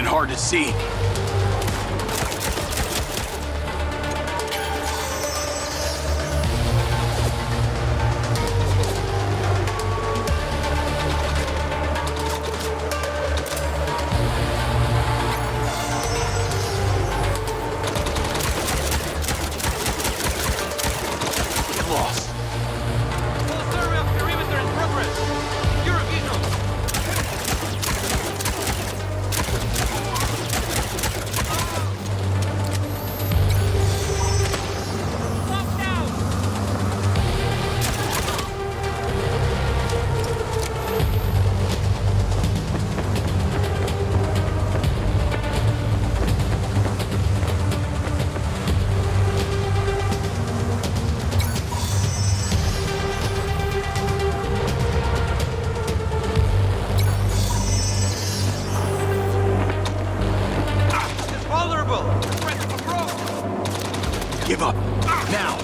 [SPEAKER 1] Hard to see. Lost.
[SPEAKER 7] Full survey of perimeter in progress. Eurovision.
[SPEAKER 1] Give up. Now.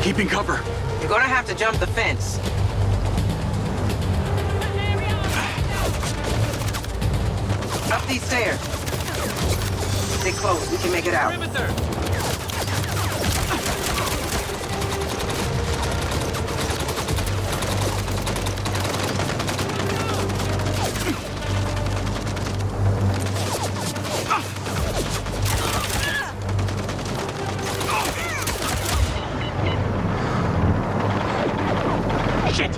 [SPEAKER 1] Keeping cover.
[SPEAKER 12] You're gonna have to jump the fence. Up these stairs. Stay close, we can make it out.
[SPEAKER 1] Shit!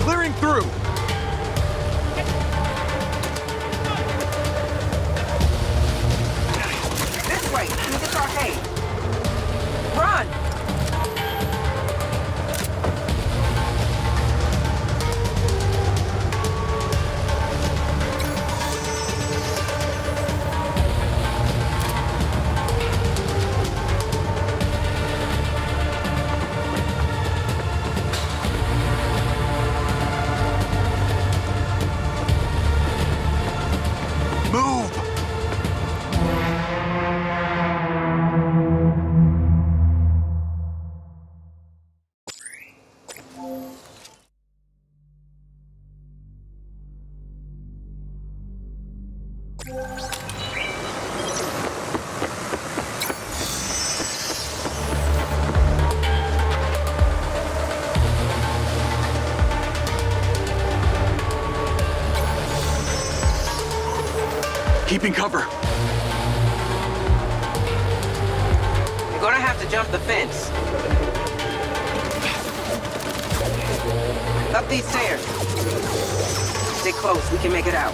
[SPEAKER 1] Clearing through!
[SPEAKER 12] This way, through this arcade. Run!
[SPEAKER 1] Move! Keeping cover.
[SPEAKER 12] You're gonna have to jump the fence. Up these stairs. Stay close, we can make it out.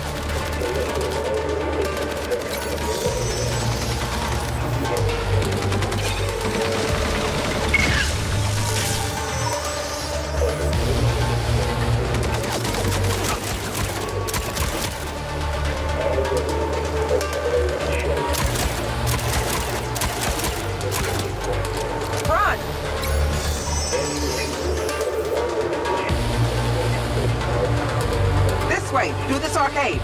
[SPEAKER 12] Run! This way, through this arcade.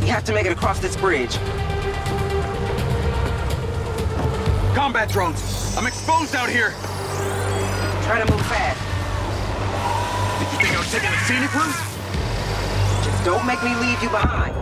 [SPEAKER 12] You have to make it across this bridge.
[SPEAKER 1] Combat drones! I'm exposed out here!
[SPEAKER 12] Try to move fast.
[SPEAKER 1] Did you think I was taking a scenic route?
[SPEAKER 12] Just don't make me leave you behind.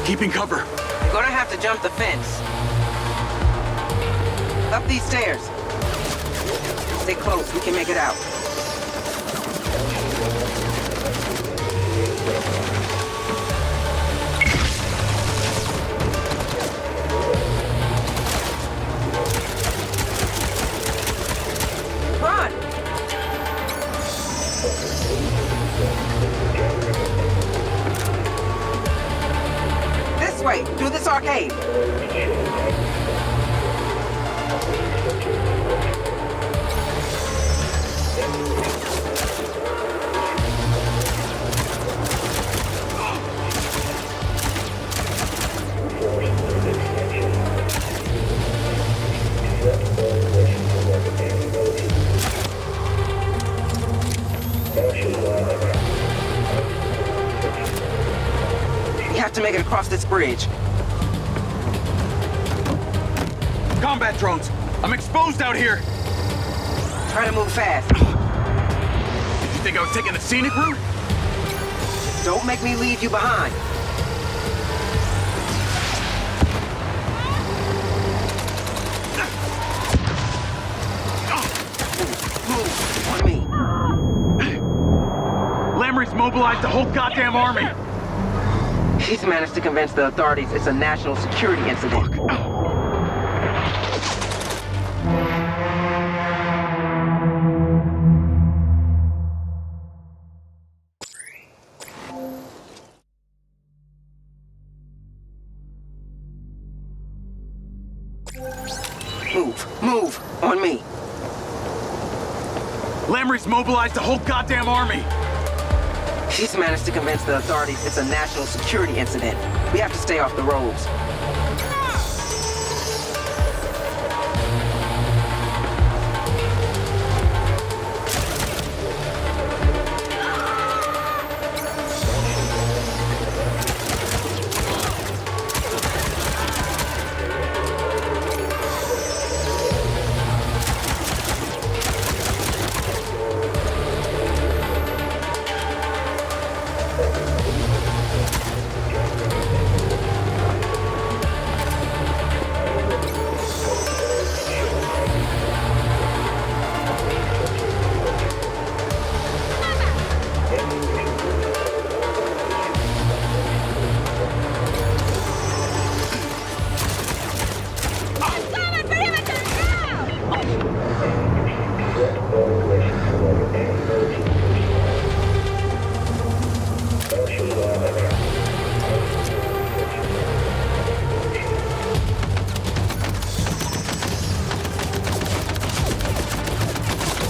[SPEAKER 1] Keeping cover.
[SPEAKER 12] You're gonna have to jump the fence. Up these stairs. Stay close, we can make it out. Run! This way, through this arcade. make it across this bridge.
[SPEAKER 1] Combat drones! I'm exposed out here!
[SPEAKER 12] Try to move fast.
[SPEAKER 1] Did you think I was taking the scenic route?
[SPEAKER 12] Don't make me leave you behind. Move. On me.
[SPEAKER 1] Lamry's mobilized the whole goddamn army!
[SPEAKER 12] He's managed to convince the authorities it's a national security incident. Move. On me.
[SPEAKER 1] Lamry's mobilized the whole goddamn army!
[SPEAKER 12] He's managed to convince the authorities it's a national security incident. We have to stay off the roads.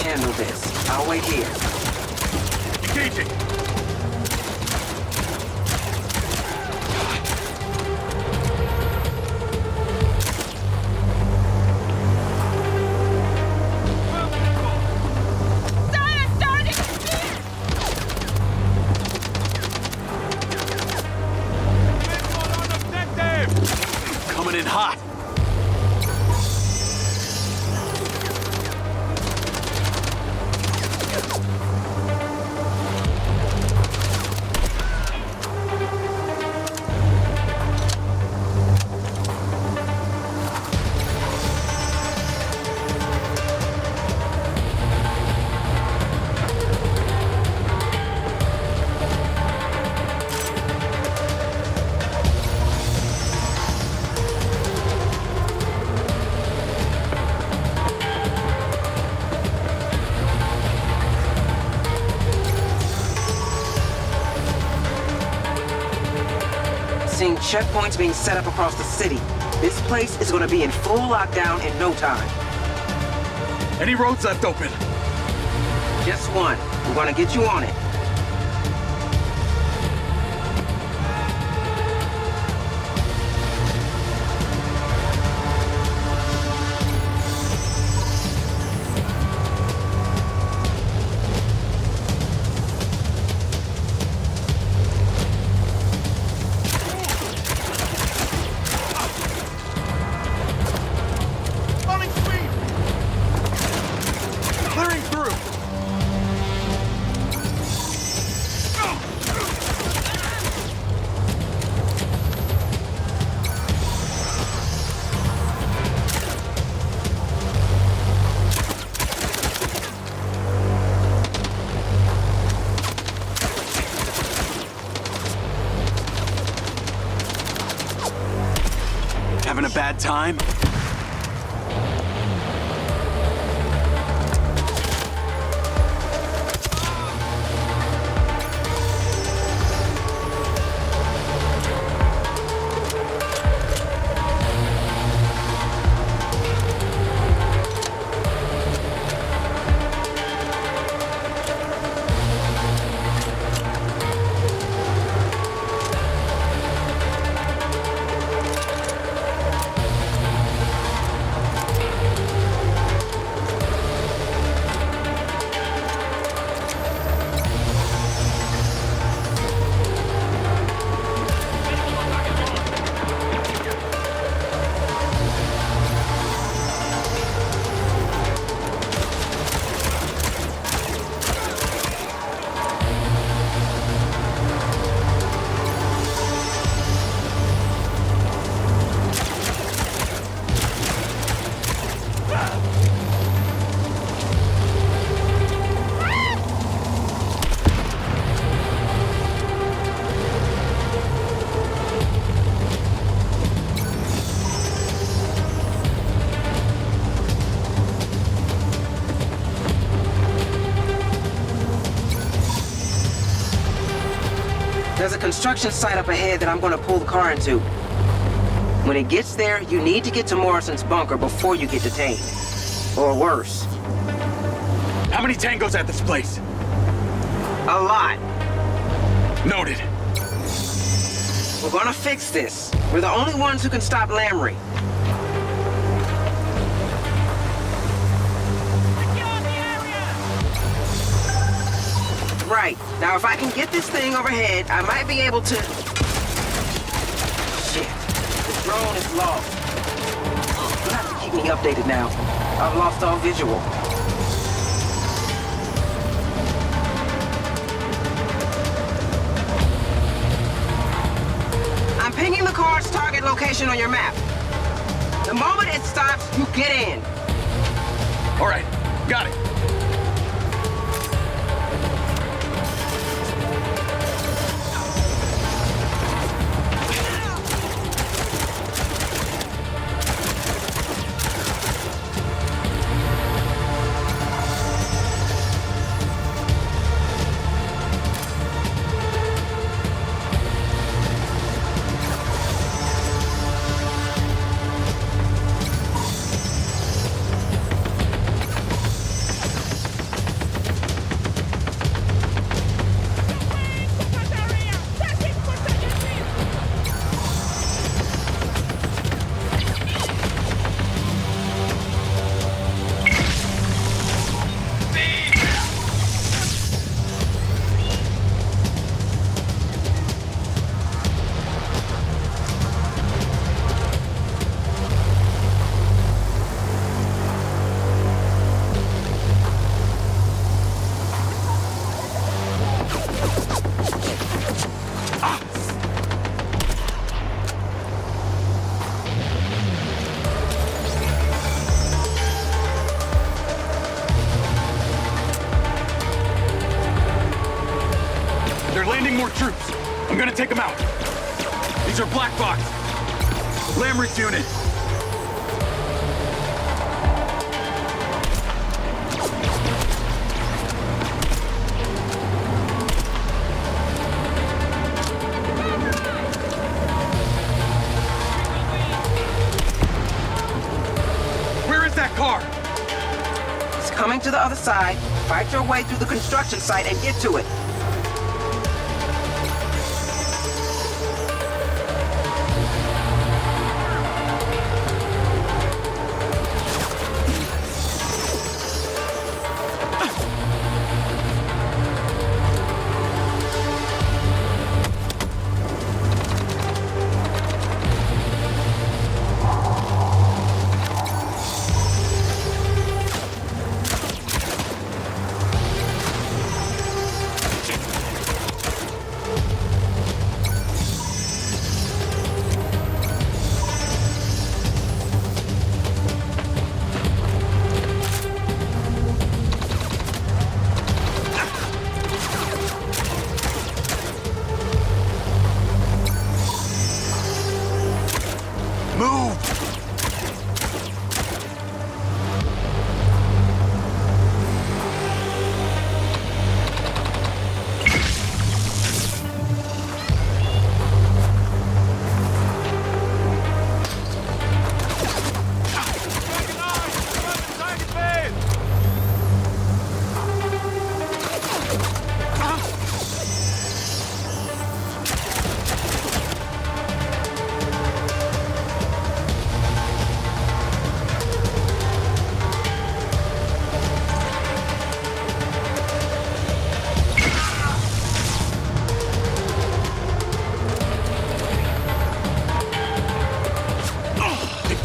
[SPEAKER 12] Handle this. I'll wait here.
[SPEAKER 1] Engaging! Coming in hot!
[SPEAKER 12] Seeing checkpoints being set up across the city. This place is going to be in full lockdown in no time.
[SPEAKER 1] Any roads left open?
[SPEAKER 12] Just one. We're going to get you on it. Having a bad time? a construction site up ahead that I'm gonna pull the car into. When it gets there, you need to get to Morrison's bunker before you get detained. Or worse.
[SPEAKER 1] How many tangos at this place?
[SPEAKER 12] A lot.
[SPEAKER 1] Noted.
[SPEAKER 12] We're gonna fix this. We're the only ones who can stop Lamry. Right. Now, if I can get this thing overhead, I might be able to... Shit. The drone is lost. You'll have to keep me updated now. I've lost all visual. I'm pinging the car's target location on your map. The moment it stops, you get in.
[SPEAKER 1] All right, got it. More troops. I'm gonna take them out. These are Black Box. Lamry's unit. Where is that car?
[SPEAKER 12] It's coming to the other side. Fight your way through the construction site and get to it.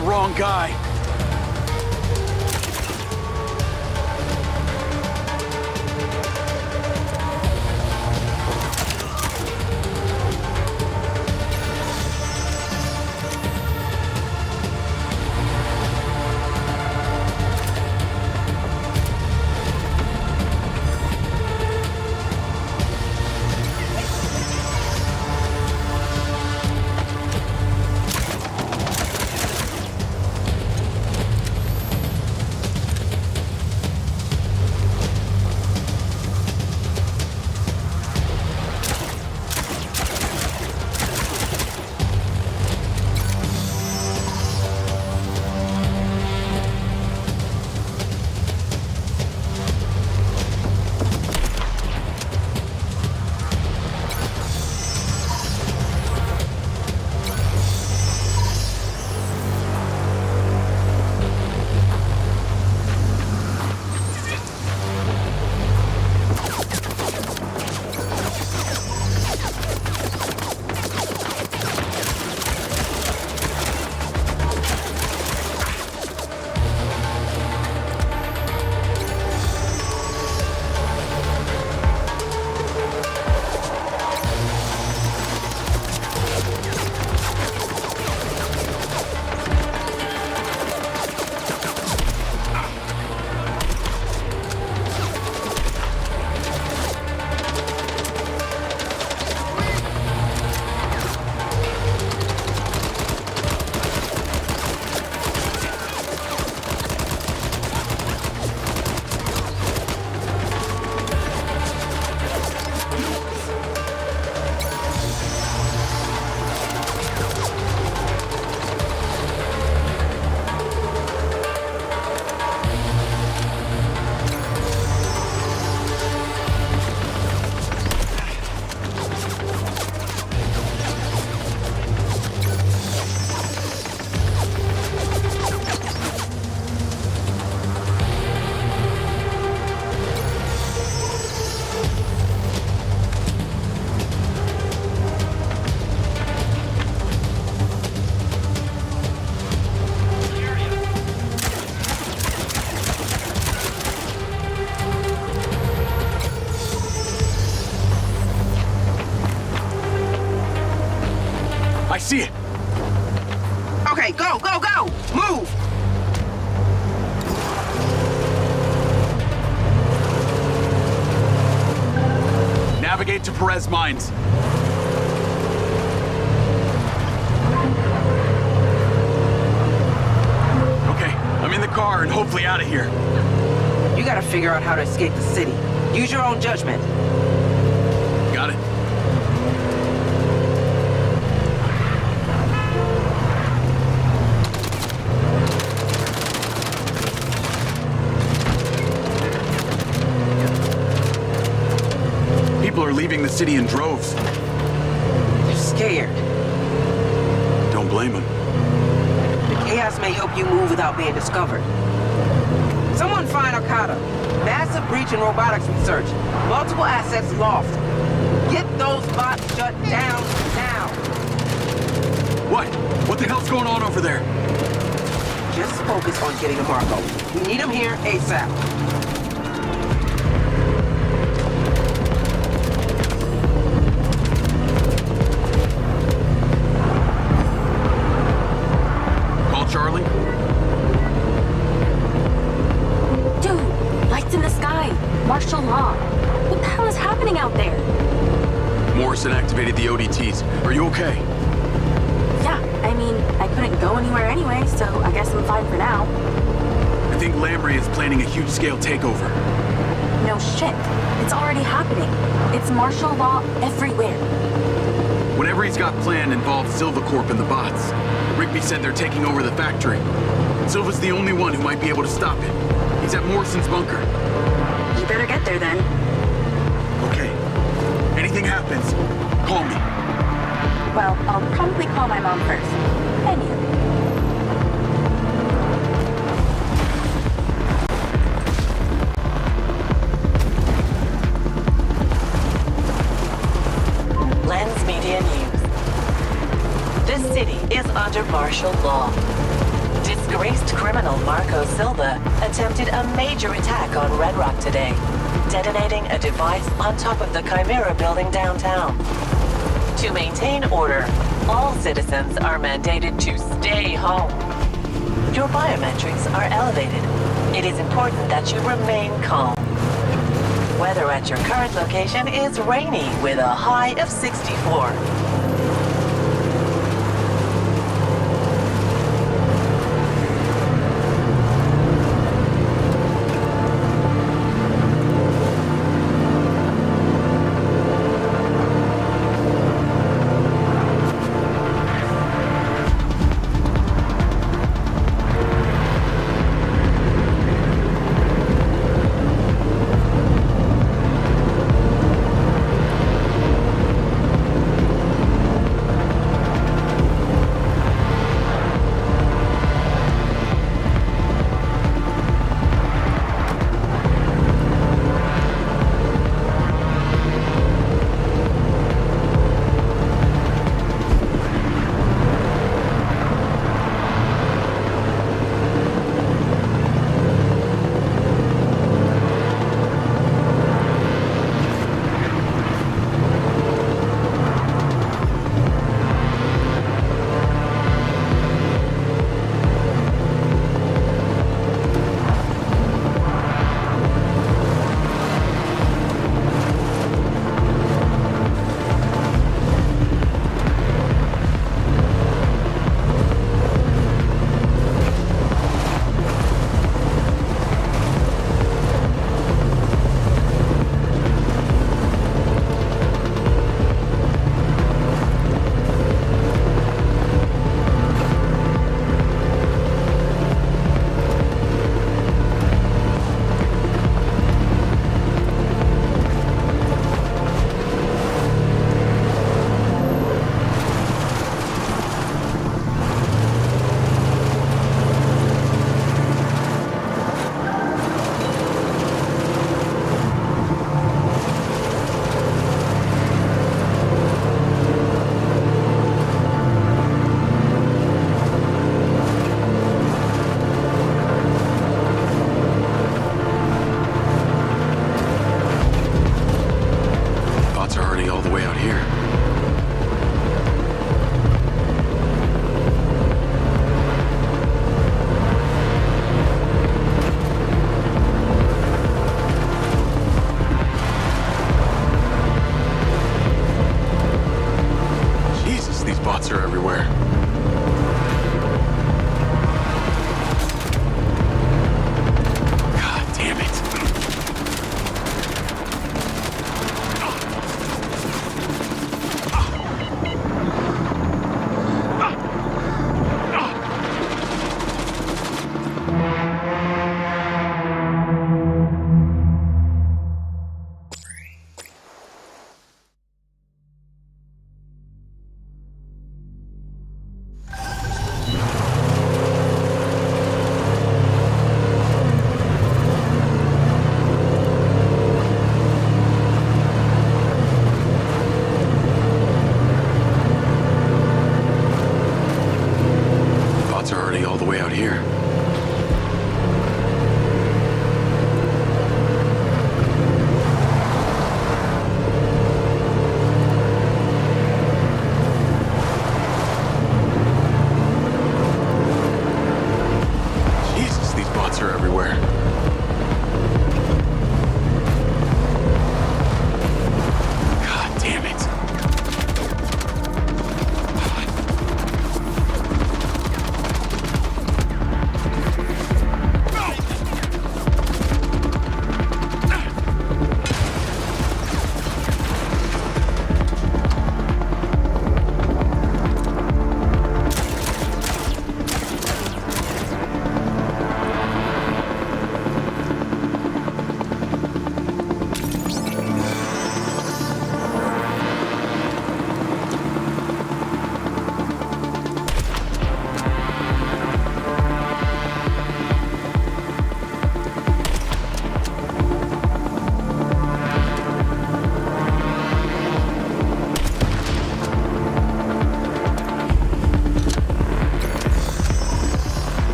[SPEAKER 12] Wrong guy.
[SPEAKER 1] see it.
[SPEAKER 18] Okay, go, go, go! Move!
[SPEAKER 1] Navigate to Perez Mines. Okay, I'm in the car and hopefully out of here.
[SPEAKER 18] You gotta figure out how to escape the city. Use your own judgment.
[SPEAKER 1] Got it. People are leaving the city in droves.
[SPEAKER 18] They're scared.
[SPEAKER 1] Don't blame them.
[SPEAKER 18] The chaos may help you move without being discovered. Someone find Okada. Massive breach in robotics research. Multiple assets lost. Get those bots shut down now.
[SPEAKER 1] What? What the hell's going on over there?
[SPEAKER 18] Just focus on getting to Marco. We need him here ASAP.
[SPEAKER 1] Charlie?
[SPEAKER 2] Dude, lights in the sky. Martial law. What the hell is happening out there?
[SPEAKER 1] Morrison activated the ODTs. Are you okay?
[SPEAKER 2] Yeah, I mean, I couldn't go anywhere anyway, so I guess I'm fine for now.
[SPEAKER 1] I think Lamry is planning a huge-scale takeover.
[SPEAKER 2] No shit. It's already happening. It's martial law everywhere.
[SPEAKER 1] Whatever he's got planned involves Silva Corp and the bots. Rigby said they're taking over the factory. Silva's the only one who might be able to stop it. He's at Morrison's bunker.
[SPEAKER 2] You better get there then.
[SPEAKER 1] Okay. Anything happens, call me.
[SPEAKER 2] Well, I'll probably call my mom first. And you.
[SPEAKER 11] Lens Media News. This city is under martial law. Disgraced criminal Marco Silva attempted a major attack on Red Rock today, detonating a device on top of the Chimera building downtown. To maintain order, all citizens are mandated to stay home. Your biometrics are elevated. It is important that you remain calm. Weather at your current location is rainy with a high of 64.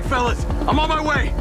[SPEAKER 1] fellas. I'm on my way.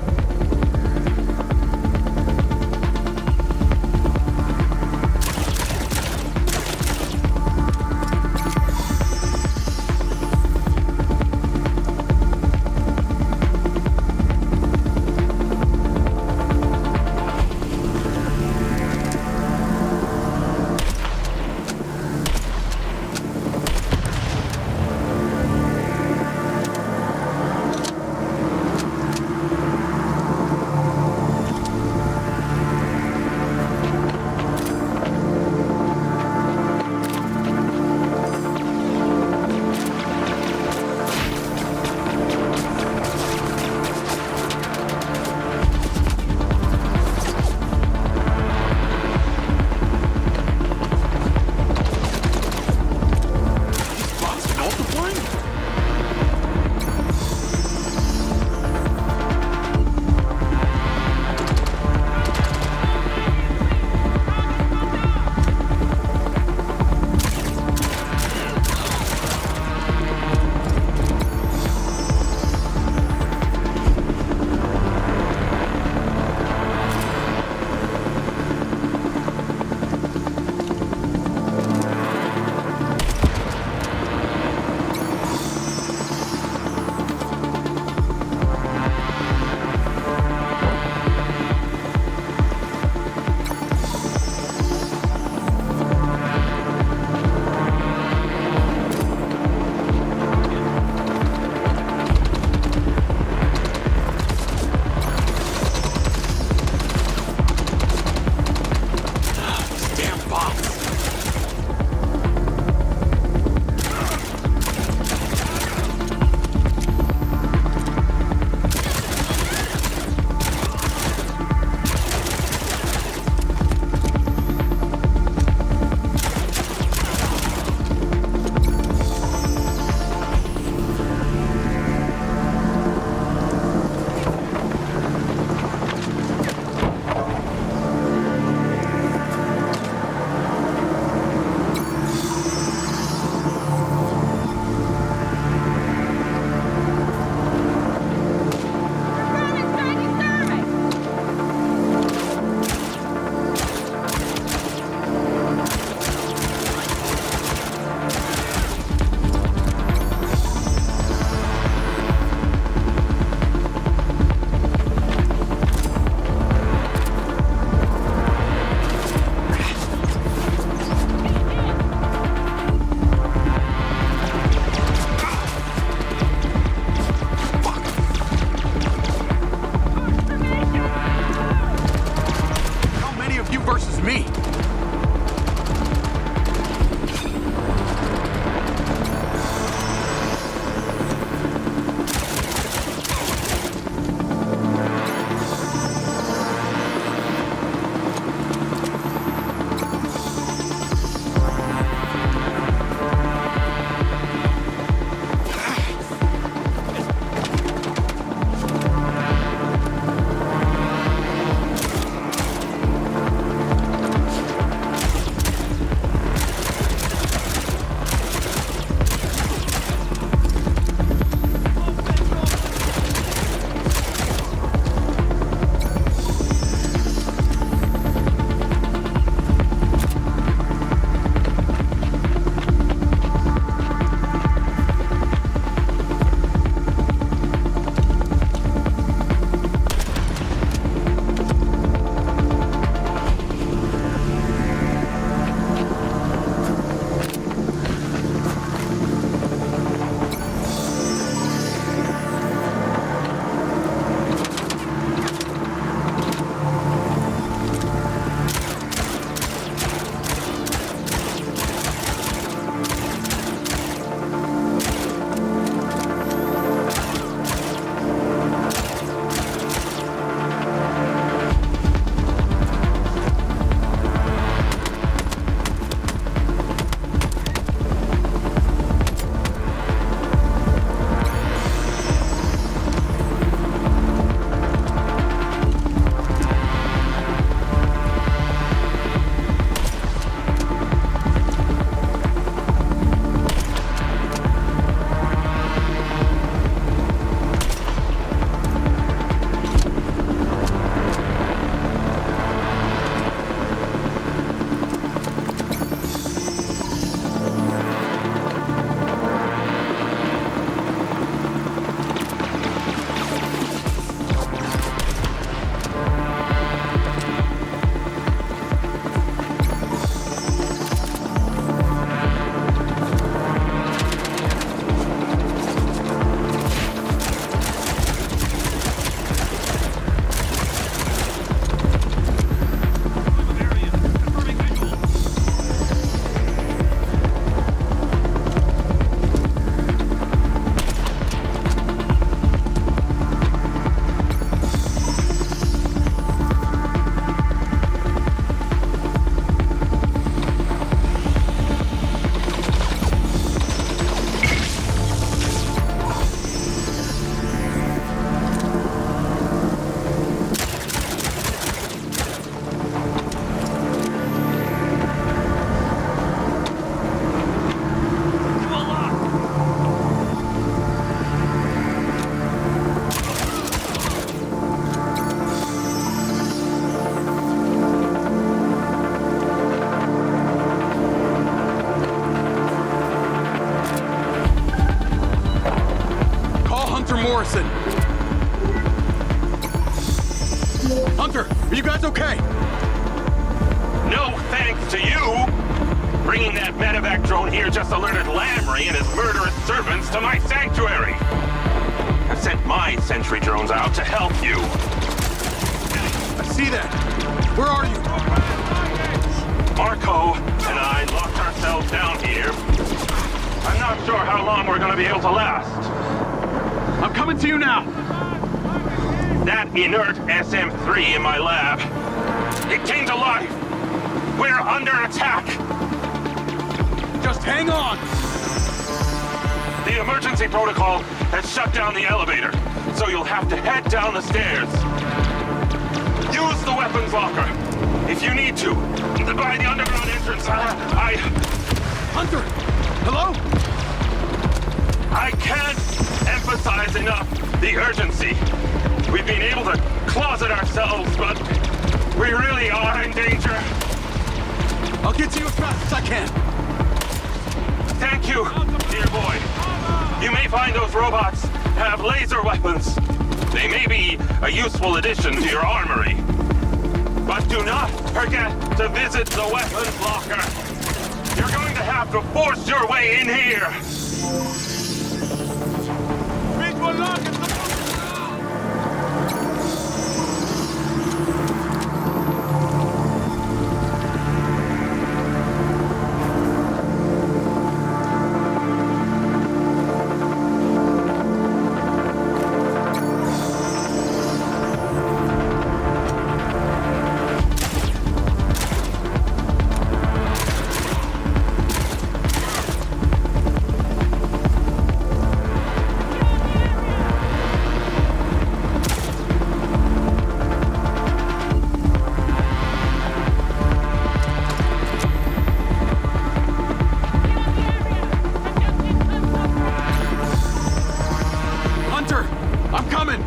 [SPEAKER 1] Morrison. Hunter, are you guys okay?
[SPEAKER 5] No thanks to you! Bringing that medevac drone here just alerted Lamry and his murderous servants to my sanctuary! I've sent my sentry drones out to help you.
[SPEAKER 1] I see that. Where are you?
[SPEAKER 5] Marco and I locked ourselves down here. I'm not sure how long we're gonna be able to last.
[SPEAKER 1] I'm coming to you now.
[SPEAKER 5] That inert SM-3 in my lab, it came to life. We're under attack.
[SPEAKER 1] Just hang on.
[SPEAKER 5] The emergency protocol has shut down the elevator, so you'll have to head down the stairs. Use the weapons locker, if you need to. By the underground entrance,
[SPEAKER 1] Hunter! Hello?
[SPEAKER 5] I can't emphasize enough the urgency. We've been able to closet ourselves, but we really are in danger.
[SPEAKER 1] I'll get to you as fast as I can.
[SPEAKER 5] Thank you, dear boy. You may find those robots have laser weapons. They may be a useful addition to your armory. But do not forget to visit the weapons locker. You're going to have to force your way in here.
[SPEAKER 1] Visual lock is the... I'm coming!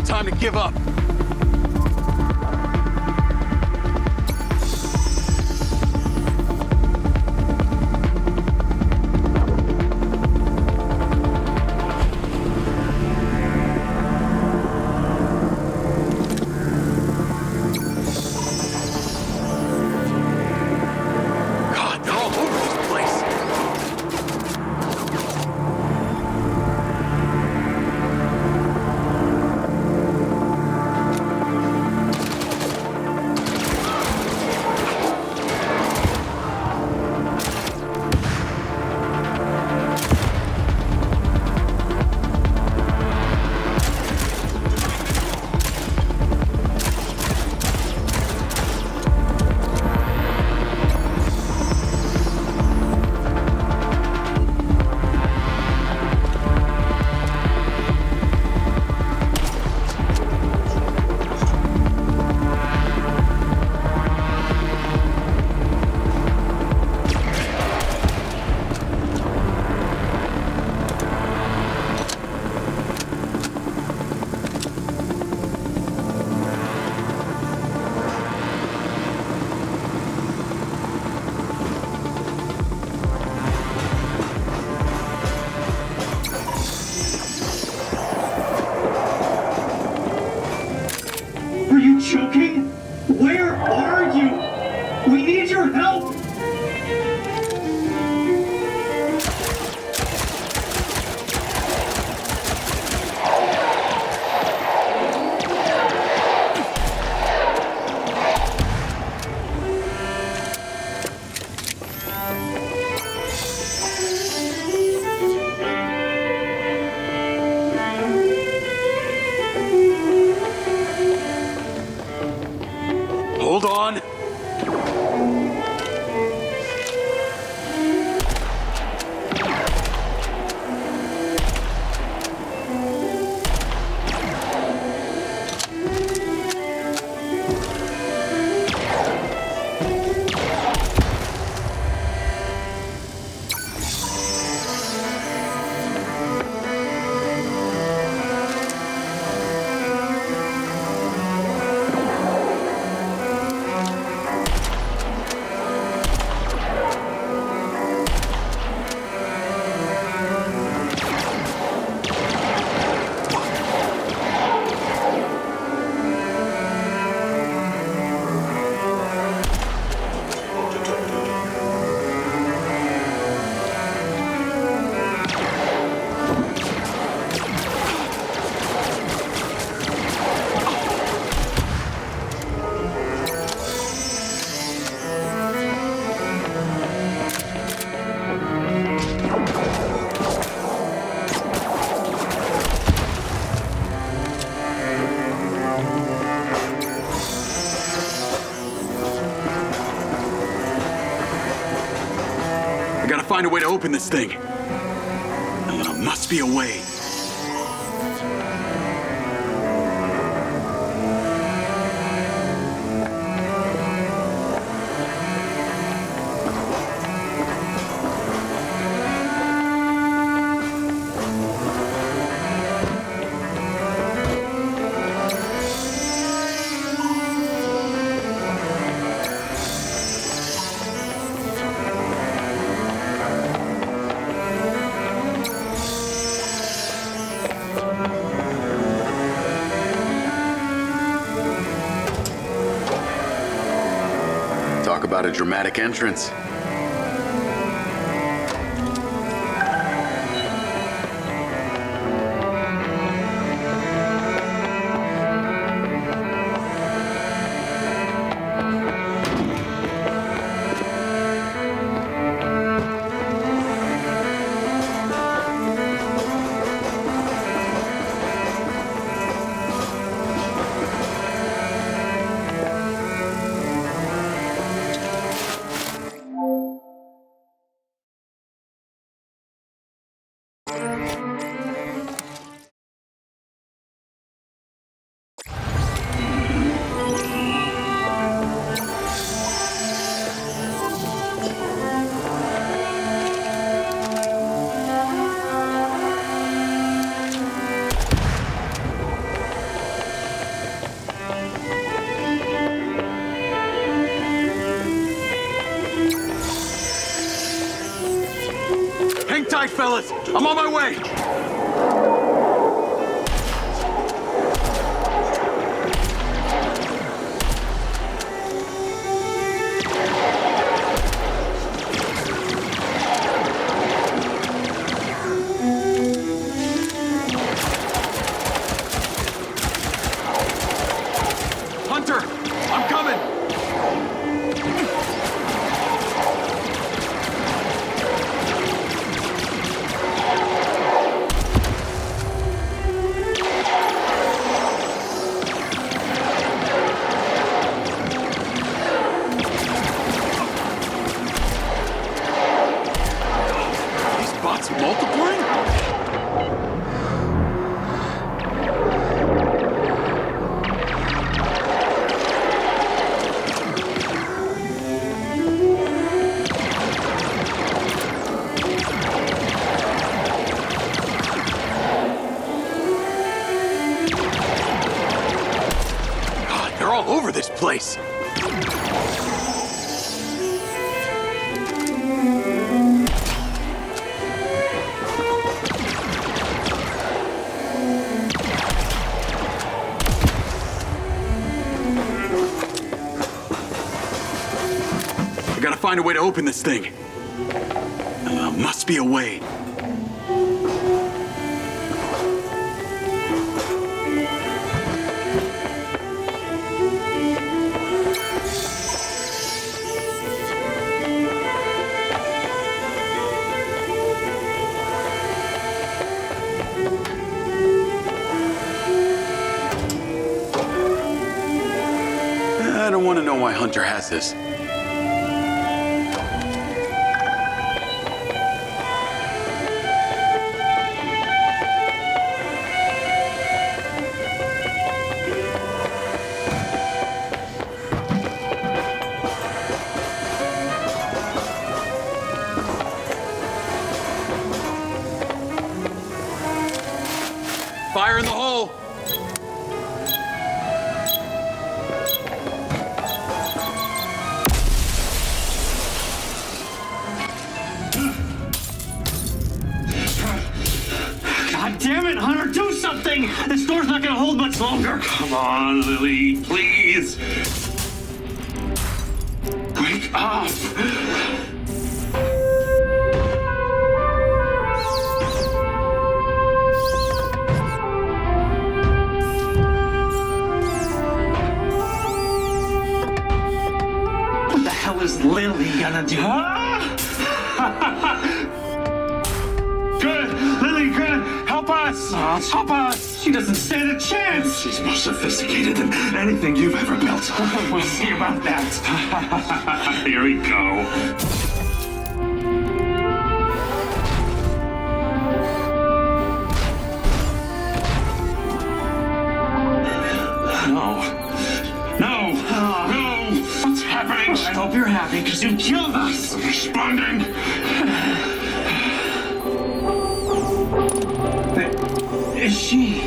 [SPEAKER 1] Time to give up.
[SPEAKER 13] joking? Where are you? We need your help!
[SPEAKER 1] Hold on. Find a way to open this thing. There must be a way. Talk about a dramatic entrance. Hang tight, fellas. I'm on my way. Hunter, I'm coming. Multiplying? God, they're all over this place. find a way to open this thing. There must be a way. I don't want to know why Hunter has this. Fire in the hole!
[SPEAKER 13] God damn it, Hunter, do something! This door's not gonna hold much longer.
[SPEAKER 21] Come on, Lily, please.
[SPEAKER 13] Wake up! What the hell is Lily gonna do? Good! Lily, good! Help us! Help us! She doesn't stand a chance!
[SPEAKER 21] She's more sophisticated than anything you've ever built.
[SPEAKER 13] We'll see about that.
[SPEAKER 21] Here we go.
[SPEAKER 13] No! What's happening? I hope you're happy, because you killed us!
[SPEAKER 21] I'm responding!
[SPEAKER 13] Is she?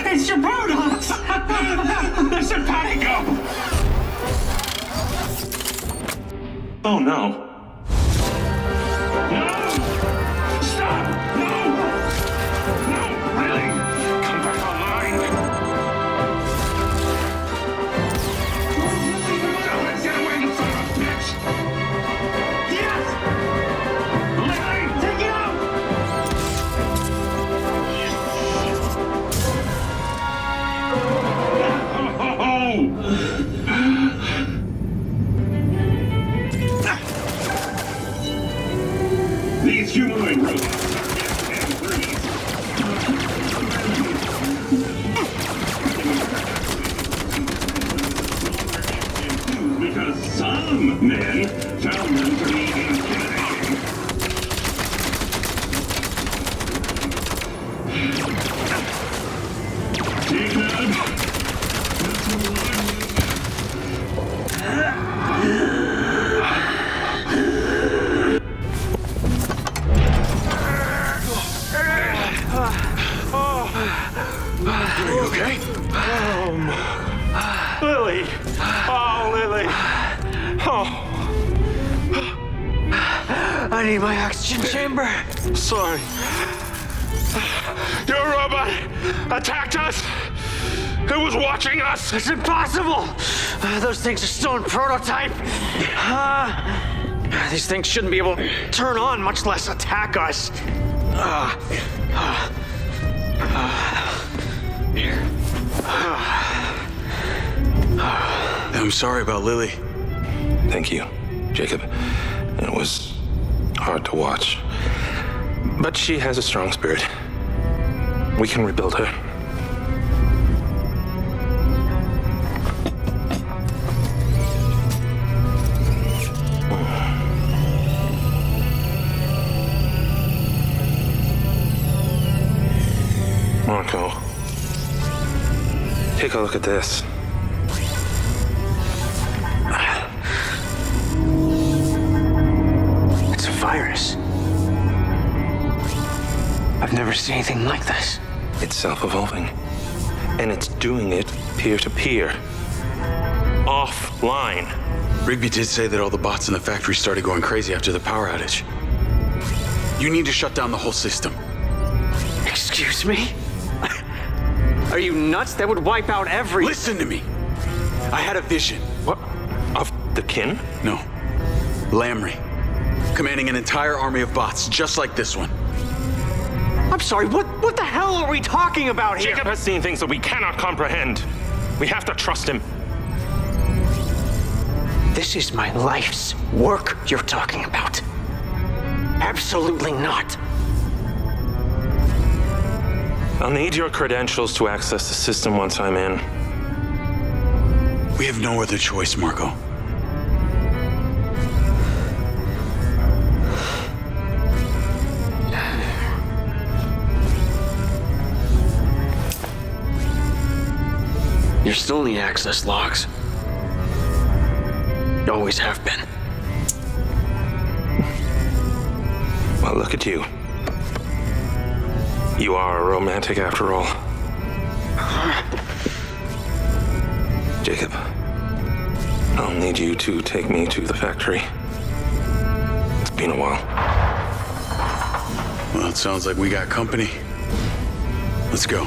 [SPEAKER 13] It's your products! There's a panic up!
[SPEAKER 21] Oh no.
[SPEAKER 13] These humanoid robots can't breathe. Because some men found them to be intimidating. Jacob!
[SPEAKER 1] Are you okay?
[SPEAKER 13] Lily! Oh, Lily! Oh.
[SPEAKER 3] I need my oxygen chamber.
[SPEAKER 21] Sorry. Your robot attacked us! It was watching us!
[SPEAKER 3] It's impossible! Those things are still in prototype. These things shouldn't be able to turn on, much less attack us.
[SPEAKER 1] I'm sorry about Lily.
[SPEAKER 5] Thank you, Jacob. It was hard to watch. But she has a strong spirit. We can rebuild her. Marco, take a look at this.
[SPEAKER 3] It's a virus. I've never seen anything like this.
[SPEAKER 5] It's self-evolving. And it's doing it peer-to-peer. Offline.
[SPEAKER 1] Rigby did say that all the bots in the factory started going crazy after the power outage. You need to shut down the whole system.
[SPEAKER 3] Excuse me? Are you nuts? That would wipe out every...
[SPEAKER 1] Listen to me. I had a vision.
[SPEAKER 5] What? Of the kin?
[SPEAKER 1] No. Lamry. Commanding an entire army of bots, just like this one.
[SPEAKER 6] I'm sorry, what the hell are we talking about here?
[SPEAKER 5] Jacob has seen things that we cannot comprehend. We have to trust him.
[SPEAKER 6] This is my life's work you're talking about. Absolutely not.
[SPEAKER 5] I'll need your credentials to access the system once I'm in.
[SPEAKER 1] We have no other choice, Marco.
[SPEAKER 6] You're still in the access logs. You always have been.
[SPEAKER 5] Well, look at you. You are a romantic after all. Jacob, I'll need you to take me to the factory. It's been a while.
[SPEAKER 1] Well, it sounds like we got company. Let's go.